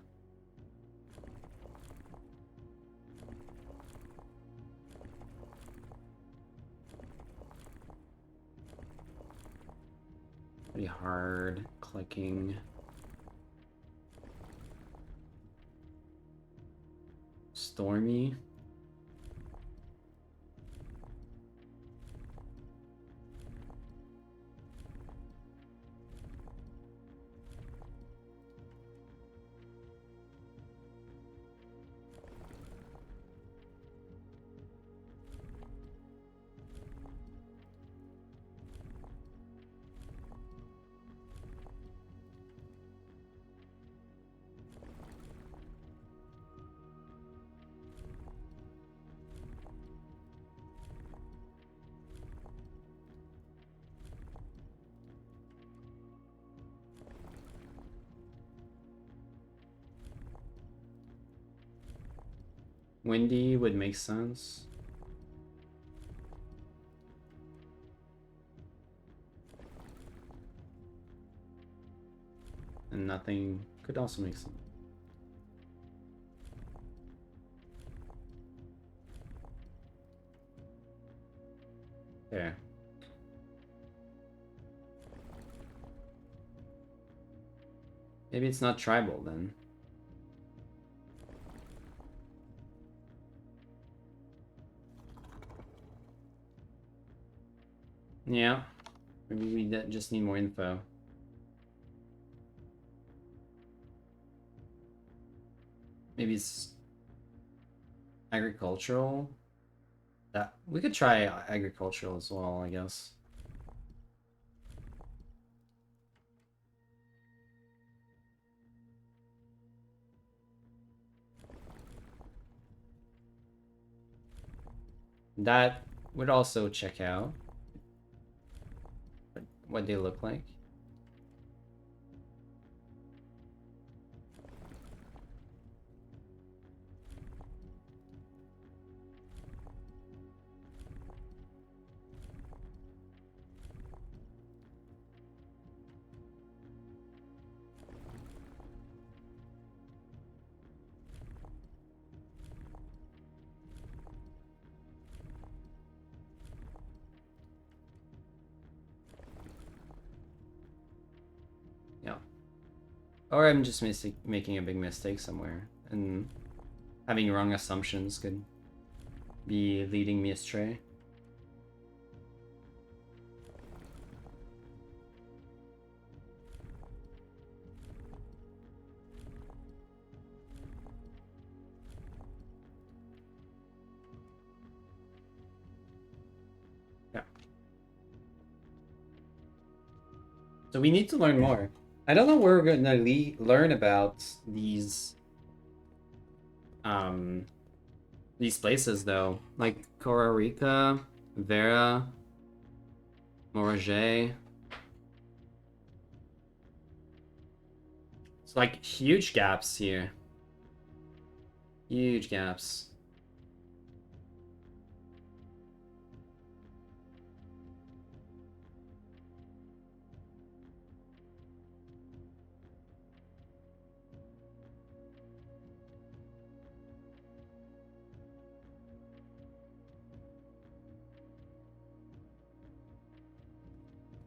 Pretty hard clicking. Stormy. Windy would make sense. And nothing could also make sense. There. Maybe it's not tribal then. Yeah. Maybe we just need more info. Maybe it's agricultural. That we could try agricultural as well, I guess. That would also check out what they look like. Yeah. Or I'm just making a big mistake somewhere, and having wrong assumptions could be leading me astray. Yeah. So we need to learn more. I don't know where we're gonna learn about um these places though, like Costa Rica, Vera, Morage. It's like huge gaps here. Huge gaps.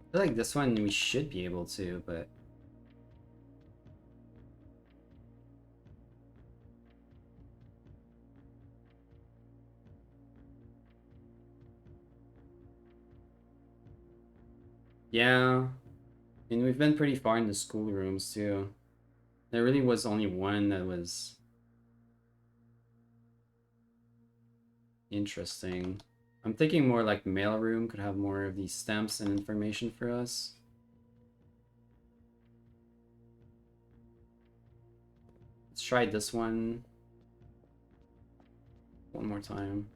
I feel like this one we should be able to, but yeah. And we've been pretty far in the schoolrooms too. There really was only one that was interesting. I'm thinking more like mailroom could have more of these stamps and information for us. Let's try this one more time.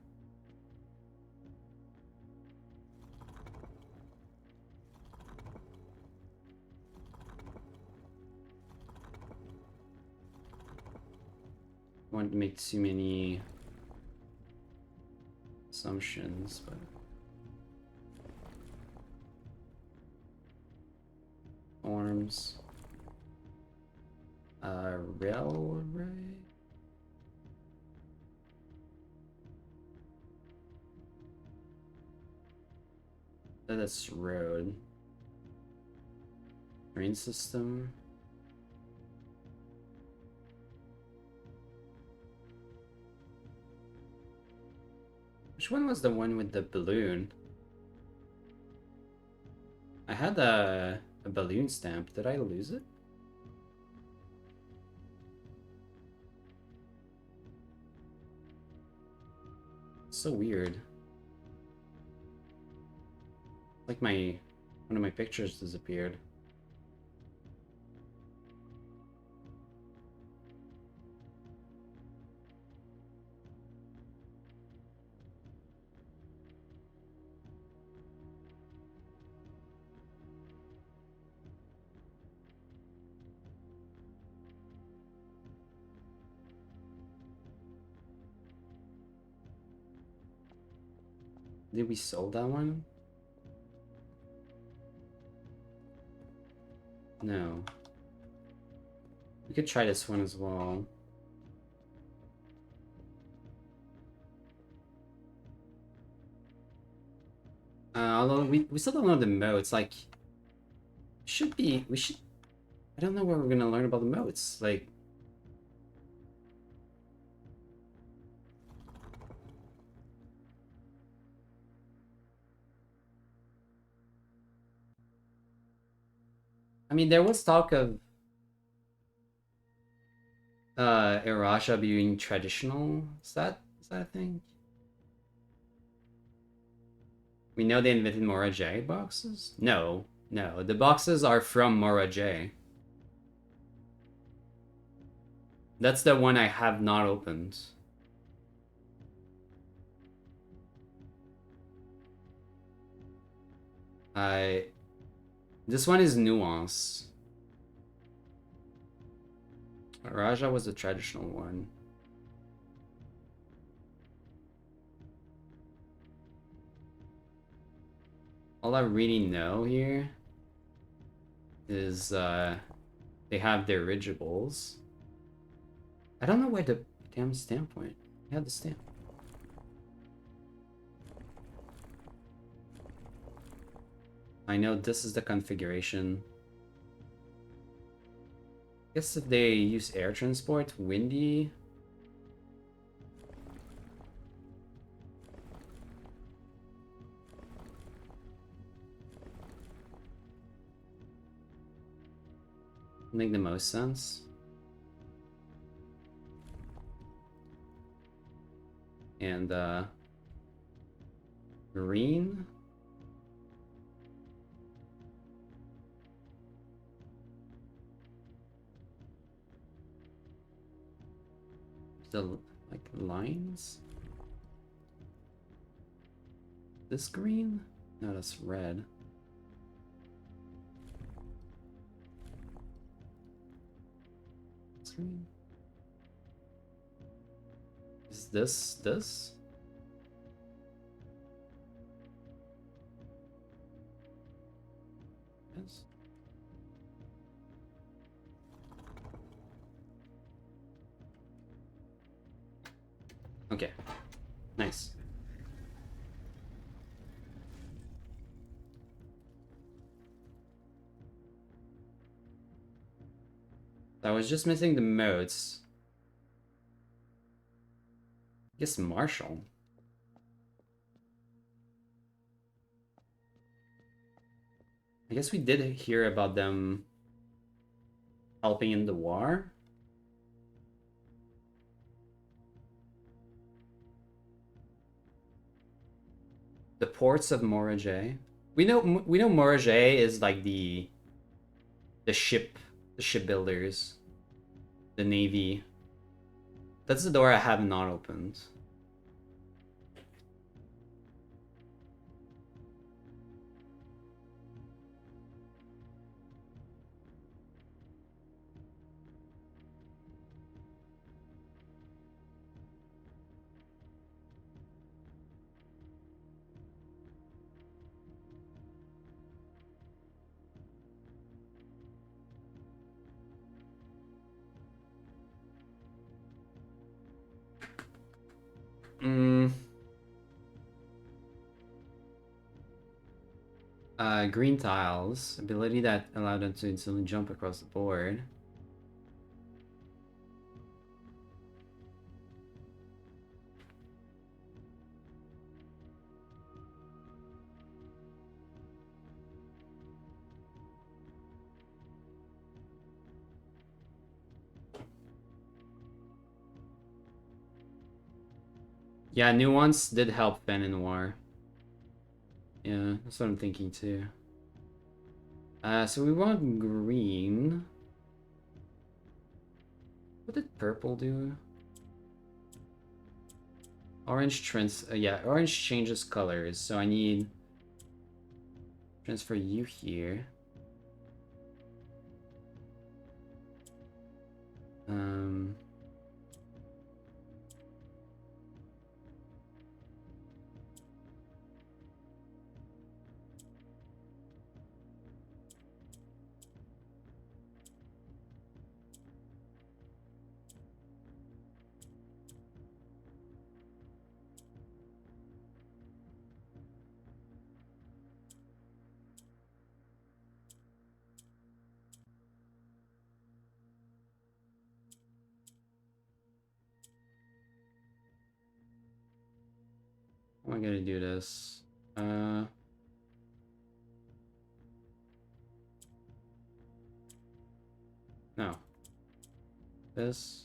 I want to make too many assumptions, but forms. Railway. That's road. Train system. Which one was the one with the balloon? I had a balloon stamp. Did I lose it? So weird. Like one of my pictures disappeared. Did we sold that one? No. We could try this one as well. Although we still don't know the modes. Like, we should. I don't know where we're gonna learn about the modes. Like, I mean, there was talk of Iraja being traditional. Is that a thing? We know they invented Moraj boxes? No, no. The boxes are from Moraj. That's the one I have not opened. I This one is Nuance. Raja was the traditional one. All I really know here is they have their rigibles. I don't know where the damn stamp went. I had the stamp. I know this is the configuration. I guess if they use air transport, windy. Make the most sense. And green. the like lines? This green? No, that's red. This green? Is this? Yes. Okay. Nice. I was just missing the modes. I guess Marshall. I guess we did hear about them helping in the war. The ports of Morage. We know Morage is like the shipbuilders, the navy. That's the door I have not opened. Green tiles, ability that allowed them to instantly jump across the board. Yeah, new ones did help Ben in war. Yeah, that's what I'm thinking too. So we want green. What did purple do? Orange yeah, orange changes colors, so I need transfer you here. How am I gonna do this? No. This.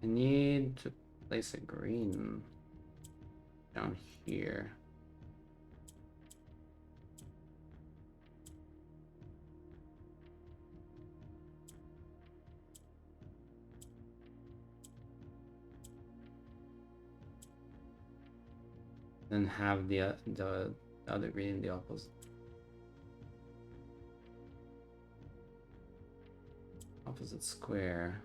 I need to place a green down here. Then have the other green in the opposite square.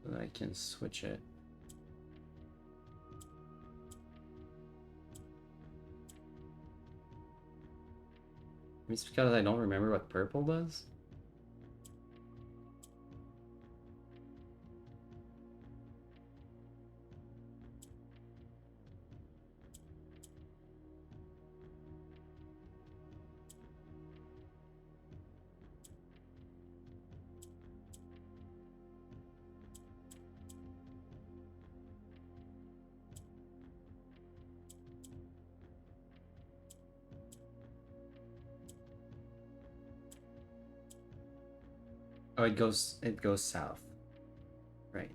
So that I can switch it. It's because I don't remember what purple does. it goes south. Right.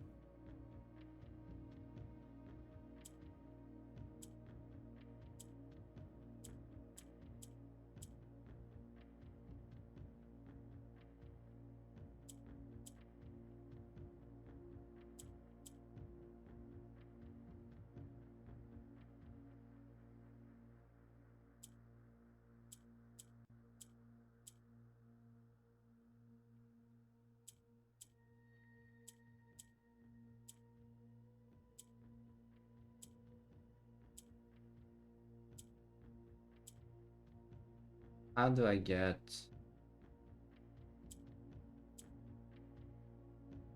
How do I get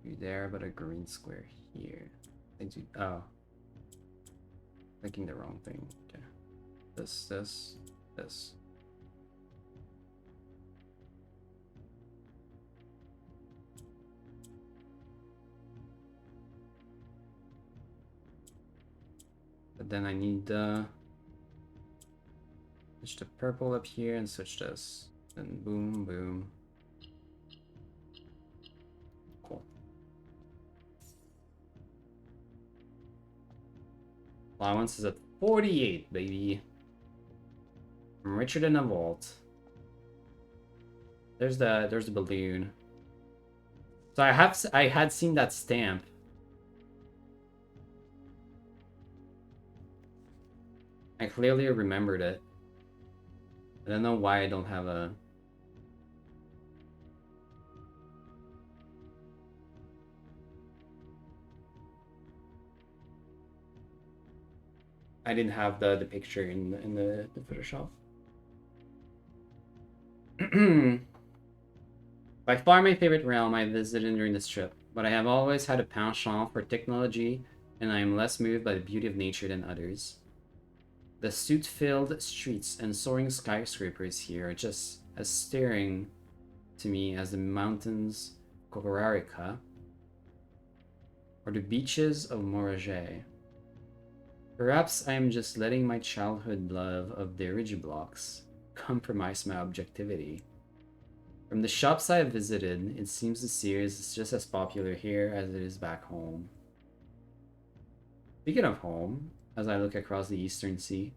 you there, but a green square here? I do. Oh, clicking the wrong thing. Okay. This. But then I need switch the purple up here and switch this. Then boom, boom. Cool. Allowance is at 48, baby. I'm richer than a vault. There's the balloon. So I had seen that stamp. I clearly remembered it. I don't know why I don't have a... I didn't have the picture in the Photoshop. By far my favorite realm I visited during this trip, but I have always had a penchant for technology, and I am less moved by the beauty of nature than others. The soot-filled streets and soaring skyscrapers here are just as staring to me as the mountains Korarika or the beaches of Morage. Perhaps I am just letting my childhood love of the Digiblocks compromise my objectivity. From the shops I have visited, it seems the Sears is just as popular here as it is back home. Speaking of home, as I look across the eastern sea,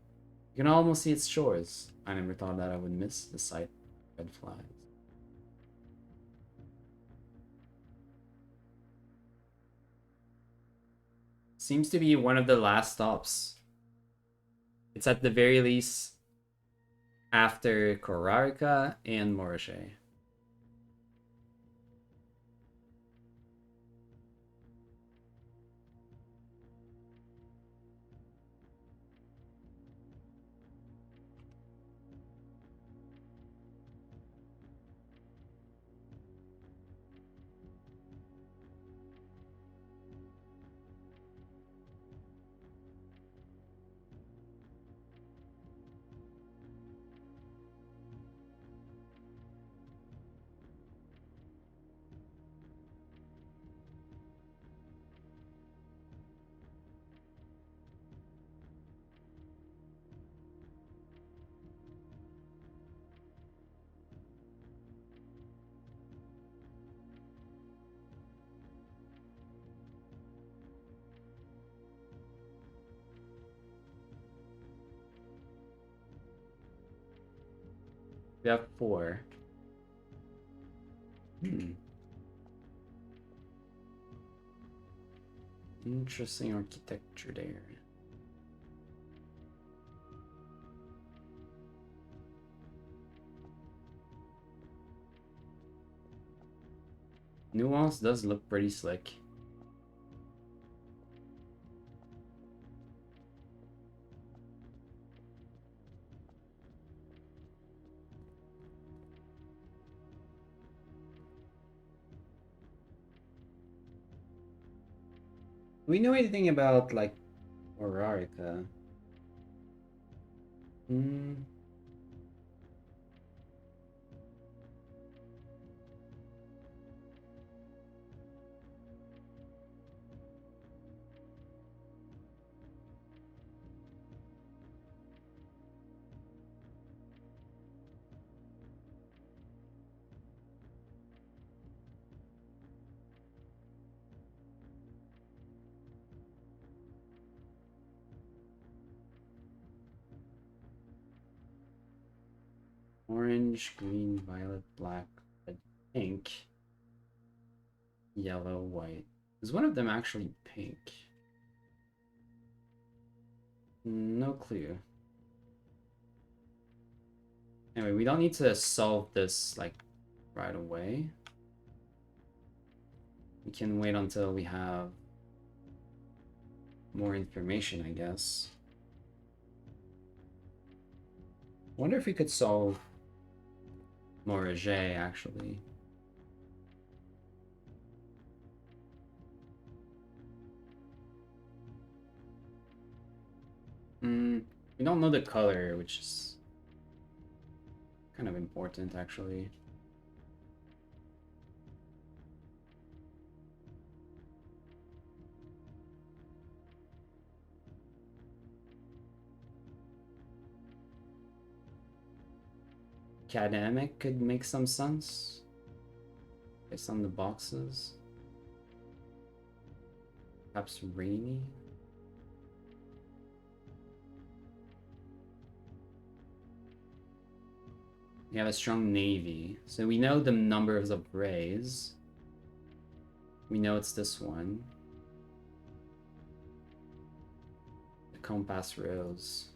you can almost see its shores. I never thought that I would miss the sight of red flags. Seems to be one of the last stops. It's at the very least after Korarika and Morashe. We have 4. Interesting architecture there. Nuance does look pretty slick. Do we know anything about, like, Aurarica? Orange, green, violet, black, red, pink, yellow, white. Is one of them actually pink? No clue. Anyway, we don't need to solve this, like, right away. We can wait until we have more information, I guess. Wonder if we could solve Morage, actually. We don't know the color, which is kind of important, actually. Academic could make some sense based on the boxes. Perhaps rainy. We have a strong navy, so we know the numbers of rays. We know it's this one. The compass rose.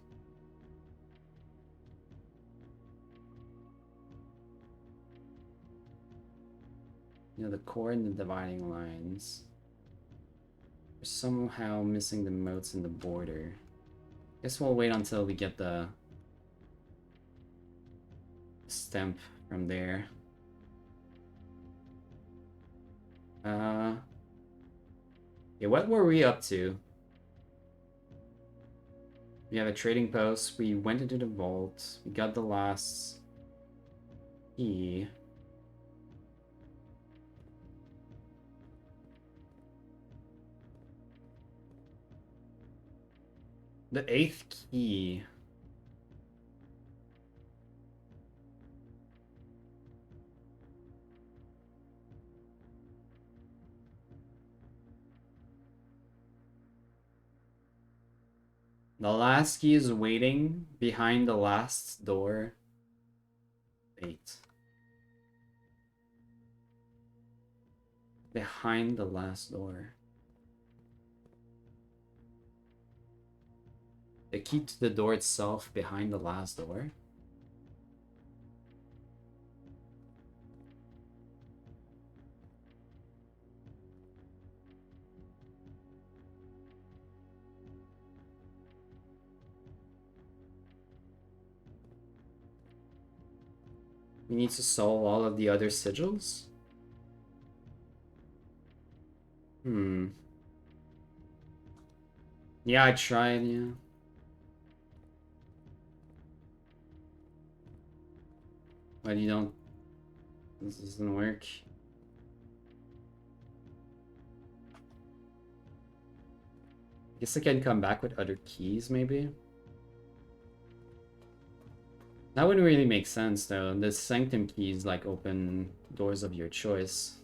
You know, the core and the dividing lines. We're somehow missing the moats in the border. Guess we'll wait until we get the stamp from there. Yeah, what were we up to? We have a trading post. We went into the vault. We got the last key. The 8th key. The last key is waiting behind the last door. 8. Behind the last door. The key to the door itself behind the last door. We need to solve all of the other sigils? Yeah, I tried, yeah. But you don't... This doesn't work. I guess I can come back with other keys, maybe? That wouldn't really make sense, though. The Sanctum keys, like, open doors of your choice.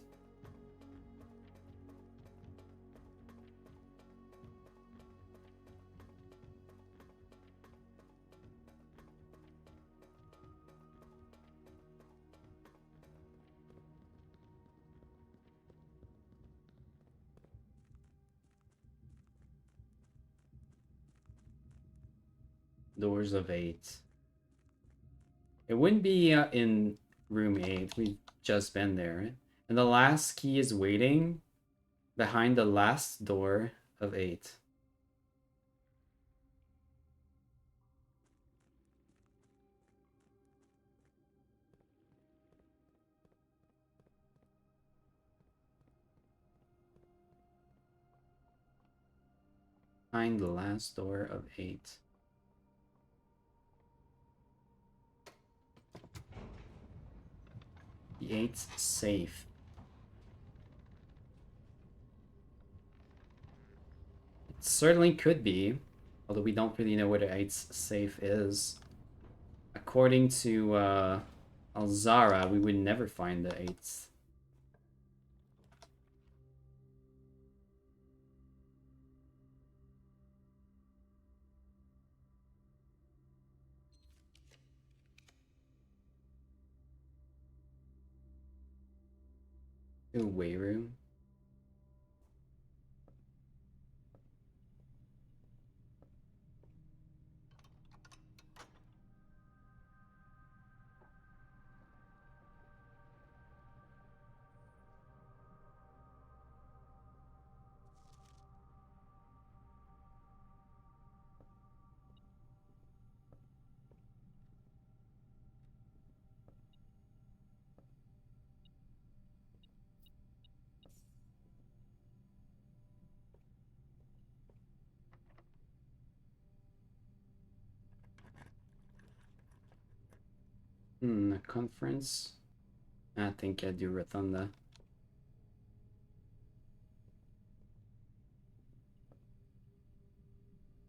Doors of 8. It wouldn't be in room 8. We've just been there, right? And the last key is waiting behind the last door of 8. Behind the last door of 8. The 8's safe. It certainly could be, although we don't really know where the 8's safe is. According to Alzara, we would never find the 8's. Away room. A conference. I think I do Rotunda.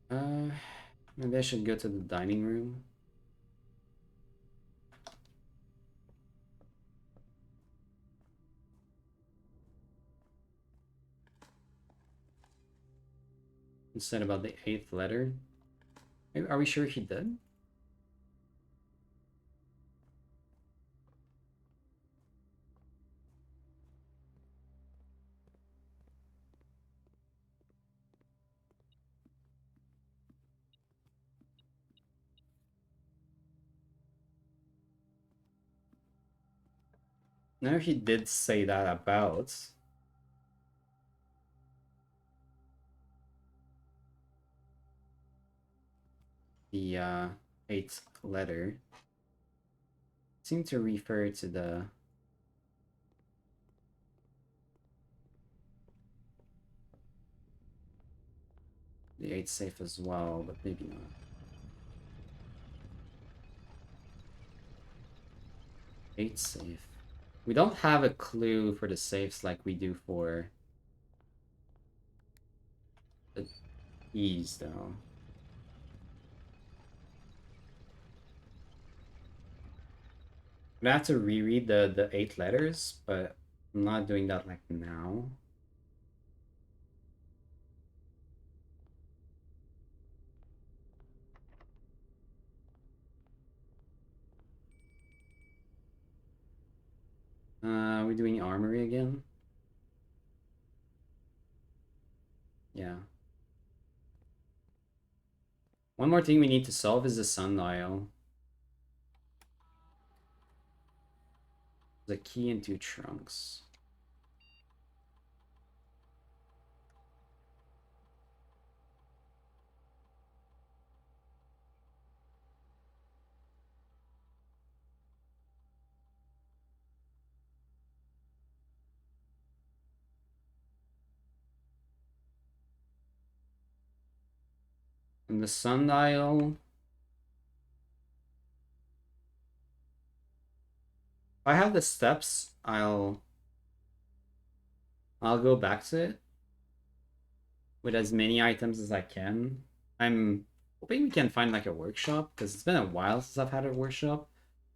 Maybe I should go to the dining room. He said about the 8th letter. Are we sure he did? No, he did say that about the 8th letter. Seem to refer to the the 8th safe as well, but maybe not. 8th safe. We don't have a clue for the safes like we do for the E's though. I have to reread the 8 letters, but I'm not doing that like now. We're doing armory again. Yeah. One more thing we need to solve is the sundial. The key and 2 trunks. And the sundial. If I have the steps, I'll go back to it with as many items as I can. I'm hoping we can find like a workshop because it's been a while since I've had a workshop.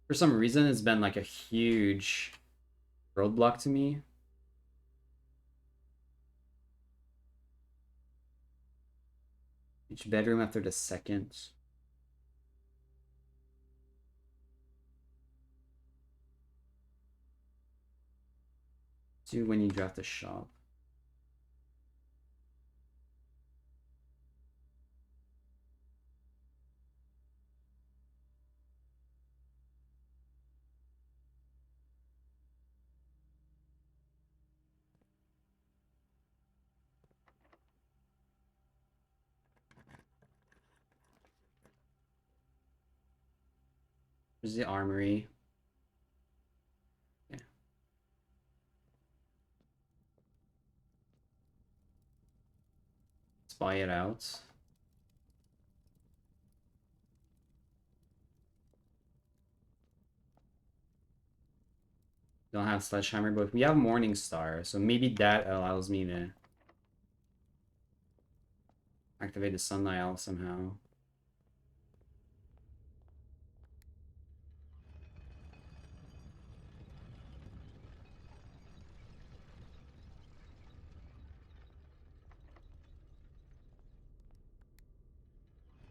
For some reason, it's been like a huge roadblock to me. Each bedroom after the second. Do when you draft a shop. There's the armory. Yeah. Let's buy it out. Don't have Sledgehammer, but we have Morningstar, so maybe that allows me to activate the sundial somehow.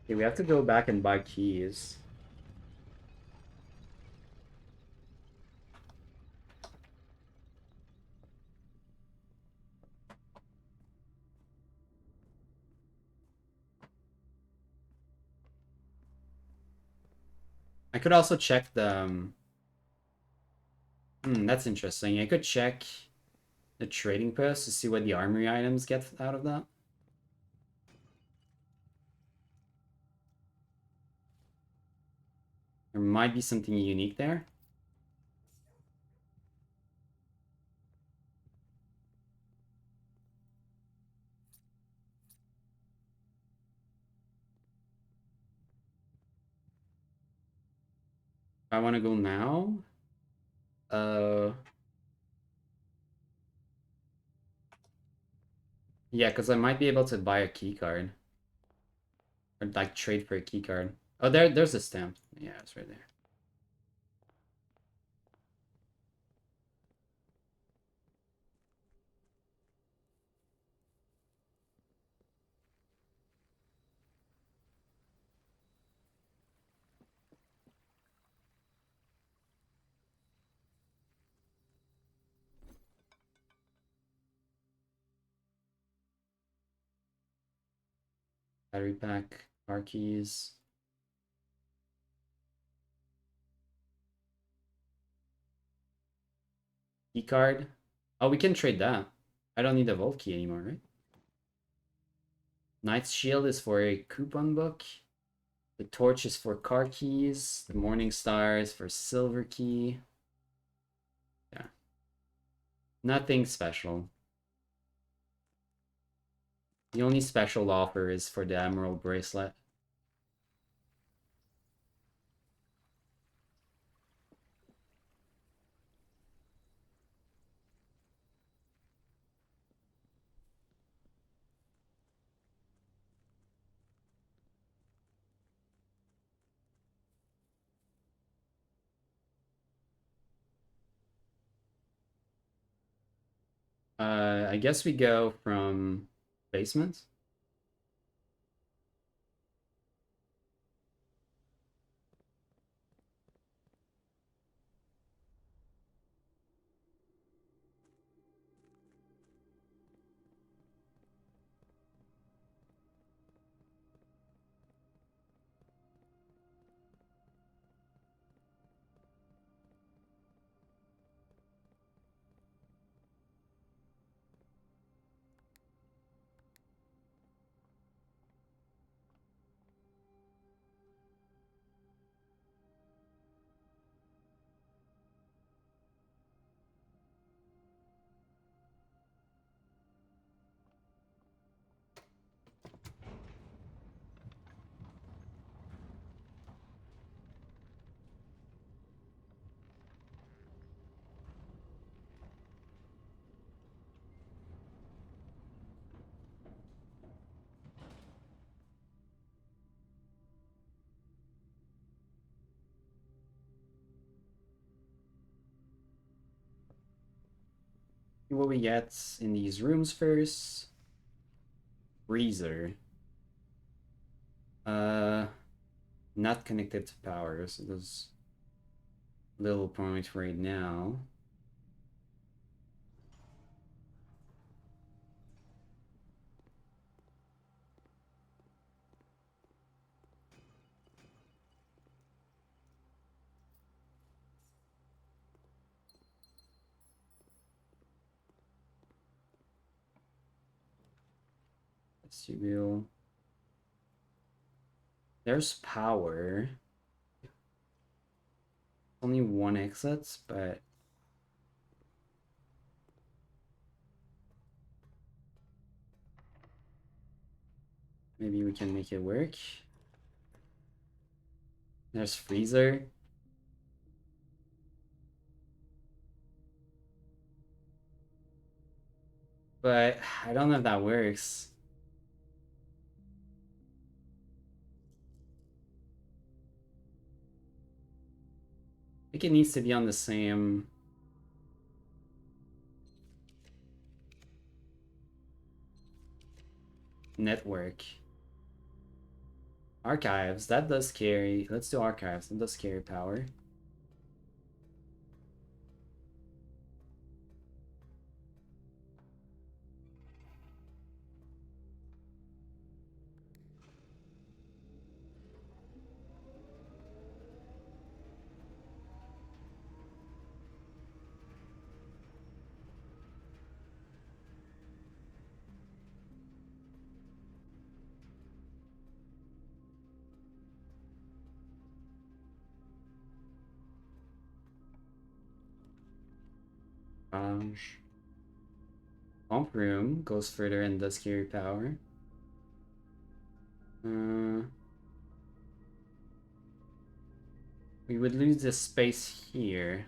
Okay, we have to go back and buy keys. I could also check the... that's interesting. I could check the trading post to see what the armory items get out of that. There might be something unique there. I want to go now. Yeah, because I might be able to buy a key card. Or like trade for a key card. Oh, there's a stamp. Yeah, it's right there. Battery pack, car keys. Key card. Oh, we can trade that. I don't need a vault key anymore, right? Knight's Shield is for a coupon book. The torch is for car keys. The Morning Star is for silver key. Yeah. Nothing special. The only special offer is for the Emerald Bracelet. I guess we go from basement. See what we get in these rooms first. Freezer. Uh, Not connected to power, so there's little point right now. Vestibule. There's power. Only one exit, but maybe we can make it work. There's freezer. But I don't know if that works. I think it needs to be on the same network. Archives, that does carry. Let's do archives. That does carry power. Garage. Pump room goes further and does carry power. We would lose this space here.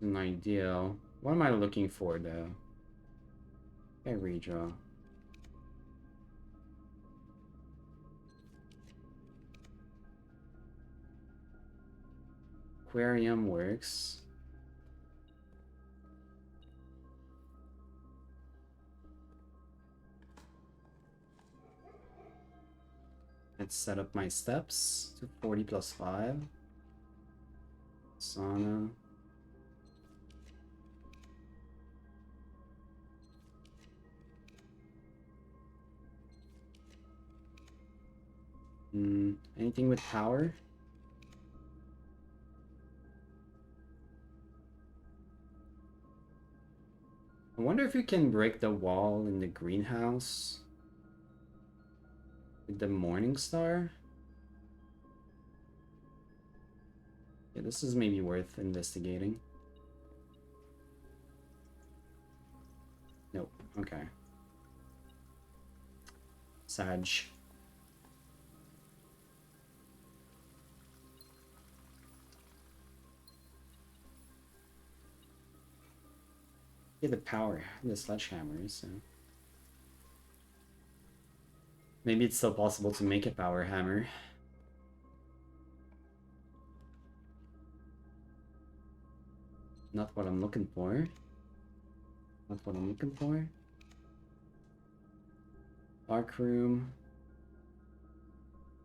An ideal. What am I looking for though? Okay, redraw. Aquarium works. Let's set up my steps to 40 plus 5. Sauna. Anything with power? I wonder if you can break the wall in the greenhouse with the Morning Star. Yeah, this is maybe worth investigating. Nope. Okay. Sag. Yeah, the power, the sledgehammer, so maybe it's still possible to make a power hammer. Not what I'm looking for. Not what I'm looking for. Dark room.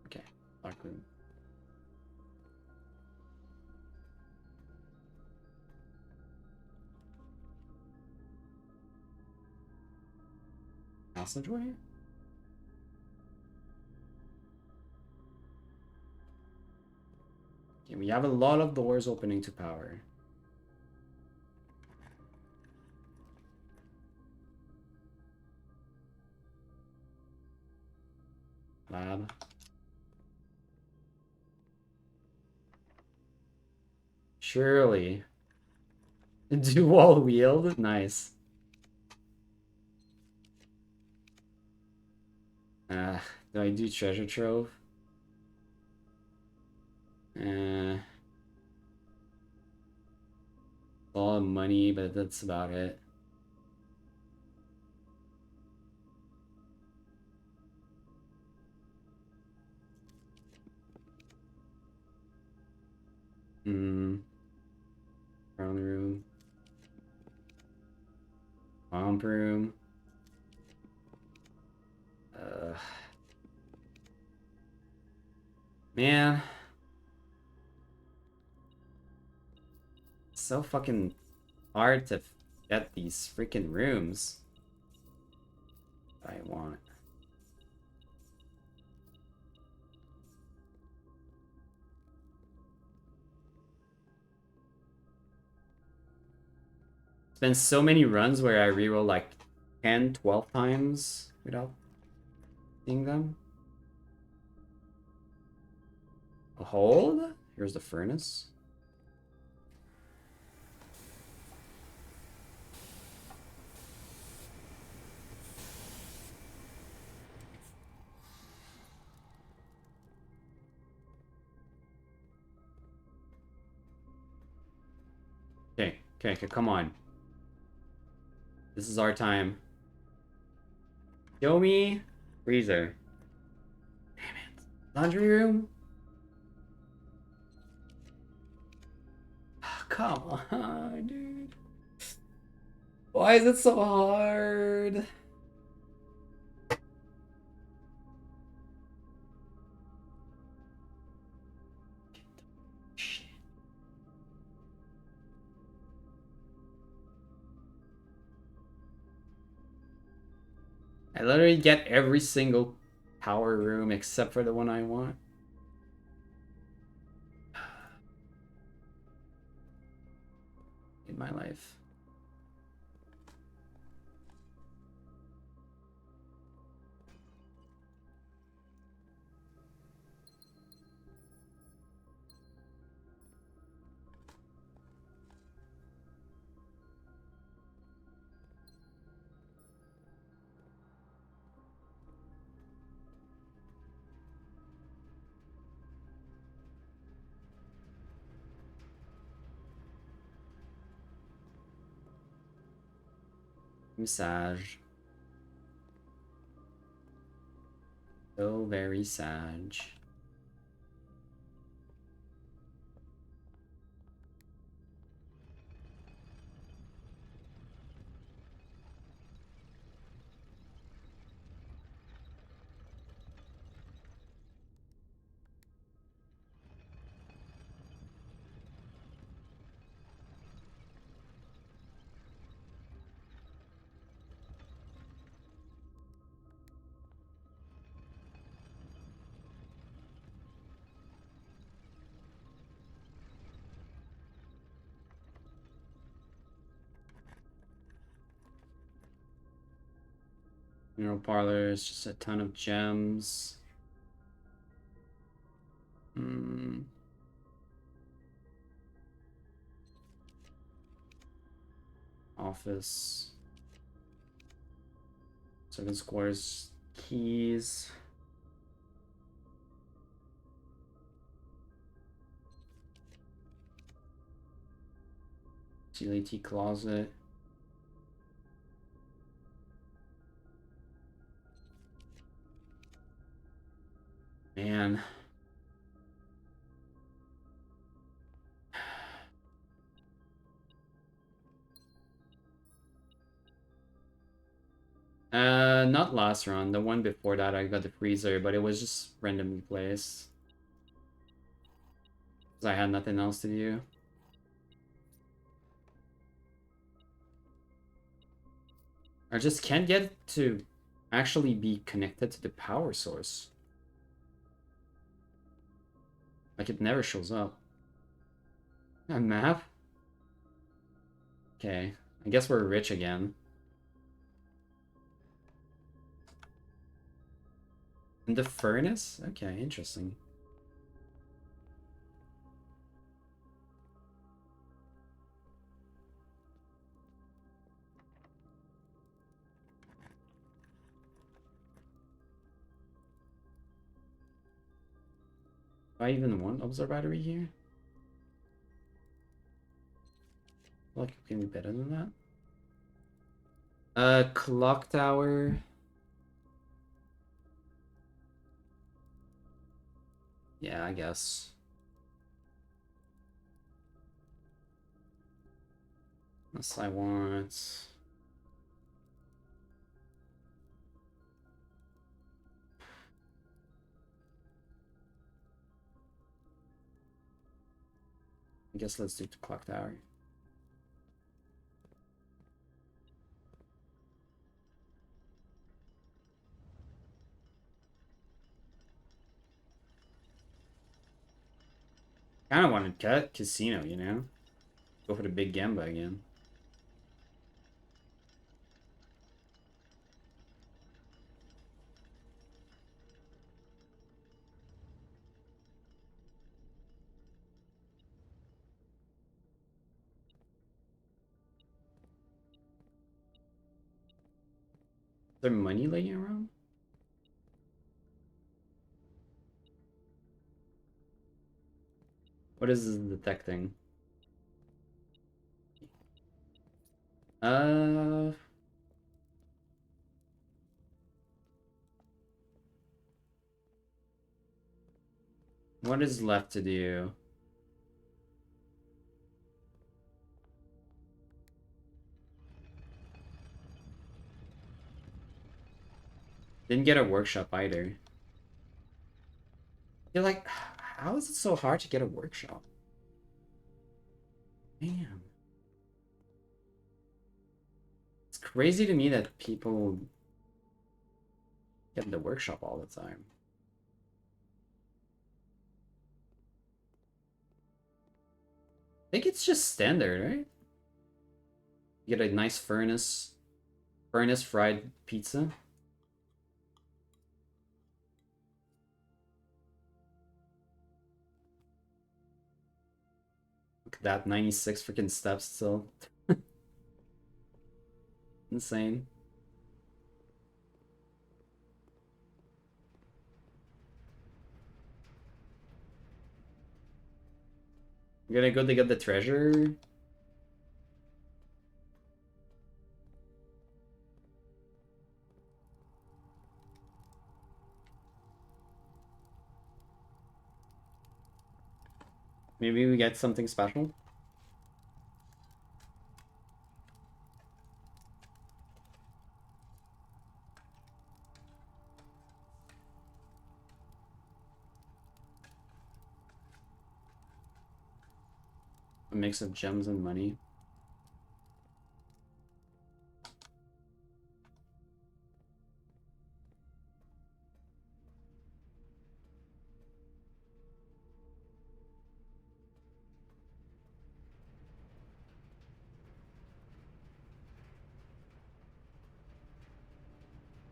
Okay, dark room. Passageway? Okay, we have a lot of doors opening to power. Lab. Surely. Dual wield? Nice. Do I do treasure trove? A lot of money, but that's about it. Throne room. Pomp room. Man. It's so fucking hard to get these freaking rooms. I want. It's been so many runs where I reroll like 10, 12 times without seeing them. A hold? Here's the furnace. Okay, come on. This is our time. Show me freezer. Damn it. Laundry room? Oh, come on, dude. Why is it so hard? Shit. I literally get every single power room except for the one I want. In my life. I'm sad. So very sad. Mineral parlors, just a ton of gems. Office. 7 squares. Keys. Utility closet. Man. Not last run. The one before that, I got the freezer, but it was just randomly placed. Because I had nothing else to do. I just can't get to actually be connected to the power source. Like, it never shows up. A map? Okay. I guess we're rich again. And the furnace? Okay, interesting. Do I even want observatory here? Like, it can be better than that. Clock tower. Yeah, I guess. Unless I want... I guess let's do the clock tower. Kind of wanted to cut casino, you know? Go for the big gamba again. Is there money laying around? What is this detecting? Uh... What is left to do? Didn't get a workshop either. You're like, how is it so hard to get a workshop? Man. It's crazy to me that people get the workshop all the time. I think it's just standard, right? You get a nice furnace fried pizza. Look at that, 96 freaking steps still. Insane. You're gonna go to get the treasure. Maybe we get something special. A mix of gems and money.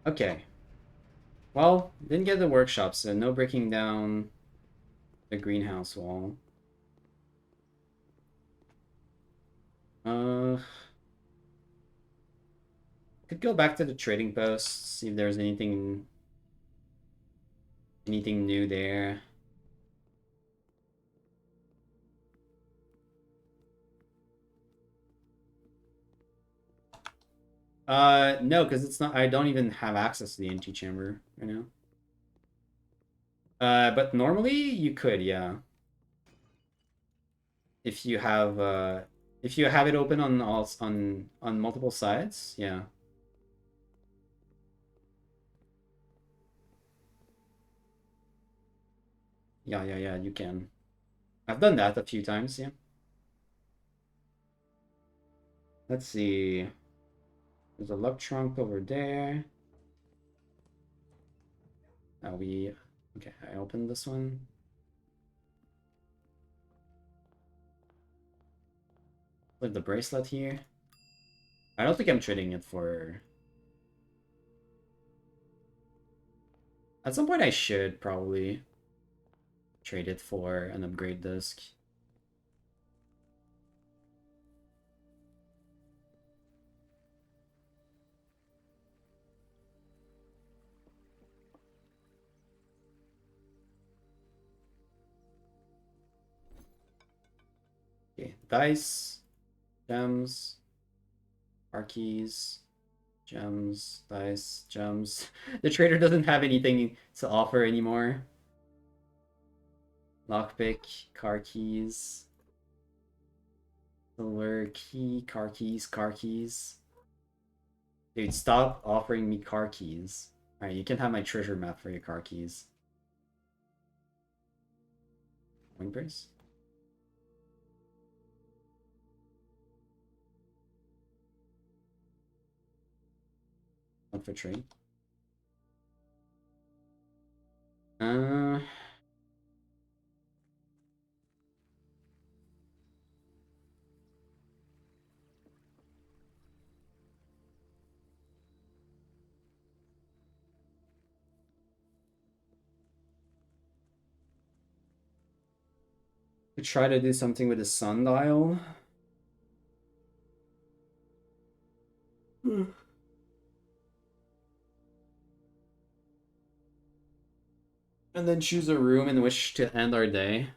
Okay. Well, didn't get the workshop, so no breaking down the greenhouse wall. Could go back to the trading post, see if there's anything new there. No, because it's not. I don't even have access to the antechamber right now. But normally you could, yeah. If you have it open on all on multiple sides, yeah. Yeah, you can. I've done that a few times, yeah. Let's see. There's a luck trunk over there. Okay, I opened this one. With the bracelet here. I don't think I'm trading it for... At some point I should probably trade it for an upgrade disc. Okay, dice, gems, car keys, gems, dice, gems. The trader doesn't have anything to offer anymore. Lockpick, car keys, silver key, car keys, car keys. Dude, stop offering me car keys. Alright, you can have my treasure map for your car keys. Wimpers? Not for trade. Uh, to try to do something with the sundial. And then choose a room in which to end our day.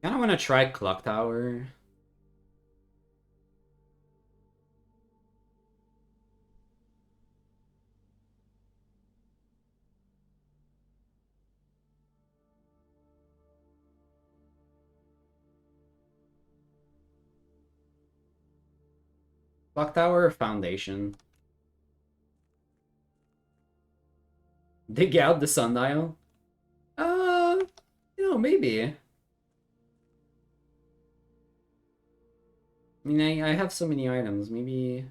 Kind of want to try Clock Tower. Clock Tower Foundation. Dig out the sundial? Uh, maybe. I mean, I have so many items. Maybe...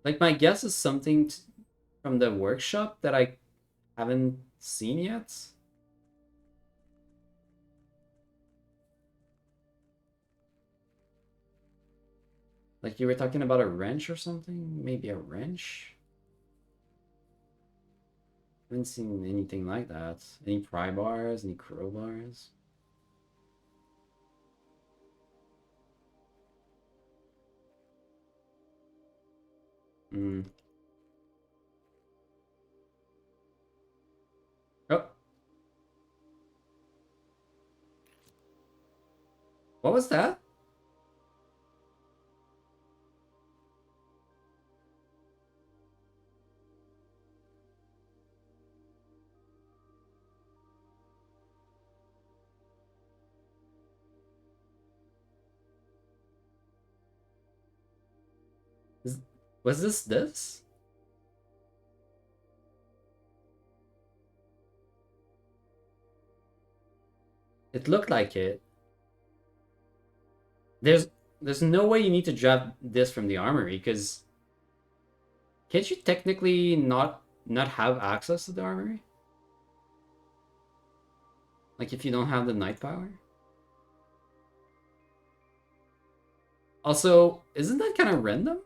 Like, my guess is something from the workshop that I haven't seen yet. Like, you were talking about a wrench or something? Maybe a wrench? I haven't seen anything like that. Any pry bars? Any crowbars? Hmm. Oh, what was that? Is, was this? It looked like it. There's there's no way you need to drop this from the armory because can't you technically not have access to the armory? Like if you don't have the night power? Also, isn't that kind of random?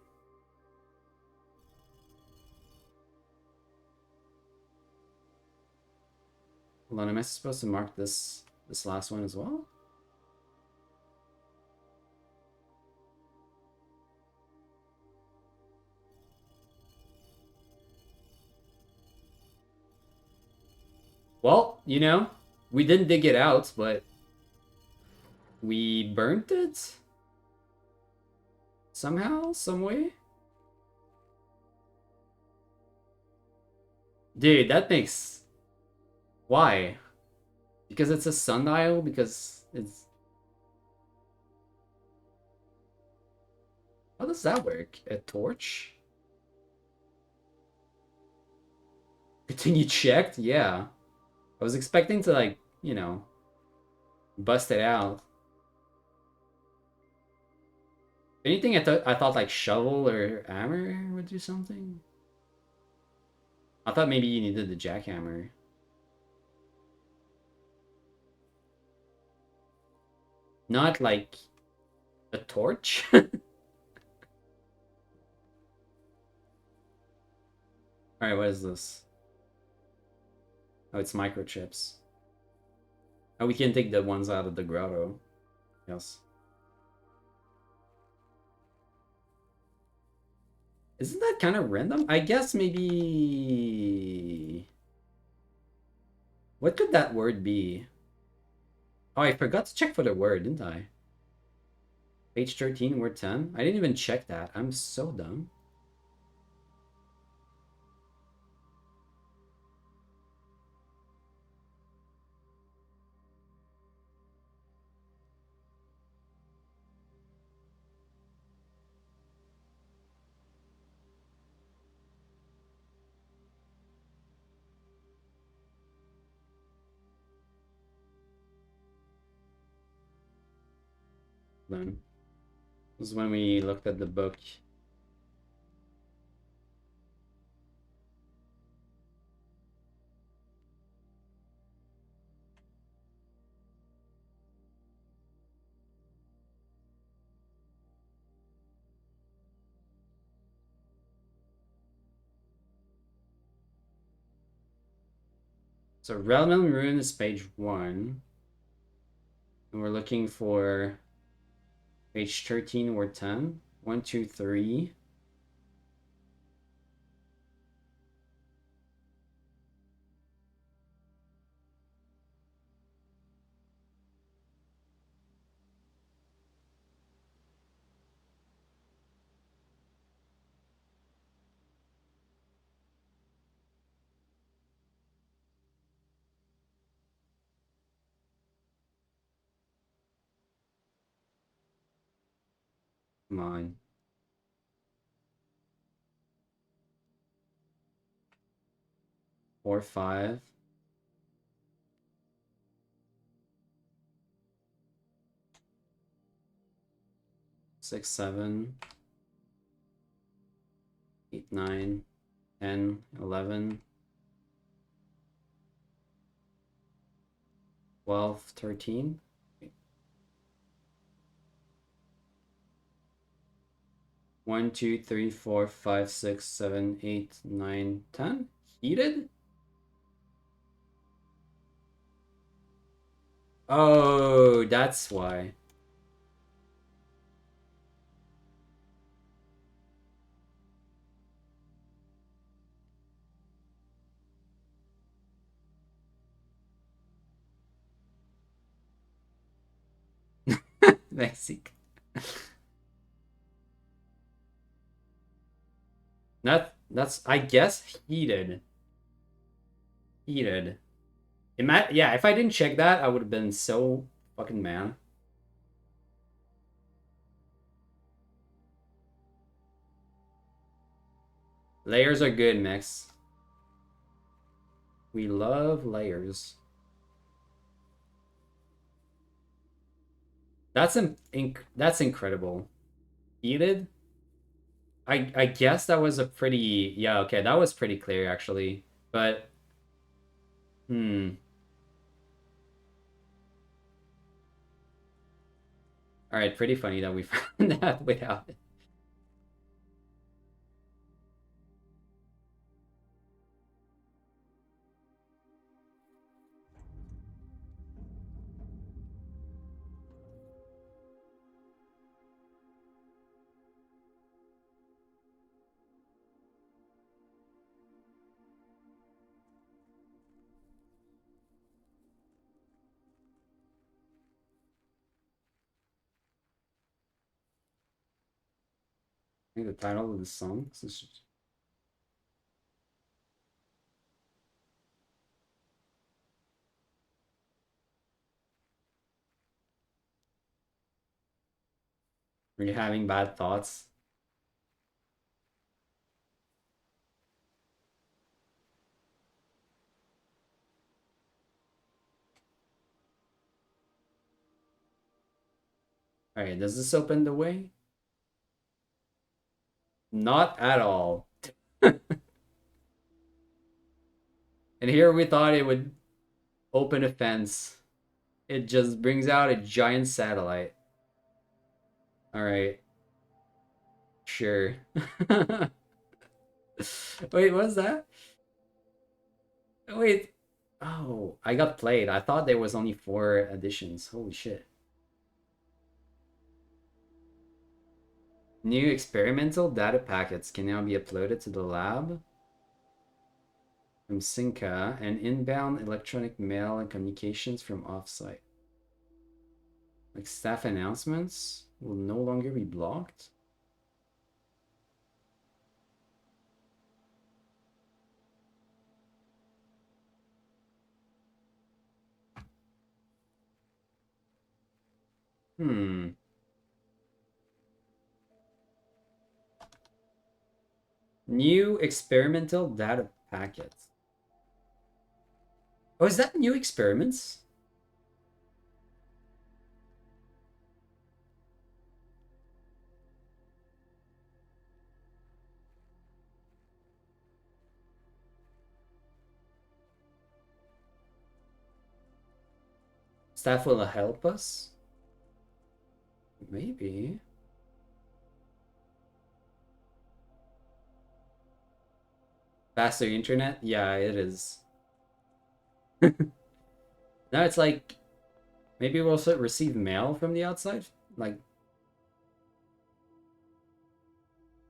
Hold on, am I supposed to mark this last one as well? Well, we didn't dig it out, but we burnt it somehow, some way. Dude, that makes why? Because it's a sundial? Because it's how does that work? A torch? Good thing you checked? Yeah. I was expecting to like, bust it out. Anything I thought like shovel or hammer would do something. I thought maybe you needed the jackhammer. Not like a torch? Alright, what is this? Oh, it's microchips. Oh, we can take the ones out of the grotto. Yes. Isn't that kind of random? I guess maybe... What could that word be? Oh, I forgot to check for the word, didn't I? Page 13, word 10? I didn't even check that. I'm so dumb. Then this is when we looked at the book. So Realm and Ruin is page 1. And we're looking for page 13 or 10. 1, 2, 3. Come on. Four, 5. 6, 7. 8, 9. 10, 11. 12, 13. 1, 2, 3, 4, 5, 6, 7, 8, 9, 10. Heated? Oh, that's why. Basic. That's I guess heated. Heated. Yeah, if I didn't check that, I would have been so fucking mad. Layers are good, Max. We love layers. That's incredible. Heated? I guess that was a pretty yeah, okay, that was pretty clear actually. But hmm. Alright, pretty funny that we found that without it. I think the title of the song. Are you having bad thoughts? Alright, does this open the way? Not at all. And here we thought it would open a fence. It just brings out a giant satellite. Alright, sure. Wait, what's that? Wait. Oh, I got played. I thought there was only 4 editions. Holy shit. New experimental data packets can now be uploaded to the lab from Synca and inbound electronic mail and communications from offsite. Like staff announcements will no longer be blocked. Hmm. New experimental data packets. Oh, is that new experiments? Staff will help us? Maybe. Faster internet? Yeah, it is. Now it's like maybe we'll also receive mail from the outside, like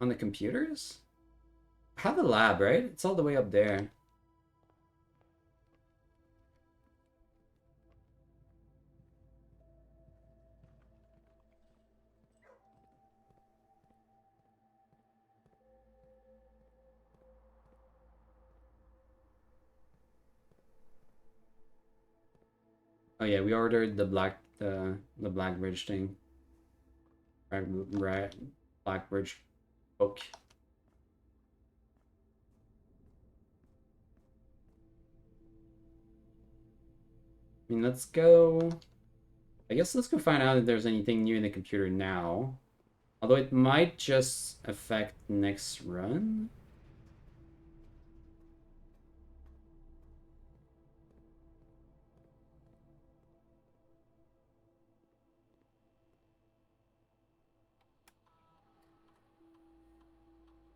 on the computers. Have a lab, right? It's all the way up there. Oh yeah, we ordered the Black Bridge thing. Right, Black Bridge book. I mean, let's go. I guess let's go find out if there's anything new in the computer now. Although it might just affect next run.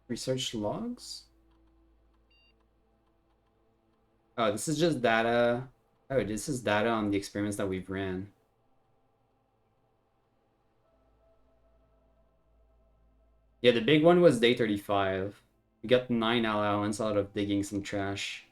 Research logs. Oh, this is just data. Oh, this is data on the experiments that we've ran. Yeah, the big one was day 35. We got 9 allowance out of digging some trash.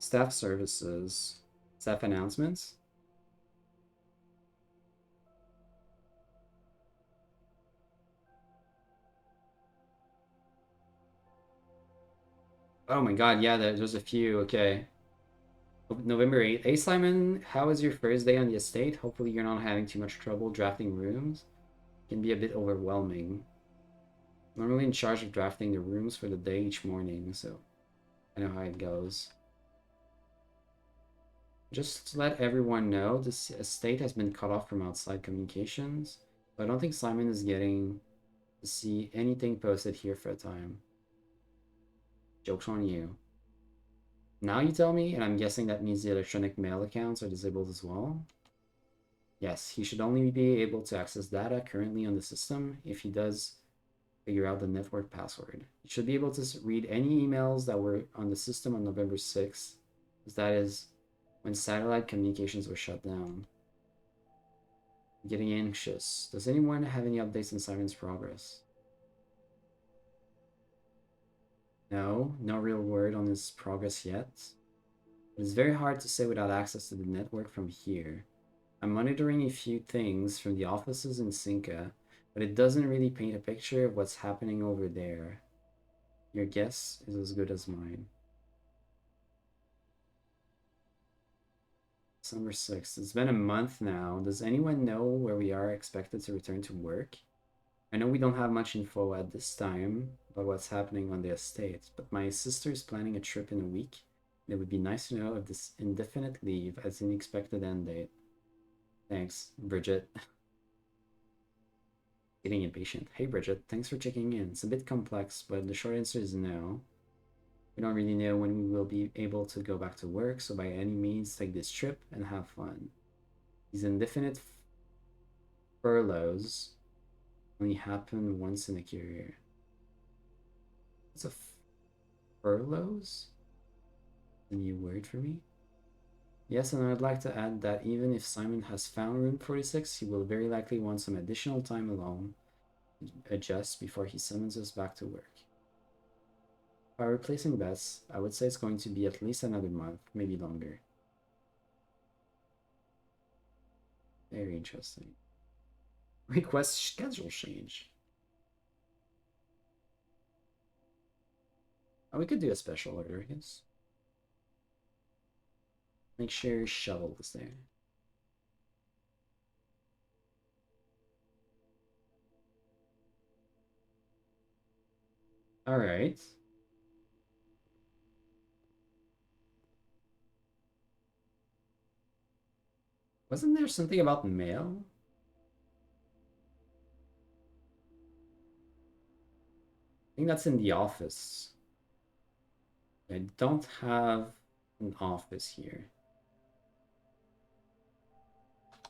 Staff services. Staff announcements. Oh my god, yeah, there's a few. Okay. November 8th. Hey Simon, how was your first day on the estate? Hopefully you're not having too much trouble drafting rooms. It can be a bit overwhelming. I'm normally in charge of drafting the rooms for the day each morning, so I know how it goes. Just to let everyone know, this estate has been cut off from outside communications. But I don't think Simon is getting to see anything posted here for a time. Joke's on you. Now you tell me, and I'm guessing that means the electronic mail accounts are disabled as well. Yes, he should only be able to access data currently on the system if he does figure out the network password. He should be able to read any emails that were on the system on November 6th, because that is when satellite communications were shut down. I'm getting anxious. Does anyone have any updates on Simon's progress? No, no real word on his progress yet. It is very hard to say without access to the network from here. I'm monitoring a few things from the offices in Cinca, but it doesn't really paint a picture of what's happening over there. Your guess is as good as mine. December 6th. It's been a month now. Does anyone know where we are expected to return to work? I know we don't have much info at this time about what's happening on the estate, but my sister is planning a trip in a week. And it would be nice to know if this indefinite leave has an expected end date. Thanks, Bridget. Getting impatient. Hey, Bridget, thanks for checking in. It's a bit complex, but the short answer is no. We don't really know when we will be able to go back to work, so by any means, take this trip and have fun. These indefinite furloughs only happen once in a career. What's a furloughs? A new word for me? Yes, and I'd like to add that even if Simon has found room 46, he will very likely want some additional time alone to adjust before he summons us back to work. By replacing Bess, I would say it's going to be at least another month, maybe longer. Very interesting. Request schedule change. Oh, we could do a special order, I guess. Make sure shovel is there. All right. Wasn't there something about mail? I think that's in the office. I don't have an office here.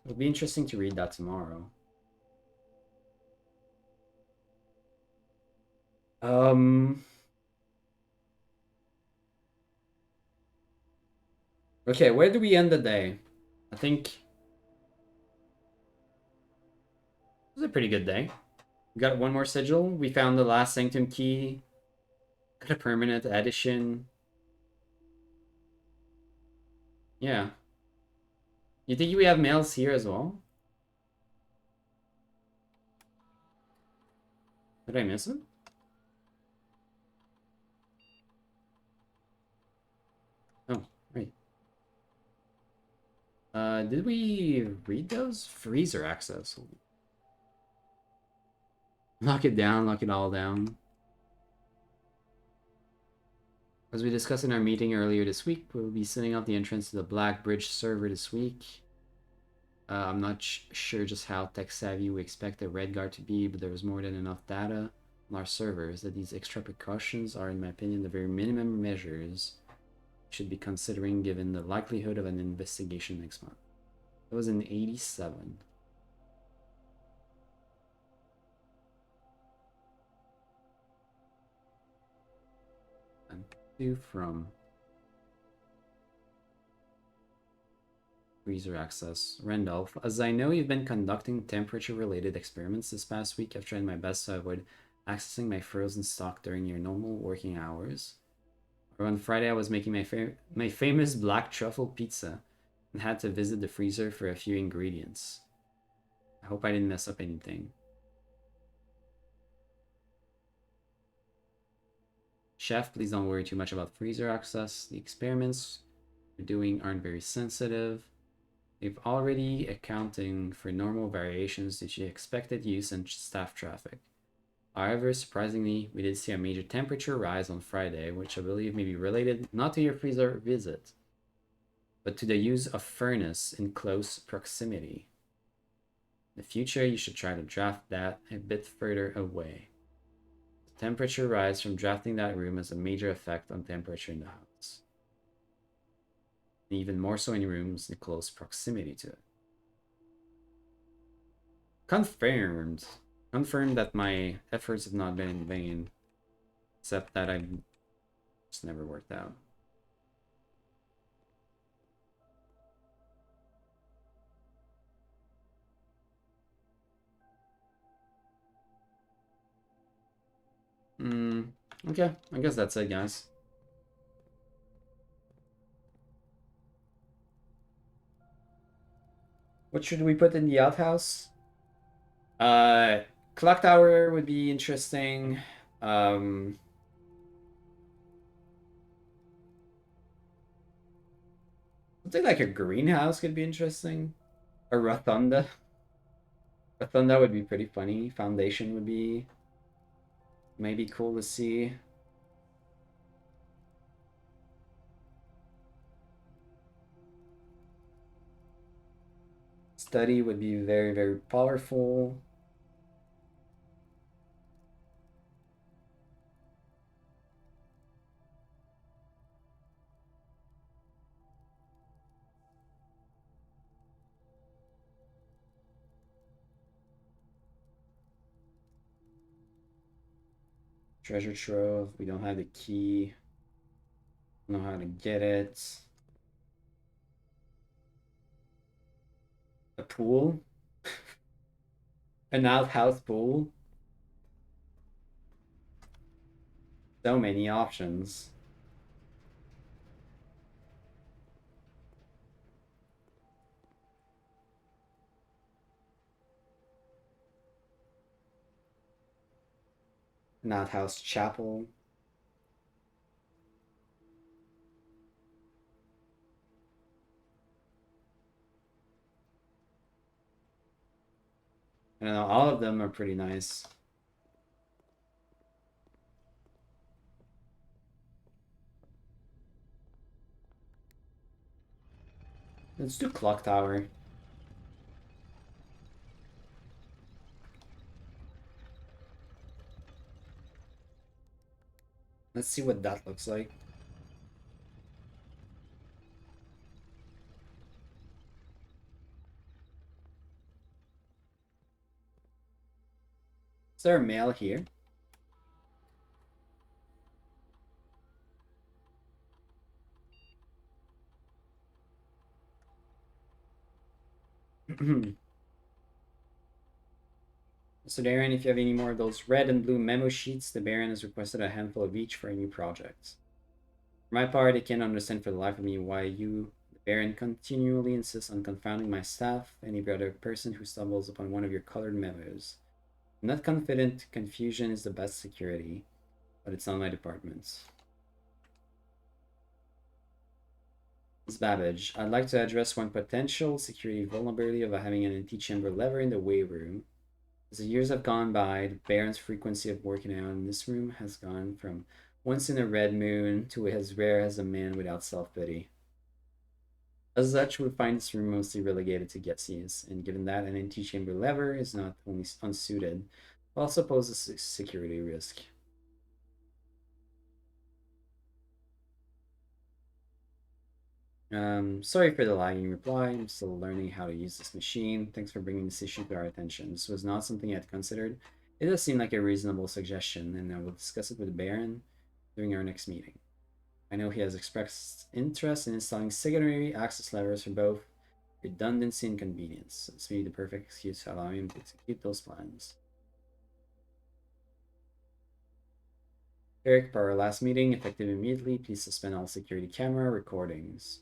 It'll be interesting to read that tomorrow. Um. Okay, where do we end the day? I think it was a pretty good day. We got one more sigil. We found the last sanctum key. Got a permanent addition. Yeah. You think we have mails here as well? Did I miss it? Oh, right. Did we read those? Freezer access. Lock it down, lock it all down. As we discussed in our meeting earlier this week, we'll be sending out the entrance to the Black Bridge server this week. I'm not sure just how tech savvy we expect the Red Guard to be, but there was more than enough data on our servers that these extra precautions are, in my opinion, the very minimum measures we should be considering given the likelihood of an investigation next month. It was in 87. And two from freezer access. Randolph, as I know you've been conducting temperature-related experiments this past week, I've tried my best to avoid accessing my frozen stock during your normal working hours. Or on Friday, I was making my famous black truffle pizza and had to visit the freezer for a few ingredients. I hope I didn't mess up anything. Chef, please don't worry too much about freezer access. The experiments we're doing aren't very sensitive. We've already accounting for normal variations due to expected use and staff traffic. However, surprisingly, we did see a major temperature rise on Friday, which I believe may be related not to your freezer visit, but to the use of furnace in close proximity. In the future, you should try to draft that a bit further away. The temperature rise from drafting that room has a major effect on temperature in the house. And even more so in rooms in close proximity to it. Confirmed. Confirmed that my efforts have not been in vain. Except that I've just never worked out. Okay, I guess that's it, guys. What should we put in the outhouse? Clock tower would be interesting. Something like a greenhouse could be interesting. A rotunda. Rotunda would be pretty funny. Foundation would be maybe cool to see. Study would be very, very powerful. Treasure trove. We don't have the key. Don't know how to get it. A pool. An outhouse pool. So many options. An outhouse chapel. I don't know, all of them are pretty nice. Let's do clock tower. Let's see what that looks like. Is there a mail here? So Darren, if you have any more of those red and blue memo sheets, the Baron has requested a handful of each for a new project. For my part, I can't understand for the life of me why you, the Baron, continually insist on confounding my staff, any other person who stumbles upon one of your colored memos. I'm not confident confusion is the best security, but it's not my department. Ms. Babbage, I'd like to address one potential security vulnerability of having an antechamber lever in the way room. As the years have gone by, the Baron's frequency of working out in this room has gone from once in a red moon to as rare as a man without self-pity. As such, we find this room mostly relegated to guesses, and given that an antechamber lever is not only unsuited, but also poses a security risk. Sorry for the lagging reply. I'm still learning how to use this machine. Thanks for bringing this issue to our attention. This was not something I had considered. It does seem like a reasonable suggestion, and I will discuss it with the Baron during our next meeting. I know he has expressed interest in installing secondary access levers for both redundancy and convenience. So this would be the perfect excuse to allow him to execute those plans. Eric, per our last meeting, effective immediately, please suspend all security camera recordings.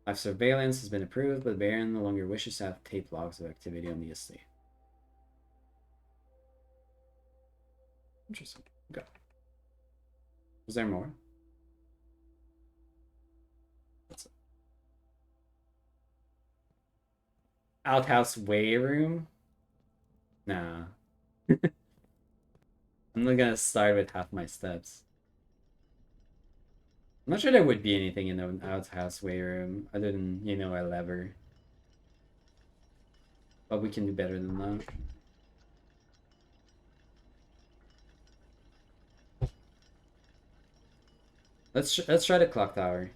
Live surveillance has been approved, but Baron no longer wishes to have tape logs of activity on the estate. Interesting. Okay. Was there more? Outhouse way room? Nah. I'm not gonna start with half my steps. I'm not sure there would be anything in the outhouse way room other than, you know, a lever. But we can do better than that. Let's try the clock tower.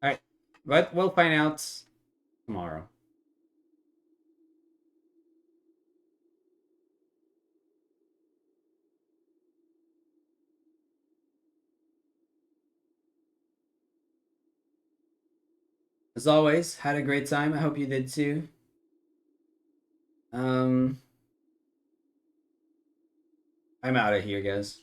Alright. But we'll find out tomorrow. As always, had a great time. I hope you did too. I'm out of here, guys.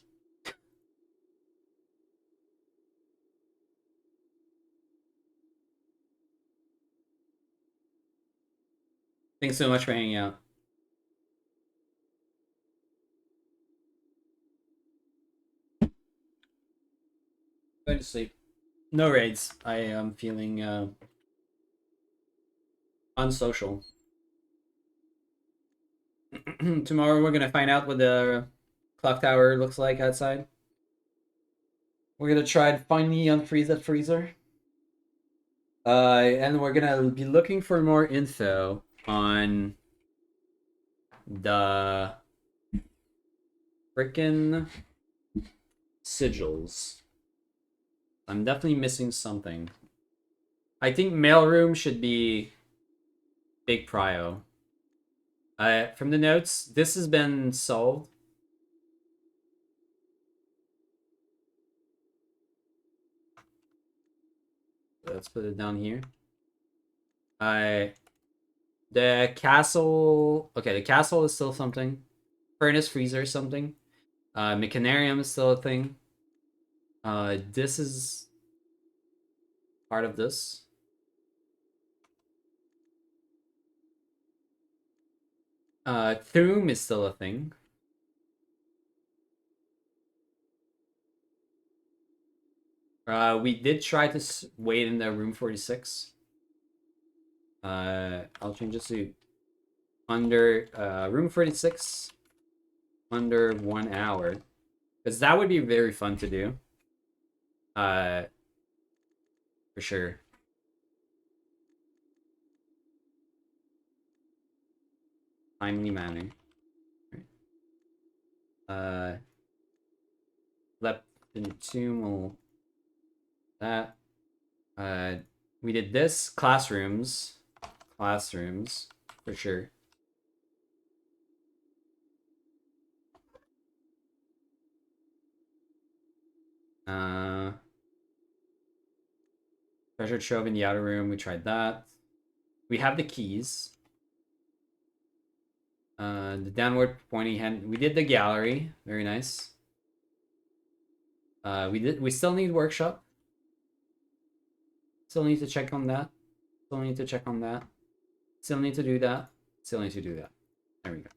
Thanks so much for hanging out. Go to sleep. No raids. I am feeling unsocial. Tomorrow we're gonna find out what the clock tower looks like outside. We're gonna try to finally unfreeze that freezer. And we're gonna be looking for more info on the frickin' sigils. I'm definitely missing something. I think mailroom should be big prio. From the notes, this has been solved. Let's put it down here. The castle. Okay, the castle is still something. Furnace freezer is something. Mechanarium is still a thing. This is part of this. Thume is still a thing. We did try to wait in the room 46. I'll change this to under room 46 under 1 hour, because that would be very fun to do. For sure. Timely manner. Left in the tomb will that. We did this classrooms for sure. Treasure trove in the outer room. We tried that. We have the keys. The downward pointing hand. We did the gallery. Very nice. We still need workshop. Still need to check on that. Still need to check on that. Still need to do that. Still need to do that. There we go.